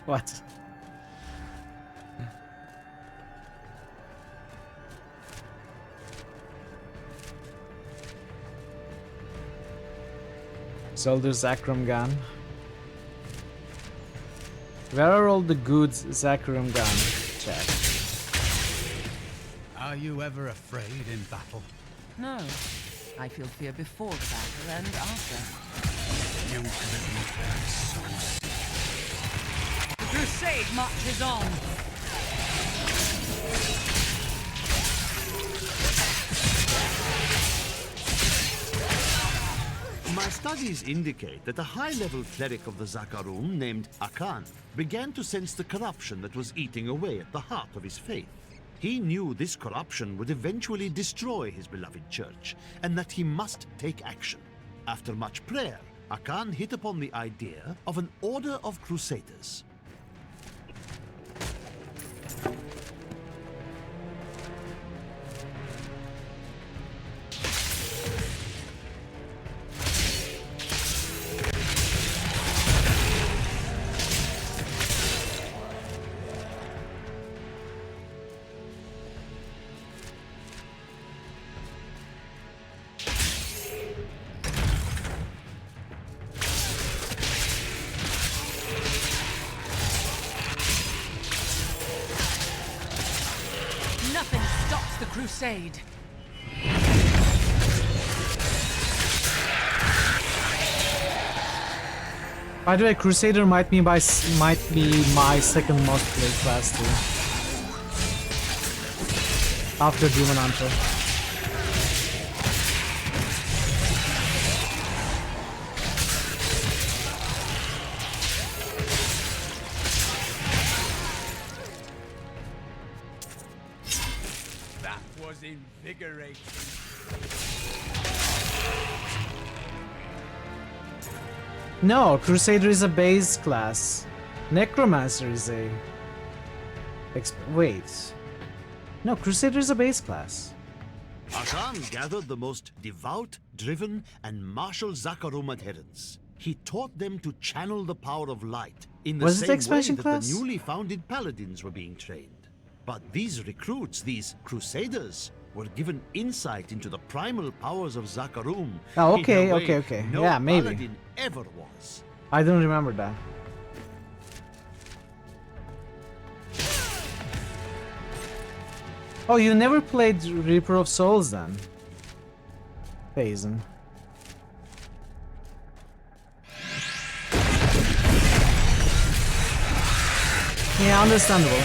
What? Soldier Zakarum gun. Where are all the good Zakarum guns? Check. Are you ever afraid in battle? No. I feel fear before the battle and after. You could have so The crusade marches on. My studies indicate that a high-level cleric of the Zakarum named Akan began to sense the corruption that was eating away at the heart of his faith. He knew this corruption would eventually destroy his beloved church, and that he must take action. After much prayer, Akan hit upon the idea of an order of crusaders. Nothing stops the crusade. By the way, Crusader might be my second most played class too. After Demon Hunter. That was invigorating. No, Crusader is a base class. Necromancer is a... Wait. No, Crusader is a base class. Akan gathered the most devout, driven, and martial Zakarum adherents. He taught them to channel the power of light in the same way that the newly founded paladins were being trained. But these recruits, these crusaders, were given insight into the primal powers of Zakarum. Oh, okay, okay. No yeah, maybe. paladin ever was. I don't remember that. Oh, you never played Reaper of Souls then? Phazon. Yeah, understandable.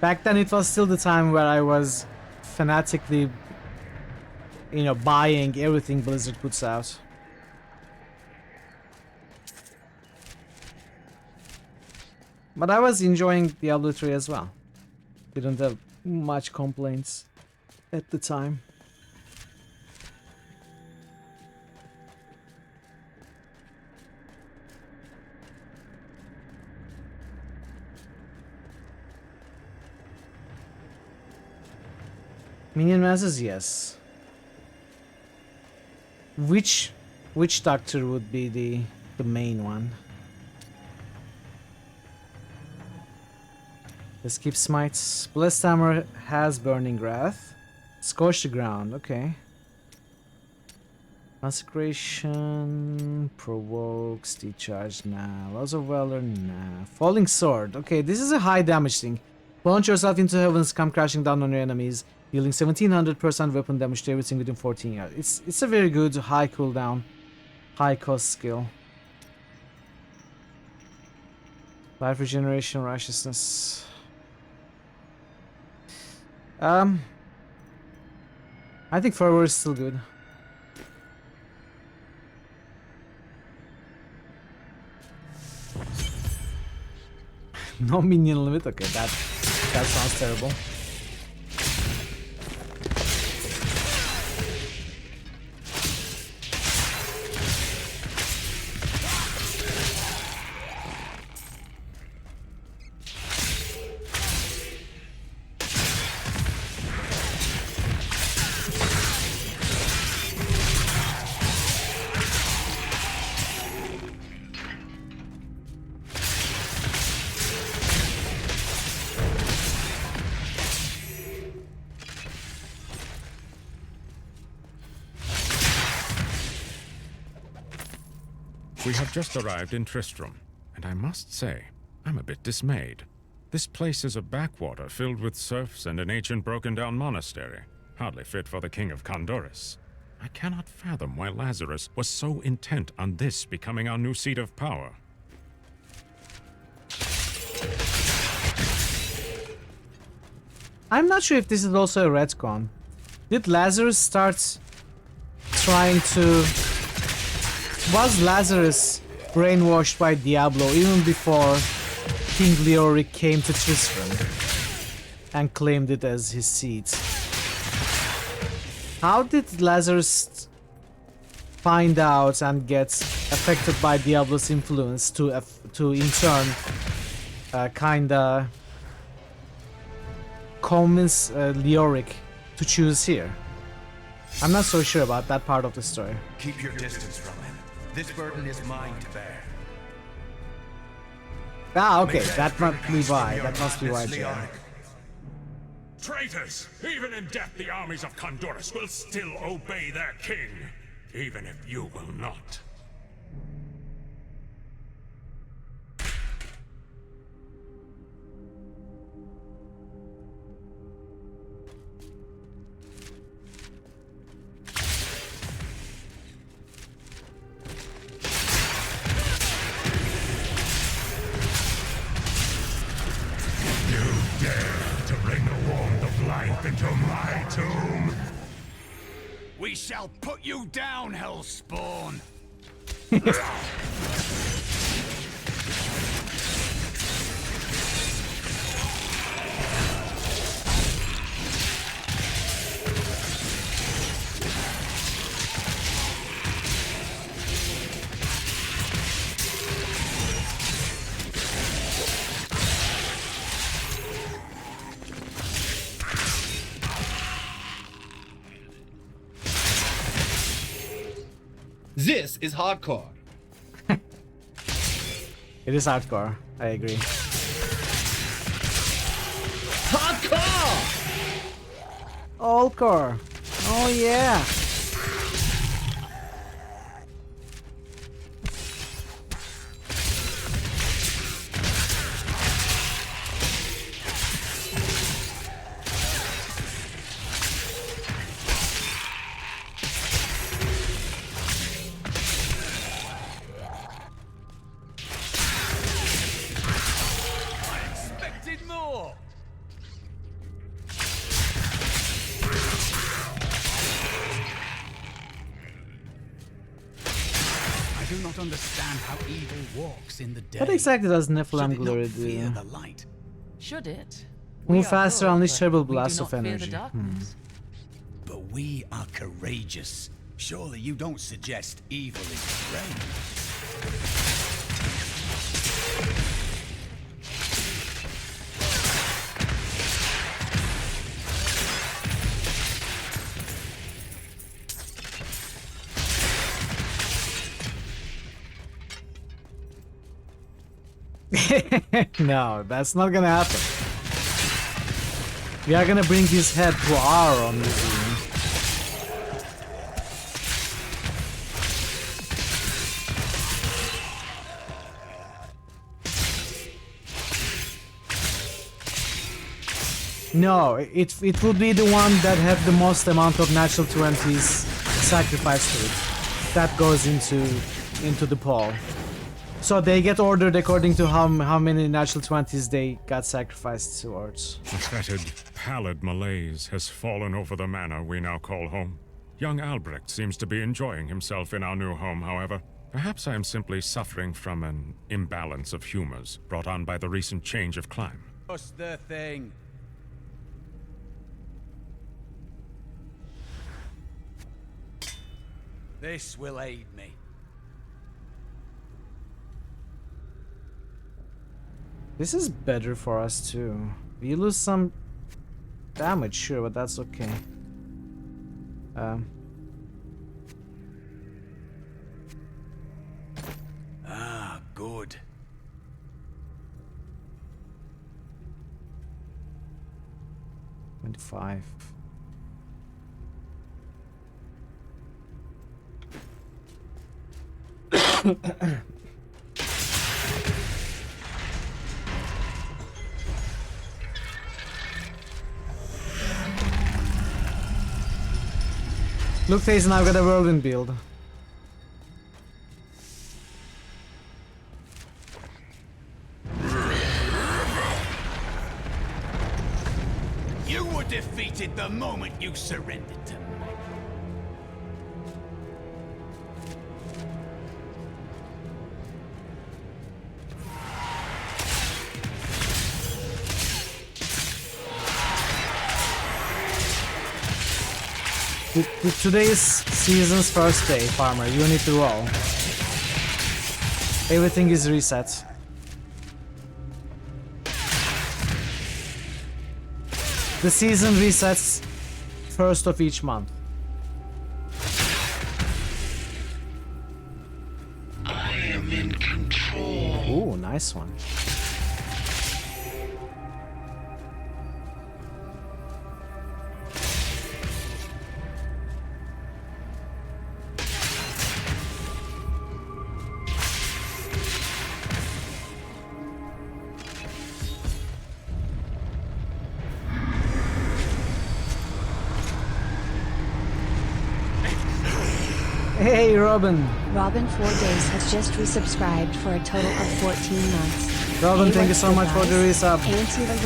Back then it was still the time where I was fanatically you know, buying everything Blizzard puts out. But I was enjoying Diablo 3 as well. Didn't have much complaints at the time. Minion masses, yes. Which doctor would be the main one? Let's keep smites. Blessed Hammer has Burning Wrath. Scorch the Ground, okay. Consecration provokes decharge, nah. Laws of Valor, nah. Falling Sword, okay, this is a high damage thing. Launch yourself into heavens, come crashing down on your enemies, dealing 1700% weapon damage to everything within 14 yards. It's a very good high cooldown, high cost skill. Life regeneration, righteousness. I think Fervor is still good. No minion limit? Okay, that sounds terrible. We have just arrived in Tristram, and I must say, I'm a bit dismayed. This place is a backwater filled with serfs and an ancient broken-down monastery, hardly fit for the king of Condorus. I cannot fathom why Lazarus was so intent on this becoming our new seat of power. I'm not sure if this is also a retcon. Did Lazarus start trying to... Was Lazarus brainwashed by Diablo even before King Leoric came to Tristram and claimed it as his seat? How did Lazarus find out and get affected by Diablo's influence to in turn kinda convince Leoric to choose here? I'm not so sure about that part of the story. Keep your distance from him. This burden is mine to bear. Ah, okay, that must be why. That must be why, Jay. Traitors! Even in death, the armies of Condorus will still obey their king, even if you will not. Into my tomb. We shall put you down, Hellspawn. This is hardcore. It is hardcore. I agree. Hardcore! All core. Oh yeah. not understand how evil walks in the day. What exactly does Nephilim Should it not glory fear do? the light? Should it? Move faster, unleash terrible blasts of fear the energy. darkness. But we are courageous. Surely you don't suggest evil is friend. No, that's not gonna happen. We are gonna bring his head to our own museum. No, it will be the one that have the most amount of natural 20s sacrificed to it. That goes into the poll. So they get ordered according to how many natural 20s they got sacrificed towards. A fetid, pallid malaise has fallen over the manor we now call home. Young Albrecht seems to be enjoying himself in our new home, however. Perhaps I am simply suffering from an imbalance of humors brought on by the recent change of climate. What's the thing? This will aid me. This is better for us too. We lose some damage, sure, but that's okay. Ah, good. $25. Look, Phase, now I've got a whirlwind build. You were defeated the moment you surrendered to me. Today's season's first day, farmer. You need to roll. Everything is reset. The season resets first of each month. I am in control. Ooh, nice one. Hey, Robin. Robin 4 days has just resubscribed for a total of 14 months. Robin, Hey, thank you what's so the much for the buzz? resub. Anti-love,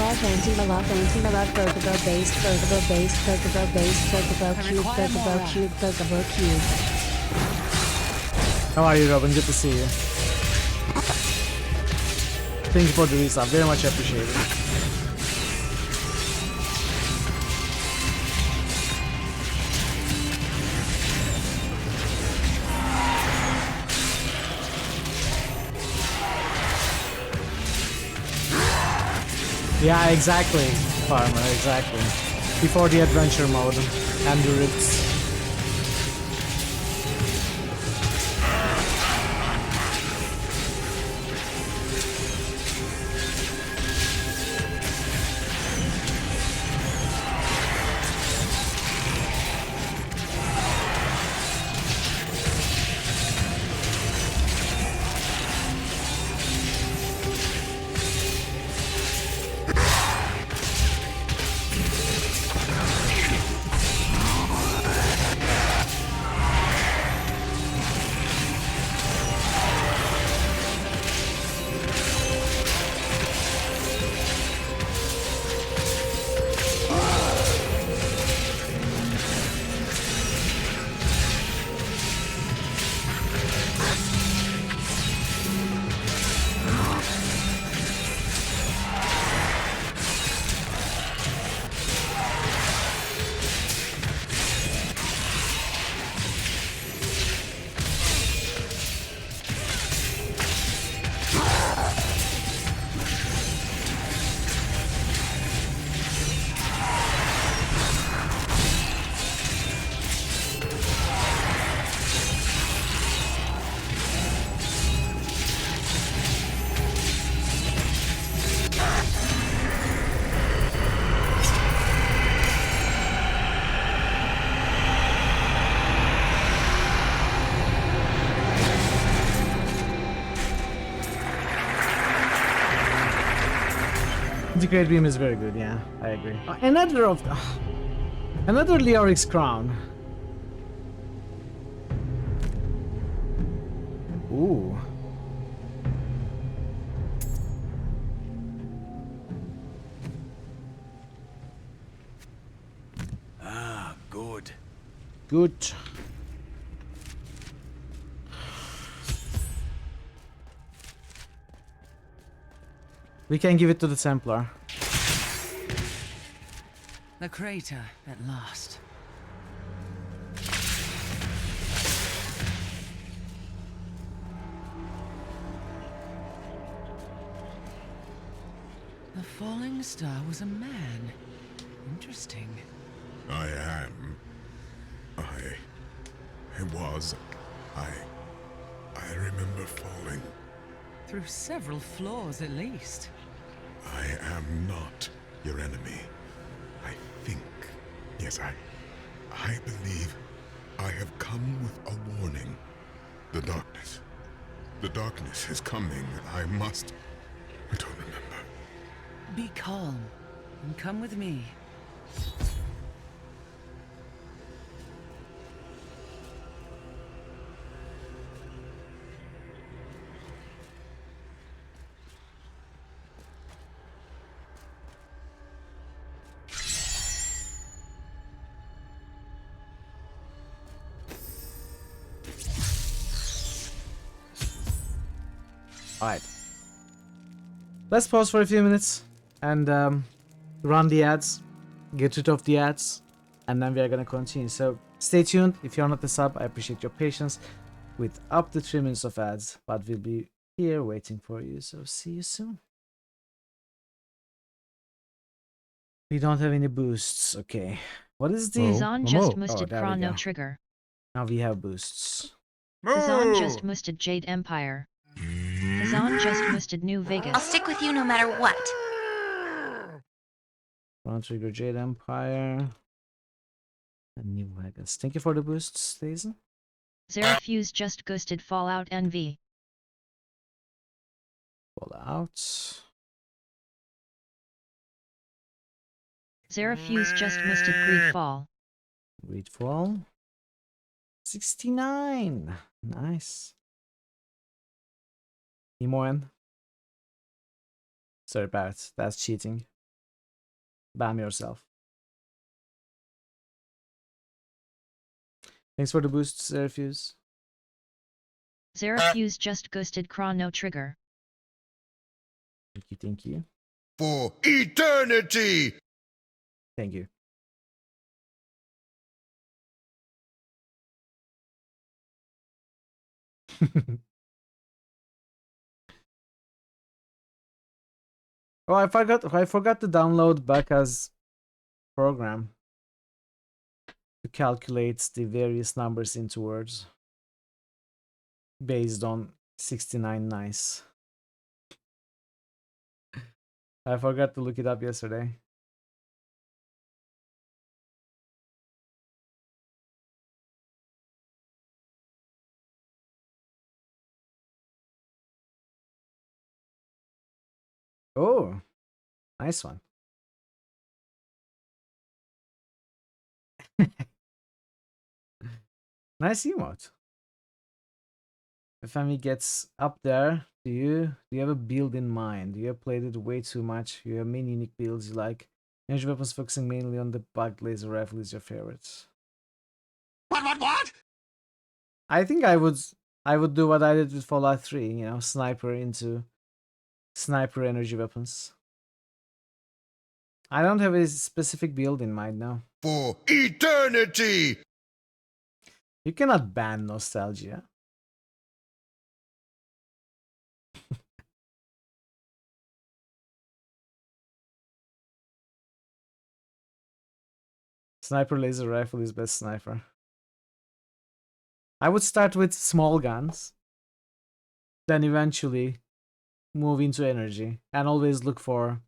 Pokébo based, Pokébo based, Pokébo based, Pokébo cube, Pokébo cube. How are you, Robin? Good to see you. Thank you for the resub. Very much appreciated. Yeah, exactly, farmer, exactly. Before the adventure mode and the roots. Integrate beam is very good, yeah, I agree. Another Leoric's crown. Ooh. Ah, good. Good. We can give it to the Templar. The crater, at last. The falling star was a man. Interesting. I am. I remember falling. Through several floors, at least. I am not your enemy. I think. Yes, I believe I have come with a warning. The darkness. The darkness is coming. I don't remember. Be calm and come with me. Alright. Let's pause for a few minutes and run the ads, get rid of the ads, and then we are gonna continue. So stay tuned. If you're not a sub, I appreciate your patience with up to 3 minutes of ads, but we'll be here waiting for you. So see you soon. We don't have any boosts. Okay. What is the... Zon just musted Chrono Trigger. Now we have boosts. Zon just musted Jade Empire. Zon just musted New Vegas. I'll stick with you no matter what. Chrono Trigger, Jade Empire, and New Vegas. Thank you for the boosts, Daisy. Zerafuse just ghosted Fallout NV. Fallout. Zerafuse just musted Greedfall. Greedfall. 69. Nice. Emoan. Sorry, Barrett. That's cheating. Bam yourself. Thanks for the boosts, Zerafuse. Zerafuse just ghosted Chrono Trigger. Thank you. For eternity! Thank you. Oh, I forgot to download Baka's program to calculate the various numbers into words based on 69 nice. I forgot to look it up yesterday. Oh, nice one. Nice emote. The family gets up there. Do you have a build in mind? You have played it way too much. You have many unique builds you like. Energy weapons focusing mainly on the bugged laser rifle is your favorite. What? I think I would do what I did with Fallout 3, you know, sniper into sniper energy weapons. I don't have a specific build in mind now. For eternity! You cannot ban nostalgia. Sniper laser rifle is best sniper. I would start with small guns, then eventually move into energy, and always look for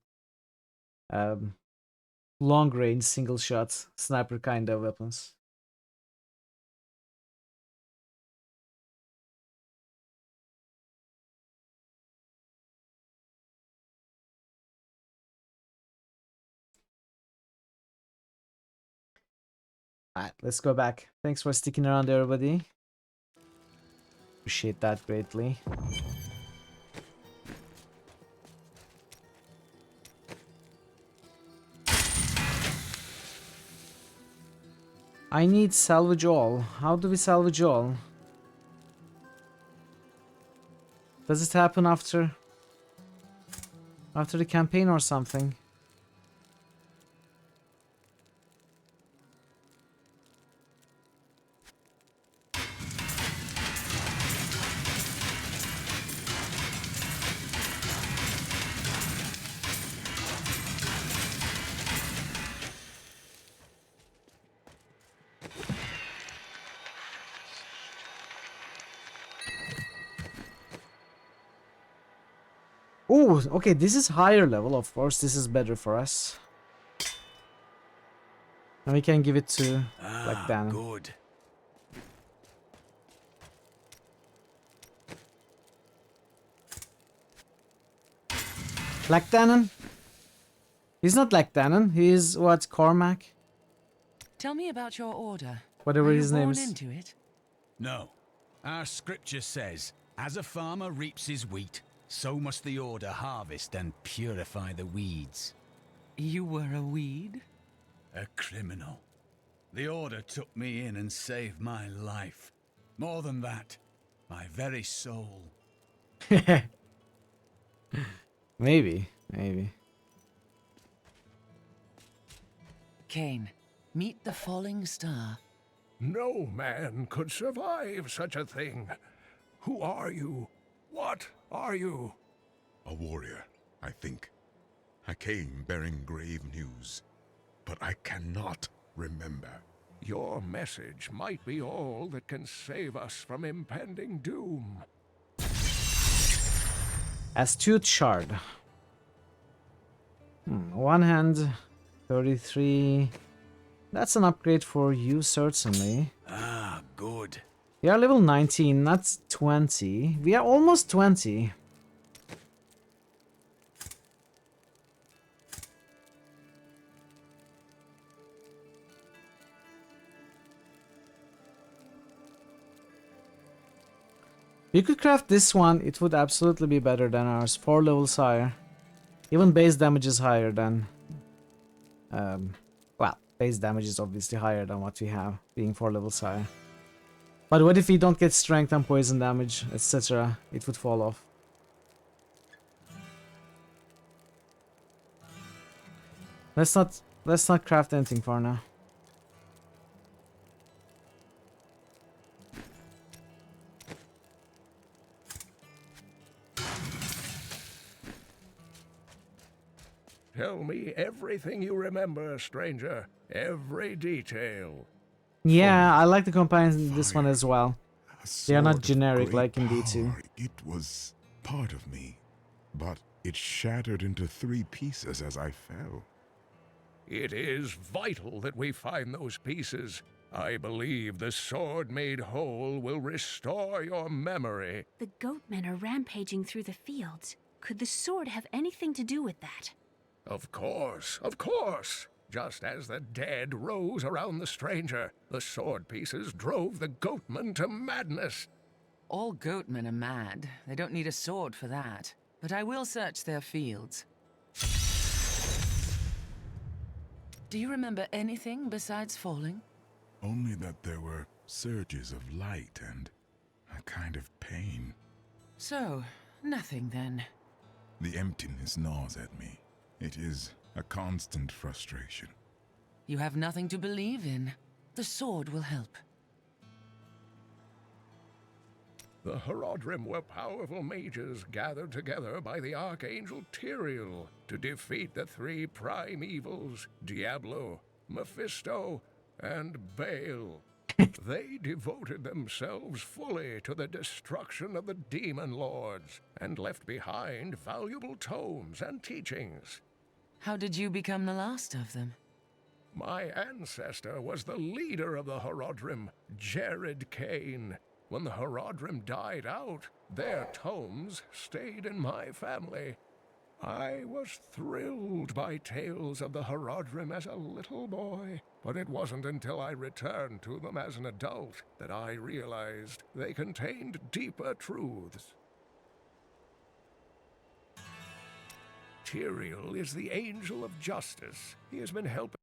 long range single shot sniper kind of weapons. Alright, let's go back. Thanks for sticking around, everybody. Appreciate that greatly. I need salvage all. How do we salvage all? Does it happen after the campaign or something? Oh, okay, this is higher level, of course. This is better for us. And we can give it to Black Danon. Good. Black Danon? He's not Black Danon. He's what? Cormac? Tell me about your order. Whatever Were you his name born is. into it? No. Our scripture says, as a farmer reaps his wheat, so must the Order harvest and purify the weeds. You were a weed? A criminal. The Order took me in and saved my life. More than that, my very soul. Maybe. Cain, meet the falling star. No man could survive such a thing. Who are you? What are you? A warrior, I think. I came bearing grave news, but I cannot remember. Your message might be all that can save us from impending doom. Astute Shard. One hand, 33. That's an upgrade for you, certainly. Ah, good. We are level 19, not 20. We are almost 20. You could craft this one, it would absolutely be better than ours. 4 levels higher. Even base damage is higher than... well, base damage is obviously higher than what we have, being 4 levels higher. But what if we don't get strength and poison damage, etc.? It would fall off. Let's not craft anything for now. Tell me everything you remember, stranger. Every detail. Yeah, I like the companions in this one as well. They are not generic like in D2. It was part of me, but it shattered into 3 pieces as I fell. It is vital that we find those pieces. I believe the sword made whole will restore your memory. The goatmen are rampaging through the fields. Could the sword have anything to do with that? Of course, of course. Just as the dead rose around the stranger, the sword pieces drove the goatmen to madness. All goatmen are mad. They don't need a sword for that. But I will search their fields. Do you remember anything besides falling? Only that there were surges of light and a kind of pain. So, nothing then. The emptiness gnaws at me. It is a constant frustration. You have nothing to believe in. The sword will help. The Horodrim were powerful mages gathered together by the Archangel Tyrael to defeat the 3 prime evils, Diablo, Mephisto, and Baal. They devoted themselves fully to the destruction of the demon lords and left behind valuable tomes and teachings. How did you become the last of them? My ancestor was the leader of the Horodrim, Jared Cain. When the Horodrim died out, their tomes stayed in my family. I was thrilled by tales of the Horodrim as a little boy, but it wasn't until I returned to them as an adult that I realized they contained deeper truths. Tyrael is the angel of justice. He has been helping.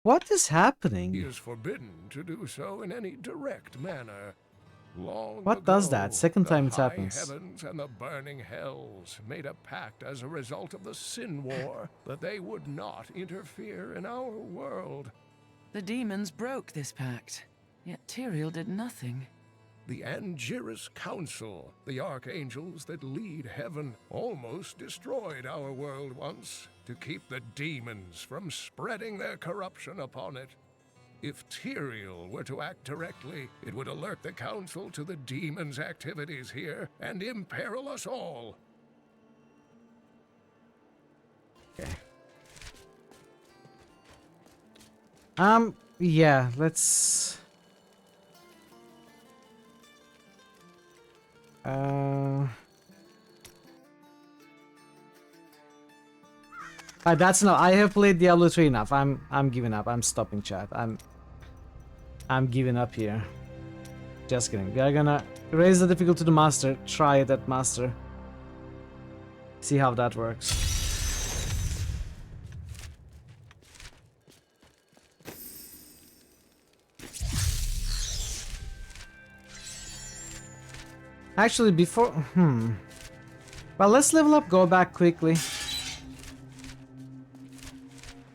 What is He happening? is forbidden to do so in any direct manner. Long What ago, does that? Second time it the high happens. heavens and the burning hells made a pact as a result of the Sin War that they would not interfere in our world. The demons broke this pact, yet Tyrael did nothing. The Angiris Council, the archangels that lead heaven, almost destroyed our world once to keep the demons from spreading their corruption upon it. If Tyrael were to act directly, it would alert the Council to the demons' activities here and imperil us all. Okay. Yeah, let's... that's enough. I have played Diablo 3 enough. I'm giving up. I'm stopping chat. I'm giving up here. Just kidding. We are gonna raise the difficulty to master. Try it at master. See how that works. Actually, before... Well, let's level up, go back quickly.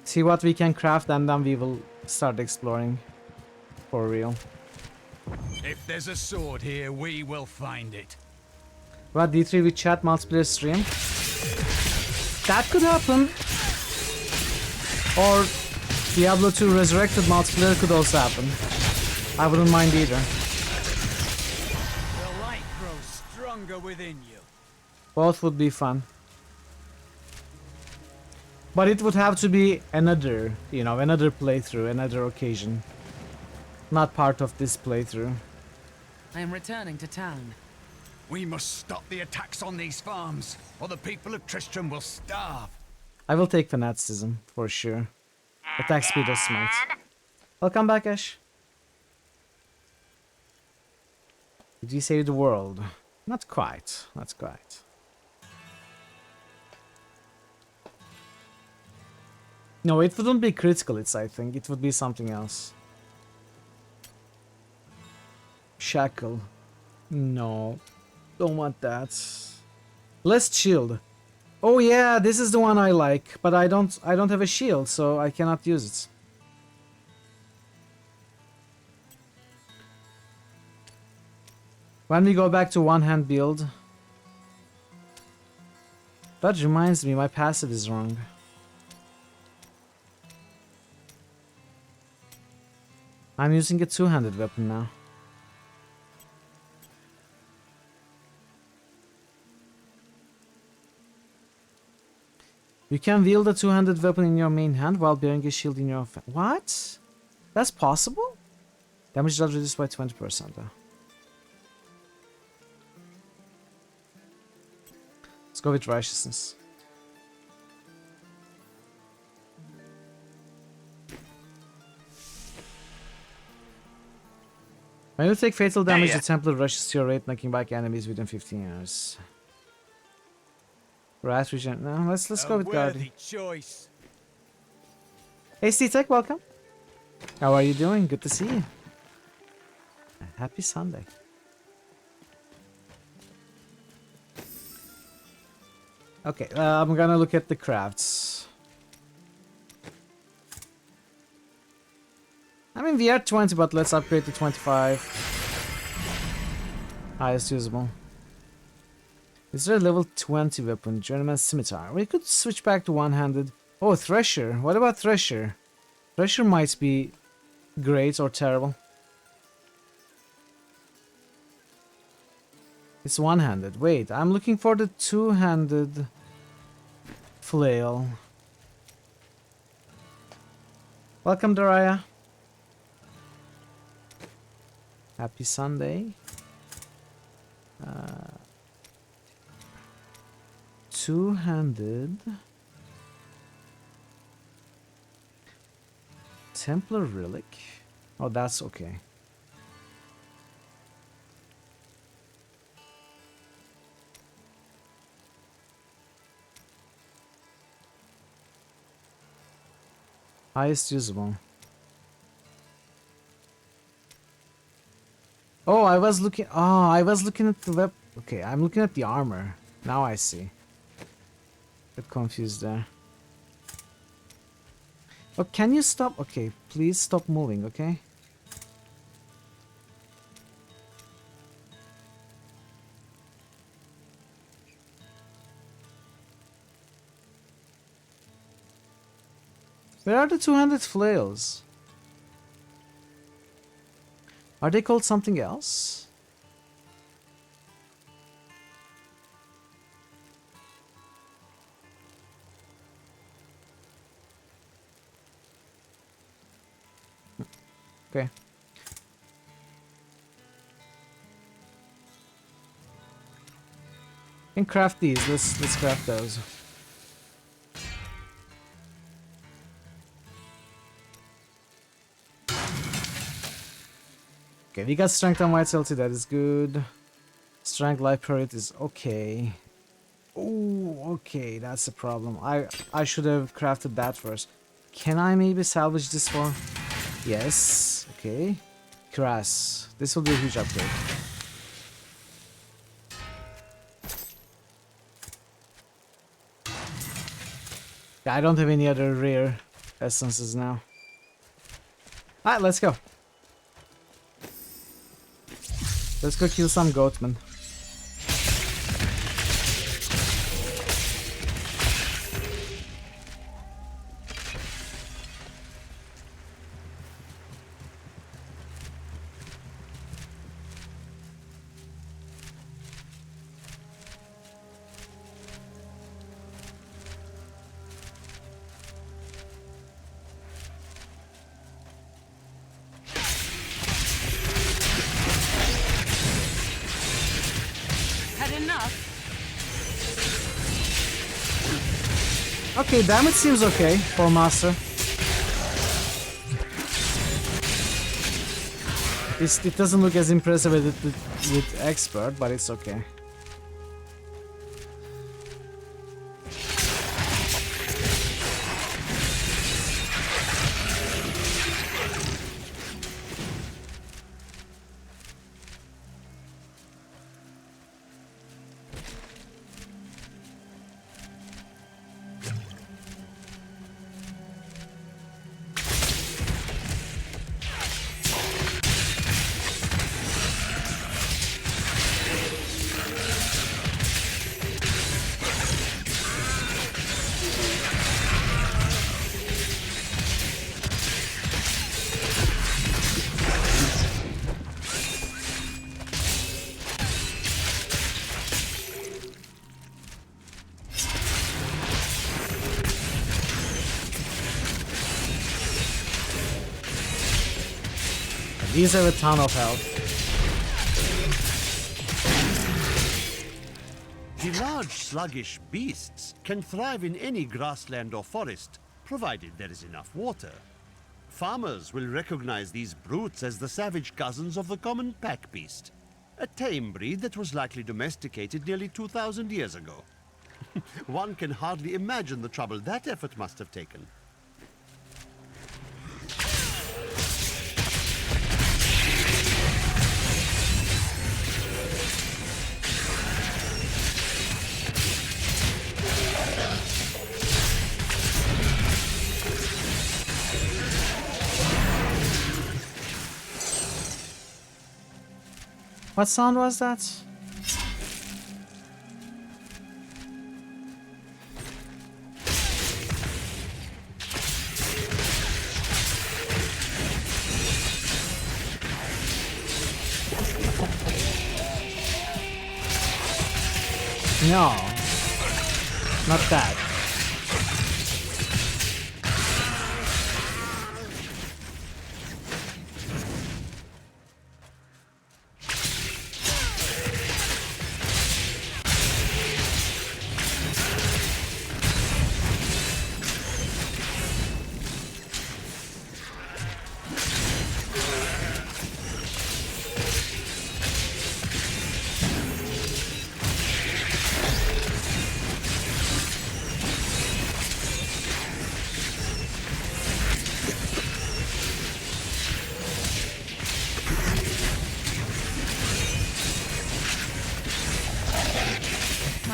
See what we can craft, and then we will start exploring. For real. If there's a sword here, we will find it. What, D3 with chat multiplayer stream? That could happen. Or Diablo 2 Resurrected multiplayer could also happen. I wouldn't mind either. The light grows stronger within you. Both would be fun. But it would have to be another, you know, another playthrough, another occasion. Not part of this playthrough. I am returning to town. We must stop the attacks on these farms, or the people of Tristram will starve. I will take fanaticism, for sure. Attack speed or smite. Welcome back, Ash. Did you save the world? Not quite, not quite. No, it wouldn't be critical hits, I think. It would be something else. Shackle. No. Don't want that. Less shield. Oh yeah, this is the one I like, but I don't have a shield, so I cannot use it. When we go back to one-hand build... That reminds me, my passive is wrong. I'm using a two-handed weapon now. You can wield a two-handed weapon in your main hand while bearing a shield in your... What? That's possible? Damage does reduce by 20% though. Let's go with righteousness. When you take fatal damage, the Templar rushes to your raid, knocking back enemies within 15 years. Wrath regen. No, let's go with Guardian. Choice. Hey, C-Tech, welcome. How are you doing? Good to see you. Happy Sunday. Okay, I'm gonna look at the crafts. I mean, we are 20, but let's upgrade to 25. Highest usable. Is there a level 20 weapon? Journeyman's Scimitar. We could switch back to one-handed. Oh, Thresher. What about Thresher? Thresher might be great or terrible. It's one-handed. Wait, I'm looking for the two-handed flail. Welcome, Daraya. Happy two-handed Templar relic. Oh, that's okay. Highest usable. Oh, I was looking. Oh, I was looking at the web. Okay, I'm looking at the armor. Now I see. Bit confused there. Oh, can you stop? Okay, please stop moving, okay? Where are the two-handed flails? Are they called something else? Okay. Can craft these. Let's craft those. Okay, we got strength on vitality, that is good. Strength life period is okay. Oh, okay, that's a problem. I should have crafted that first. Can I maybe salvage this for? Yes, okay. Crass. This will be a huge upgrade. Yeah, I don't have any other rare essences now. Alright, let's go. Let's go kill some goatmen. Okay, damage seems okay for Master. It doesn't look as impressive with Expert, but it's okay. These have a ton of health. The large sluggish beasts can thrive in any grassland or forest, provided there is enough water. Farmers will recognize these brutes as the savage cousins of the common pack beast, a tame breed that was likely domesticated nearly 2,000 years ago. One can hardly imagine the trouble that effort must have taken. What sound was that? No, not that.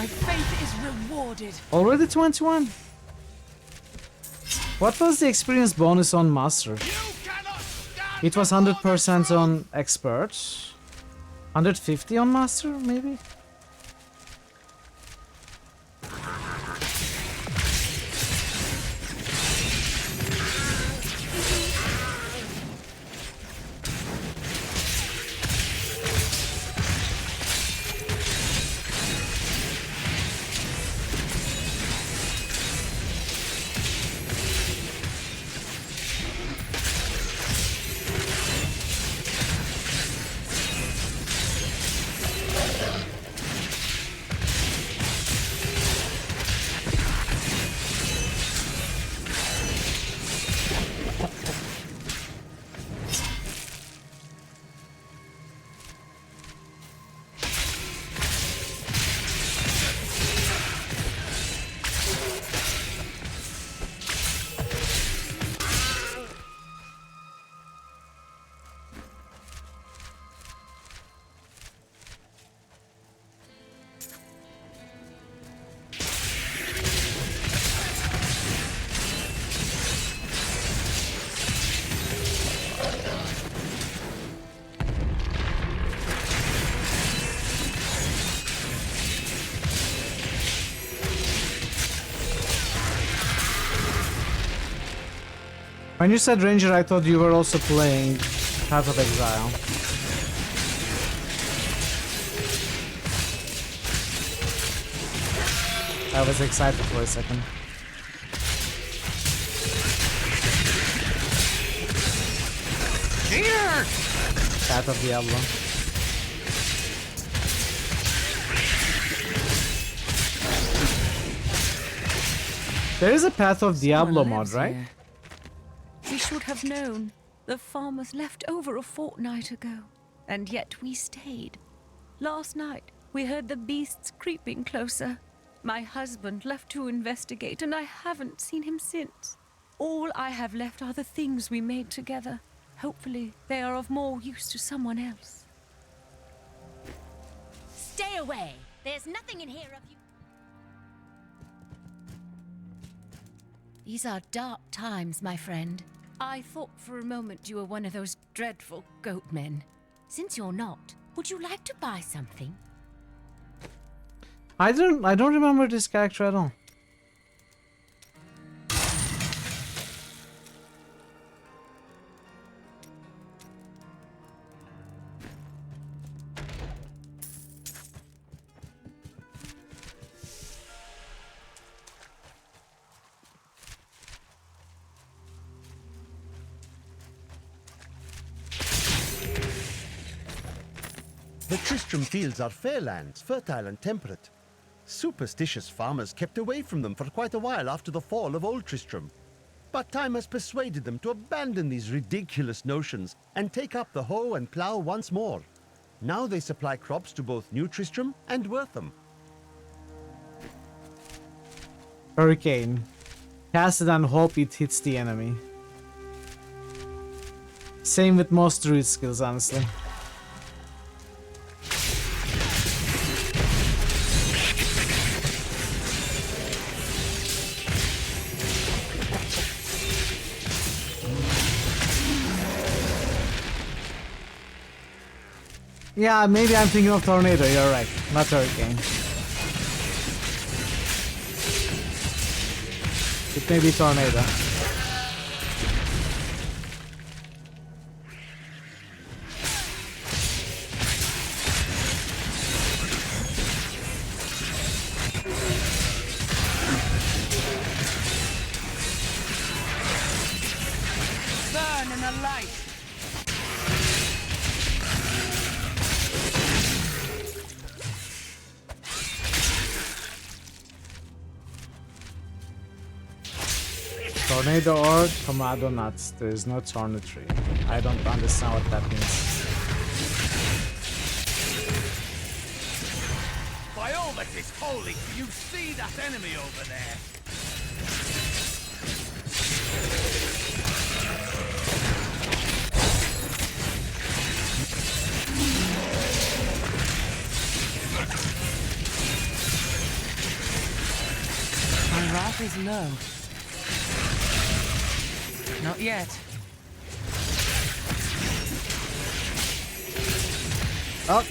My faith is rewarded. Already 21? What was the experience bonus on Master? It was 100% on Expert. 150 on Master, maybe? When you said Ranger, I thought you were also playing Path of Exile. I was excited for a second. Here! Path of Diablo. There is a Path of Diablo mod, right? Here. We should have known. The farmers left over a fortnight ago, and yet we stayed. Last night, we heard the beasts creeping closer. My husband left to investigate, and I haven't seen him since. All I have left are the things we made together. Hopefully, they are of more use to someone else. Stay away! There's nothing in here of you. These are dark times, my friend. I thought for a moment you were one of those dreadful goat men. Since you're not, would you like to buy something? I don't remember this character at all. The Tristram fields are fair lands, fertile and temperate. Superstitious farmers kept away from them for quite a while after the fall of Old Tristram. But time has persuaded them to abandon these ridiculous notions and take up the hoe and plough once more. Now they supply crops to both New Tristram and Wortham. Hurricane. Cast it and hope it hits the enemy. Same with most druid skills, honestly. Yeah, maybe I'm thinking of Tornado, you're right. Not Hurricane. It may be Tornado. Burn in the light. Tornado or tomato nuts. There is no tornatry. I don't understand what that means. By all that is holy, do you see that enemy over there? path is low. Not yet. Oh.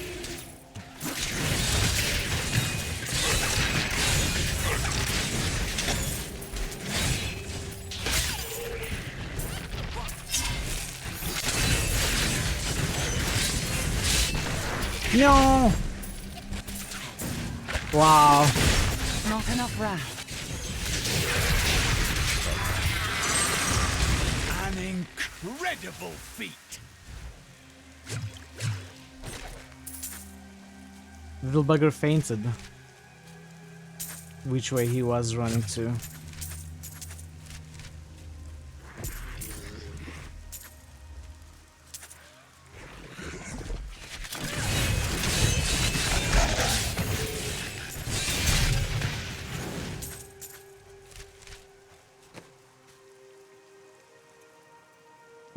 No. Wow. Not enough wrath. An incredible feat. Little bugger fainted. Which way he was running to.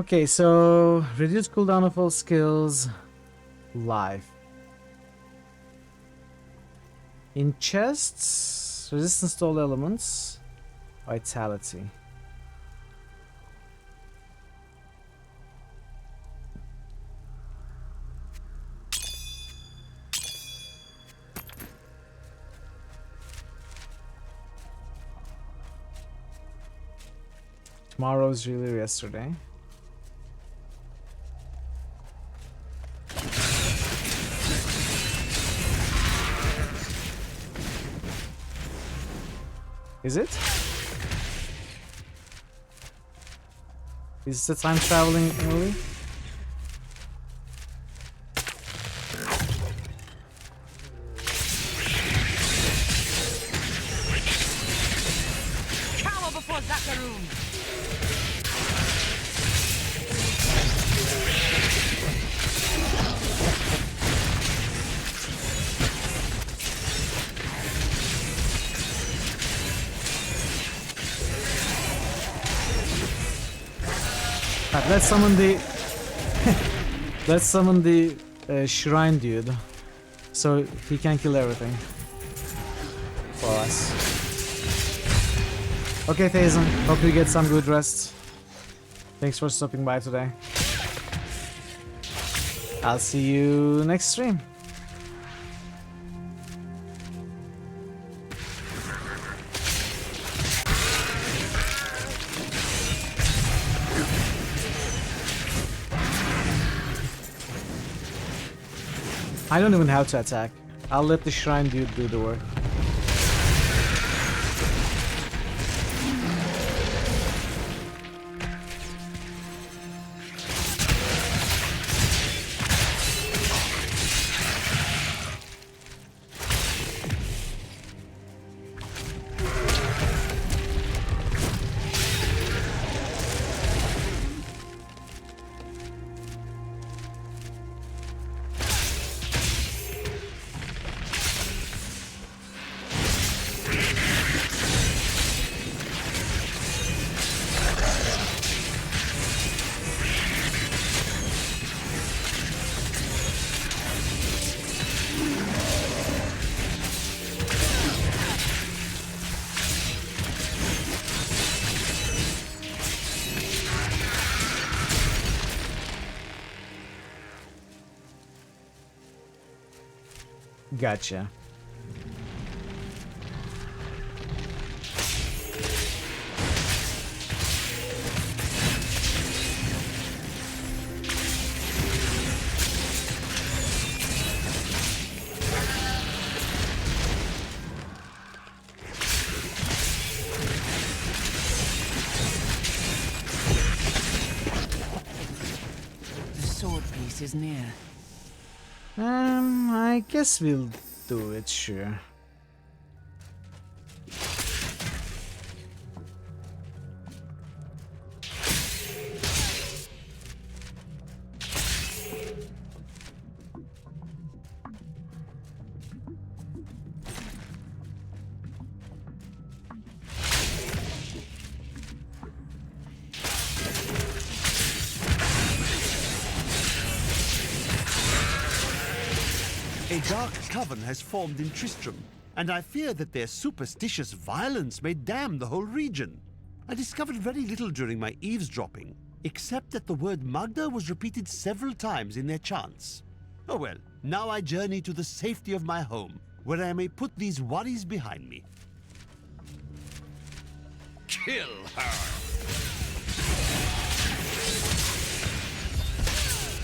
Okay, so reduce cooldown of all skills. Life. In chests, resistance to all elements, vitality. Tomorrow's really yesterday. Is it? Is the time traveling movie? Cower before Zakarum! Right, let's summon the let's summon the shrine dude, so he can kill everything for us. Okay, Thazen, hope you get some good rest. Thanks for stopping by today. I'll see you next stream. I don't even have to attack. I'll let the shrine dude do the work. Gotcha. The sword piece is near. I guess we'll do it, sure. A dark coven has formed in Tristram. and I fear that their superstitious violence may damn the whole region. I discovered very little during my eavesdropping, except that the word Magda was repeated several times in their chants. Oh well, now I journey to the safety of my home, where I may put these worries behind me. Kill her!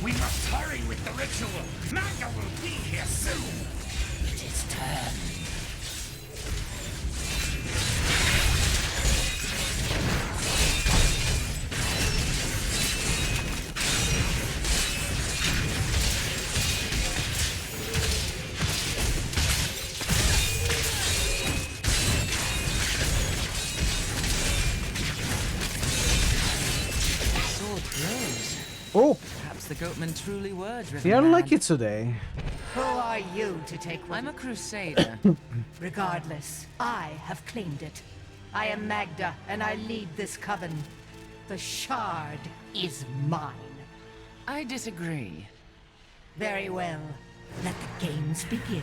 We must hurry with the ritual. Magda will be here soon. It is time. Sword glows. Oh! Perhaps the goatmen truly were driven They are mad. lucky today. Who are you to take what? I'm a crusader. Regardless, I have claimed it. I am Magda, and I lead this coven. The shard is mine. I disagree. Very well. Let the games begin.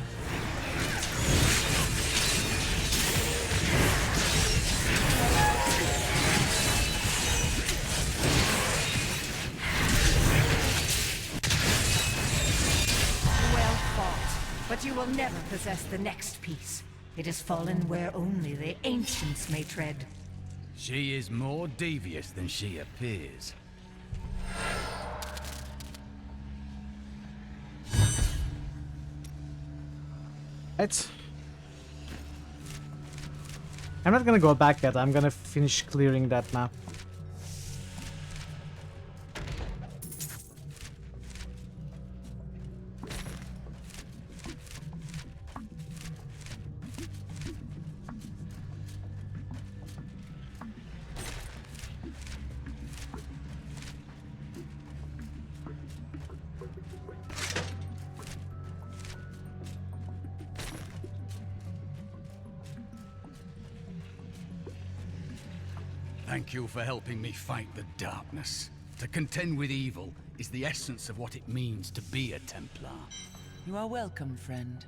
Well fought, but you will never possess the next piece. It has fallen where only the ancients may tread. She is more devious than she appears. I'm not gonna go back yet. I'm gonna finish clearing that map. Thank you for helping me fight the darkness. To contend with evil is the essence of what it means to be a Templar. You are welcome, friend.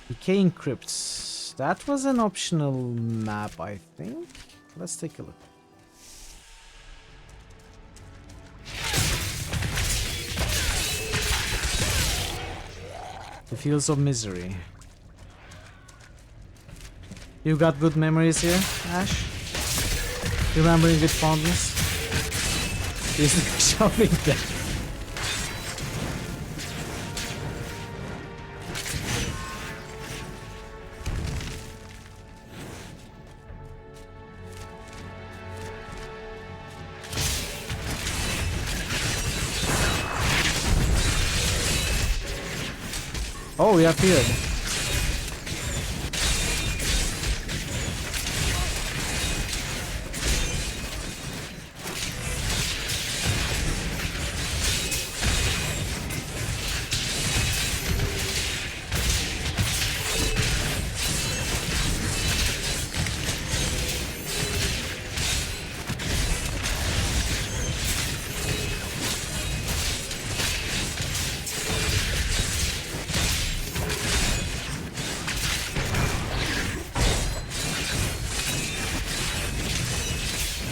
Decaying crypts. That was an optional map, I think. Let's take a look. The Fields of Misery. You got good memories here, Ash? Remembering with fondness? Is shopping there? Oh, we appeared.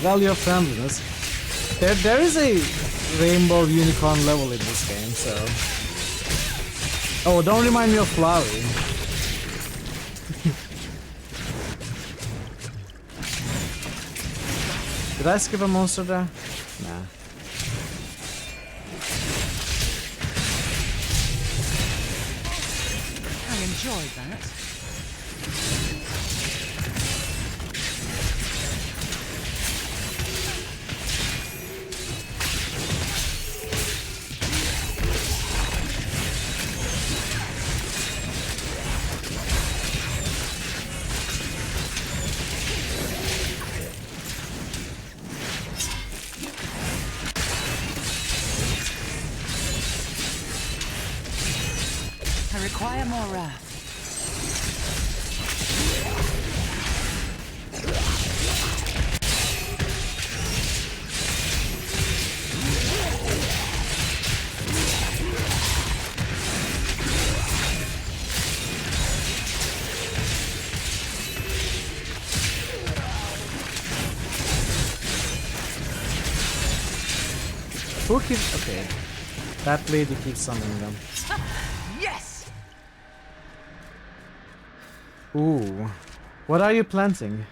Value of friendliness. There is a rainbow unicorn level in this game, so. Oh, don't remind me of Flowey. Did I skip a monster there? Nah. I enjoyed that. I require more wrath. Who keeps... Okay. That lady keeps summoning them. Yes! Ooh. What are you planting?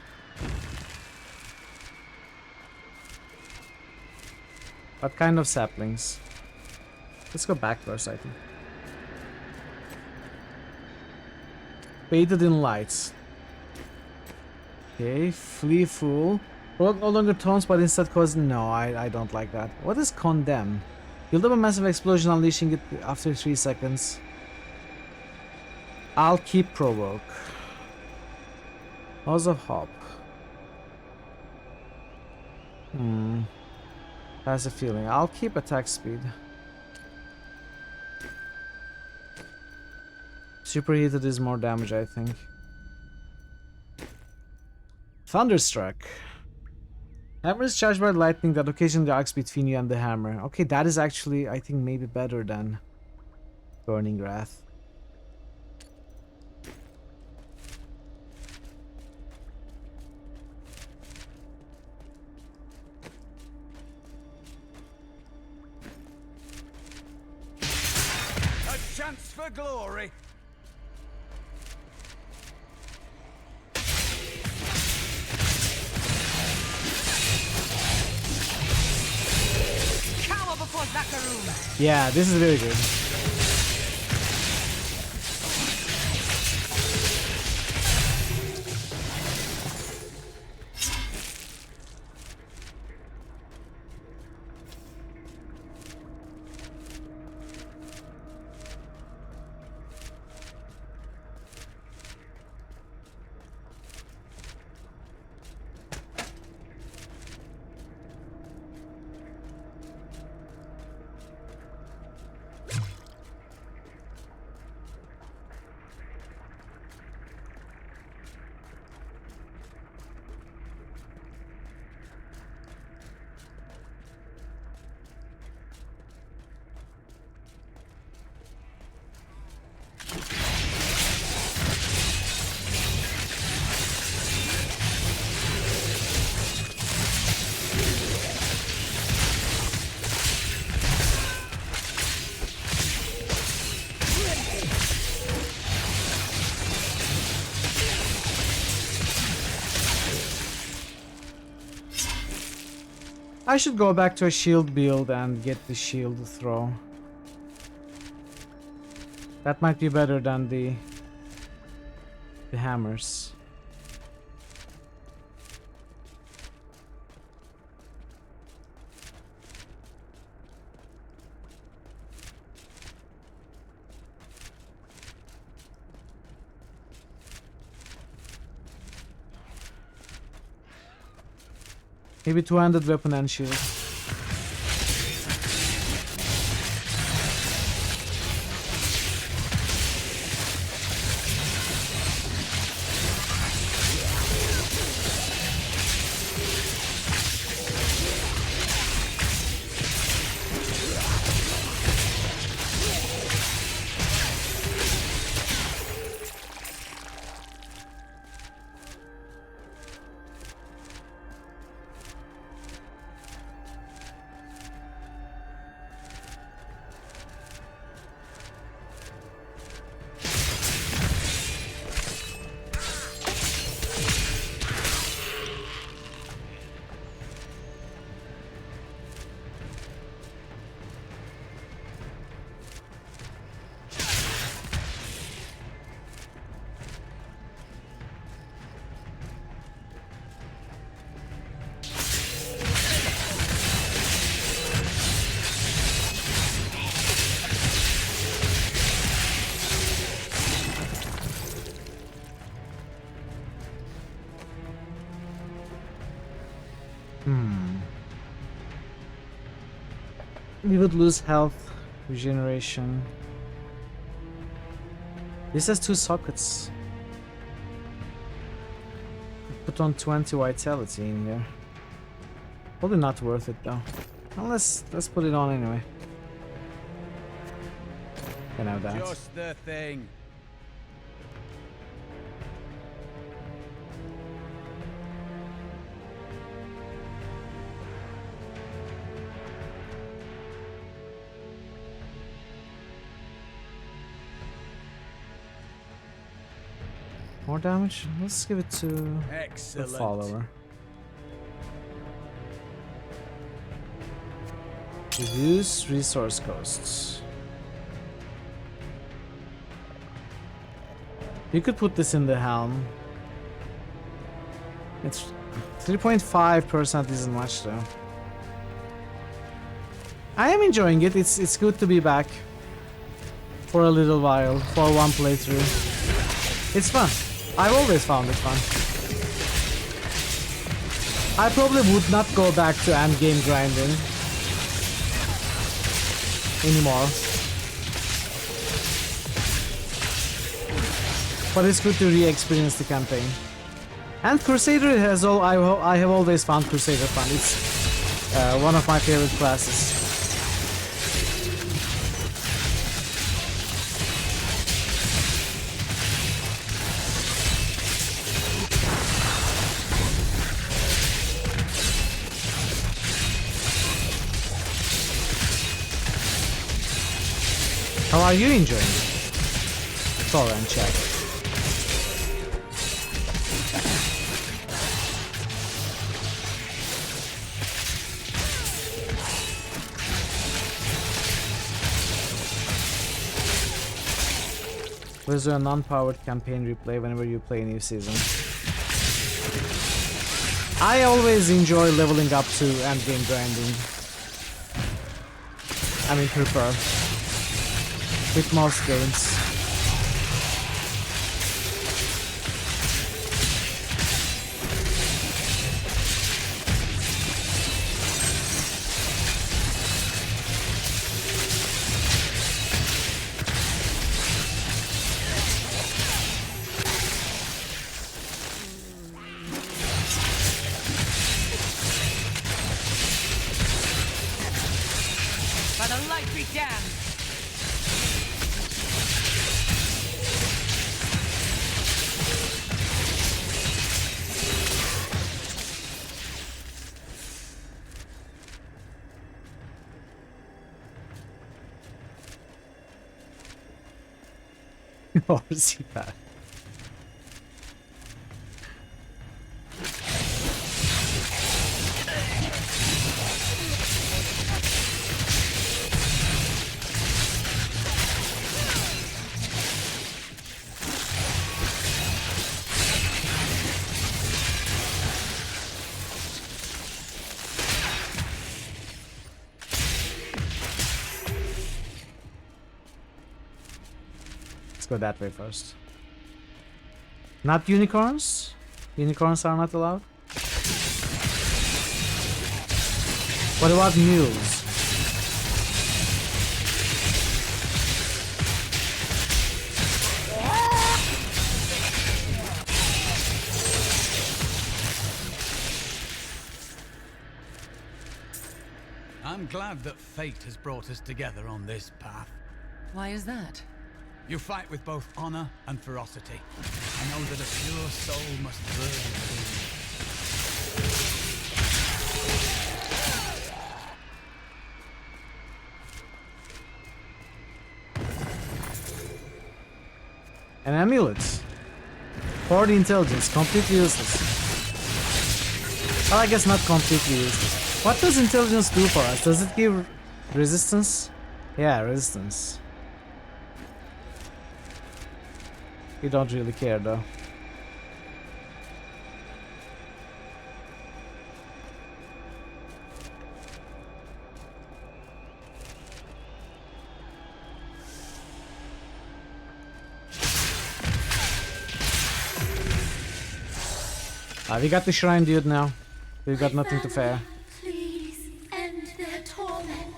What kind of saplings? Let's go back first, I think. Bathed in lights. Okay, flee fool. Provoke no longer taunts, but instead cause... No, I don't like that. What is condemn? Build up a massive explosion, unleashing it after 3 seconds. I'll keep provoke. Laws of hop. Has a feeling. I'll keep attack speed. Superheated is more damage, I think. Thunderstruck. Hammer is charged by lightning that occasionally arcs between you and the hammer. Okay, that is actually, I think, maybe better than Burning Wrath. A chance for glory. Yeah, this is very good. I should go back to a shield build and get the shield throw. That might be better than the hammers. Maybe two-handed weapon and shield. We would lose health, regeneration. This has 2 sockets. Put on 20 vitality in here. Probably not worth it though. Well, let's put it on anyway. Can have that. Just the thing. More damage? Let's give it to the Excellent. follower. Reduce resource costs. You could put this in the helm. It's 3.5% isn't much though. I am enjoying it. It's good to be back for a little while, for one playthrough. It's fun. I've always found it fun. I probably would not go back to endgame grinding anymore. But it's good to re-experience the campaign. And Crusader has all I have always found Crusader fun. It's one of my favorite classes. How are you enjoying it? Thoran check. There's a non-powered campaign replay whenever you play a new season. I always enjoy leveling up to endgame grinding. I mean, prefer. With most games. By the light be damned! Or see that. Go that way first. Not unicorns? Unicorns are not allowed? What about mules? I'm glad that fate has brought us together on this path. Why is that? You fight with both honor and ferocity. I know that a pure soul must burn within. An amulet. For the intelligence, completely useless. Well, I guess not completely useless. What does intelligence do for us? Does it give resistance? Yeah, resistance. You don't really care though. We got the shrine dude now. We've got nothing to fear. Please end their torment.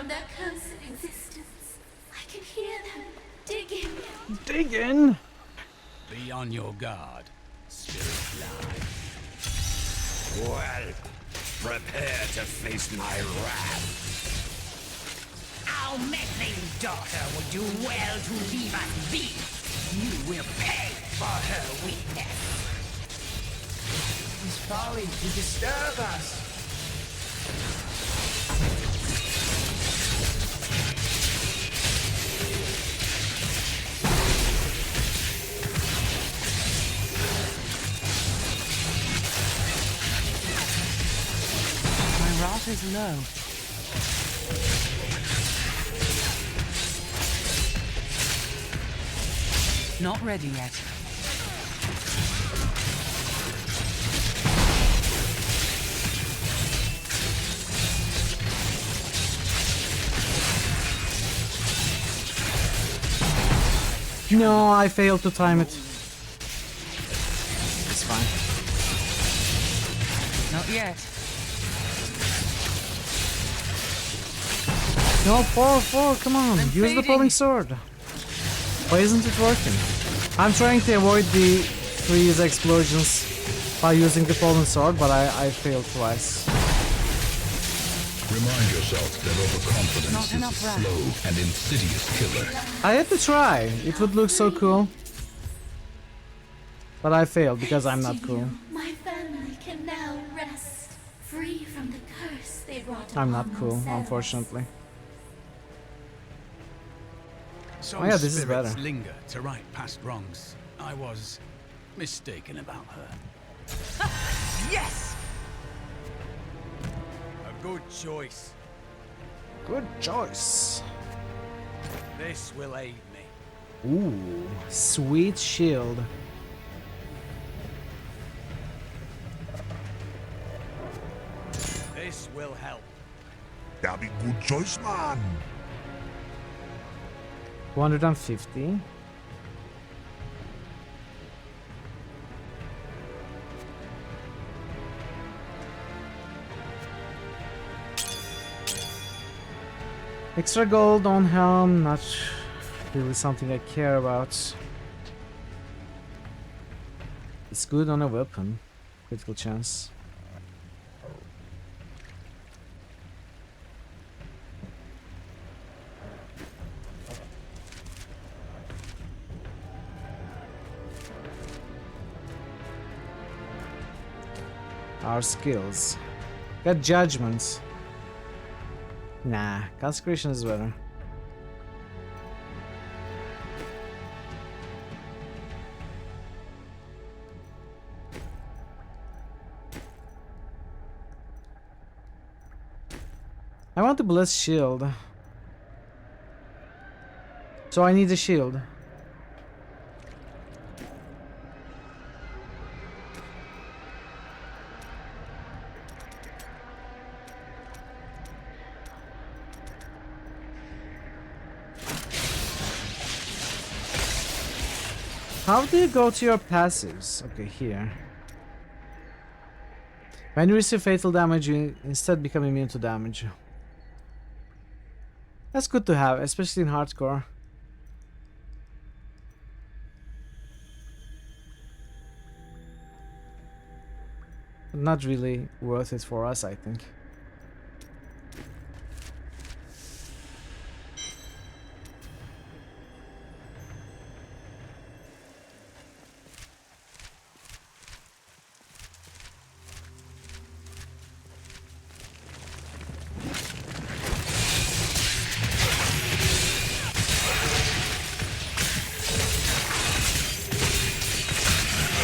from their cursed existence. I can hear them digging. Digging? Be on your guard, spirit lie. Well, prepare to face my wrath. Our meddling daughter would do well to leave us be. You will pay for her weakness. He's falling to disturb us. My wrath is low. Not ready yet. No, I failed to time it. It's fine. Not yet. No, fall, come on. Use the falling sword. Why isn't it working? I'm trying to avoid the freeze explosions by using the fallen sword, but I failed twice. Remind yourself that overconfidence is a slow and insidious killer. I had to try. It would look so cool. But I failed because I'm not cool. My family can now rest, free from the curse they brought I'm not upon cool, themselves. unfortunately. Some Oh yeah, this is spirits better. linger to right past wrongs. I was mistaken about her. Yes! A good choice. Good choice. This will aid me. Ooh, sweet shield. This will help. That'll be good choice, man. 150. Extra gold on helm, not really something I care about. It's good on a weapon. Critical chance. Our skills. Got judgments. Nah, consecration is better. I want to bless shield. So I need a shield. How do you go to your passives? Okay, here. When you receive fatal damage, you instead become immune to damage. That's good to have, especially in hardcore. But not really worth it for us, I think.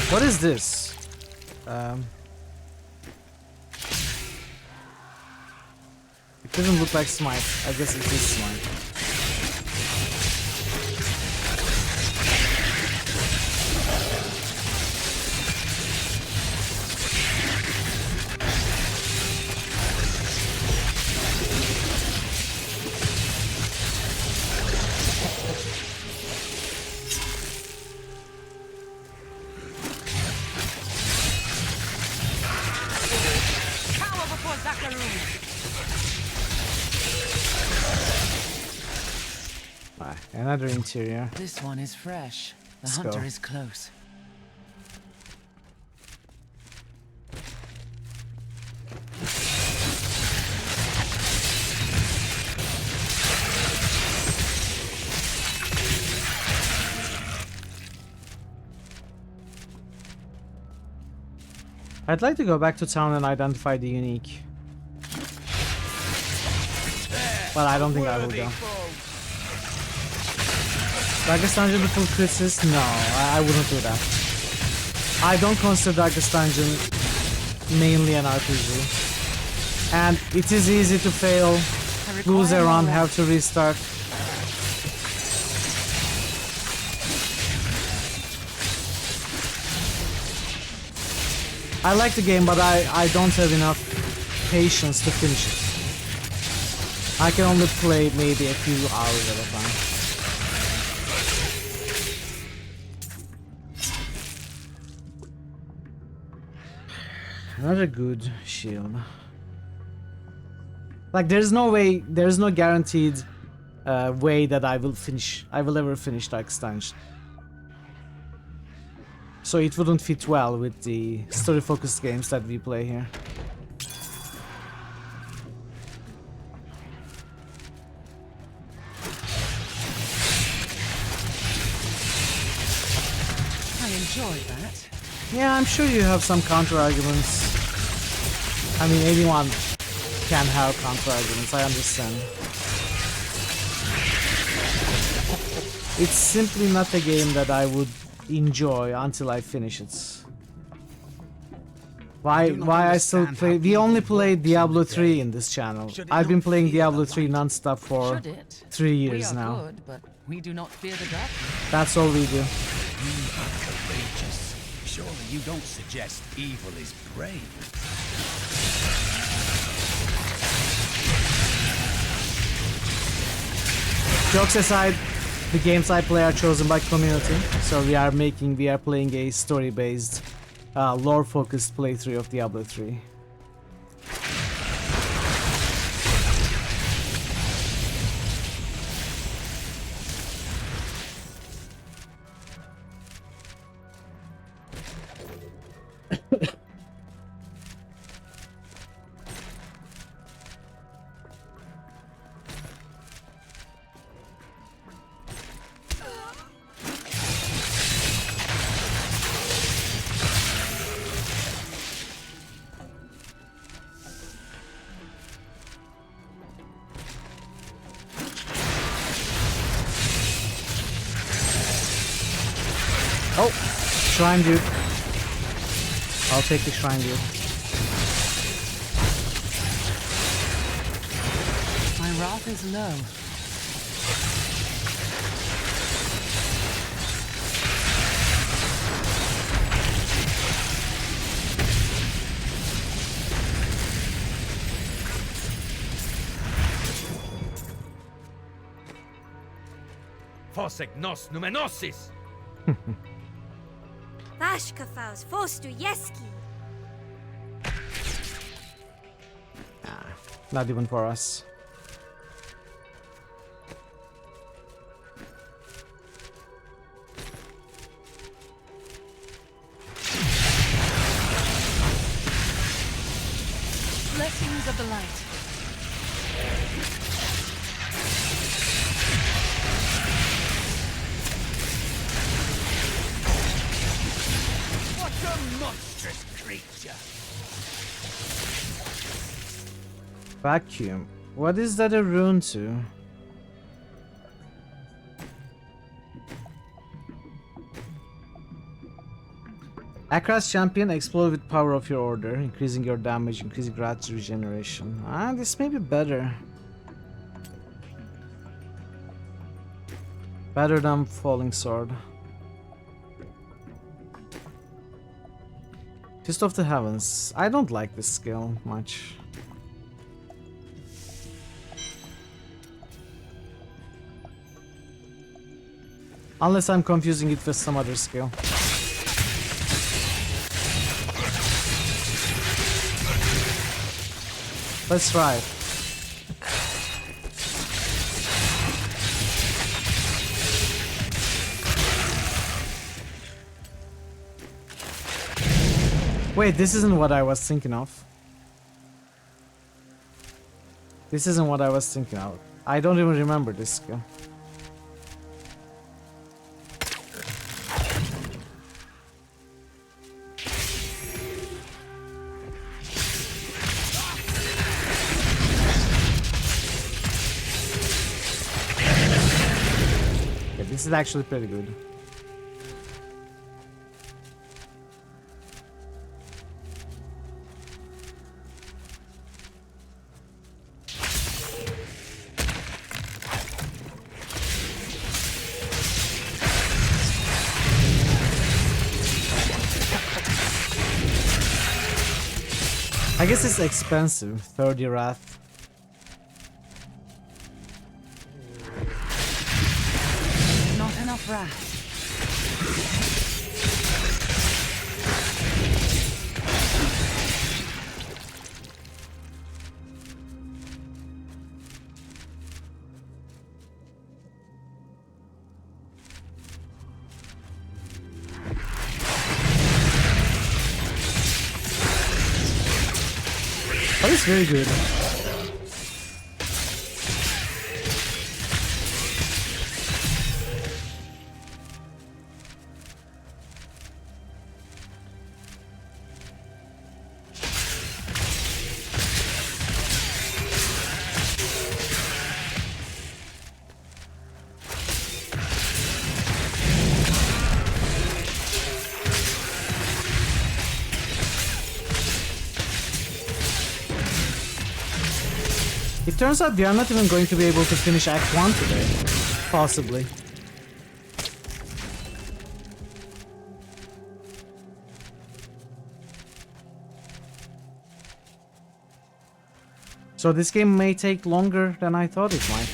What is this? It doesn't look like smite. I guess it is smite. Another interior. This one is fresh. The Let's hunter go. is close. I'd like to go back to town and identify the unique. But I don't think I will go. Darkest Dungeon with full crits? No, I wouldn't do that. I don't consider Darkest Dungeon mainly an RPG. And it is easy to fail, lose a run, have to restart. I like the game, but I don't have enough patience to finish it. I can only play maybe a few hours at a time. Another good shield. Like there's no way, there's no guaranteed way that I will ever finish Darkest Dungeon. So it wouldn't fit well with the story-focused games that we play here. I enjoy that. Yeah, I'm sure you have some counter-arguments. I mean, anyone can have counter-arguments, I understand. It's simply not a game that I would enjoy until I finish it. Why I still play? We only play Diablo 3 in this channel. I've been playing Diablo 3 non-stop for 3 years now. We are good, but we do not fear the darkness. That's all we do. You are courageous. Surely you don't suggest evil is brave. Jokes aside, the games I play are chosen by community, so we are playing a story-based, lore-focused playthrough of Diablo 3. Oh, Shrine Dude. I'll take the Shrine Dude. My wrath is low. Fosek nos numenosis! Vashkafaus Fostuyeski. Not even for us. Blessings of the light. What a monstrous creature! Vacuum. What is that a rune to? Akras champion, explode with power of your order, increasing your damage, increasing gratis regeneration. Ah, this may be better. Better than falling sword. Fist of the Heavens. I don't like this skill much. Unless I'm confusing it with some other skill. Let's try it. Wait, this isn't what I was thinking of. This isn't what I was thinking of. I don't even remember this skill. Yeah, this is actually pretty good. I guess it's expensive, 30 Wrath. Not enough Wrath. But it's very good. It turns out we are not even going to be able to finish Act 1 today. Possibly. So this game may take longer than I thought it might.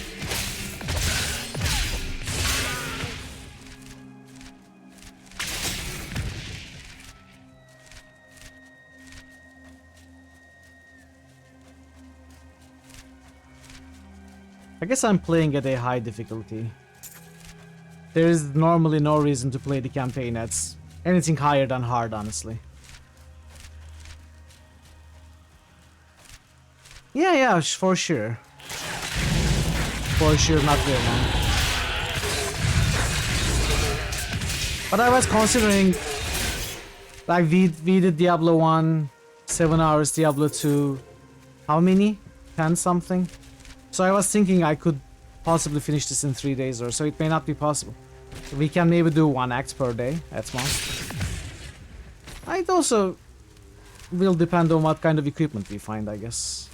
I guess I'm playing at a high difficulty. There is normally no reason to play the campaign at anything higher than hard, honestly. Yeah, for sure. For sure, not very long. But I was considering, like, we did Diablo 1, 7 hours, Diablo 2, how many? 10 something? So I was thinking I could possibly finish this in 3 days or so. It may not be possible. We can maybe do 1 act per day at most. It also will depend on what kind of equipment we find, I guess.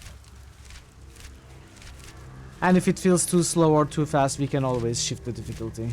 And if it feels too slow or too fast, we can always shift the difficulty.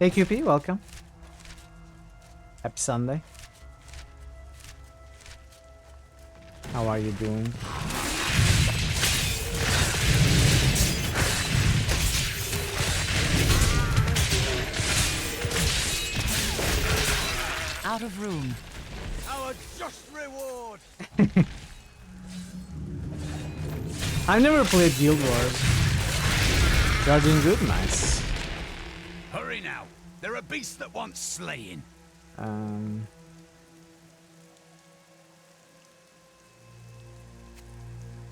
Hey QP, welcome. Happy Sunday. How are you doing? Out of room. Our just reward. I've never played Guild Wars. You are doing good, nice. Hurry now. There are beasts that want slaying.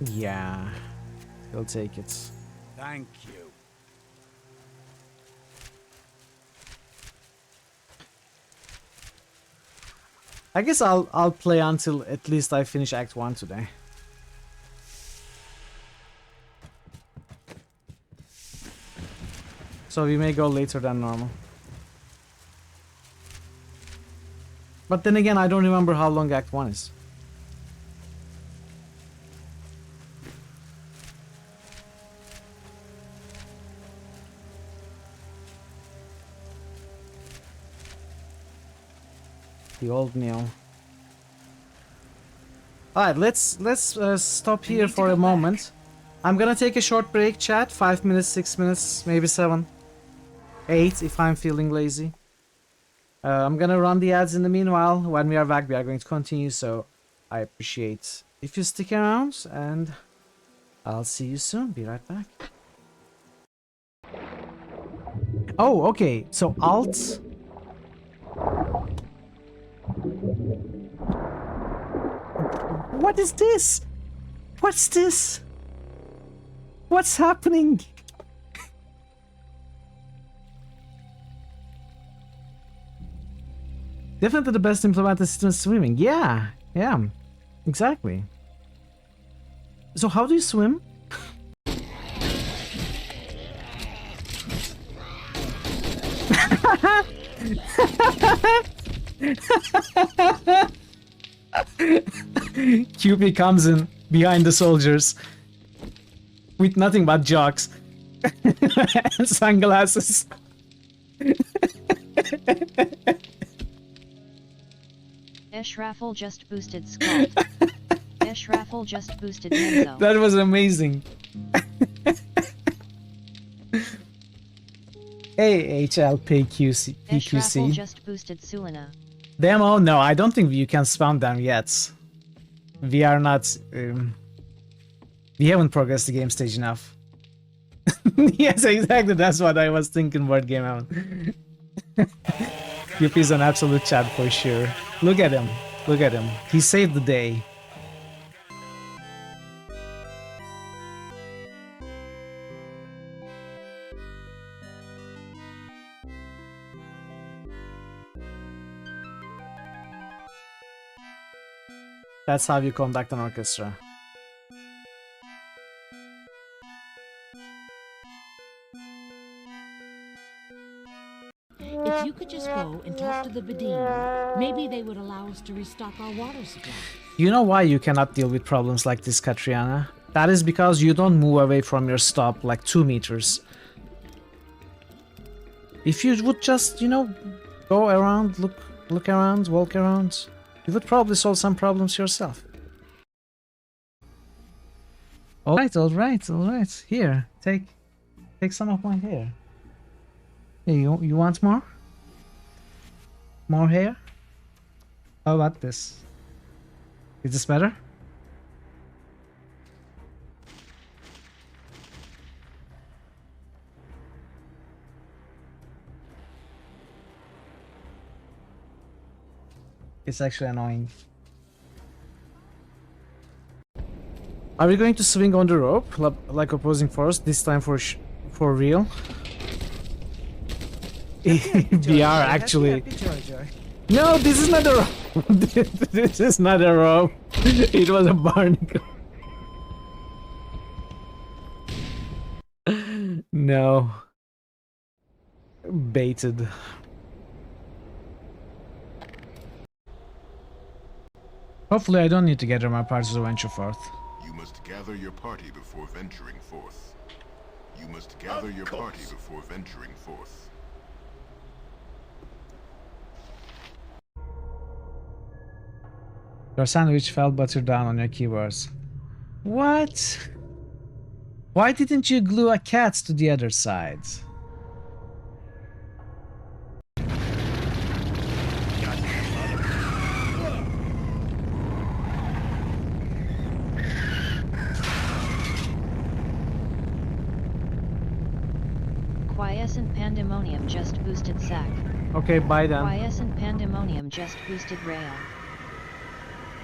Yeah. We'll take it. Thank you. I guess I'll play until at least I finish Act 1 today. So we may go later than normal. But then again, I don't remember how long Act 1 is. The old meal. Alright, let's stop here for a moment. I'm gonna take a short break, chat. 5 minutes, 6 minutes, maybe 7. 8 if I'm feeling lazy. I'm gonna run the ads in the meanwhile. When we are back, we are going to continue, so I appreciate if you stick around, and I'll see you soon. Be right back. Oh, okay. So Alt. What is this? What's this? What's happening? Definitely the best implemented system is swimming. Yeah, exactly. So how do you swim? QP comes in behind the soldiers with nothing but jocks and sunglasses. Raffle just boosted Scott. Raffle just boosted Menzo. That was amazing. AHLPQC. Raffle just boosted Sulina. Demo? No, I don't think you can spam them yet. We are not... we haven't progressed the game stage enough. Yes, exactly, that's what I was thinking about Game Out. Yuppie's an absolute chat for sure. Look at him. Look at him. He saved the day. That's how you conduct an orchestra. If you could just go and talk to the Bedine, maybe they would allow us to restock our water supply. You know why you cannot deal with problems like this, Katriana? That is because you don't move away from your stop like 2 meters. If you would just, you know, go around, look around, walk around, you would probably solve some problems yourself. Alright. Here, take some of my hair. Hey, you want more? More hair? How about this? Is this better? It's actually annoying. Are we going to swing on the rope like opposing force this time for real? We are actually. No, this is not a rope. This is not a rope. It was a barnacle. No. Baited. Hopefully I don't need to gather my parties to venture forth. You must gather your party before venturing forth. You must gather your party before venturing forth. Your sandwich fell butter down on your keyboards. What? Why didn't you glue a cat to the other side? Quiescent Pandemonium just boosted Sack. Okay, bye then. Quiescent Pandemonium just boosted Rail.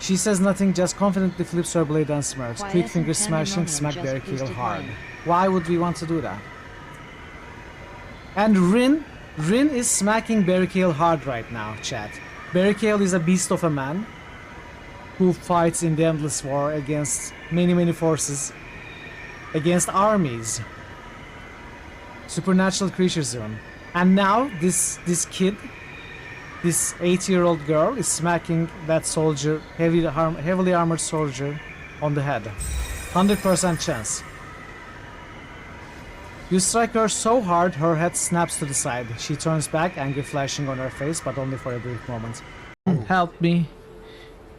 She says nothing, just confidently flips her blade and smirks. Quiescent Quick finger smashing, Pandemonium smack just their kill boosted hard. Rain. Why would we want to do that? And Rin is smacking Barricale hard right now, chat. Barricale is a beast of a man who fights in the endless war against many forces, against armies. Supernatural creature zone. And now this kid, this 8-year-old girl, is smacking that soldier, heavily armored soldier, on the head. 100% chance. You strike her so hard, her head snaps to the side. She turns back, anger flashing on her face, but only for a brief moment. Help me.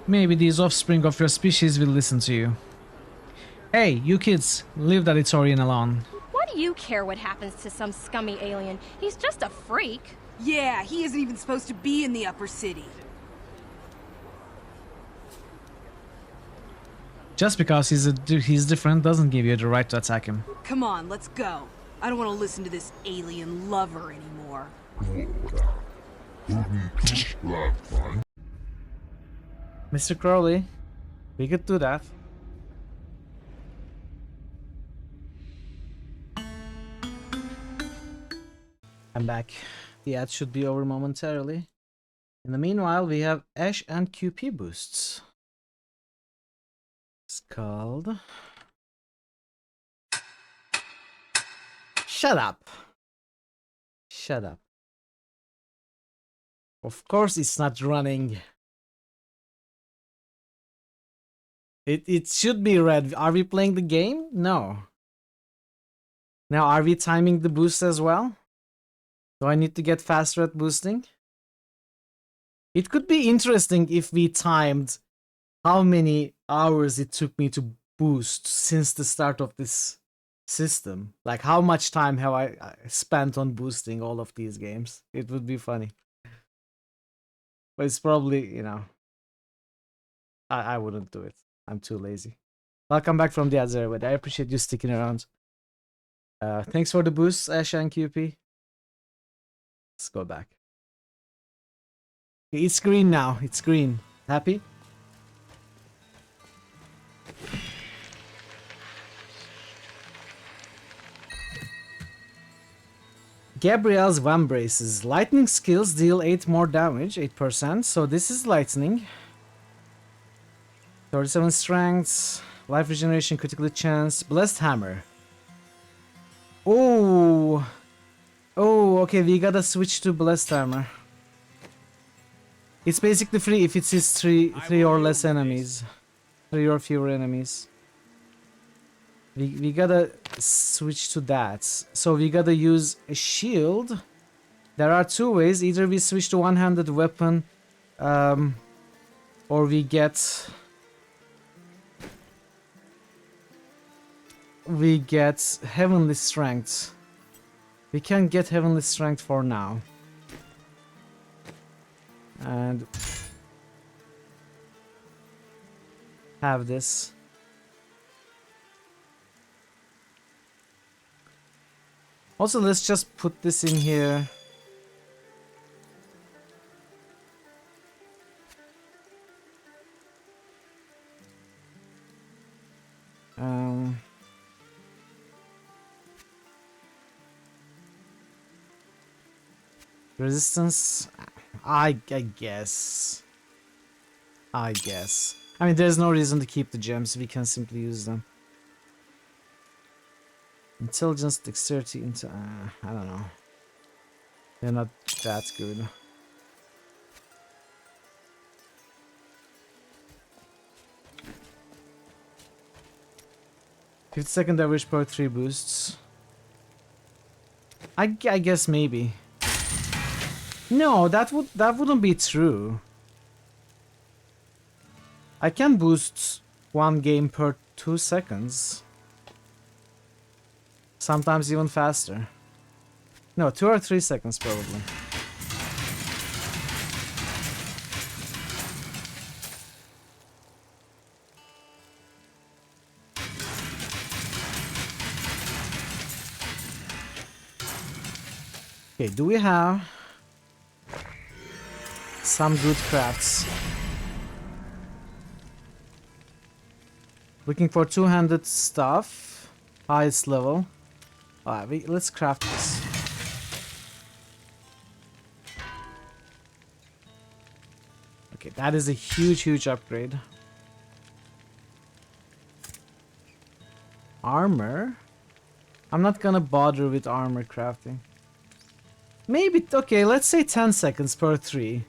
Maybe these offspring of your species will listen to you. Hey, you kids, leave that Ithorian alone. Why do you care what happens to some scummy alien? He's just a freak. Yeah, he isn't even supposed to be in the upper city. Just because he's different doesn't give you the right to attack him. Come on, let's go. I don't want to listen to this alien lover anymore. Mr. Crowley, we could do that. I'm back. The ad should be over momentarily. In the meanwhile, we have Ash and QP boosts. It's called... Shut up! Shut up. Of course it's not running. It should be red. Are we playing the game? No. Now are we timing the boost as well? Do I need to get faster at boosting? It could be interesting if we timed how many hours it took me to boost since the start of this system. Like how much time have I spent on boosting all of these games? It would be funny. But it's probably, you know, I wouldn't do it. I'm too lazy. Welcome back from the Azerbaid. I appreciate you sticking around. Thanks for the boost, Ash and QP. Let's go back. Okay, it's green now. It's green. Happy? Gabrielle's Vambraces. Lightning skills deal 8 more damage, 8%. So this is lightning. 37 strength, life regeneration, critical chance, blessed hammer. Oh, okay, we gotta switch to blessed hammer. It's basically free if it sees three or less enemies, 3 or fewer enemies. We gotta switch to that. So we gotta use a shield. There are 2 ways. Either we switch to one-handed weapon, or we get heavenly strength. We can get heavenly strength for now. And have this. Also, let's just put this in here. Resistance, I guess. I mean, there's no reason to keep the gems. We can simply use them. Intelligence, dexterity, I don't know. They're not that good. Second average per 3 boosts. I guess maybe. No, that wouldn't be true. I can boost 1 game per 2 seconds. Sometimes even faster. No, 2 or 3 seconds probably. Okay, do we have some good crafts? Looking for 200 stuff, highest level. Alright, let's craft this. Okay, that is a huge upgrade. Armor? I'm not gonna bother with armor crafting. Maybe, okay, let's say 10 seconds per 3.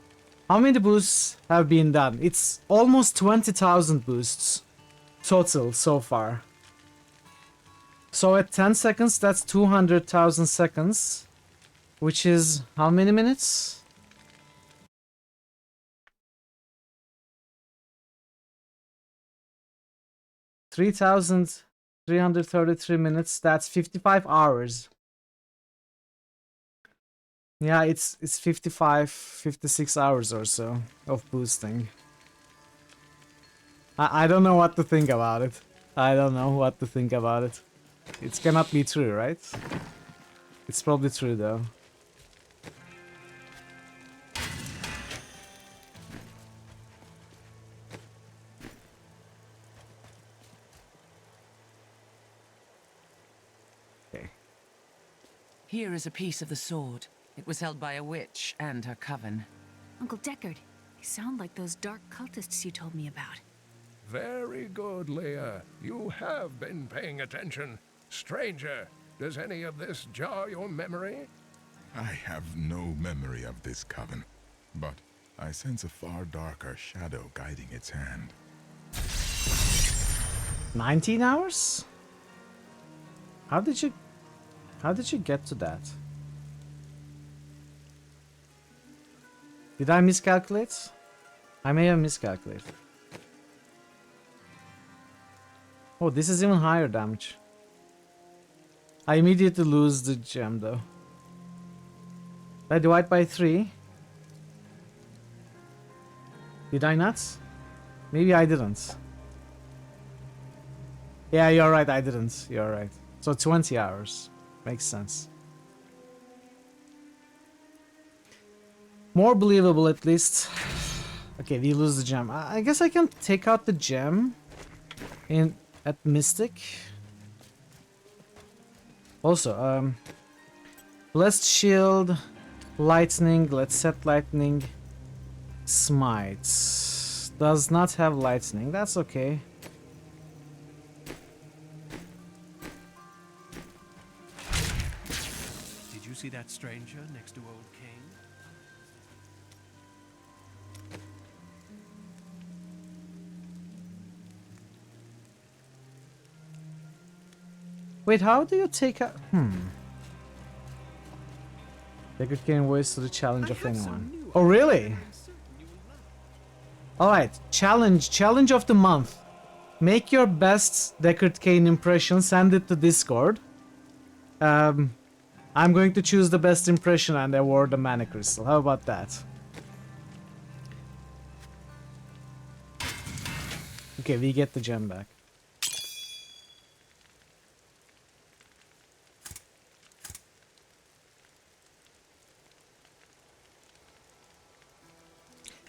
How many boosts have been done? It's almost 20,000 boosts total so far. So at 10 seconds, that's 200,000 seconds, which is how many minutes? 3,333 minutes. That's 55 hours. Yeah, it's 55, 56 hours or so of boosting. I don't know what to think about it. I don't know what to think about it. It cannot be true, right? It's probably true though. Okay. Here is a piece of the sword. It was held by a witch and her coven. Uncle Deckard, they sound like those dark cultists you told me about. Very good, Leah. You have been paying attention. Stranger, does any of this jar your memory? I have no memory of this coven, but I sense a far darker shadow guiding its hand. 19 hours? How did you get to that? Did I miscalculate? I may have miscalculated. Oh, this is even higher damage. I immediately lose the gem though. I divide by 3. Did I not? Maybe I didn't. Yeah, you're right, I didn't. You're right. So 20 hours. Makes sense. More believable at least. Okay, we lose the gem. I guess I can take out the gem at Mystic. Also, Blessed Shield, Lightning, let's set Lightning. Smites. Does not have Lightning, that's okay. Did you see that stranger next to Old King? Wait, how do you take a... Deckard can voice to the challenge of anyone. Oh, really? Alright, challenge of the month. Make your best Deckard Cain impression, send it to Discord. I'm going to choose the best impression and award the mana crystal. How about that? Okay, we get the gem back.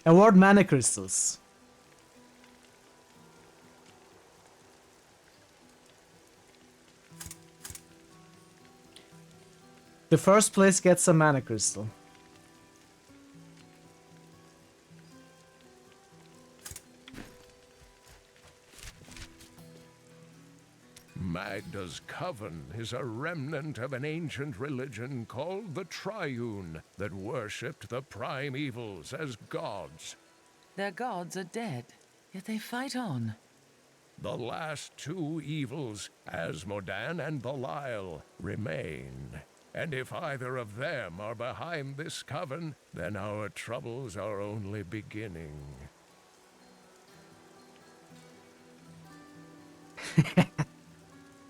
Award mana crystals. The first place gets a mana crystal. Magda's coven is a remnant of an ancient religion called the Triune that worshipped the primevals as gods. Their gods are dead, yet they fight on. The last two evils, Asmodan and Belial, remain. And if either of them are behind this coven, then our troubles are only beginning.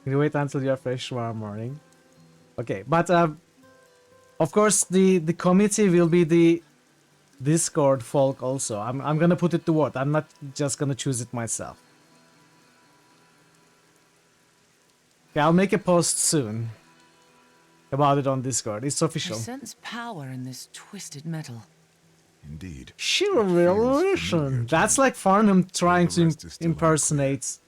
Can you wait until you're fresh tomorrow morning? Okay, but of course the committee will be the Discord folk also. I'm gonna put it to vote. I'm not just gonna choose it myself. Okay, I'll make a post soon about it on Discord. It's official. I sense power in this twisted metal. Indeed. Sheer revelation. That's like Farnham trying to impersonate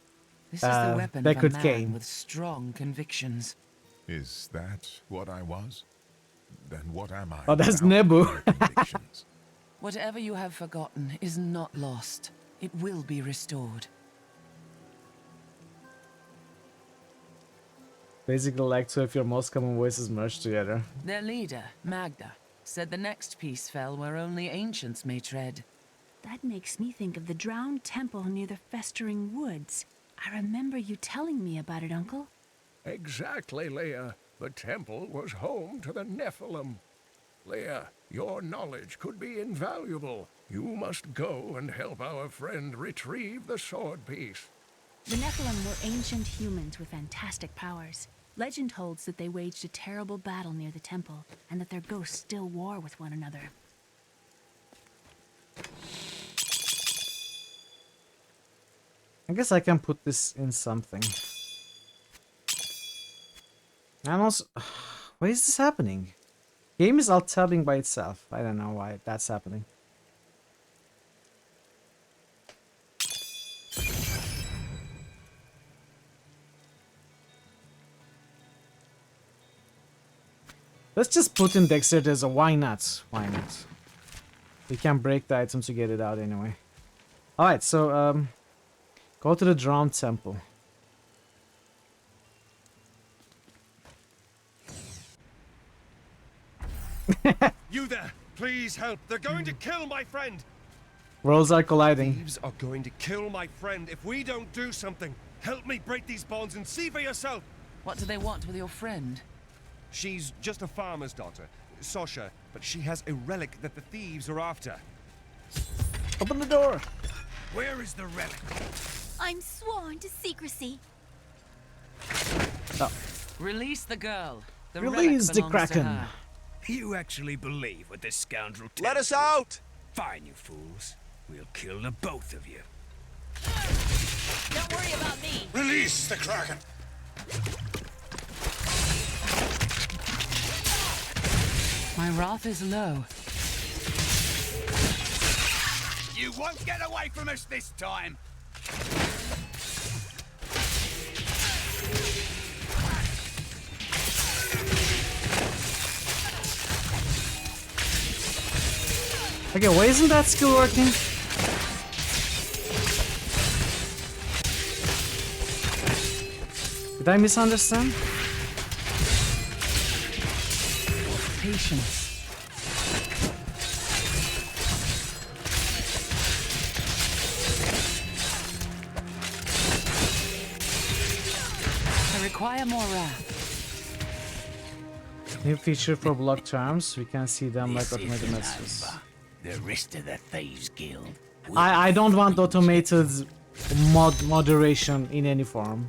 This is the weapon of a Deckard man Cain. with strong convictions. Is that what I was? Then what am I? Oh, that's without Nebu. your convictions? Whatever you have forgotten is not lost. It will be restored. Basically like two of your most common voices merged together. Their leader, Magda, said the next piece fell where only ancients may tread. That makes me think of the drowned temple near the festering woods. I remember you telling me about it, Uncle. Exactly, Leah. The temple was home to the Nephilim. Leah, your knowledge could be invaluable. You must go and help our friend retrieve the sword piece. The Nephilim were ancient humans with fantastic powers. Legend holds that they waged a terrible battle near the temple, and that their ghosts still war with one another. I guess I can put this in something. And also, why is this happening? Game is alt-tabbing by itself. I don't know why that's happening. Let's just put in Dexterity as a why not? Why not? We can break the item to get it out anyway. Alright, so go to the Drowned Temple. You there! Please help! They're going to kill my friend! Worlds are colliding. Thieves are going to kill my friend if we don't do something. Help me break these bonds and see for yourself! What do they want with your friend? She's just a farmer's daughter, Sasha, but she has a relic that the thieves are after. Open the door! Where is the relic? I'm sworn to secrecy. Oh. Release the girl. The Release the relic belongs to Kraken. her. You actually believe what this scoundrel tells Let us you? out! Fine, you fools. We'll kill the both of you. Don't worry about me. Release the Kraken! My wrath is low. You won't get away from us this time! Okay, why isn't that skill working? Did I misunderstand? Patience. I require more wrath. New feature for block terms. We can see them like This automated isn't messages. over. The rest of the Thieves Guild. I don't want automated moderation in any form.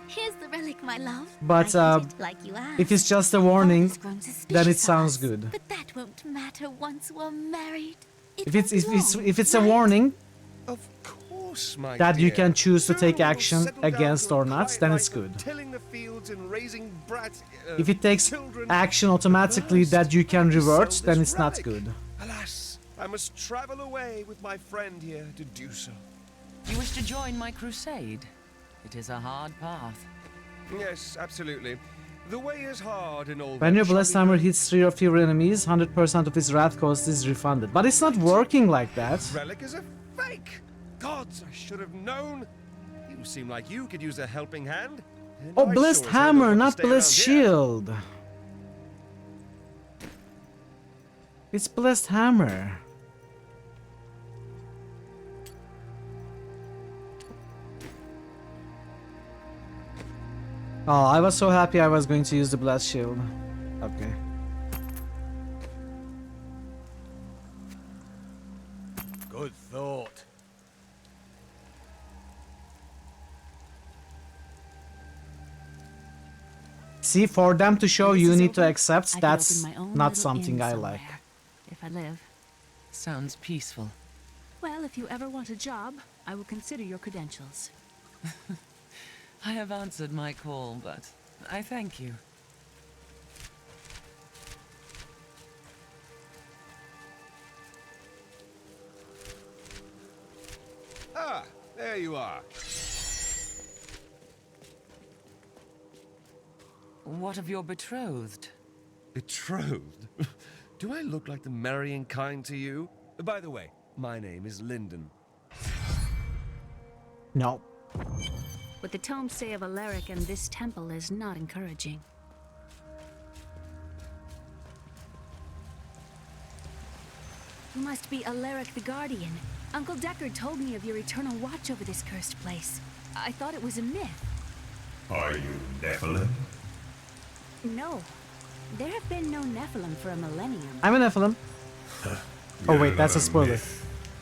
Here's the relic, my love. But I hid it like you asked. if it's just a warning, Father's grown then it suspicious of sounds us, good. But that won't matter once we're married. If it's a warning Of course, my that you dear. can choose to take Soon we'll action settle down against to a or not, quiet then life it's of good. tilling the fields and raising brats, If it takes children. action automatically that you can revert, Sell then this it's not relic. good. Alas, I must travel away with my friend here to do so. You wish to join my crusade? It is a hard path. Yes, absolutely. The way is hard and all. When that, your shall blessed we hammer go? hits 3 of your enemies, 100% of its wrath cost is refunded. But it's not working like that. Relic is a fake. Gods, I should have known. You seem like you could use a helping hand. and Oh, I blessed sure as hell don't hammer, want to not stay blessed around here. shield. It's blessed hammer. Oh, I was so happy I was going to use the blessed shield. Okay. Good thought. See, for them to show When you this is need to over, accept, I can that's open my own not little something inn I somewhere, like. If I live. Sounds peaceful. Well, if you ever want a job, I will consider your credentials. I have answered my call, but I thank you. Ah, there you are. What of your betrothed? Betrothed? Do I look like the marrying kind to you? By the way, my name is Lyndon. No. What the tomes say of Alaric and this temple is not encouraging. You must be Alaric the Guardian. Uncle Deckard told me of your eternal watch over this cursed place. I thought it was a myth. Are you Nephilim? No. There have been no Nephilim for a millennium. I'm a Nephilim. Oh wait, that's a spoiler.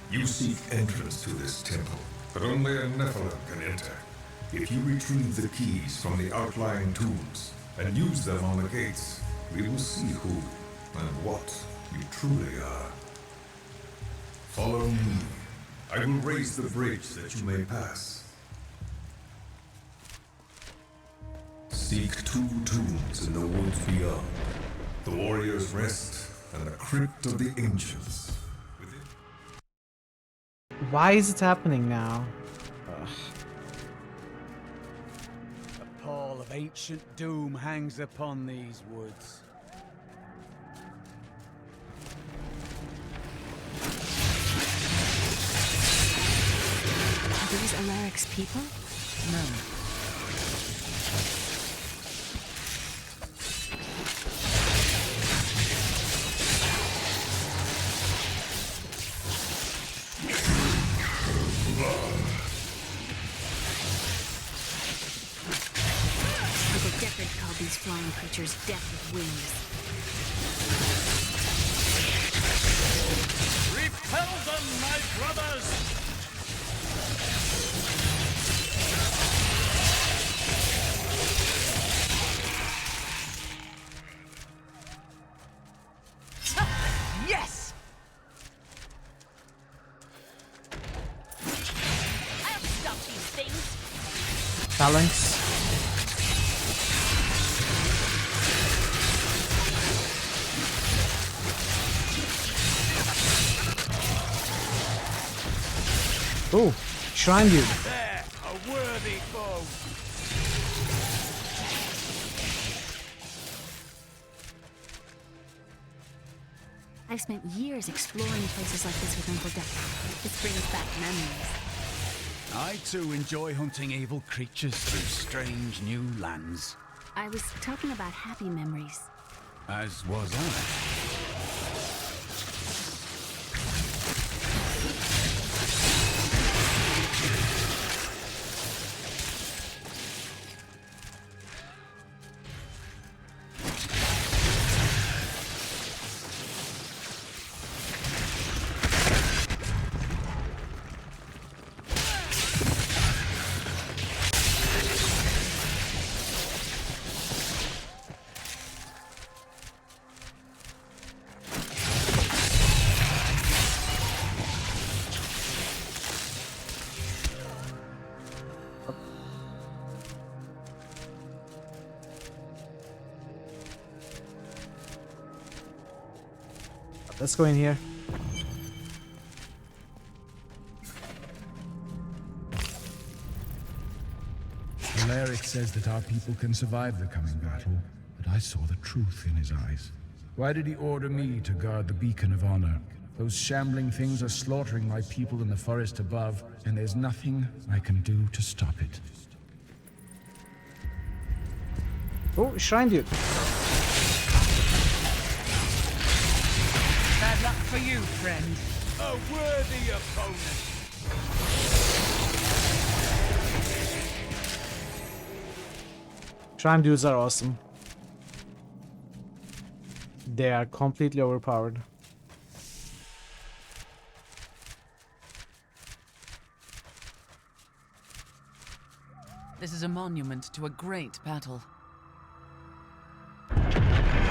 You seek entrance to this temple, but only a Nephilim can enter. If you retrieve the keys from the outlying tombs and use them on the gates, we will see who and what you truly are. Follow me. I will raise the bridge that you may pass. Seek 2 tombs in the woods beyond. The Warrior's Rest and the Crypt of the Ancients. Why is it happening now? Ugh. A pall of ancient doom hangs upon these woods. Are these Alaric's people? No. Uncle Deckard called these flying creatures death with wings. Repel them, my brothers! Yes! I'll stop these things. Phalanx. Oh, Shrine Dude. There, a worthy foe. I've spent years exploring places like this with Uncle Deckard. This brings back memories. I too enjoy hunting evil creatures through strange new lands. I was talking about happy memories. As was I. Let's go in here. Alaric says that our people can survive the coming battle, but I saw the truth in his eyes. Why did he order me to guard the beacon of honor? Those shambling things are slaughtering my people in the forest above, and there's nothing I can do to stop it. Oh, Shrine Dude. Bad luck for you, friend. A worthy opponent. Shrine Dudes are awesome. They are completely overpowered. This is a monument to a great battle.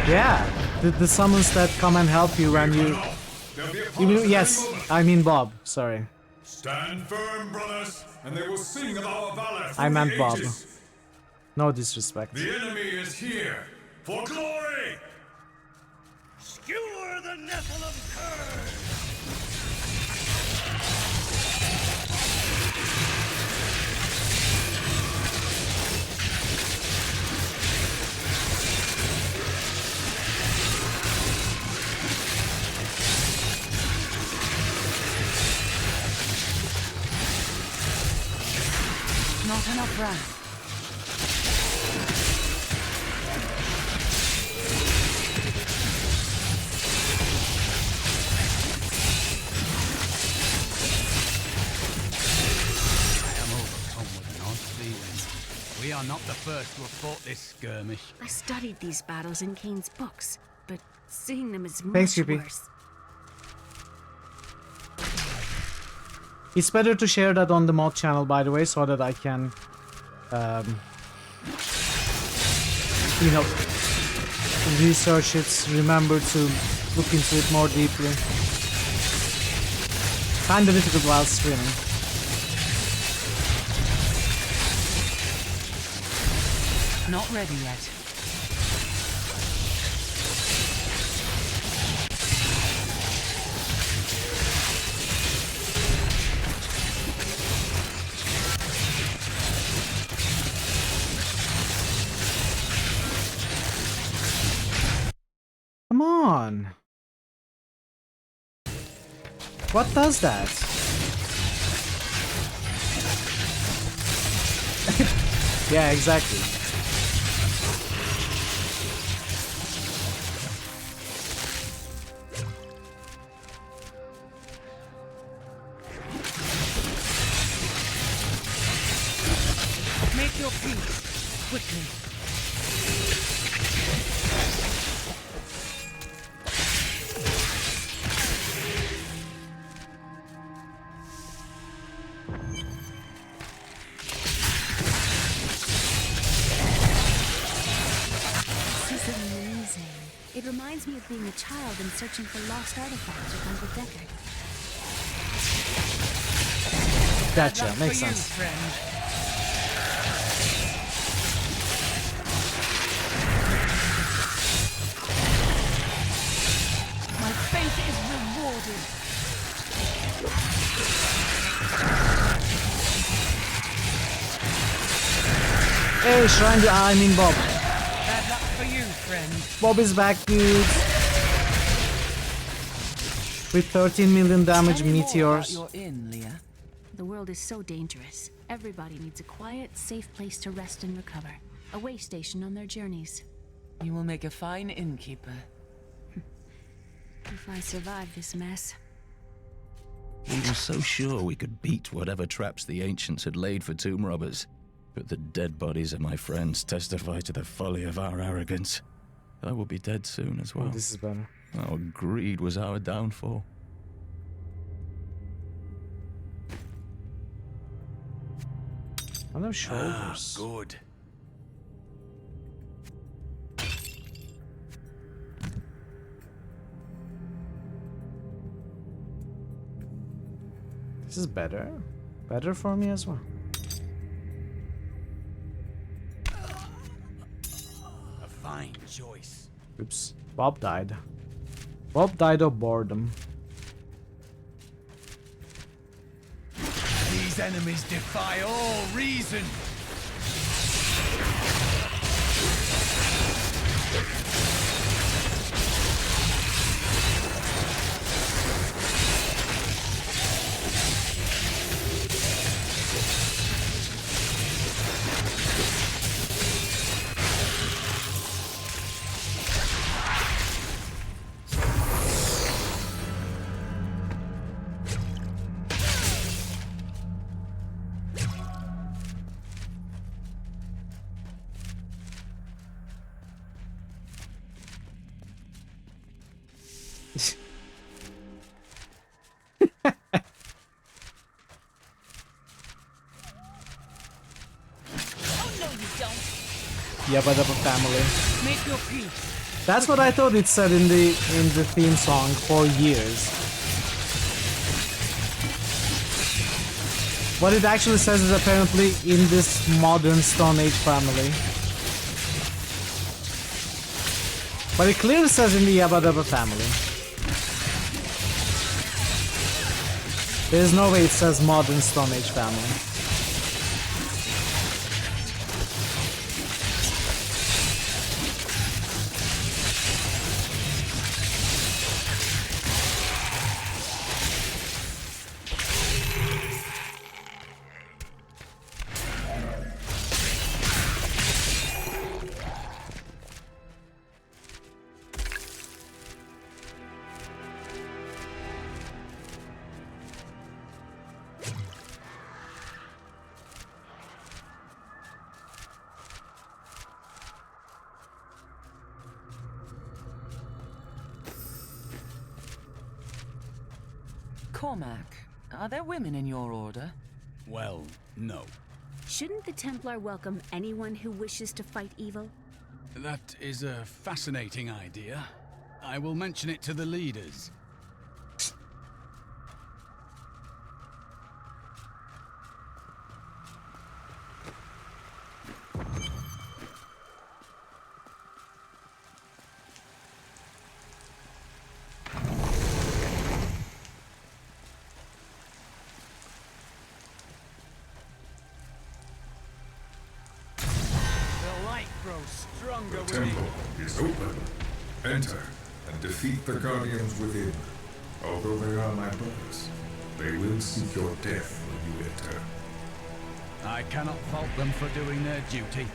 Yeah, the summons that come and help you when you mean, yes, I mean Bob, sorry. Stand firm, brothers, and they will sing of our valor. I meant Bob. No disrespect. The enemy is here for glory. Skewer the Nephilim curse! Not enough wrath. We are not the first to have fought this skirmish. I studied these battles in Kane's books, but seeing them is Thanks, much Yuppie. worse. It's better to share that on the mod channel, by the way, so that I can, you know, research it, remember to look into it more deeply. Kinda difficult while streaming. Not ready yet. Come on. What does that? Yeah, exactly. Make your peace, quickly. This is amazing. It reminds me of being a child and searching for lost artifacts with Uncle Deckard. Gotcha, makes sense. My faith is rewarded. Hey, Shrine, I mean Bob. Bad luck for you, friend. Bob is back, dude. With 13 million damage meteors. You're in, Leah. The world is so dangerous. Everybody needs a quiet, safe place to rest and recover. A way station on their journeys. You will make a fine innkeeper. If I survive this mess. We were so sure we could beat whatever traps the ancients had laid for tomb robbers. But the dead bodies of my friends testify to the folly of our arrogance. I will be dead soon as well. Oh, this is better. Our greed was our downfall. On their shoulders. Good. This is better. Better for me as well. A fine choice. Oops. Bob died. Bob died of boredom. These enemies defy all reason. Yabba Dabba family. Make your peace. That's what I thought it said in the theme song for years. What it actually says is apparently in this modern Stone Age family. But it clearly says in the Yabba Dabba family. There's no way it says modern Stone Age family. Are there women in your order? Well, no. Shouldn't the Templar welcome anyone who wishes to fight evil? That is a fascinating idea. I will mention it to the leaders. The temple is open. Enter and defeat the guardians within. Although they are my brothers, they will seek your death when you enter. I cannot fault them for doing their duty.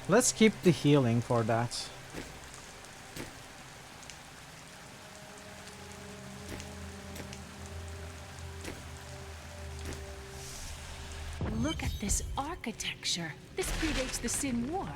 Let's keep the healing for that. Look at this architecture. This predates the Sin War.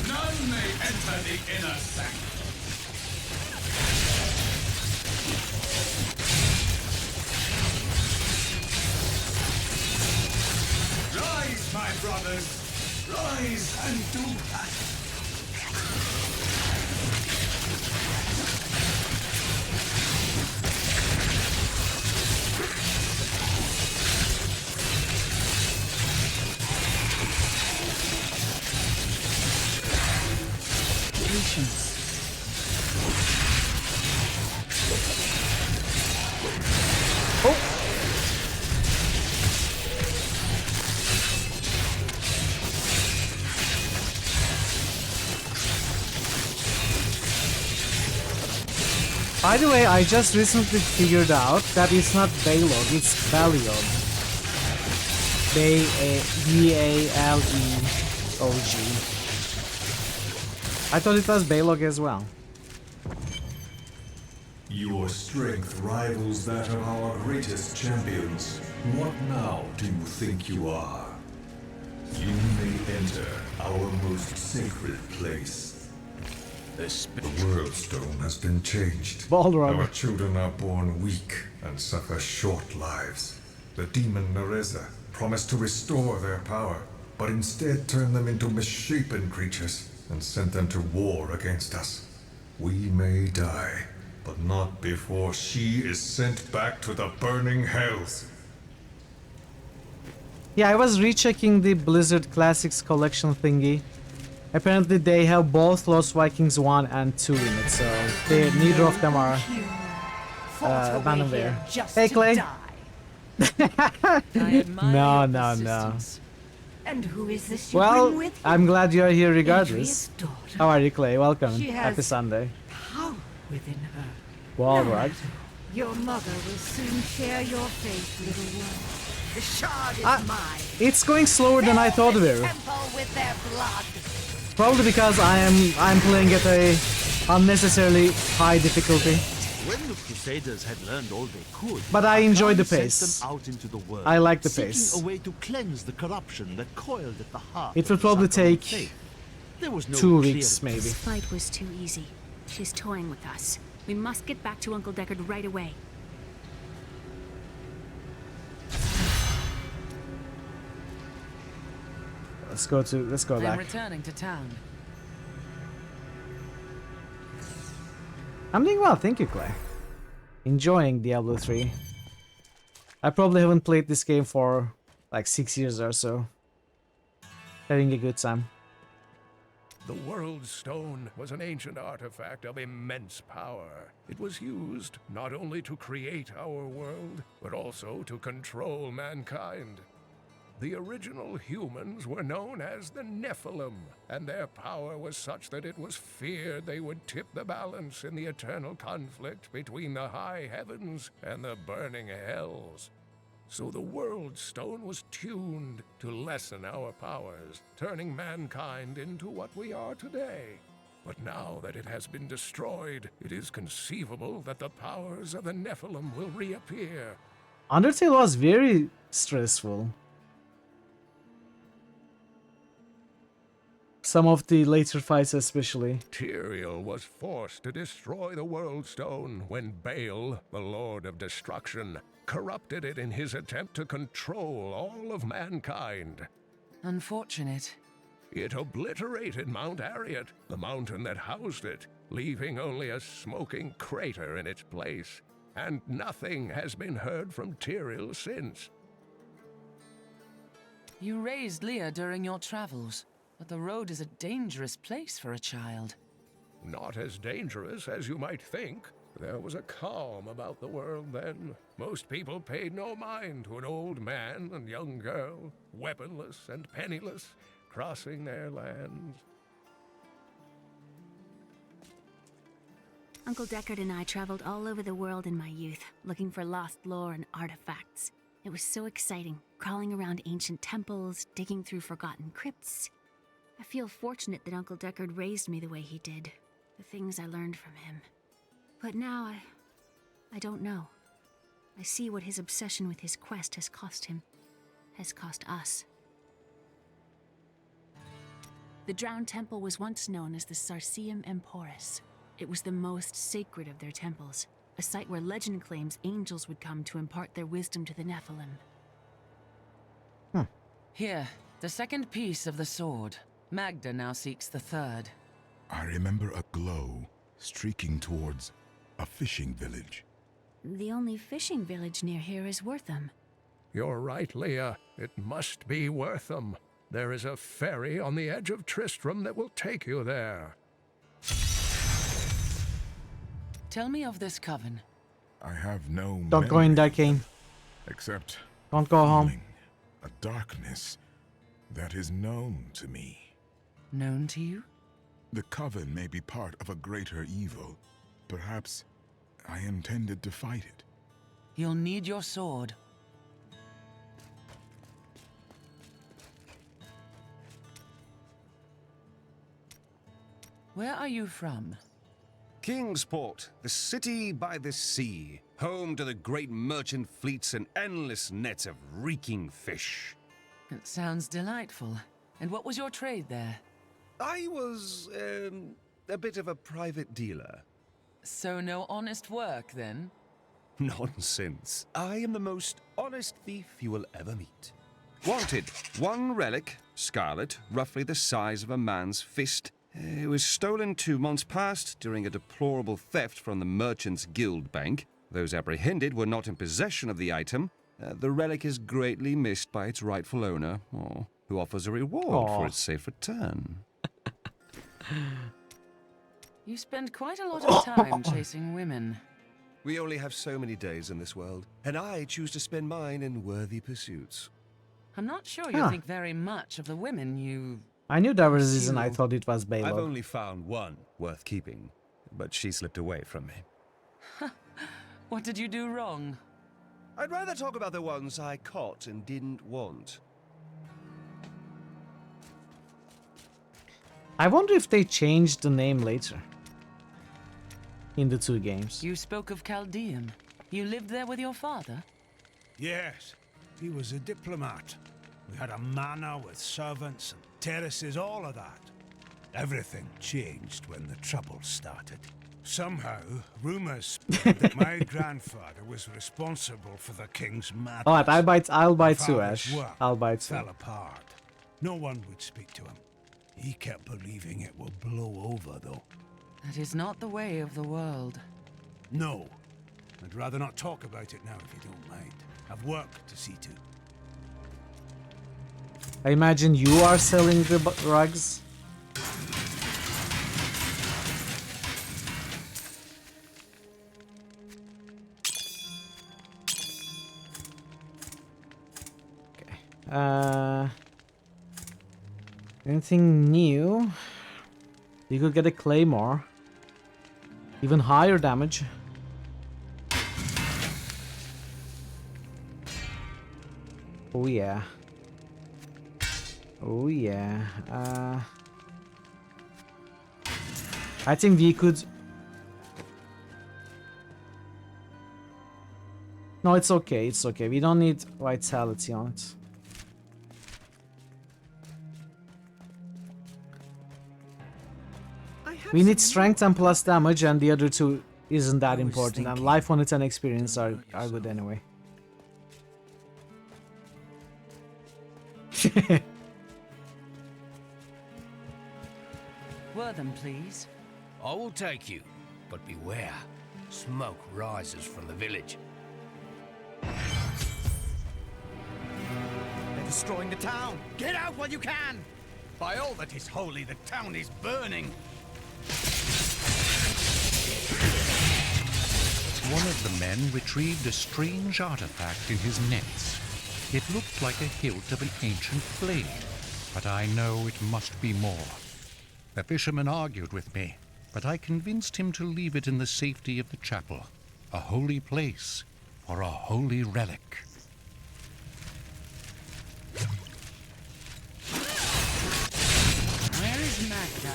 None may enter the inner sanctum. Rise, my brothers! Rise and do battle! Patience. By the way, I just recently figured out that it's not Balog, it's Baleog. B-A-L-E-O-G. I thought it was Balog as well. Your strength rivals that of our greatest champions. What now do you think you are? You may enter our most sacred place. The world stone has been changed. Balrog. Our children are born weak and suffer short lives. The demon Nereza promised to restore their power, but instead turned them into misshapen creatures and sent them to war against us. We may die, but not before she is sent back to the burning hells. Yeah, I was rechecking the Blizzard Classics collection thingy. Apparently they have both Lost Vikings 1 and 2 in it, so neither of them are abandonware. Hey Clay! No. And who is this you Well, bring with you? I'm glad you're here regardless. Adria's daughter. How are you, Clay? Welcome. She has Happy Sunday. Power within her. Well, No right. matter. Your mother will soon share your fate, little one. The shard is mine. It's going slower than I thought it would. Temple with their blood. Probably because I'm playing at a unnecessarily high difficulty. When the Crusaders had learned all they could, But I enjoy the Khan sent pace. them out into the world, I like the seeking pace. a way to cleanse the corruption that coiled at the heart It of will the probably Zakaru take faith. There was no 2 clear weeks, maybe. This fight was too easy. She's toying with us. We must get back to Uncle Deckard right away. Let's go I'm back. returning to town. I'm doing well, thank you, Clay. Enjoying Diablo 3. I probably haven't played this game for like 6 years or so. Having a good time. The World Stone was an ancient artifact of immense power. It was used not only to create our world, but also to control mankind. The original humans were known as the Nephilim, and their power was such that it was feared they would tip the balance in the eternal conflict between the high heavens and the burning hells. So the World Stone was tuned to lessen our powers, turning mankind into what we are today. But now that it has been destroyed, it is conceivable that the powers of the Nephilim will reappear. Undertale was very stressful. Some of the later fights especially. Tyrael was forced to destroy the World Stone when Baal, the Lord of Destruction, corrupted it in his attempt to control all of mankind. Unfortunate. It obliterated Mount Arreat, the mountain that housed it, leaving only a smoking crater in its place. And nothing has been heard from Tyrael since. You raised Leah during your travels, but the road is a dangerous place for a child. Not as dangerous as you might think. There was a calm about the world then. Most people paid no mind to an old man and young girl, weaponless and penniless, crossing their lands. Uncle Deckard and I traveled all over the world in my youth, looking for lost lore and artifacts. It was so exciting, crawling around ancient temples, digging through forgotten crypts. I feel fortunate that Uncle Deckard raised me the way he did, the things I learned from him. But now I don't know. I see what his obsession with his quest has cost him, has cost us. The Drowned Temple was once known as the Sarsium Emporis. It was the most sacred of their temples, a site where legend claims angels would come to impart their wisdom to the Nephilim. Here, the second piece of the sword. Magda now seeks the third. I remember a glow streaking towards a fishing village. The only fishing village near here is Wortham. You're right, Leah. It must be Wortham. There is a ferry on the edge of Tristram that will take you there. Tell me of this coven. I have no Don't go in there, Kane. Except don't go home. A darkness that is known to me. Known to you? The coven may be part of a greater evil. Perhaps I intended to fight it. You'll need your sword. Where are you from? Kingsport, the city by the sea, home to the great merchant fleets and endless nets of reeking fish. It sounds delightful. And what was your trade there? I was, a bit of a private dealer. So no honest work, then? Nonsense. I am the most honest thief you will ever meet. Wanted, one relic, scarlet, roughly the size of a man's fist. It was stolen 2 months past during a deplorable theft from the Merchants Guild Bank. Those apprehended were not in possession of the item. The relic is greatly missed by its rightful owner, who offers a reward for its safe return. You spend quite a lot of time chasing women. We only have so many days in this world, and I choose to spend mine in worthy pursuits. I'm not sure you think very much of the women you... I knew there was a reason I thought it was Baelor. I've only found one worth keeping, but she slipped away from me. What did you do wrong? I'd rather talk about the ones I caught and didn't want. I wonder if they changed the name later. In the 2 games. You spoke of Chaldean. You lived there with your father? Yes, he was a diplomat. We had a manor with servants and terraces, all of that. Everything changed when the trouble started. Somehow, rumors spread that my grandfather was responsible for the king's madness. Alright, I'll buy My 2, father's Ash. work I'll buy 2. fell apart. No one would speak to him. He kept believing it will blow over, though. That is not the way of the world. No. I'd rather not talk about it now, if you don't mind. I've work to see to. I imagine you are selling the rugs. Okay. Anything new? You could get a claymore. Even higher damage. Oh yeah. Oh yeah. I think we could... No, it's okay, it's okay. We don't need vitality on it. We need strength and plus damage, and the other two isn't that important. And life on it and experience are good anyway. Wortham, please. I will take you, but beware. Smoke rises from the village. They're destroying the town. Get out while you can. By all that is holy, the town is burning. One of the men retrieved a strange artifact in his nets. It looked like a hilt of an ancient blade, but I know it must be more. The fisherman argued with me, but I convinced him to leave it in the safety of the chapel, a holy place for a holy relic. Where is Magda?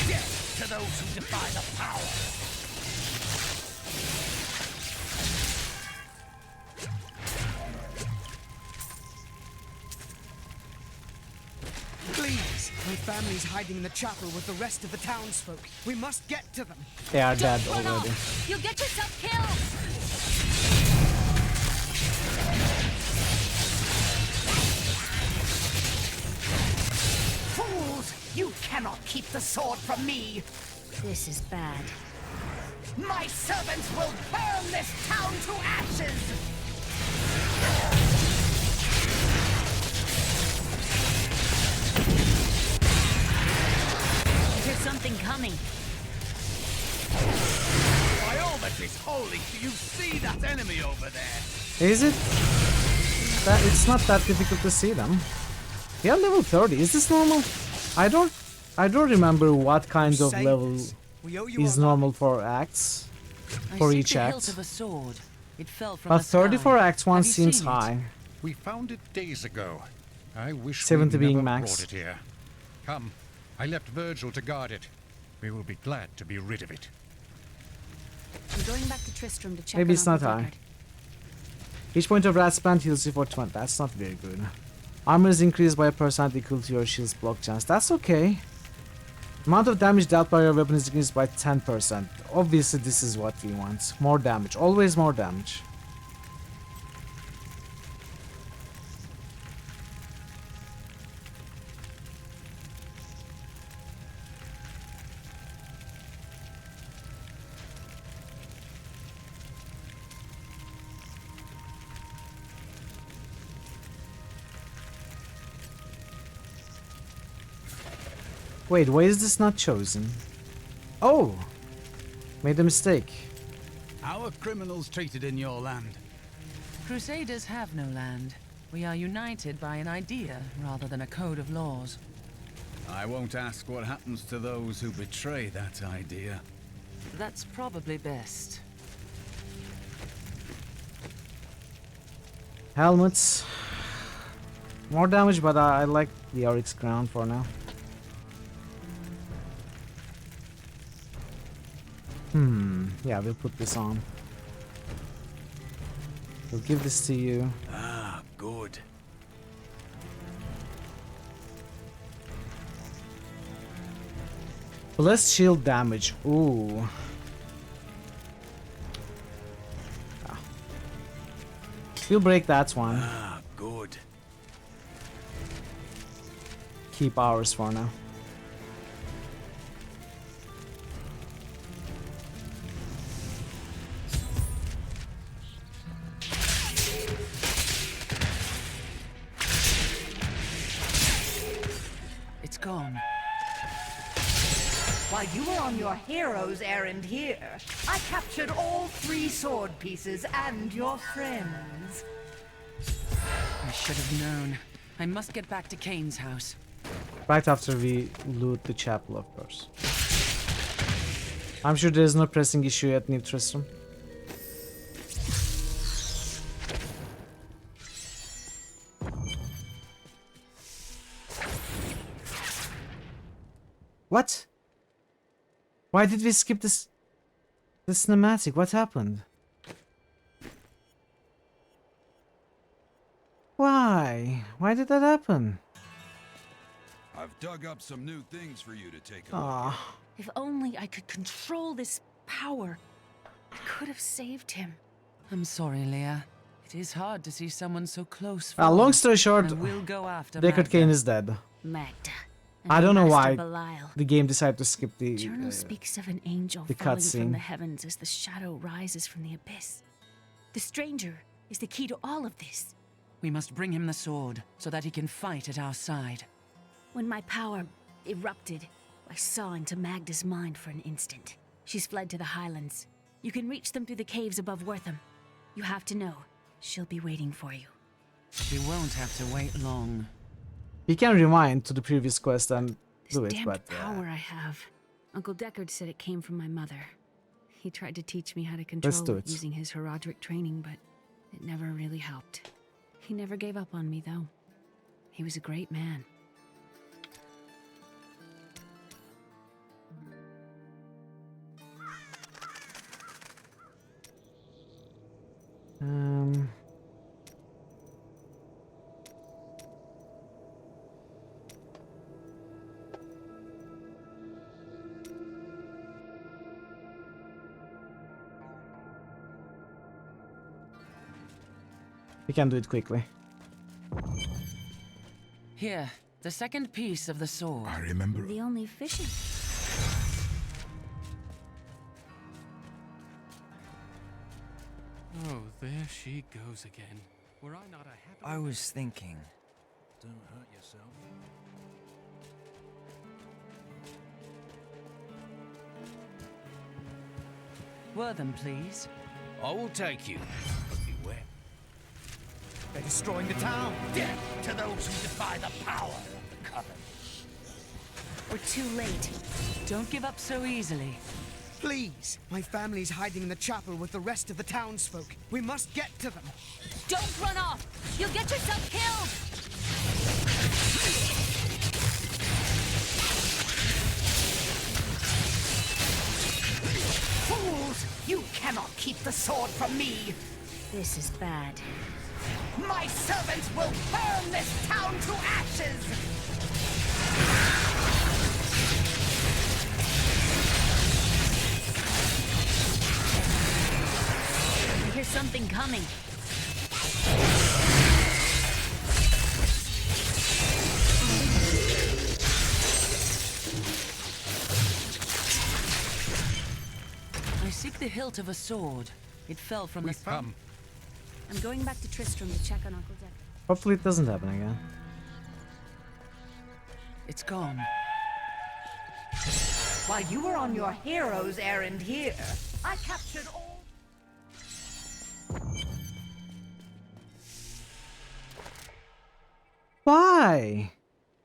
Death to those who defy the power! Please! My family's hiding in the chapel with the rest of the townsfolk. We must get to them. They are dead already. You'll get yourself killed! Fools! You cannot keep the sword from me! This is bad. My servants will burn this town to ashes! There's something coming. By all that is holy, do you see that enemy over there? Is it? It's not that difficult to see them. We are level 30. Is this normal? I don't remember what kind of level is normal for acts. For each act. Of a sword. It fell from But 30 for Act 1 seems high. We found it days ago. I wish 70 we being never max. brought it here. Come, I left Virgil to guard it. We will be glad to be rid of it. I'm going back to Tristram to check. Maybe it's on not Uncle high. Deckard. Each point of rat spent heals you for 20. That's not very good. Armor is increased by a percent equal to your shield's block chance. That's okay. Amount of damage dealt by your weapon is increased by 10%. Obviously, this is what we want. More damage. Always more damage. Wait, why is this not chosen? Oh! Made a mistake. How are criminals treated in your land? Crusaders have no land. We are united by an idea rather than a code of laws. I won't ask what happens to those who betray that idea. That's probably best. Helmets. More damage, but I like the Oryx crown for now. Yeah, we'll put this on. We'll give this to you. Ah, good. Less shield damage. Ooh. Ah. We'll break that one. Ah, good. Keep ours for now. Gone. While you were on your hero's errand here, I captured all 3 sword pieces and your friends. I should have known. I must get back to Kane's house. Right after we loot the chapel, of course. I'm sure there's no pressing issue at New Tristram. What? Why did we skip this cinematic? What happened? Why? Why did that happen? I've dug up some new things for you to take a look Ah. If only I could control this power, I could have saved him. I'm sorry, Leah. It is hard to see someone so close. Long story short, I will go after Deckard Magda. Cain is dead. Magda. I don't know why Belial. the game decided to skip the Journal speaks of an angel the falling from cutscene. the heavens as the shadow rises from the abyss. The stranger is the key to all of this. We must bring him the sword so that he can fight at our side. When my power erupted, I saw into Magda's mind for an instant. She's fled to the highlands. You can reach them through the caves above Wortham. You have to know, she'll be waiting for you. She won't have to wait long. You can rewind to the previous quest and do it, Damned but power I have. Uncle Deckard said it came from my mother. He tried to teach me how to control do it it. using his Herodric training, but it never really helped. He never gave up on me, though. He was a great man. we can do it quickly. Here, the second piece of the sword. I remember. The only fishing. Oh, there she goes again. Were I not a happy... I was thinking. Don't hurt yourself. Wortham, please. I will take you. But beware. They're destroying the town. Death to those who defy the power of the Coven. We're too late. Don't give up so easily. Please! My family's hiding in the chapel with the rest of the townsfolk. We must get to them. Don't run off! You'll get yourself killed! Fools! You cannot keep the sword from me! This is bad. My servants will burn this town to ashes! I hear something coming. I seek the hilt of a sword. It fell from the Come. I'm going back to Tristram to check on Uncle Deckard. Hopefully it doesn't happen again. It's gone. While you were on your hero's errand here, I captured all... Why?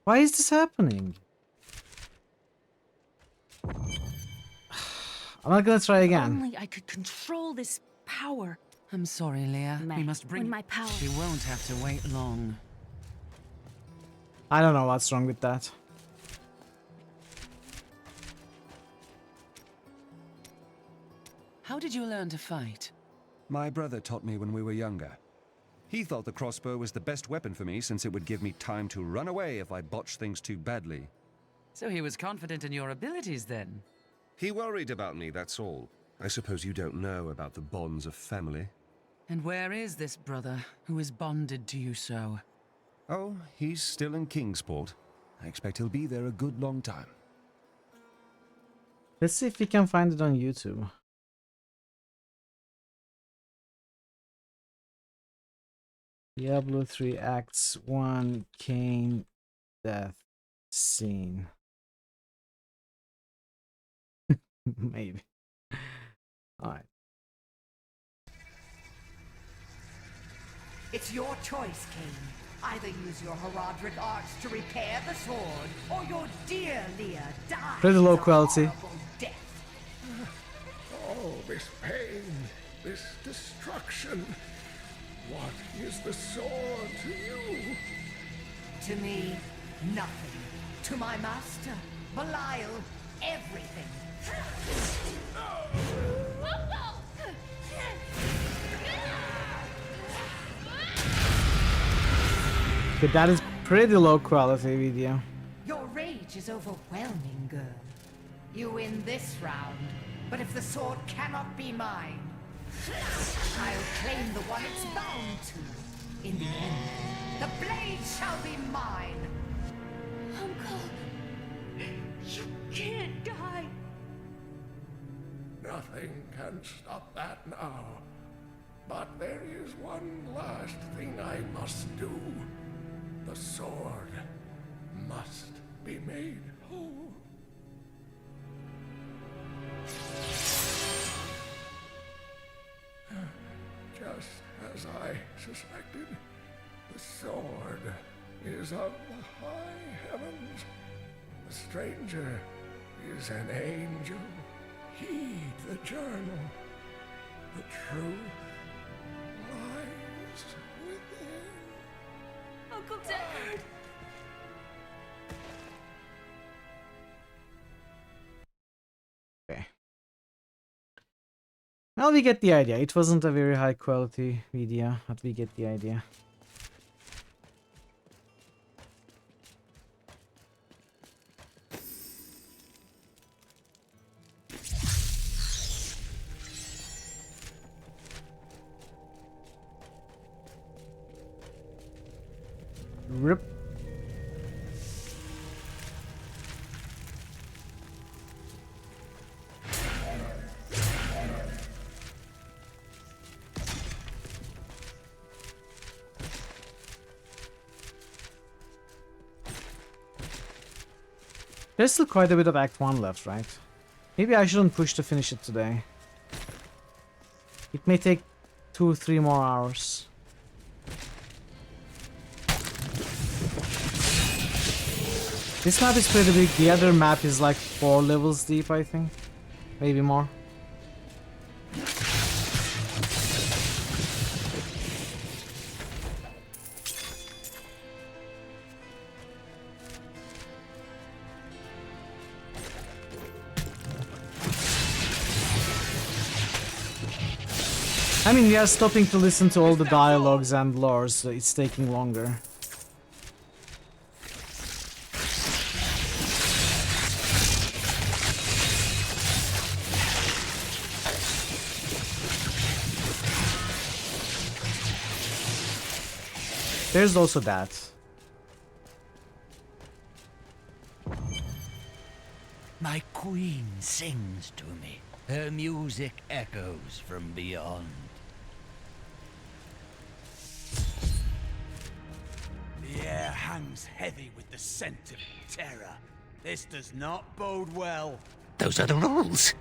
Why is this happening? I'm not gonna try again. Only I could control this power. I'm sorry, Leah. We must bring... When my power... We won't have to wait long. I don't know what's wrong with that. How did you learn to fight? My brother taught me when we were younger. He thought the crossbow was the best weapon for me since it would give me time to run away if I botched things too badly. So he was confident in your abilities then? He worried about me, that's all. I suppose you don't know about the bonds of family. And where is this brother who is bonded to you so? Oh, he's still in Kingsport. I expect he'll be there a good long time. Let's see if we can find it on YouTube. Diablo 3 Acts 1 Cain death scene. Maybe. Alright. It's your choice, Cain. Either use your Herodric arts to repair the sword, or your dear Leah dies Pretty low a quality. horrible death. Oh, this pain, this destruction. What is the sword to you? To me, nothing. To my master, Belial everything. Okay, that is pretty low quality video. Your rage is overwhelming, girl. You win this round, but if the sword cannot be mine, I'll claim the one it's bound to. In the end, the blade shall be mine. Uncle, you can't die. Nothing can stop that now. But there is one last thing I must do. The sword must be made whole. Just as I suspected, the sword is of the high heavens. The stranger is an angel. Heed the journal. The truth lies within. Uncle Deckard! Okay. Well, we get the idea. It wasn't a very high quality video, but we get the idea. Rip. There's still quite a bit of Act 1 left, right? Maybe I shouldn't push to finish it today. It may take 2-3 more hours. This map is pretty big. The other map is like 4 levels deep, I think. Maybe more. I mean, we are stopping to listen to all the dialogues and lore, so it's taking longer. There's also that. My queen sings to me. Her music echoes from beyond. The air hangs heavy with the scent of terror. This does not bode well. Those are the rules.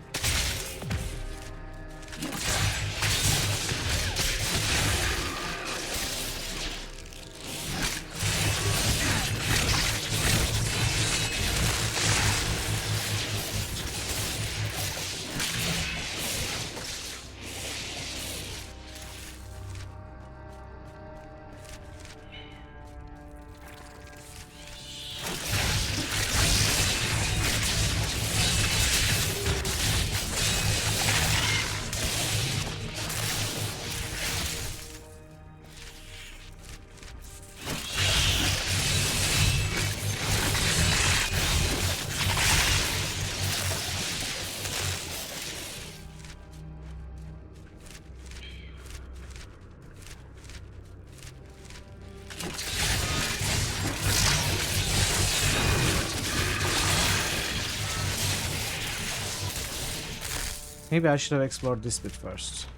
Maybe I should have explored this bit first.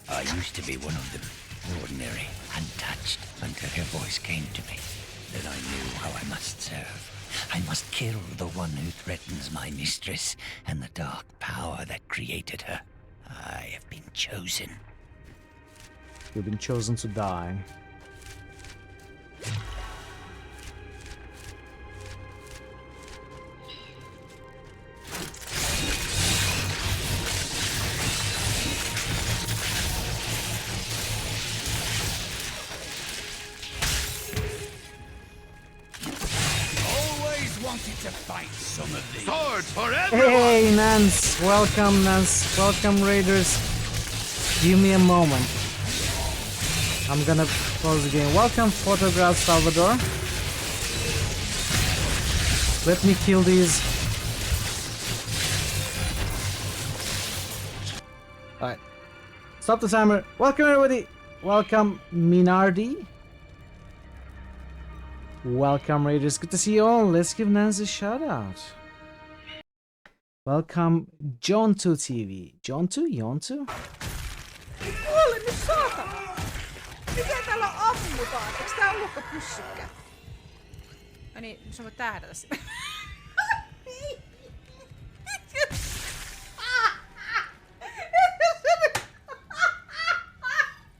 I used to be one of them. Ordinary, untouched, until her voice came to me. Then I knew how I must serve. I must kill the one who threatens my mistress and the dark power that created her. I have been chosen. You've been chosen to die. wanted to fight some of these. Swords for everyone! Hey, Nance. Welcome, Nance. Welcome, Raiders. Give me a moment. I'm gonna close the game. Welcome, Photograph Salvador. Let me kill these. Alright. Stop the timer. Welcome, everybody. Welcome, Minardi. Welcome, Raiders. Good to see you all. Let's give Nance a shout out. Welcome, John2 TV. John2? Jontu? Kuule nyt saatana! Miten täällä on ammutaan? Eiks tää ollutkaan pyssykkä? No niin, sä voit tähdätä sitä.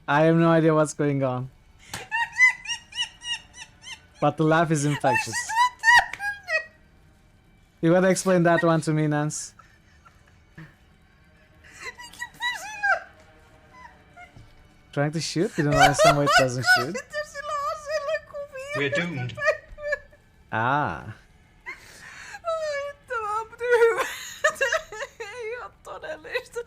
I have no idea what's going on. But the laugh is infectious. You gotta explain that one to me, Nance. Trying to shoot? Didn't understand why it doesn't shoot. We're doomed. Ah. Ihan todellista.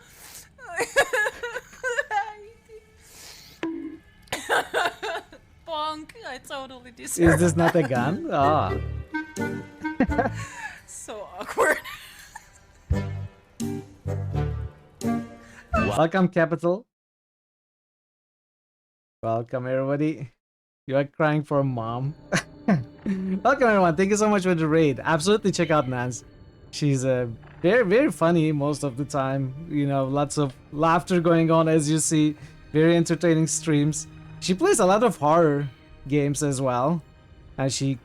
Bonk, I totally deserve. Is this not a gun? Ah. So awkward. Welcome, Capital. Welcome, everybody. You are crying for mom. Welcome, everyone. Thank you so much for the raid. Absolutely check out Nance. She's very, very funny most of the time. You know, lots of laughter going on, as you see. Very entertaining streams. She plays a lot of horror games as well, and she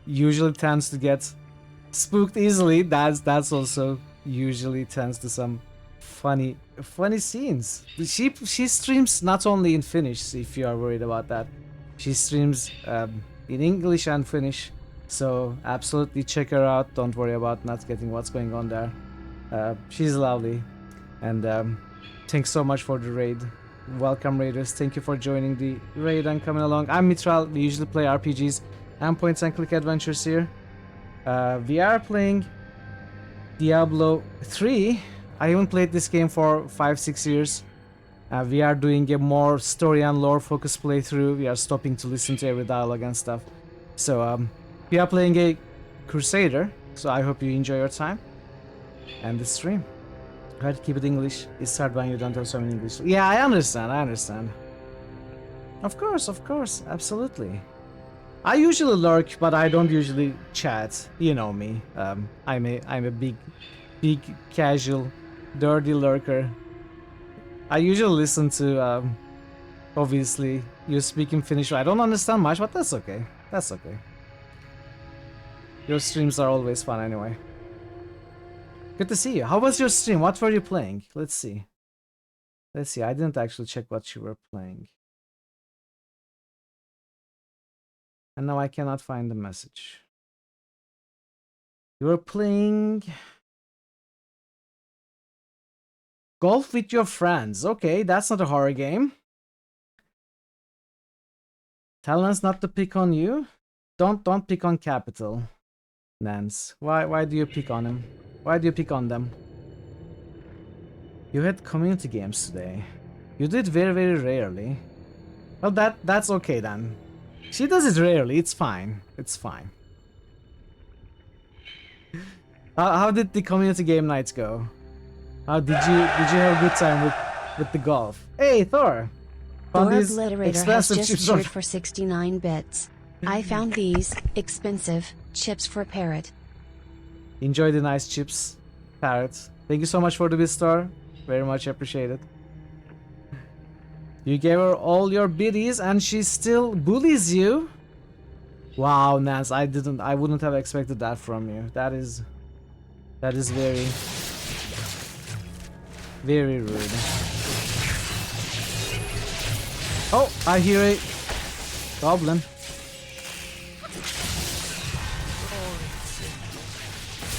usually tends to get spooked easily. That's also usually tends to some funny scenes. She streams not only in Finnish, if you are worried about that. She streams in English and Finnish, so absolutely check her out. Don't worry about not getting what's going on there. She's lovely, and thanks so much for the raid. Welcome, Raiders. Thank you for joining the raid and coming along. I'm Mitral. We usually play RPGs and point-and-click adventures here. We are playing Diablo 3. I haven't played this game for 5-6 years. We are doing a more story and lore focused playthrough. We are stopping to listen to every dialogue and stuff. So we are playing a Crusader. So I hope you enjoy your time and the stream. Try to keep it English. It's hard when you don't have so many English. Yeah, I understand. Of course, absolutely. I usually lurk, but I don't usually chat. You know me. I'm a big casual, dirty lurker. I usually listen to, obviously, you speak in Finnish. I don't understand much, but that's okay. That's okay. Your streams are always fun anyway. Good to see you. How was your stream? What were you playing? Let's see. I didn't actually check what you were playing. And now I cannot find the message. You were playing golf with your friends. Okay, that's not a horror game. Tell us not to pick on you. Don't pick on Capital, Nance. Why do you pick on him? Why do you pick on them? You had community games today. You did very, very rarely. Well, that's okay then. She does it rarely. It's fine. It's fine. How did the community game nights go? How did you have a good time with the golf? Hey, Thor. Thor Obliterator has just cheered for 69 bits. I found these expensive chips for Parrot. Enjoy the nice chips, Parrot. Thank you so much for the BitStar. Very much appreciated. You gave her all your biddies and she still bullies you? Wow, Nance, I wouldn't have expected that from you. That is very, very rude. Oh, I hear a goblin.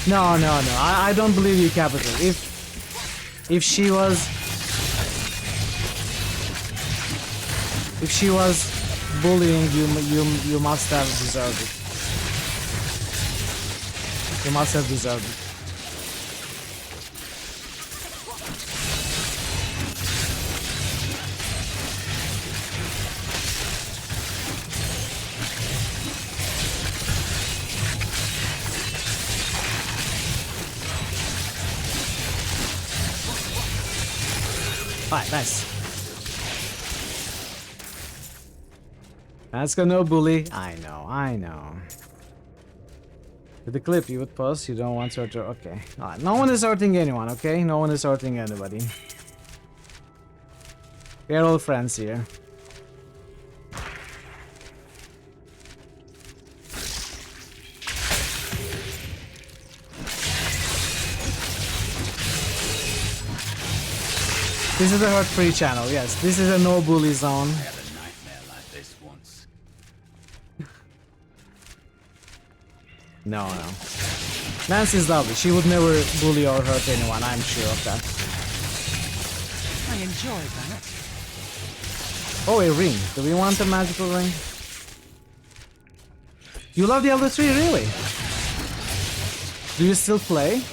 No, I don't believe you, Capital. If she was bullying you, you must have deserved it. You must have deserved it. Alright, nice. That's got no bully. I know. With the clip you would post, you don't want to hurt. Okay. Alright, no one is hurting anyone, okay? No one is hurting anybody. We're all friends here. This is a hurt-free channel, yes. This is a no-bully zone. I had a nightmare like this once. No. Nancy's lovely. She would never bully or hurt anyone, I'm sure of that. I enjoy that. Oh, a ring. Do we want a magical ring? You love Diablo 3, really? Do you still play?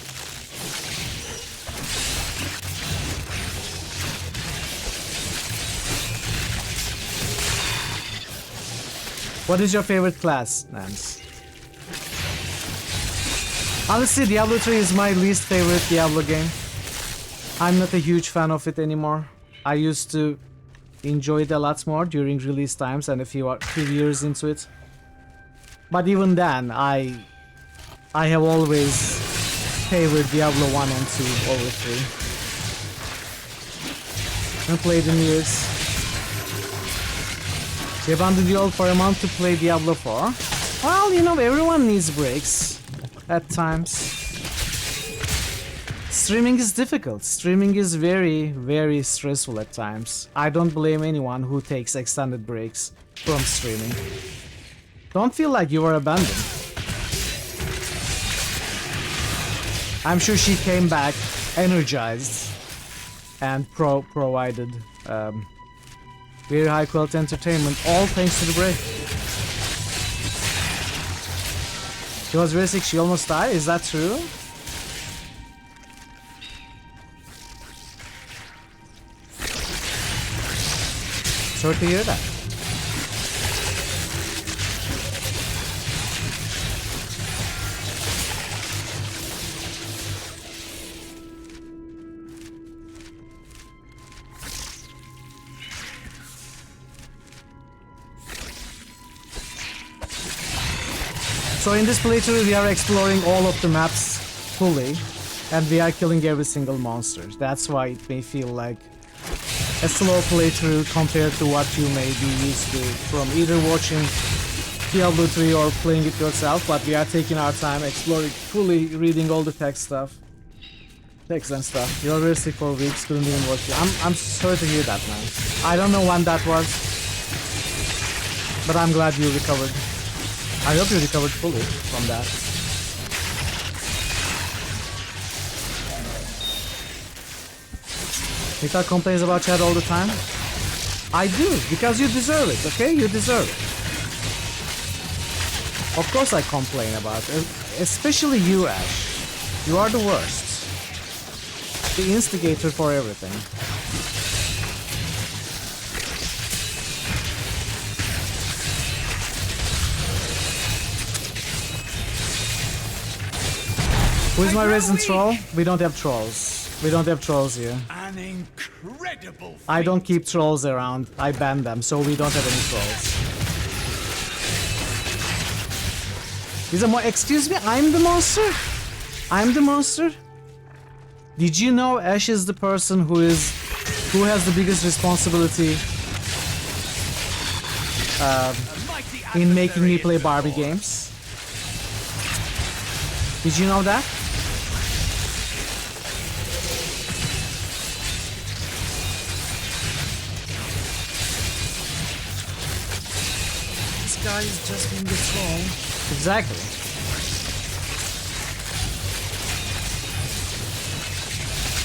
What is your favorite class, Nance? Honestly, Diablo 3 is my least favorite Diablo game. I'm not a huge fan of it anymore. I used to enjoy it a lot more during release times and a few years into it. But even then, I have always favored Diablo 1 and 2 over 3. I haven't played in years. We abandoned the old for a month to play Diablo 4. Well, you know, everyone needs breaks at times. Streaming is difficult. Streaming is very, very stressful at times. I don't blame anyone who takes extended breaks from streaming. Don't feel like you are abandoned. I'm sure she came back energized and provided very high quality entertainment, all thanks to the break. She was very sick, she almost died, is that true? Sorry to hear that. So in this playthrough we are exploring all of the maps fully and we are killing every single monster. That's why it may feel like a slow playthrough compared to what you may be used to from either watching Diablo 3 or playing it yourself, but we are taking our time exploring fully, reading all the text and stuff. You were very sick for weeks, couldn't even watch you. I'm sorry to hear that, man. I don't know when that was, but I'm glad you recovered. I hope you recovered fully from that. Mika complains about chat all the time. I do, because you deserve it, okay? You deserve it. Of course I complain about it. Especially you, Ash. You are the worst. The instigator for everything. Who is my resident troll? We don't have trolls. We don't have trolls here. An incredible feat. I don't keep trolls around. I ban them, so we don't have any trolls. Is it more? Excuse me, I'm the monster? I'm the monster? Did you know Ash is the person who has the biggest responsibility in making me play Barbie games? Did you know that? This guy is just being a troll. Exactly.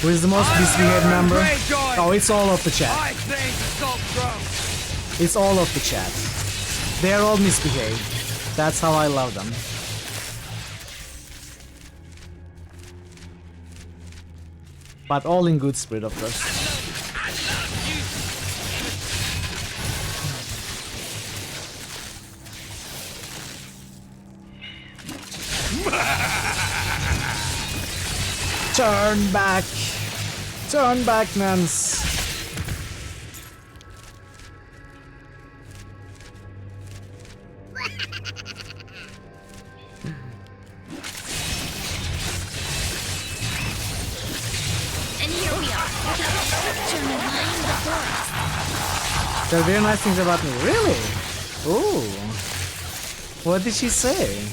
Who is the most misbehaved member? Oh, it's all of the chat. It's all of the chat. They're all misbehaved. That's how I love them. But all in good spirit, of course. Turn back! Turn back, Nance! And here we are, with a picture behind the forest. There are very nice things about me. Really? Ooh. What did she say?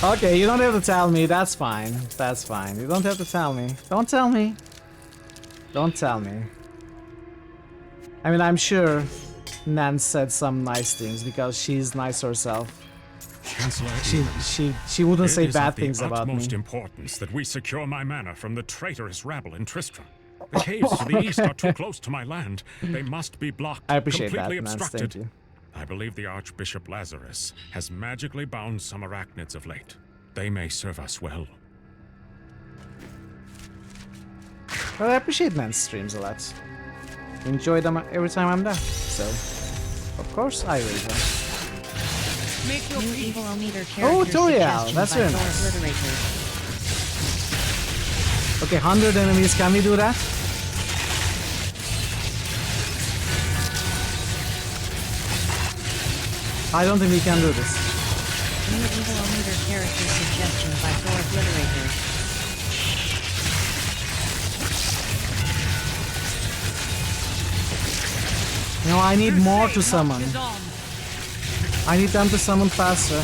Okay, you don't have to tell me. That's fine. That's fine. You don't have to tell me. Don't tell me. Don't tell me. I mean, I'm sure Nance said some nice things because she's nice herself. Chancellor, She wouldn't say bad things about me. It is of the utmost me. importance that we secure my manor from the traitorous rabble in Tristram. The caves to the east are too close to my land. They must be blocked, I appreciate completely that, Nance. obstructed. Thank you. I believe the Archbishop Lazarus has magically bound some arachnids of late. They may serve us well. Well, I appreciate Nance streams a lot. Enjoy them every time I'm there. So, of course, I will. Make your New evil-o-meter Oh, character Toriel, suggestion that's by very Thor nice. Obliterator. Okay, 100 enemies. Can we do that? I don't think we can do this. New evil-o-meter character suggestion by Thor Obliterator. No, I need more to summon. I need them to summon faster.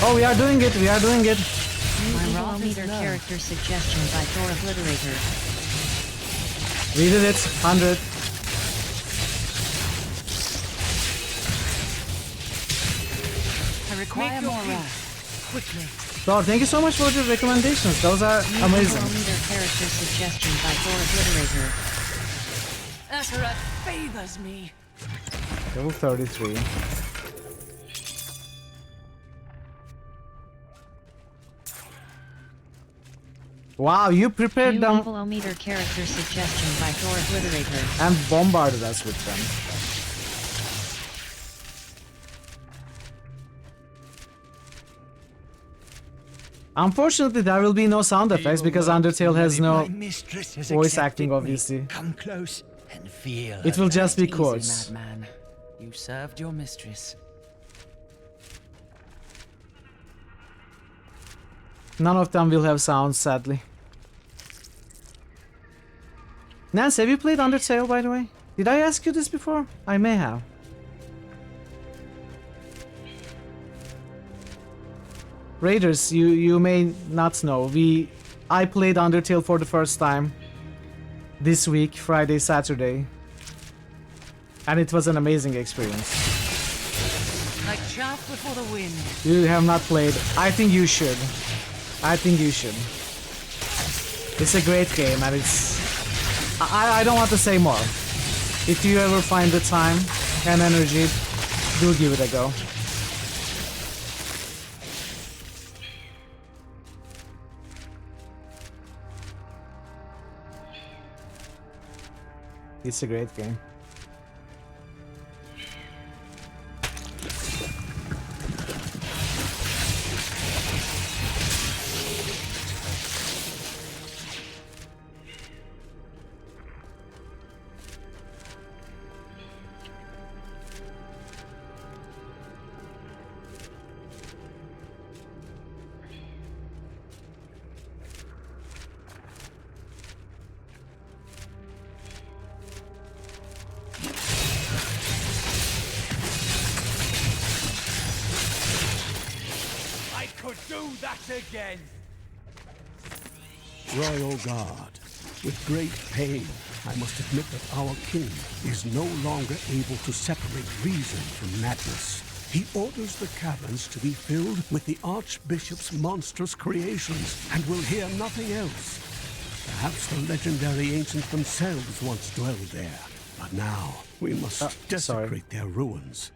Oh, we are doing it. We are doing it. New evil-o-meter character suggestion by Thor Obliterator. We did it. 100. I require more wrath. Quickly. Thor, thank you so much for the recommendations. Those are New amazing. evil-o-meter character suggestion by Thor Obliterator. Akarat favors me. Level 33. Wow, you prepared New them evil-o-meter character suggestion by Thor Obliterator. and bombarded us with them. Unfortunately, there will be no sound effects because Undertale has no voice acting, obviously. Come close and feel. It will just be Easy, chords. madman. You served your mistress. None of them will have sounds, sadly. Nance, have you played Undertale, by the way? Did I ask you this before? I may have. Raiders, you may not know. I played Undertale for the first time this week, Friday, Saturday. And it was an amazing experience. Like chaff before the wind. You have not played. I think you should. I think you should. It's a great game and it's... I don't want to say more. If you ever find the time and energy, do give it a go. It's a great game. I could do that again. Royal Guard, with great pain, I must admit that our king is no longer able to separate reason from madness. He orders the caverns to be filled with the Archbishop's monstrous creations, and will hear nothing else. Perhaps the legendary ancients themselves once dwelled there, but now we must desecrate their ruins.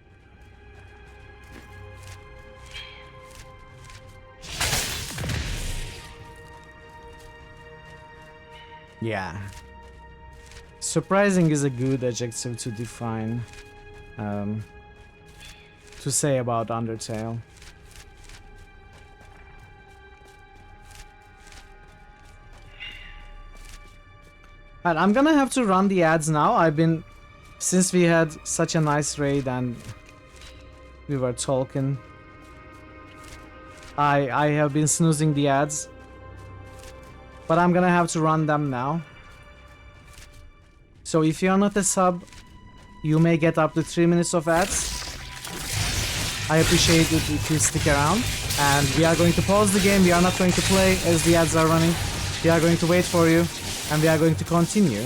Yeah. Surprising is a good adjective to define, to say about Undertale. And I'm gonna have to run the ads now. Since we had such a nice raid and we were talking, I have been snoozing the ads. But I'm gonna have to run them now. So if you're not a sub, you may get up to 3 minutes of ads. I appreciate it if you stick around. And we are going to pause the game. We are not going to play as the ads are running. We are going to wait for you. And we are going to continue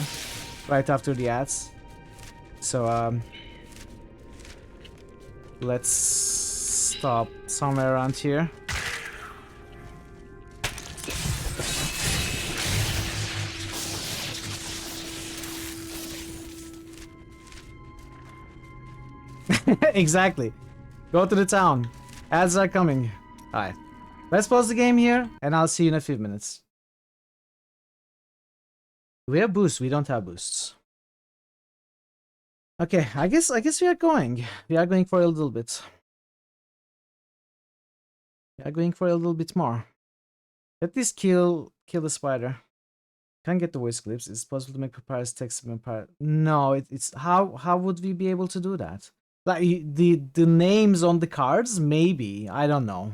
right after the ads. So, let's stop somewhere around here. Exactly. Go to the town. Ads are coming. Alright. Let's pause the game here, and I'll see you in a few minutes. Do we have boosts? We don't have boosts. Okay, I guess we are going. We are going for a little bit. We are going for a little bit more. Let this kill the spider. Can't get the voice clips. It's possible to make Papyrus text vampire. No, it's how would we be able to do that? Like the names on the cards, maybe. I don't know.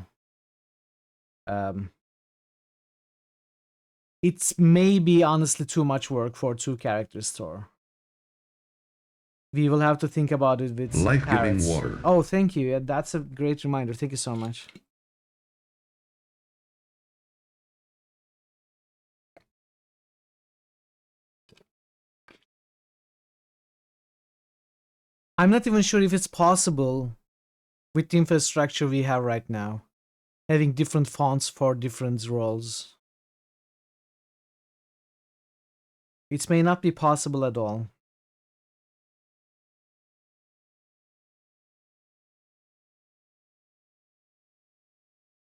It's maybe honestly too much work for 2-character store. We will have to think about it with life-giving water. Oh, thank you. Yeah, that's a great reminder. Thank you so much. I'm not even sure if it's possible with the infrastructure we have right now, having different fonts for different roles. It may not be possible at all.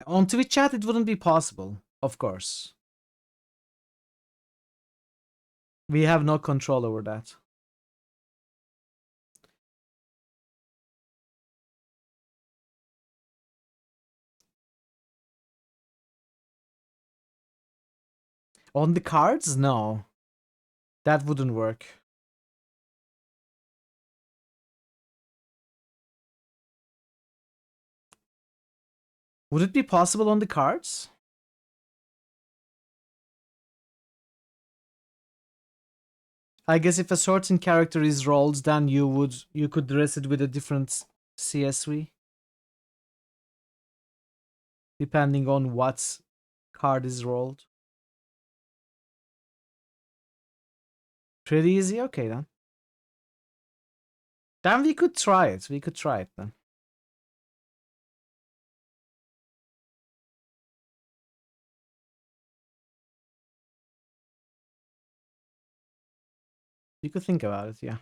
On Twitch chat, it wouldn't be possible, of course. We have no control over that. On the cards? No. That wouldn't work. Would it be possible on the cards? I guess if a certain character is rolled, then you could dress it with a different CSV. Depending on what card is rolled. Pretty easy? Okay then. Then we could try it. We could try it then. You could think about it, yeah.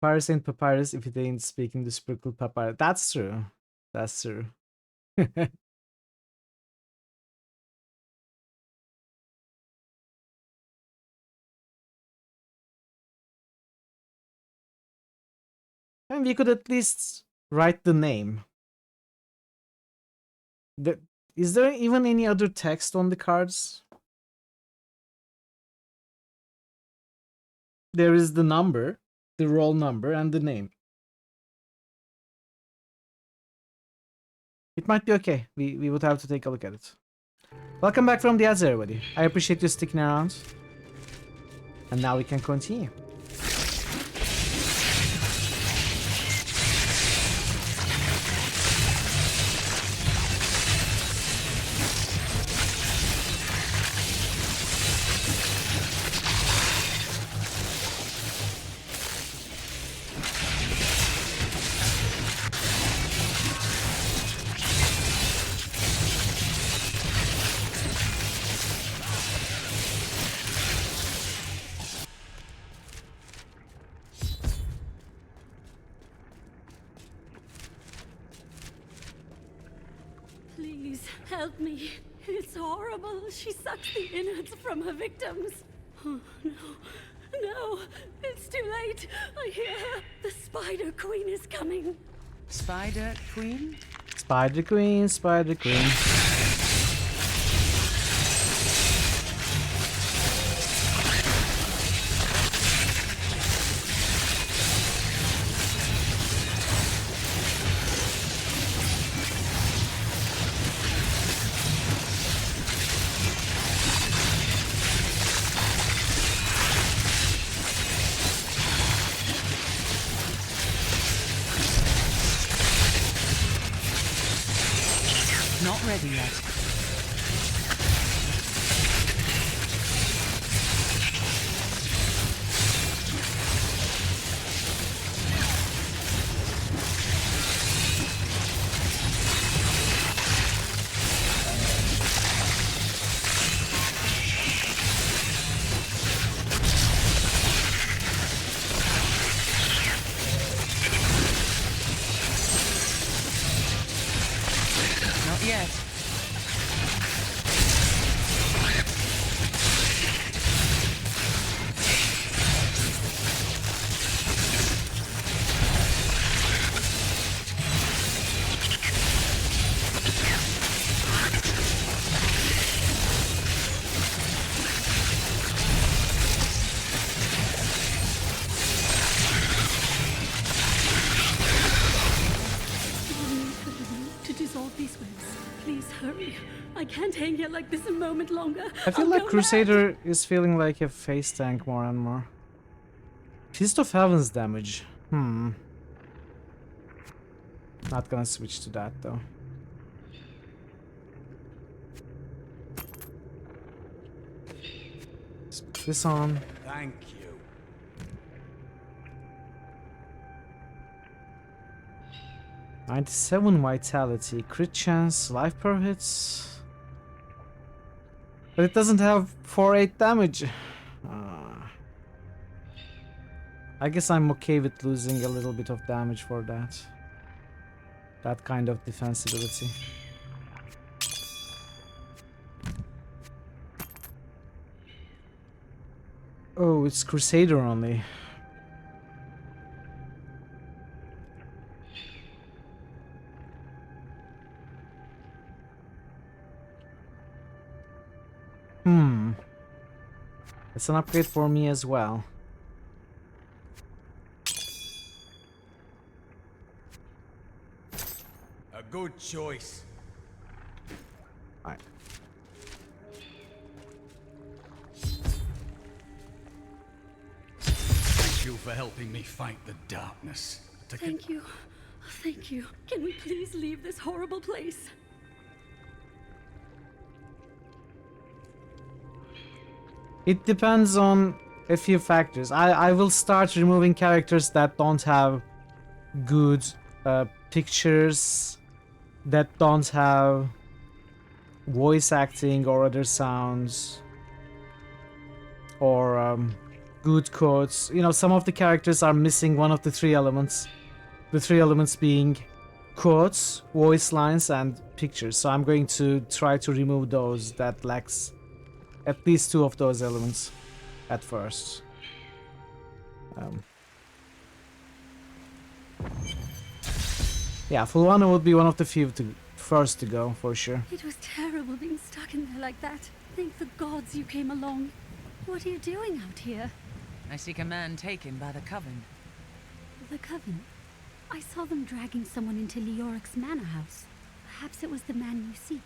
Papyrus ain't papyrus if it ain't speaking the speckled papyrus. That's true. That's true. And we could at least write the name. Is there even any other text on the cards? There is the number, the roll number, and the name. It might be okay. We would have to take a look at it. Welcome back from the ads, everybody. I appreciate you sticking around. And now we can continue. Help me. It's horrible. She sucks the innards from her victims. Oh, no. No. It's too late. I hear her. The Spider Queen is coming. Spider Queen? Spider Queen, Spider Queen. Not ready yet. Not yet. To dissolve these webs. Please hurry. I can't hang here like this a moment longer. I feel I'll like go Crusader is feeling like a face tank more and more. Fist of Heaven's damage. Not gonna switch to that though. Let's put this on. Thank you. 97 vitality, crit chance, life per hits. But it doesn't have 4-8 damage. I guess I'm okay with losing a little bit of damage for that. That kind of defensibility. Oh, it's Crusader only. It's an upgrade for me as well. A good choice. Alright. Thank you for helping me fight the darkness. Thank you. Thank you. Can we please leave this horrible place? It depends on a few factors. I will start removing characters that don't have good pictures, that don't have voice acting or other sounds, or good quotes. You know, some of the characters are missing one of the three elements. The three elements being quotes, voice lines, and pictures. So I'm going to try to remove those that lacks at least two of those elements at first. Yeah, Fulvana would be one of the few first to go, for sure. It was terrible being stuck in there like that. Thank the gods you came along. What are you doing out here? I seek a man taken by the Coven. The Coven? I saw them dragging someone into Leoric's manor house. Perhaps it was the man you seek.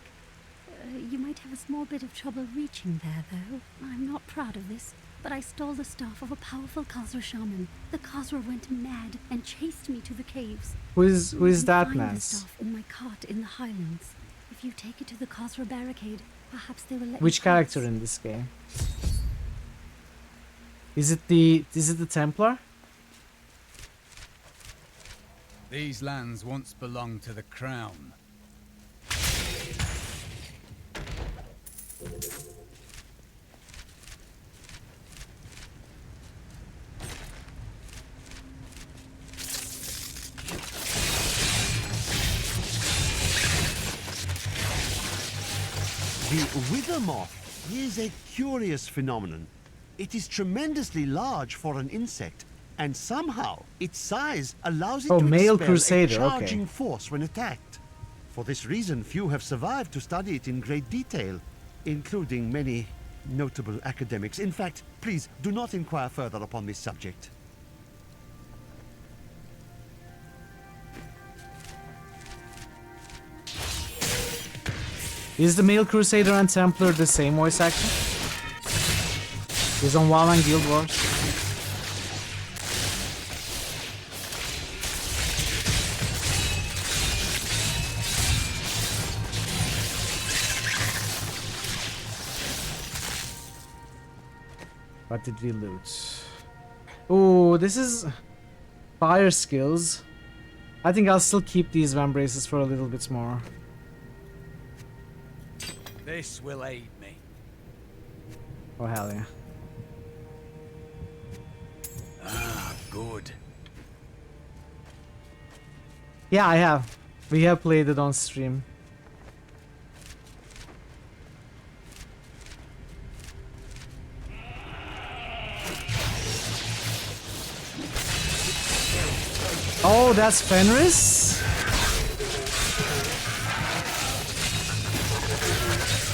You might have a small bit of trouble reaching there, though. I'm not proud of this, but I stole the staff of a powerful Khazra shaman. The Khazra went mad and chased me to the caves. Who is that find man? the staff in my cart in the Highlands. If you take it to the Khazra barricade, perhaps they will let Which you character in this game? Is it the Templar? These lands once belonged to the crown. wither moth is a curious phenomenon. It is tremendously large for an insect, and somehow its size allows it to male expel crusader, a charging okay. force when attacked. For this reason, few have survived to study it in great detail, including many notable academics. In fact, please do not inquire further upon this subject. Is the male Crusader and Templar the same voice actor? He's on WoW and Guild Wars. What did we loot? Oh, this is fire skills. I think I'll still keep these vambraces for a little bit more. This will aid me. Oh, hell yeah. Ah, good. Yeah, I have. We have played it on stream. Oh, that's Fenris?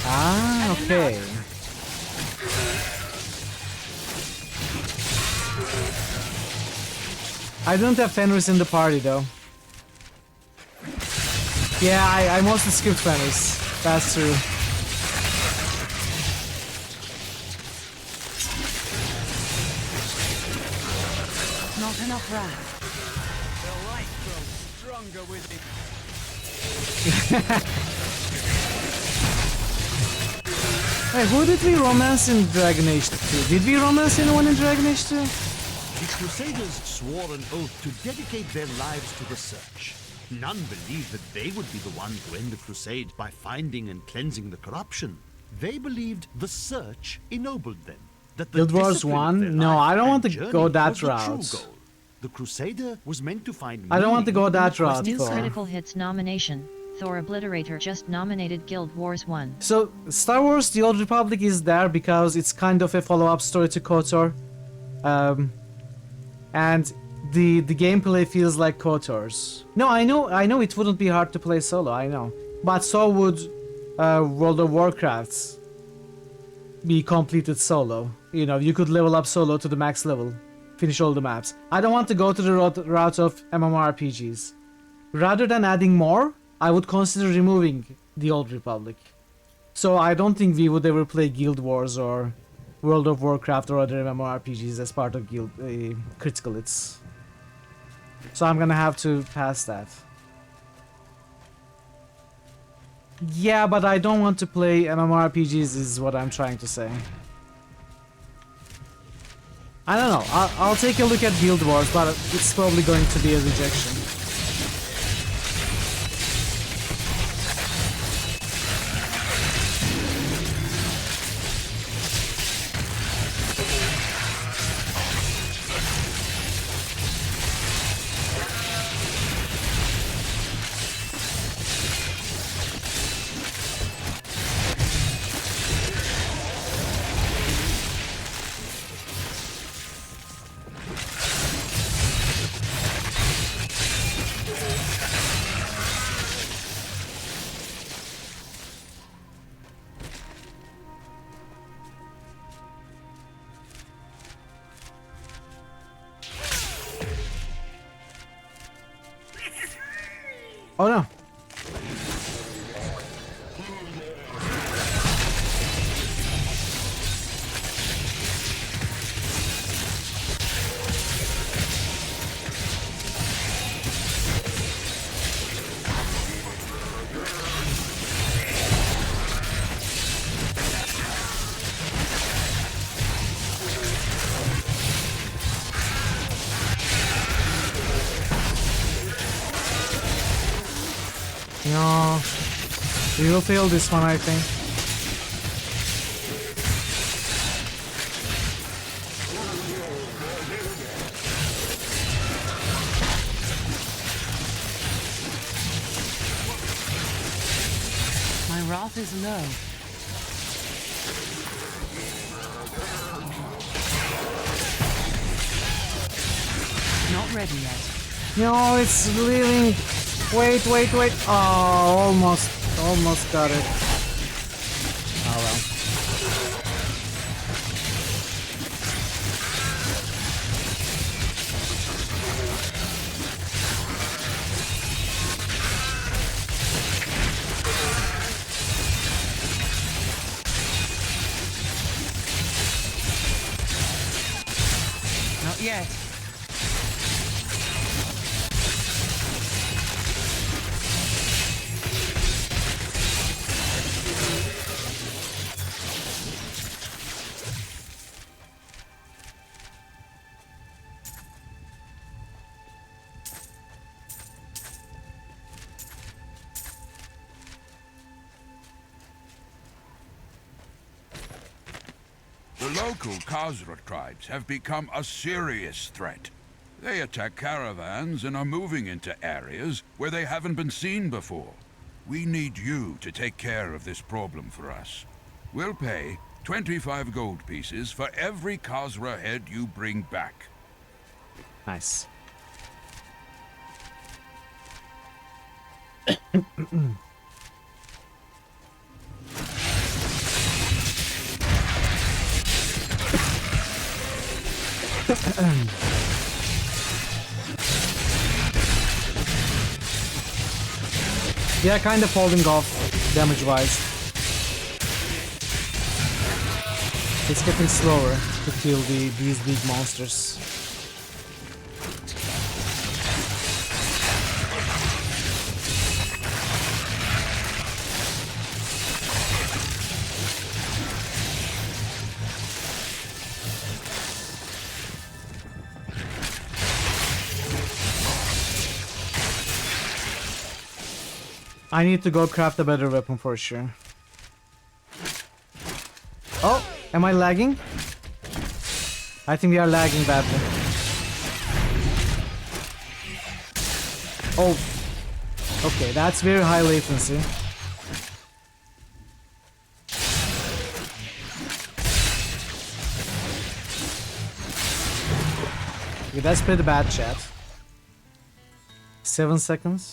Ah, okay. I don't have Fenris in the party though. Yeah, I mostly skipped Fenris. That's true. Not enough wrath. The light grows stronger with it. Hey, who did we romance in Dragon Age 2? Did we romance anyone in Dragon Age 2? The Crusaders swore an oath to dedicate their lives to the search. None believed that they would be the ones to end the crusade by finding and cleansing the corruption. They believed the search ennobled them. That the Guild Wars discipline of their 1? No, life I don't and want to journey go that was the true route. goal. The Crusader was meant to find I don't want to go that route, New Thor. critical hits nomination. Thor Obliterator just nominated Guild Wars 1. So, Star Wars The Old Republic is there because it's kind of a follow-up story to KOTOR. And the gameplay feels like KOTOR's. No, I know it wouldn't be hard to play solo, I know. But so would World of Warcraft be completed solo. You know, you could level up solo to the max level, finish all the maps. I don't want to go to the route of MMORPGs. Rather than adding more, I would consider removing the Old Republic. So I don't think we would ever play Guild Wars or World of Warcraft or other MMORPGs as part of Guild Critical Hits. So I'm gonna have to pass that. Yeah, but I don't want to play MMORPGs is what I'm trying to say. I don't know, I'll take a look at Guild Wars, but it's probably going to be a rejection. Oh no. No, we will fail this one, I think. My wrath is low. ready yet. No, it's leaving. Wait, wait, wait. Oh, almost got it. Oh well. Not yet. The local Khazra tribes have become a serious threat. They attack caravans and are moving into areas where they haven't been seen before. We need you to take care of this problem for us. We'll pay 25 gold pieces for every Khazra head you bring back. Nice. Yeah, kind of holding off damage-wise. It's getting slower to kill these big monsters. I need to go craft a better weapon for sure. Oh, am I lagging? I think we are lagging badly. Oh, okay, that's very high latency. Okay, that's pretty bad, chat. 7 seconds.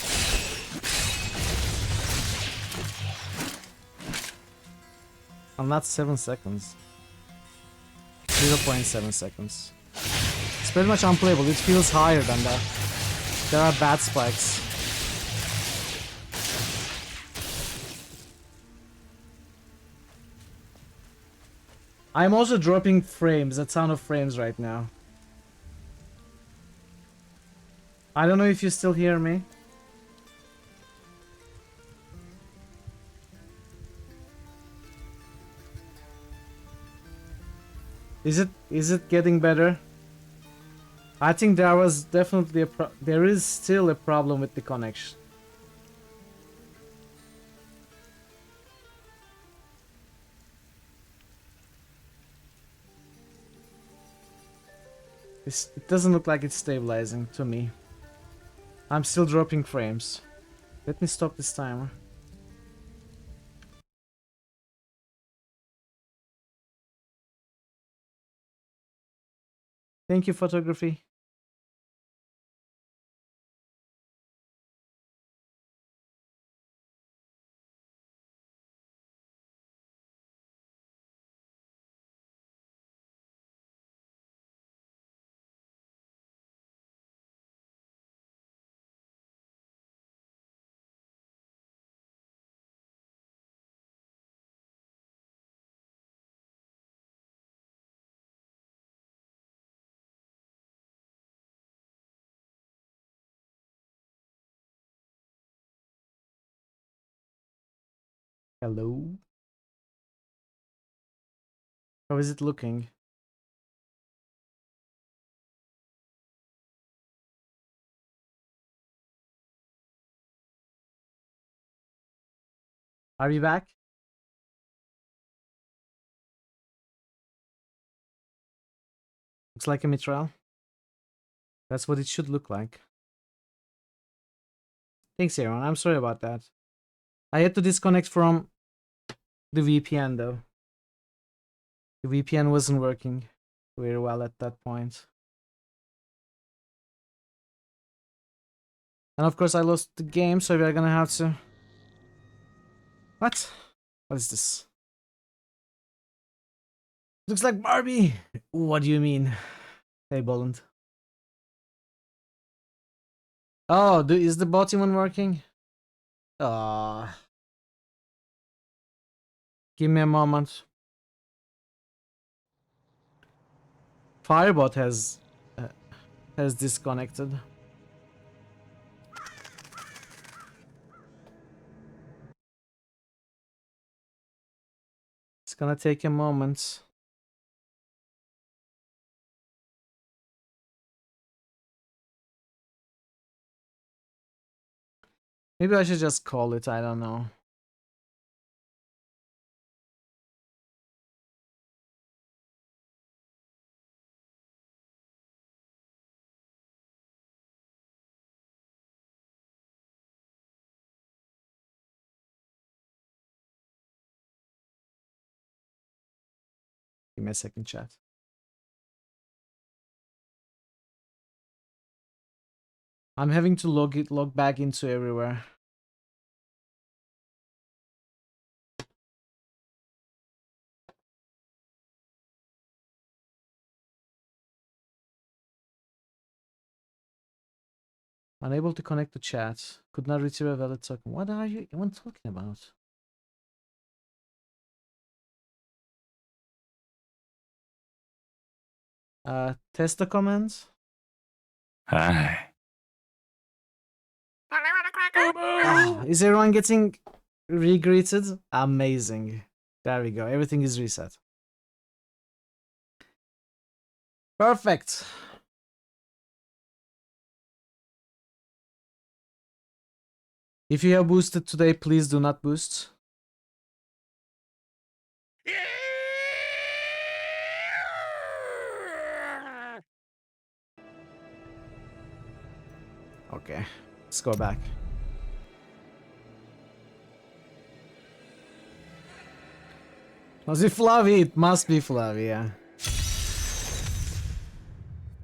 And that's 7 seconds. 0.7 seconds. It's pretty much unplayable. It feels higher than that. There are bad spikes. I'm also dropping frames, a ton of frames right now. I don't know if you still hear me. Is it getting better? I think there was definitely there is still a problem with the connection. It doesn't look like it's stabilizing to me. I'm still dropping frames. Let me stop this timer. Thank you, photography. Hello? How is it looking? Are you back? Looks like a Mitral. That's what it should look like. Thanks, Aaron. I'm sorry about that. I had to disconnect from the VPN though. The VPN wasn't working very well at that point. And of course I lost the game, so we are gonna have to... What? What is this? Looks like Barbie! What do you mean? Hey, Boland. Oh, is the bot even working? Ah. Give me a moment. Firebot has disconnected. It's gonna take a moment. Maybe I should just call it, I don't know. Give me a second, chat. I'm having to log back into everywhere. Unable to connect to chat. Could not retrieve a valid token. What are you even talking about? Test the comments. Hi. Oh, is everyone getting re-greeted? Amazing. There we go. Everything is reset. Perfect. If you have boosted today, please do not boost. Okay, let's go back. Was it Flavi? It must be Flavi, yeah.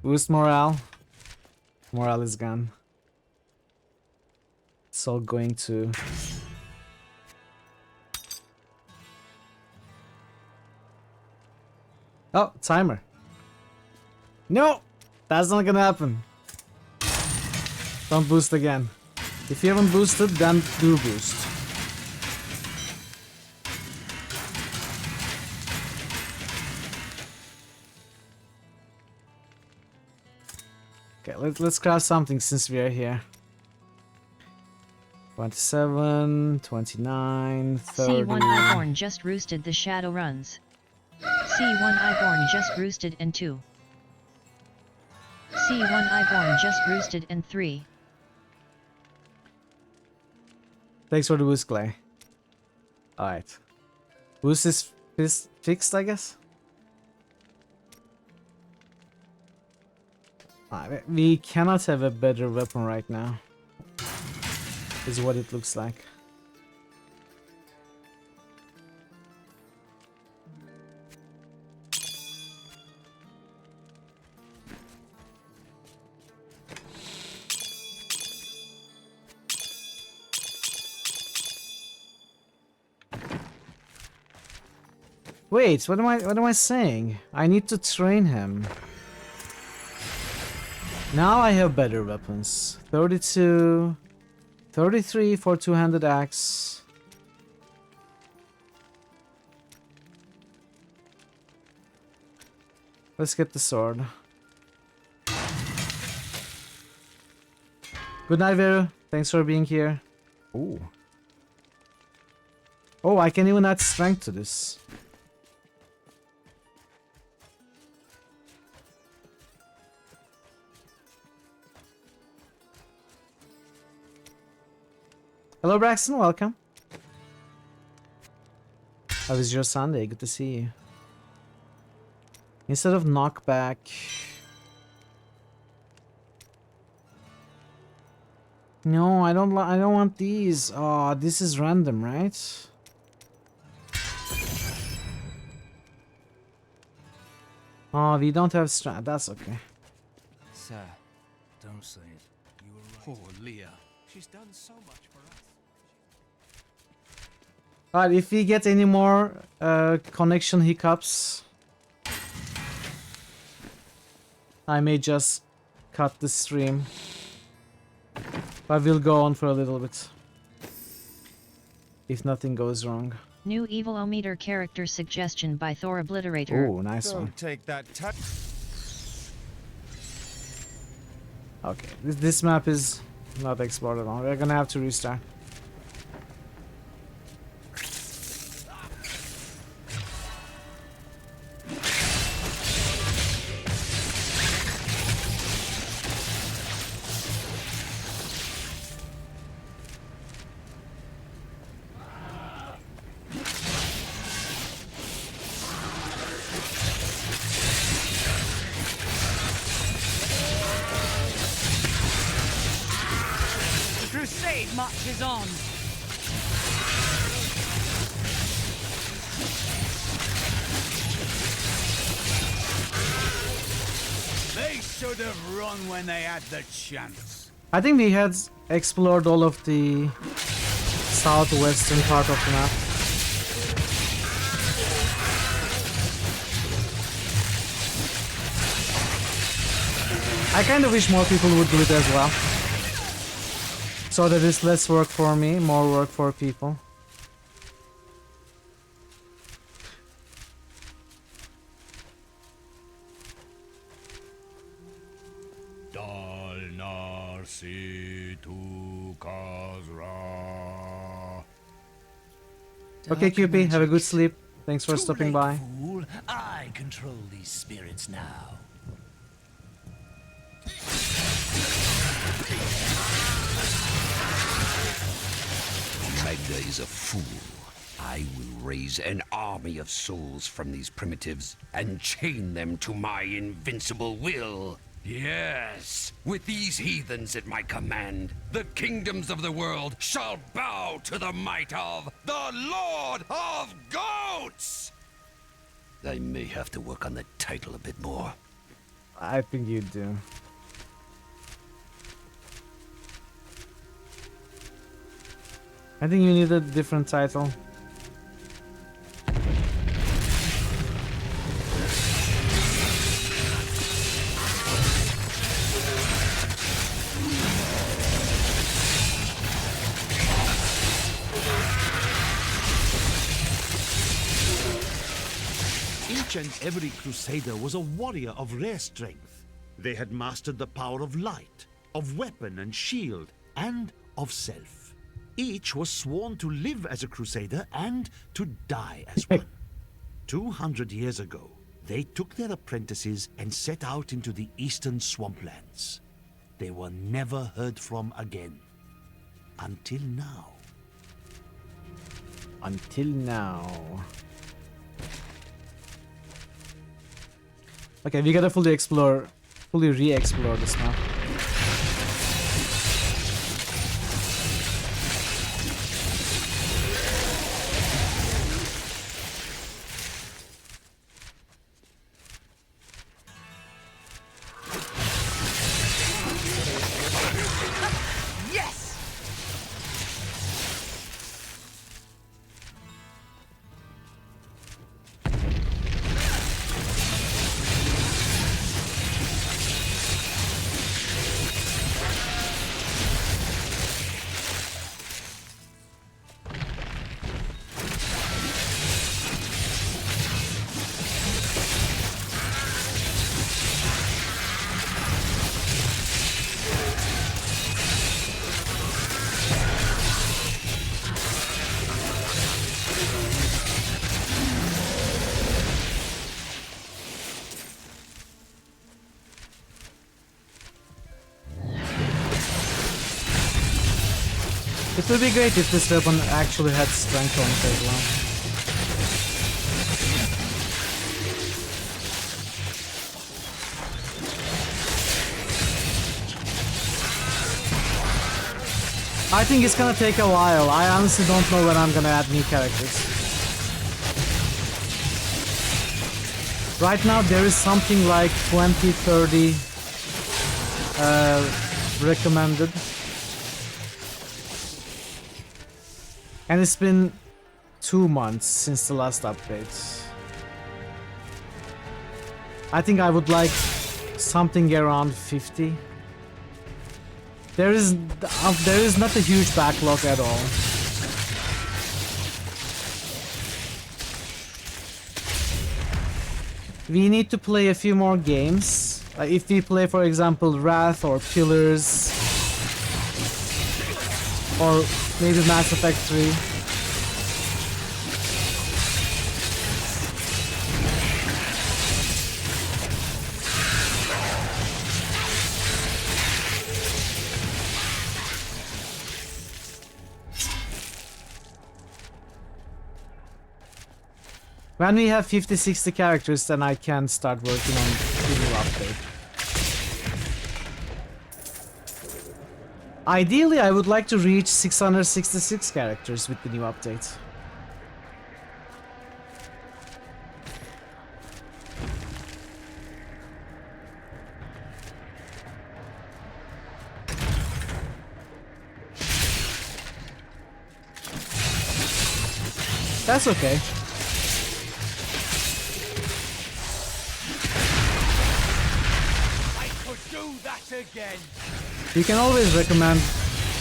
Boost morale. Morale is gone. It's all going to... Oh, timer. No! That's not gonna happen. Don't boost again. If you haven't boosted, then do boost. Okay, let's craft something since we are here. 27, 29, 30... C1 Iborn just roosted the shadow runs. C1 Iborn just roosted in 2. C1 Iborn just roosted in 3. Thanks for the boost, Clay. Alright. Boost is fixed, I guess? We cannot have a better weapon right now. Is what it looks like. Wait, what am I saying? I need to train him. Now I have better weapons. 32, 33 for two-handed axe. Let's get the sword. Good night, Veru. Thanks for being here. Ooh. Oh, I can even add strength to this. Hello, Braxton. Welcome. How was your Sunday? Good to see you. Instead of knockback... No, I don't want these. Oh, this is random, right? Oh, we don't have strength. That's okay. Sir, don't say it. Poor Leah. She's done so much for us. Alright, if we get any more connection hiccups, I may just cut the stream. But we'll go on for a little bit. If nothing goes wrong. New Evil-O-Meter character suggestion by Thor Obliterator. Oh, nice one. Take that Okay, this map is not explored at all. We're gonna have to restart. Marches on. They should have run when they had the chance. I think we had explored all of the southwestern part of the map. I kind of wish more people would do it as well. So that it's less work for me, more work for people. Okay, QP, have a good sleep. Thanks for stopping by. Fool. I control these spirits now. Magda is a fool. I will raise an army of souls from these primitives and chain them to my invincible will. Yes, with these heathens at my command, the kingdoms of the world shall bow to the might of the Lord of Goats! I may have to work on the title a bit more. I think you do. I think you need a different title. Each and every crusader was a warrior of rare strength. They had mastered the power of light, of weapon and shield, and of self. Each was sworn to live as a crusader and to die as one. 200 years ago, they took their apprentices and set out into the eastern swamplands. They were never heard from again. Until now. Until now. Okay, we gotta fully re-explore this map. It would be great if this weapon actually had strength on it as well. I think it's gonna take a while. I honestly don't know when I'm gonna add new characters. Right now there is something like 20-30 recommended. And it's been 2 months since the last update. I think I would like something around 50. There is not a huge backlog at all. We need to play a few more games. If we play, for example, Wrath or Pillars, or maybe Mass Effect 3. When we have 50-60 characters, then I can start working on the new update. Ideally, I would like to reach 666 characters with the new update. That's okay. Again. You can always recommend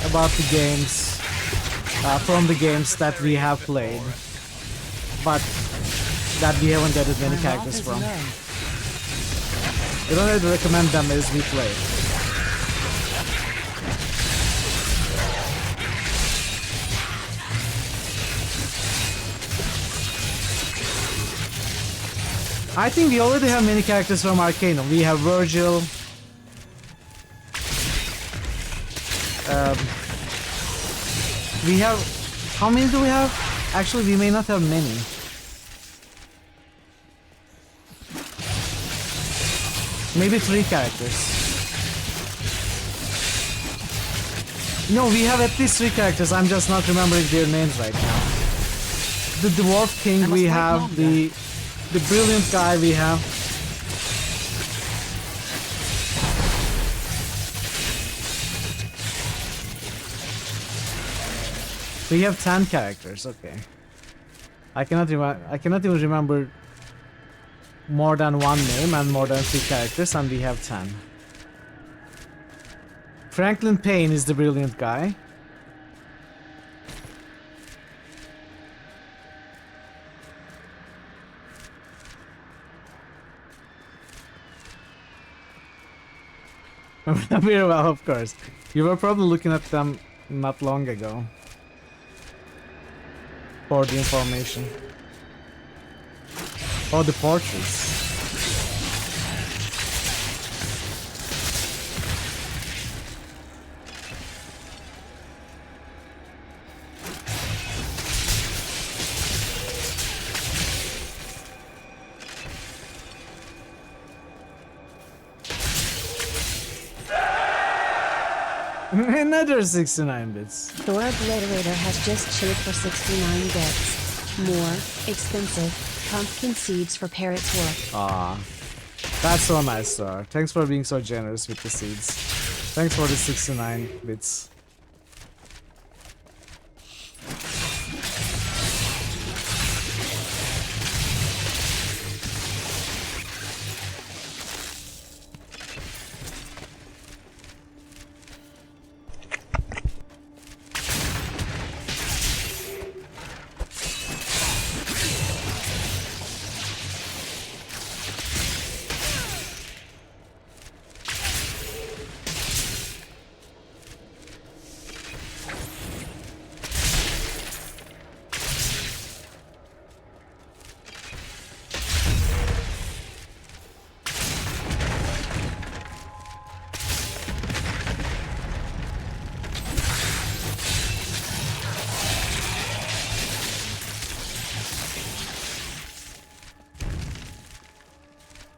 about the games from the games that we have played, but that we haven't added many characters from. You don't have to recommend them as we play. I think we already have many characters from Arcanum. We have Virgil. We have... How many do we have? Actually, we may not have many. Maybe 3 characters. No, we have at least 3 characters. I'm just not remembering their names right now. The Dwarf King we have. The Brilliant Guy we have. We have 10 characters, okay. I cannot even remember more than 1 name and more than 3 characters, and we have 10. Franklin Payne is the Brilliant Guy. Very well, of course. You were probably looking at them not long ago. For the information. Oh, the portraits. Another 69 bits. Thor Obliterator has just cheered for 69 bits. More expensive pumpkin seeds for Parrot's work. Ah, that's so nice, sir. Thanks for being so generous with the seeds. Thanks for the 69 bits.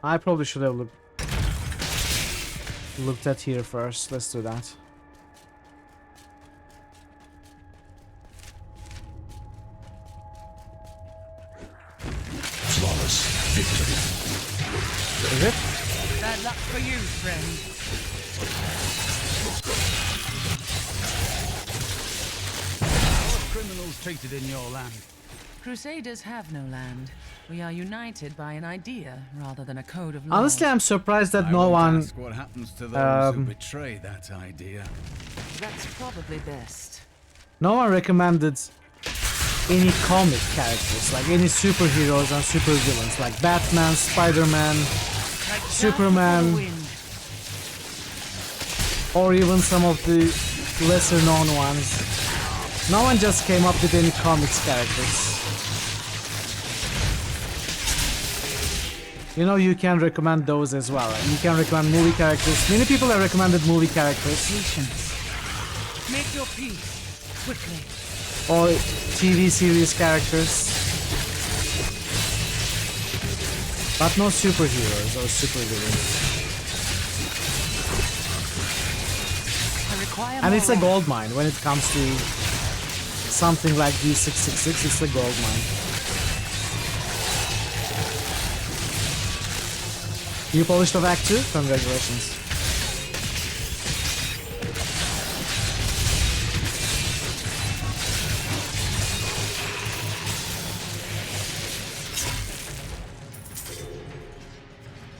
I probably should have looked at here first. Let's do that. Flawless victory. Is it? Bad luck for you, friend. How are criminals treated in your land? Crusaders have no land. We are united by an idea rather than a code of law. Honestly, I'm surprised that I no won't one. ask what happens to those who betray that idea. That's probably best. No one recommended any comic characters, like any superheroes and supervillains, like Batman, Spider-Man, Superman, or even some of the lesser-known ones. No one just came up with any comics characters. You know, you can recommend those as well. You can recommend movie characters. Many people have recommended movie characters. Patience. Make your peace quickly. Or TV series characters. But no superheroes or supervillains. And it's a gold mine when it comes to something like D666. It's a gold mine. You polished of Act 2? Congratulations.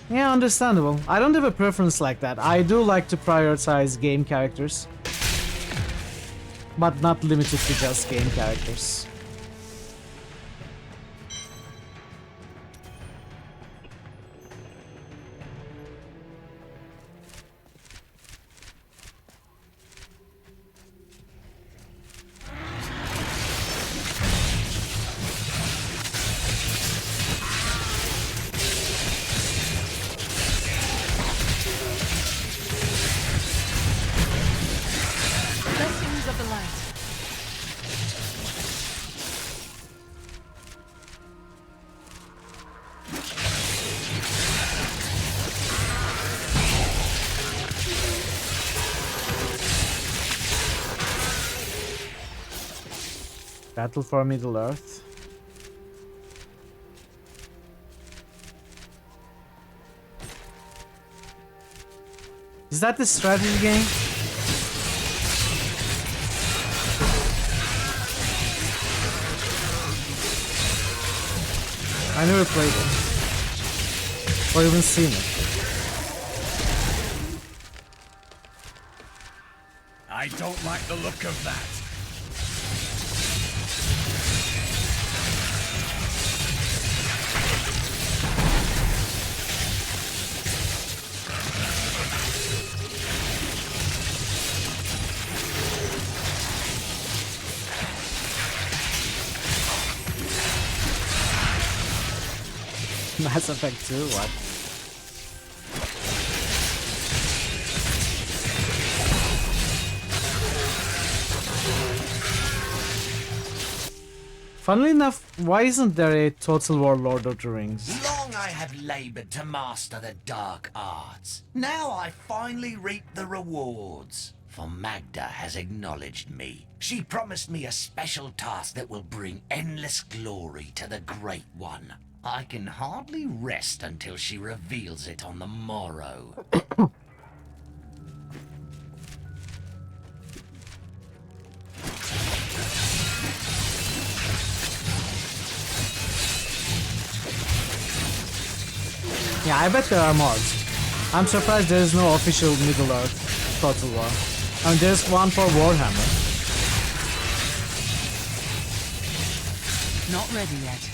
Yeah, understandable. I don't have a preference like that. I do like to prioritize game characters. But not limited to just game characters. Blessings of the light. Battle for Middle Earth. Is that the strategy game? I never played it. Or even seen it. I don't like the look of that. Mass Effect 2, what? Funnily enough, why isn't there a Total War Lord of the Rings? Long I have labored to master the dark arts. Now I finally reap the rewards. For Magda has acknowledged me. She promised me a special task that will bring endless glory to the Great One. I can hardly rest until she reveals it on the morrow. Yeah, I bet there are mods. I'm surprised there is no official Middle Earth Total War. I mean, there's one for Warhammer. Not ready yet.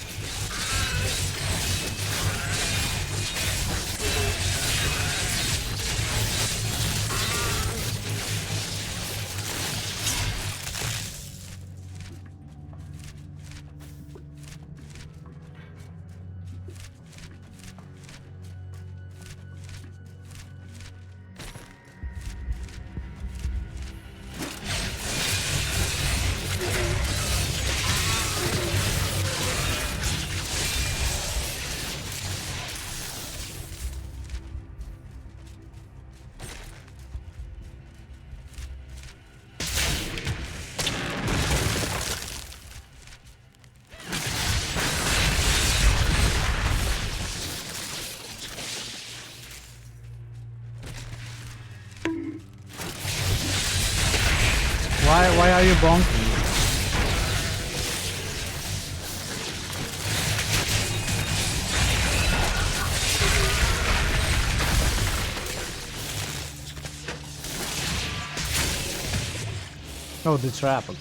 Why are you bonking? Oh, the trap. Okay.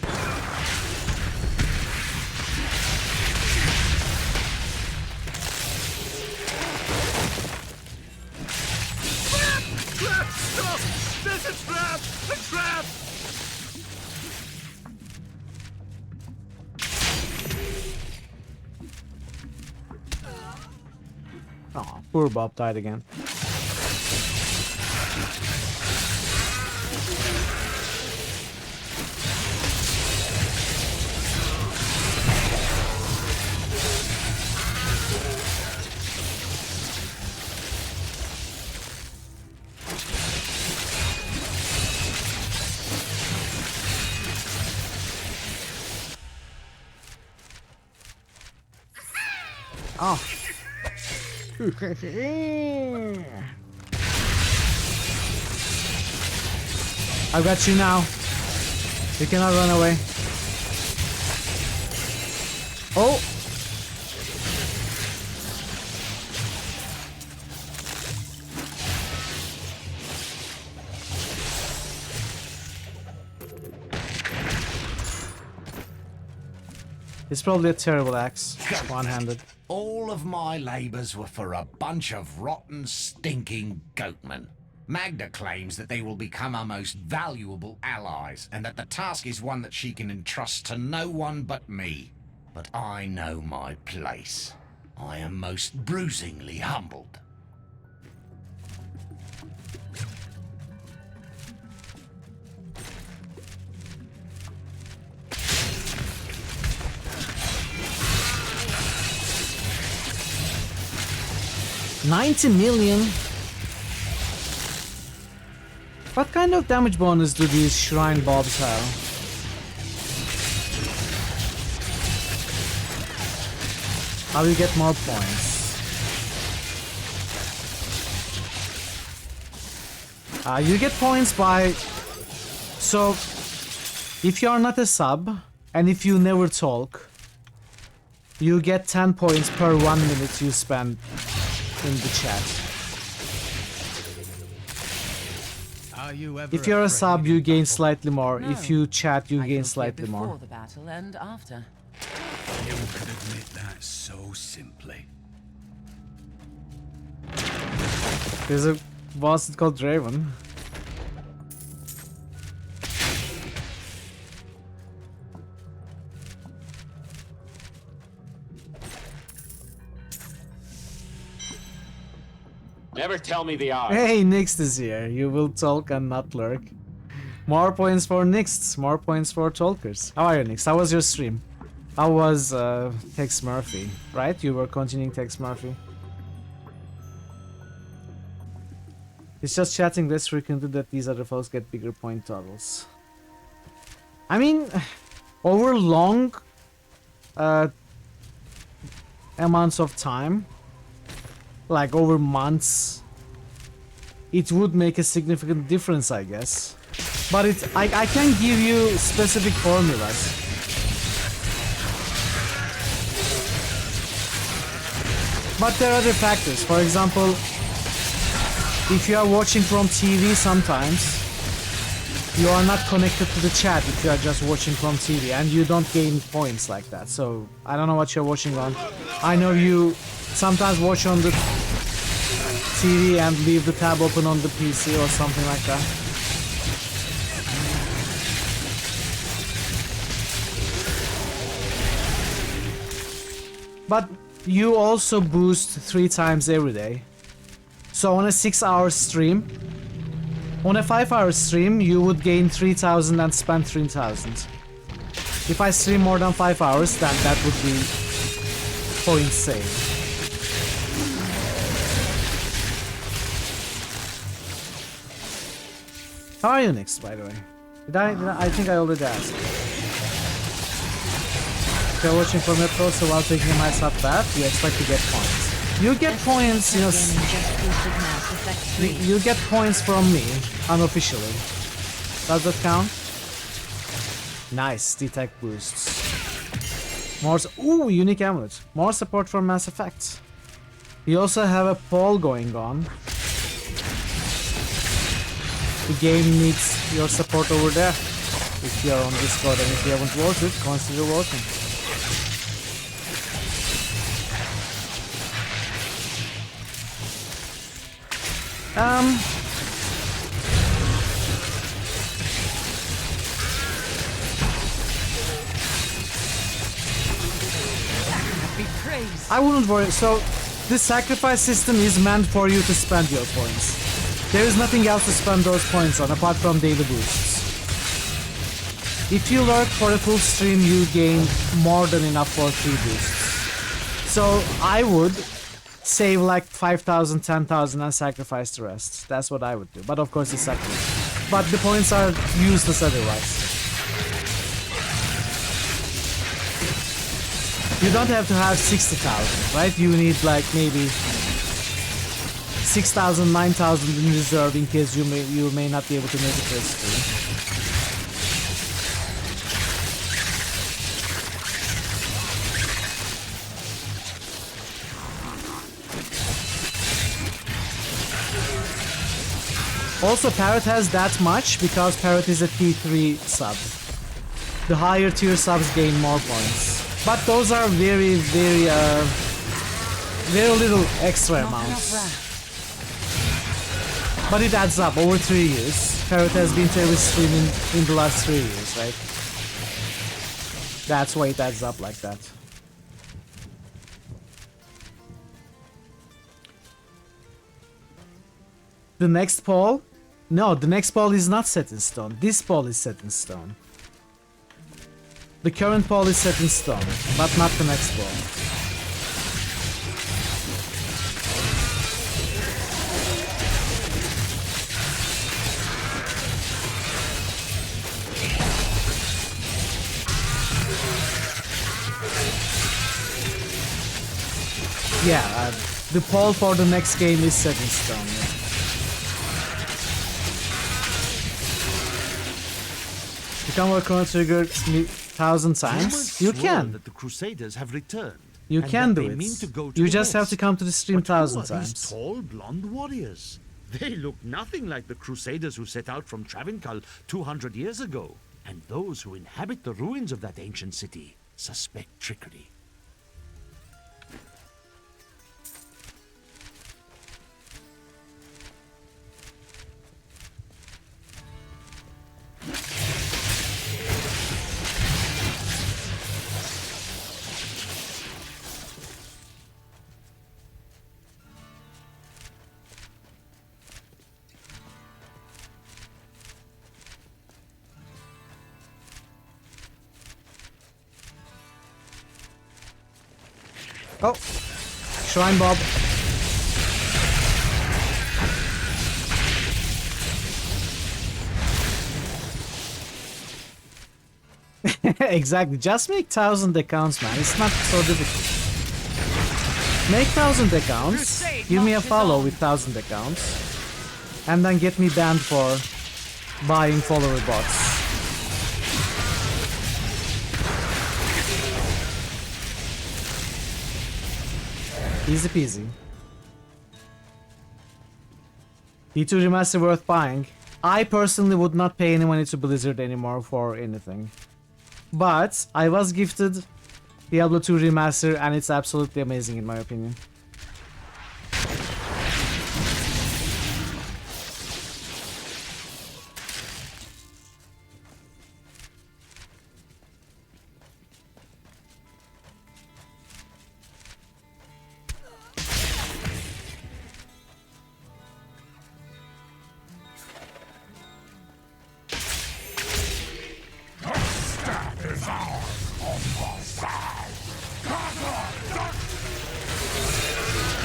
Trap! Stop! There's a trap! A trap! Oh, poor Bob died again. Oh. I got you now. You cannot run away. Oh. It's probably a terrible axe. One-handed. All of my labours were for a bunch of rotten, stinking goatmen. Magda claims that they will become our most valuable allies, and that the task is one that she can entrust to no one but me. But I know my place. I am most bruisingly humbled. $90 million. What kind of damage bonus do these shrine bobs have? How do you get more points? You get points by... So, if you are not a sub, and if you never talk, you get 10 points per 1 minute you spend in the chat. If you're a sub, you gain slightly more. No. If you chat, you I gain felt fear slightly more. before the battle and after. You could admit that so simply. There's a boss called Draven. Never tell me the odds. Hey, Nyx is here. You will talk and not lurk. More points for Nyx. More points for talkers. How are you, Nyx? How was your stream? How was Tex Murphy? Right? You were continuing Tex Murphy. It's just chatting less frequently that these other folks get bigger point totals. I mean, over long amounts of time, like over months, it would make a significant difference, I guess. But I can't give you specific formulas. But there are other factors. For example, if you are watching from TV sometimes, you are not connected to the chat if you are just watching from TV, and you don't gain points like that. So I don't know what you're watching on. I know you sometimes watch on the TV and leave the tab open on the PC or something like that. But you also boost 3 times every day. So on a 6-hour stream, on a 5-hour stream, you would gain 3,000 and spend 3,000. If I stream more than 5 hours, then that would be points saved. How are you next, by the way? I think I already asked. If you're watching from Metro, so while taking a nice hot bath, you expect to get points. You get points, you know. You get points from me, unofficially. Does that count? Nice, detect boosts. More ooh, unique amulet. More support from Mass Effect. You also have a poll going on. The game needs your support over there. If you are on Discord and if you haven't voted, consider voting. I wouldn't worry. So, this sacrifice system is meant for you to spend your points. There is nothing else to spend those points on apart from daily boosts. If you lurk for a full stream, you gain more than enough for 3 boosts. So, I would save like 5,000, 10,000 and sacrifice the rest. That's what I would do. But of course it's sacrifice. But the points are useless otherwise. You don't have to have 60,000, right? You need like maybe 6,000, 9,000 in reserve in case you may not be able to make it to the stream. Also, Parrot has that much because Parrot is a T3 sub. The higher tier subs gain more points. But those are very little extra amounts. But it adds up over 3 years. Parrot has been to every stream in the last 3 years, right? That's why it adds up like that. The next poll? No, the next poll is not set in stone. This poll is set in stone. The current poll is set in stone, but not the next poll. Yeah, the poll for the next game is set in stone. Yeah. Become a Chrono Trigger 1,000 times? You can. That the Crusaders have returned. You can do it. You just have to west. come to the stream But who 1,000 are these times. tall blonde warriors? They look nothing like the Crusaders who set out from Travincal 200 years ago. And those who inhabit the ruins of that ancient city suspect trickery. Oh, Shrine Bob. Exactly, just make 1,000 accounts, man. It's not so difficult. Make 1,000 accounts, give me a follow with 1,000 accounts, and then get me banned for buying follower bots. Easy peasy. D2 Remaster worth buying. I personally would not pay any money to Blizzard anymore for anything. But I was gifted Diablo 2 Remaster and it's absolutely amazing in my opinion.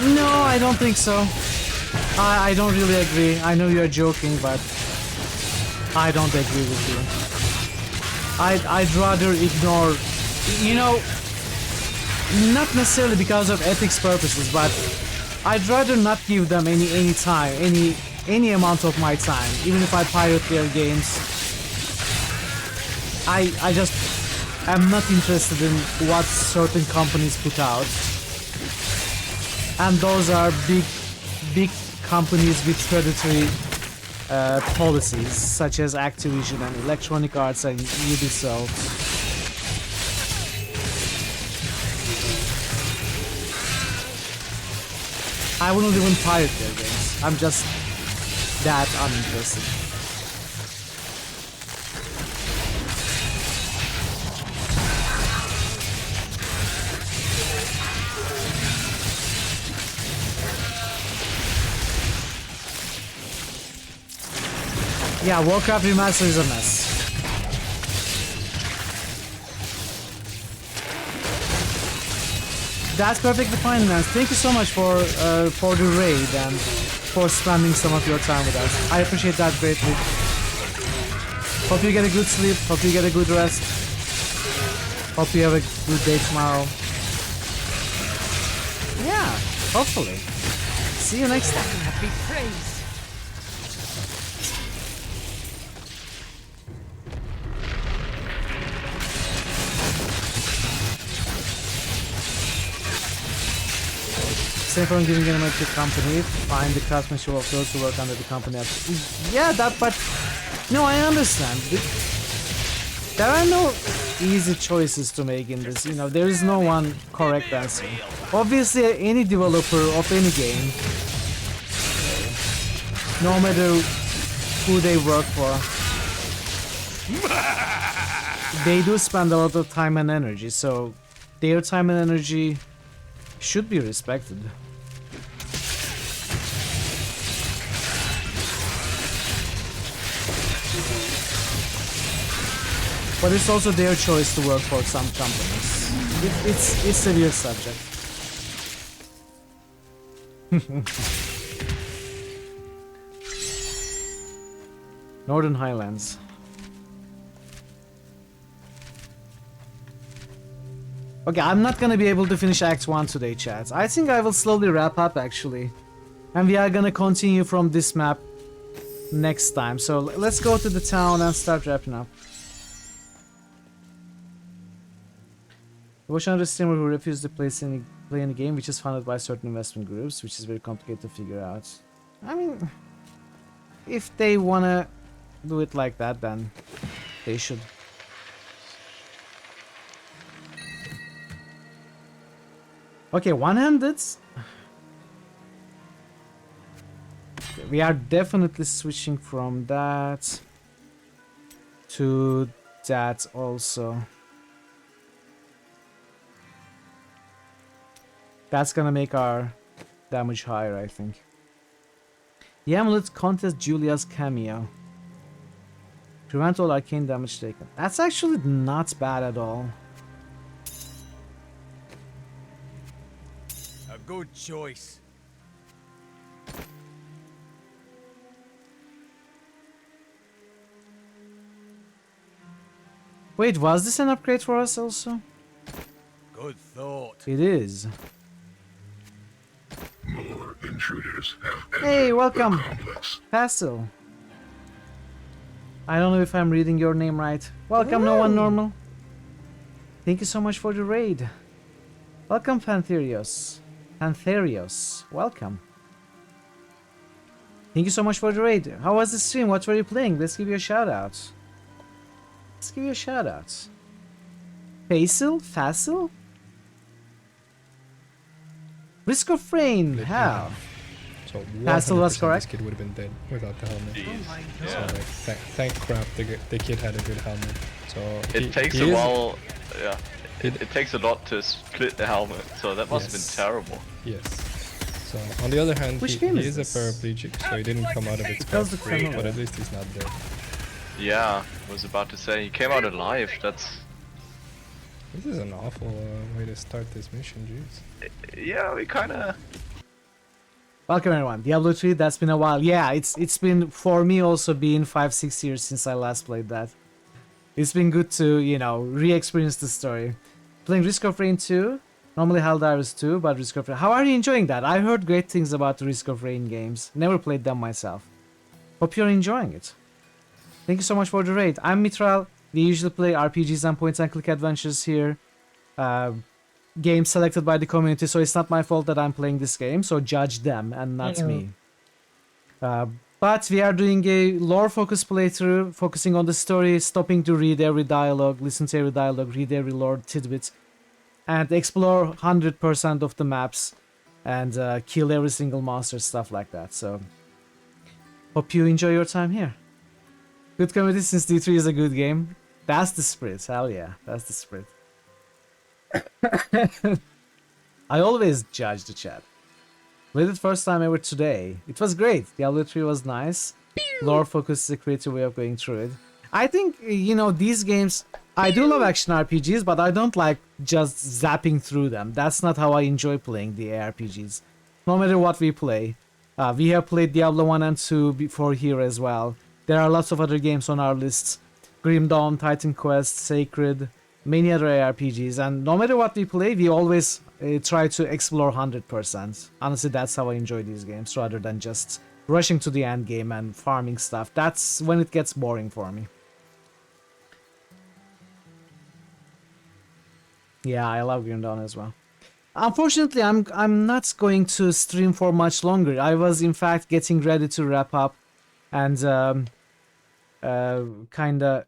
No, I don't think so. I don't really agree. I know you're joking, but I don't agree with you. I'd rather ignore, you know, not necessarily because of ethics purposes, but I'd rather not give them any time, any amount of my time, even if I pirate their games. I just am not interested in what certain companies put out. And those are big companies with predatory policies, such as Activision and Electronic Arts and Ubisoft. I wouldn't even pirate their games. I'm just that uninterested. Yeah, Warcraft Remastered is a mess. That's perfectly fine, man. Thank you so much for the raid and for spending some of your time with us. I appreciate that greatly. Hope you get a good sleep. Hope you get a good rest. Hope you have a good day tomorrow. Yeah, hopefully. See you next time. Happy praise. Same from giving an to company, find the craftsmanship of those who work under the company. Yeah, that, but no, I understand. There are no easy choices to make in this. You know, there is no one correct answer. Obviously, any developer of any game, no matter who they work for, they do spend a lot of time and energy. So their time and energy should be respected. But it's also their choice to work for some companies. It's a weird subject. Northern Highlands. Okay, I'm not gonna be able to finish Act 1 today, chat. I think I will slowly wrap up, actually. And we are gonna continue from this map next time. So let's go to the town and start wrapping up. Watch another streamer who refused to play any game which is funded by certain investment groups, which is very complicated to figure out. I mean, if they wanna do it like that, then they should. Okay, one-handed. We are definitely switching from that to that also. That's gonna make our damage higher, I think. The amulet contest Julia's cameo. Prevent all arcane damage taken. That's actually not bad at all. A good choice. Wait, was this an upgrade for us also? Good thought. It is. More intruders have Hey, welcome, Pastel. I don't know if I'm reading your name right. Welcome, no one normal. Thank you so much for the raid. Welcome, Pantherios. Pantherios, welcome. Thank you so much for the raid. How was the stream? What were you playing? Let's give you a shout out. Let's give you a shout out. Facil? Risk of rain, how? So Pastel was 100% correct. This kid would have been dead without the helmet. Jeez. So Yeah. like, thank crap the kid had a good helmet. So It takes he a is- while. Yeah. It takes a lot to split the helmet, so that must have Yes. been terrible. Yes. So on the other hand, Which he game is is a this? paraplegic, so he didn't come out of it How's the scot-free, criminal? but at least he's not dead. Yeah, I was about to say he came out alive. That's This is an awful way to start this mission, jeez. yeah. We kind of. Welcome everyone. Diablo 3, that's been a while. Yeah, it's been for me also been 5-6 years since I last played that. It's been good to, you know, re-experience the story. Playing Risk of Rain 2, normally Helldivers 2, but Risk of Rain. How are you enjoying that? I heard great things about the Risk of Rain games. Never played them myself. Hope you're enjoying it. Thank you so much for the raid. I'm Mitral. We usually play RPGs and point-and-click adventures here. Games selected by the community, so it's not my fault that I'm playing this game, so judge them and not me. But we are doing a lore-focused playthrough, focusing on the story, stopping to read every dialogue, listen to every dialogue, read every lore tidbit, and explore 100% of the maps, and kill every single monster, stuff like that. So, hope you enjoy your time here. Good community since D3 is a good game. That's the spirit, hell yeah, that's the spirit. I always judge the chat. Played it first time ever today. It was great. Diablo 3 was nice. Lore focus is a creative way of going through it. I think, you know, these games, I do love action RPGs, but I don't like just zapping through them. That's not how I enjoy playing the ARPGs. No matter what we play. We have played Diablo 1 and 2 before here as well. There are lots of other games on our lists. Grim Dawn, Titan Quest, Sacred, many other ARPGs, and no matter what we play, we always try to explore 100%. Honestly, that's how I enjoy these games, rather than just rushing to the end game and farming stuff. That's when it gets boring for me. Yeah, I love Grim Dawn as well. Unfortunately, I'm not going to stream for much longer. I was in fact getting ready to wrap up and kinda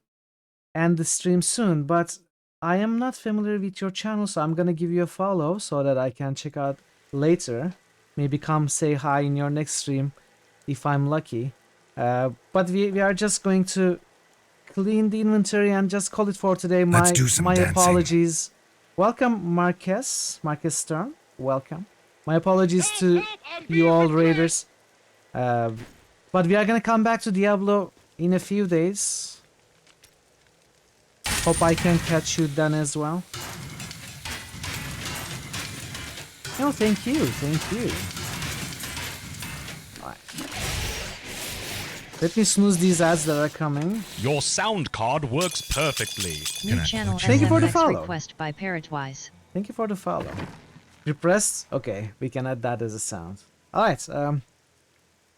end the stream soon, but I am not familiar with your channel, so I'm gonna give you a follow so that I can check out later. Maybe come say hi in your next stream if I'm lucky. But we are just going to clean the inventory and just call it for today. My apologies. Welcome, Marquez Stern. Welcome. My apologies to you all raiders. But we are gonna come back to Diablo in a few days. Hope I can catch you then as well. Oh, thank you, thank you. Alright. Let me snooze these ads that are coming. Your sound card works perfectly. New channel Thank you for the follow. request by Parrotwise. Thank you for the follow. Repressed? Okay, we can add that as a sound. Alright,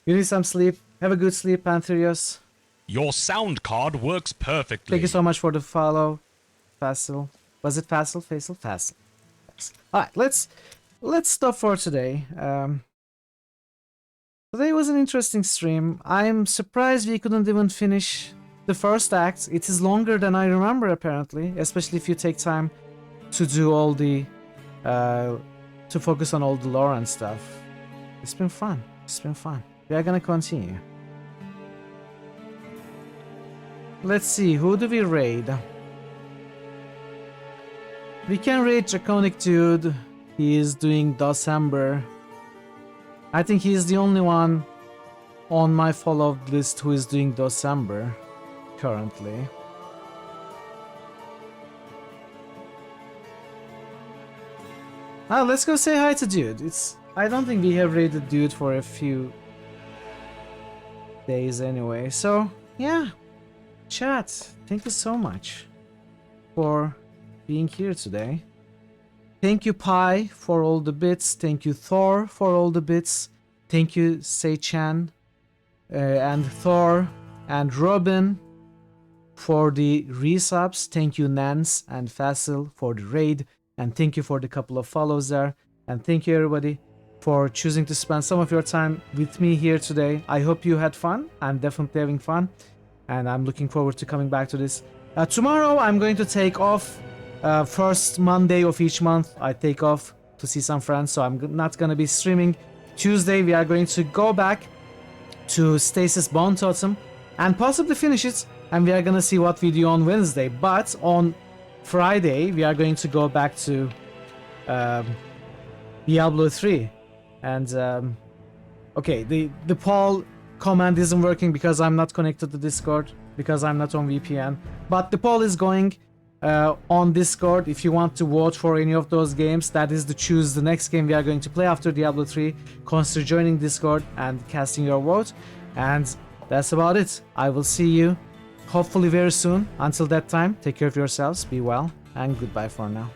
you need some sleep. Have a good sleep, Pantherios. Your sound card works perfectly. Thank you so much for the follow, Fasil. Was it Fasil? Faisal? Fasil. Alright, let's stop for today. Today was an interesting stream. I'm surprised we couldn't even finish the first act. It is longer than I remember, apparently, especially if you take time to do all the to focus on all the lore and stuff. It's been fun. It's been fun. We are gonna continue. Let's see, who do we raid? We can raid Draconic Dude. He is doing December. I think he is the only one on my follow list who is doing December currently. Let's go say hi to Dude. I don't think we have raided Dude for a few days anyway. So, yeah. Chat, thank you so much for being here today. Thank you, Pi, for all the bits. Thank you, Thor, for all the bits. Thank you, Sei-chan, and Thor, and Robin for the resubs. Thank you, Nance and Fasil, for the raid. And thank you for the couple of follows there. And thank you, everybody, for choosing to spend some of your time with me here today. I hope you had fun. I'm definitely having fun. And I'm looking forward to coming back to this. Tomorrow I'm going to take off. First Monday of each month I take off to see some friends, so I'm not going to be streaming. Tuesday we are going to go back to Stasis Bone Totem and possibly finish it, and we are going to see what we do on Wednesday. But on Friday we are going to go back to Diablo 3. And okay, the poll command isn't working because I'm not connected to Discord, because I'm not on VPN, but the poll is going on Discord. If you want to vote for any of those games, that is to choose the next game we are going to play after Diablo 3, consider joining Discord and casting your vote. And that's about it. I will see you hopefully very soon. Until that time, take care of yourselves, be well, and goodbye for now.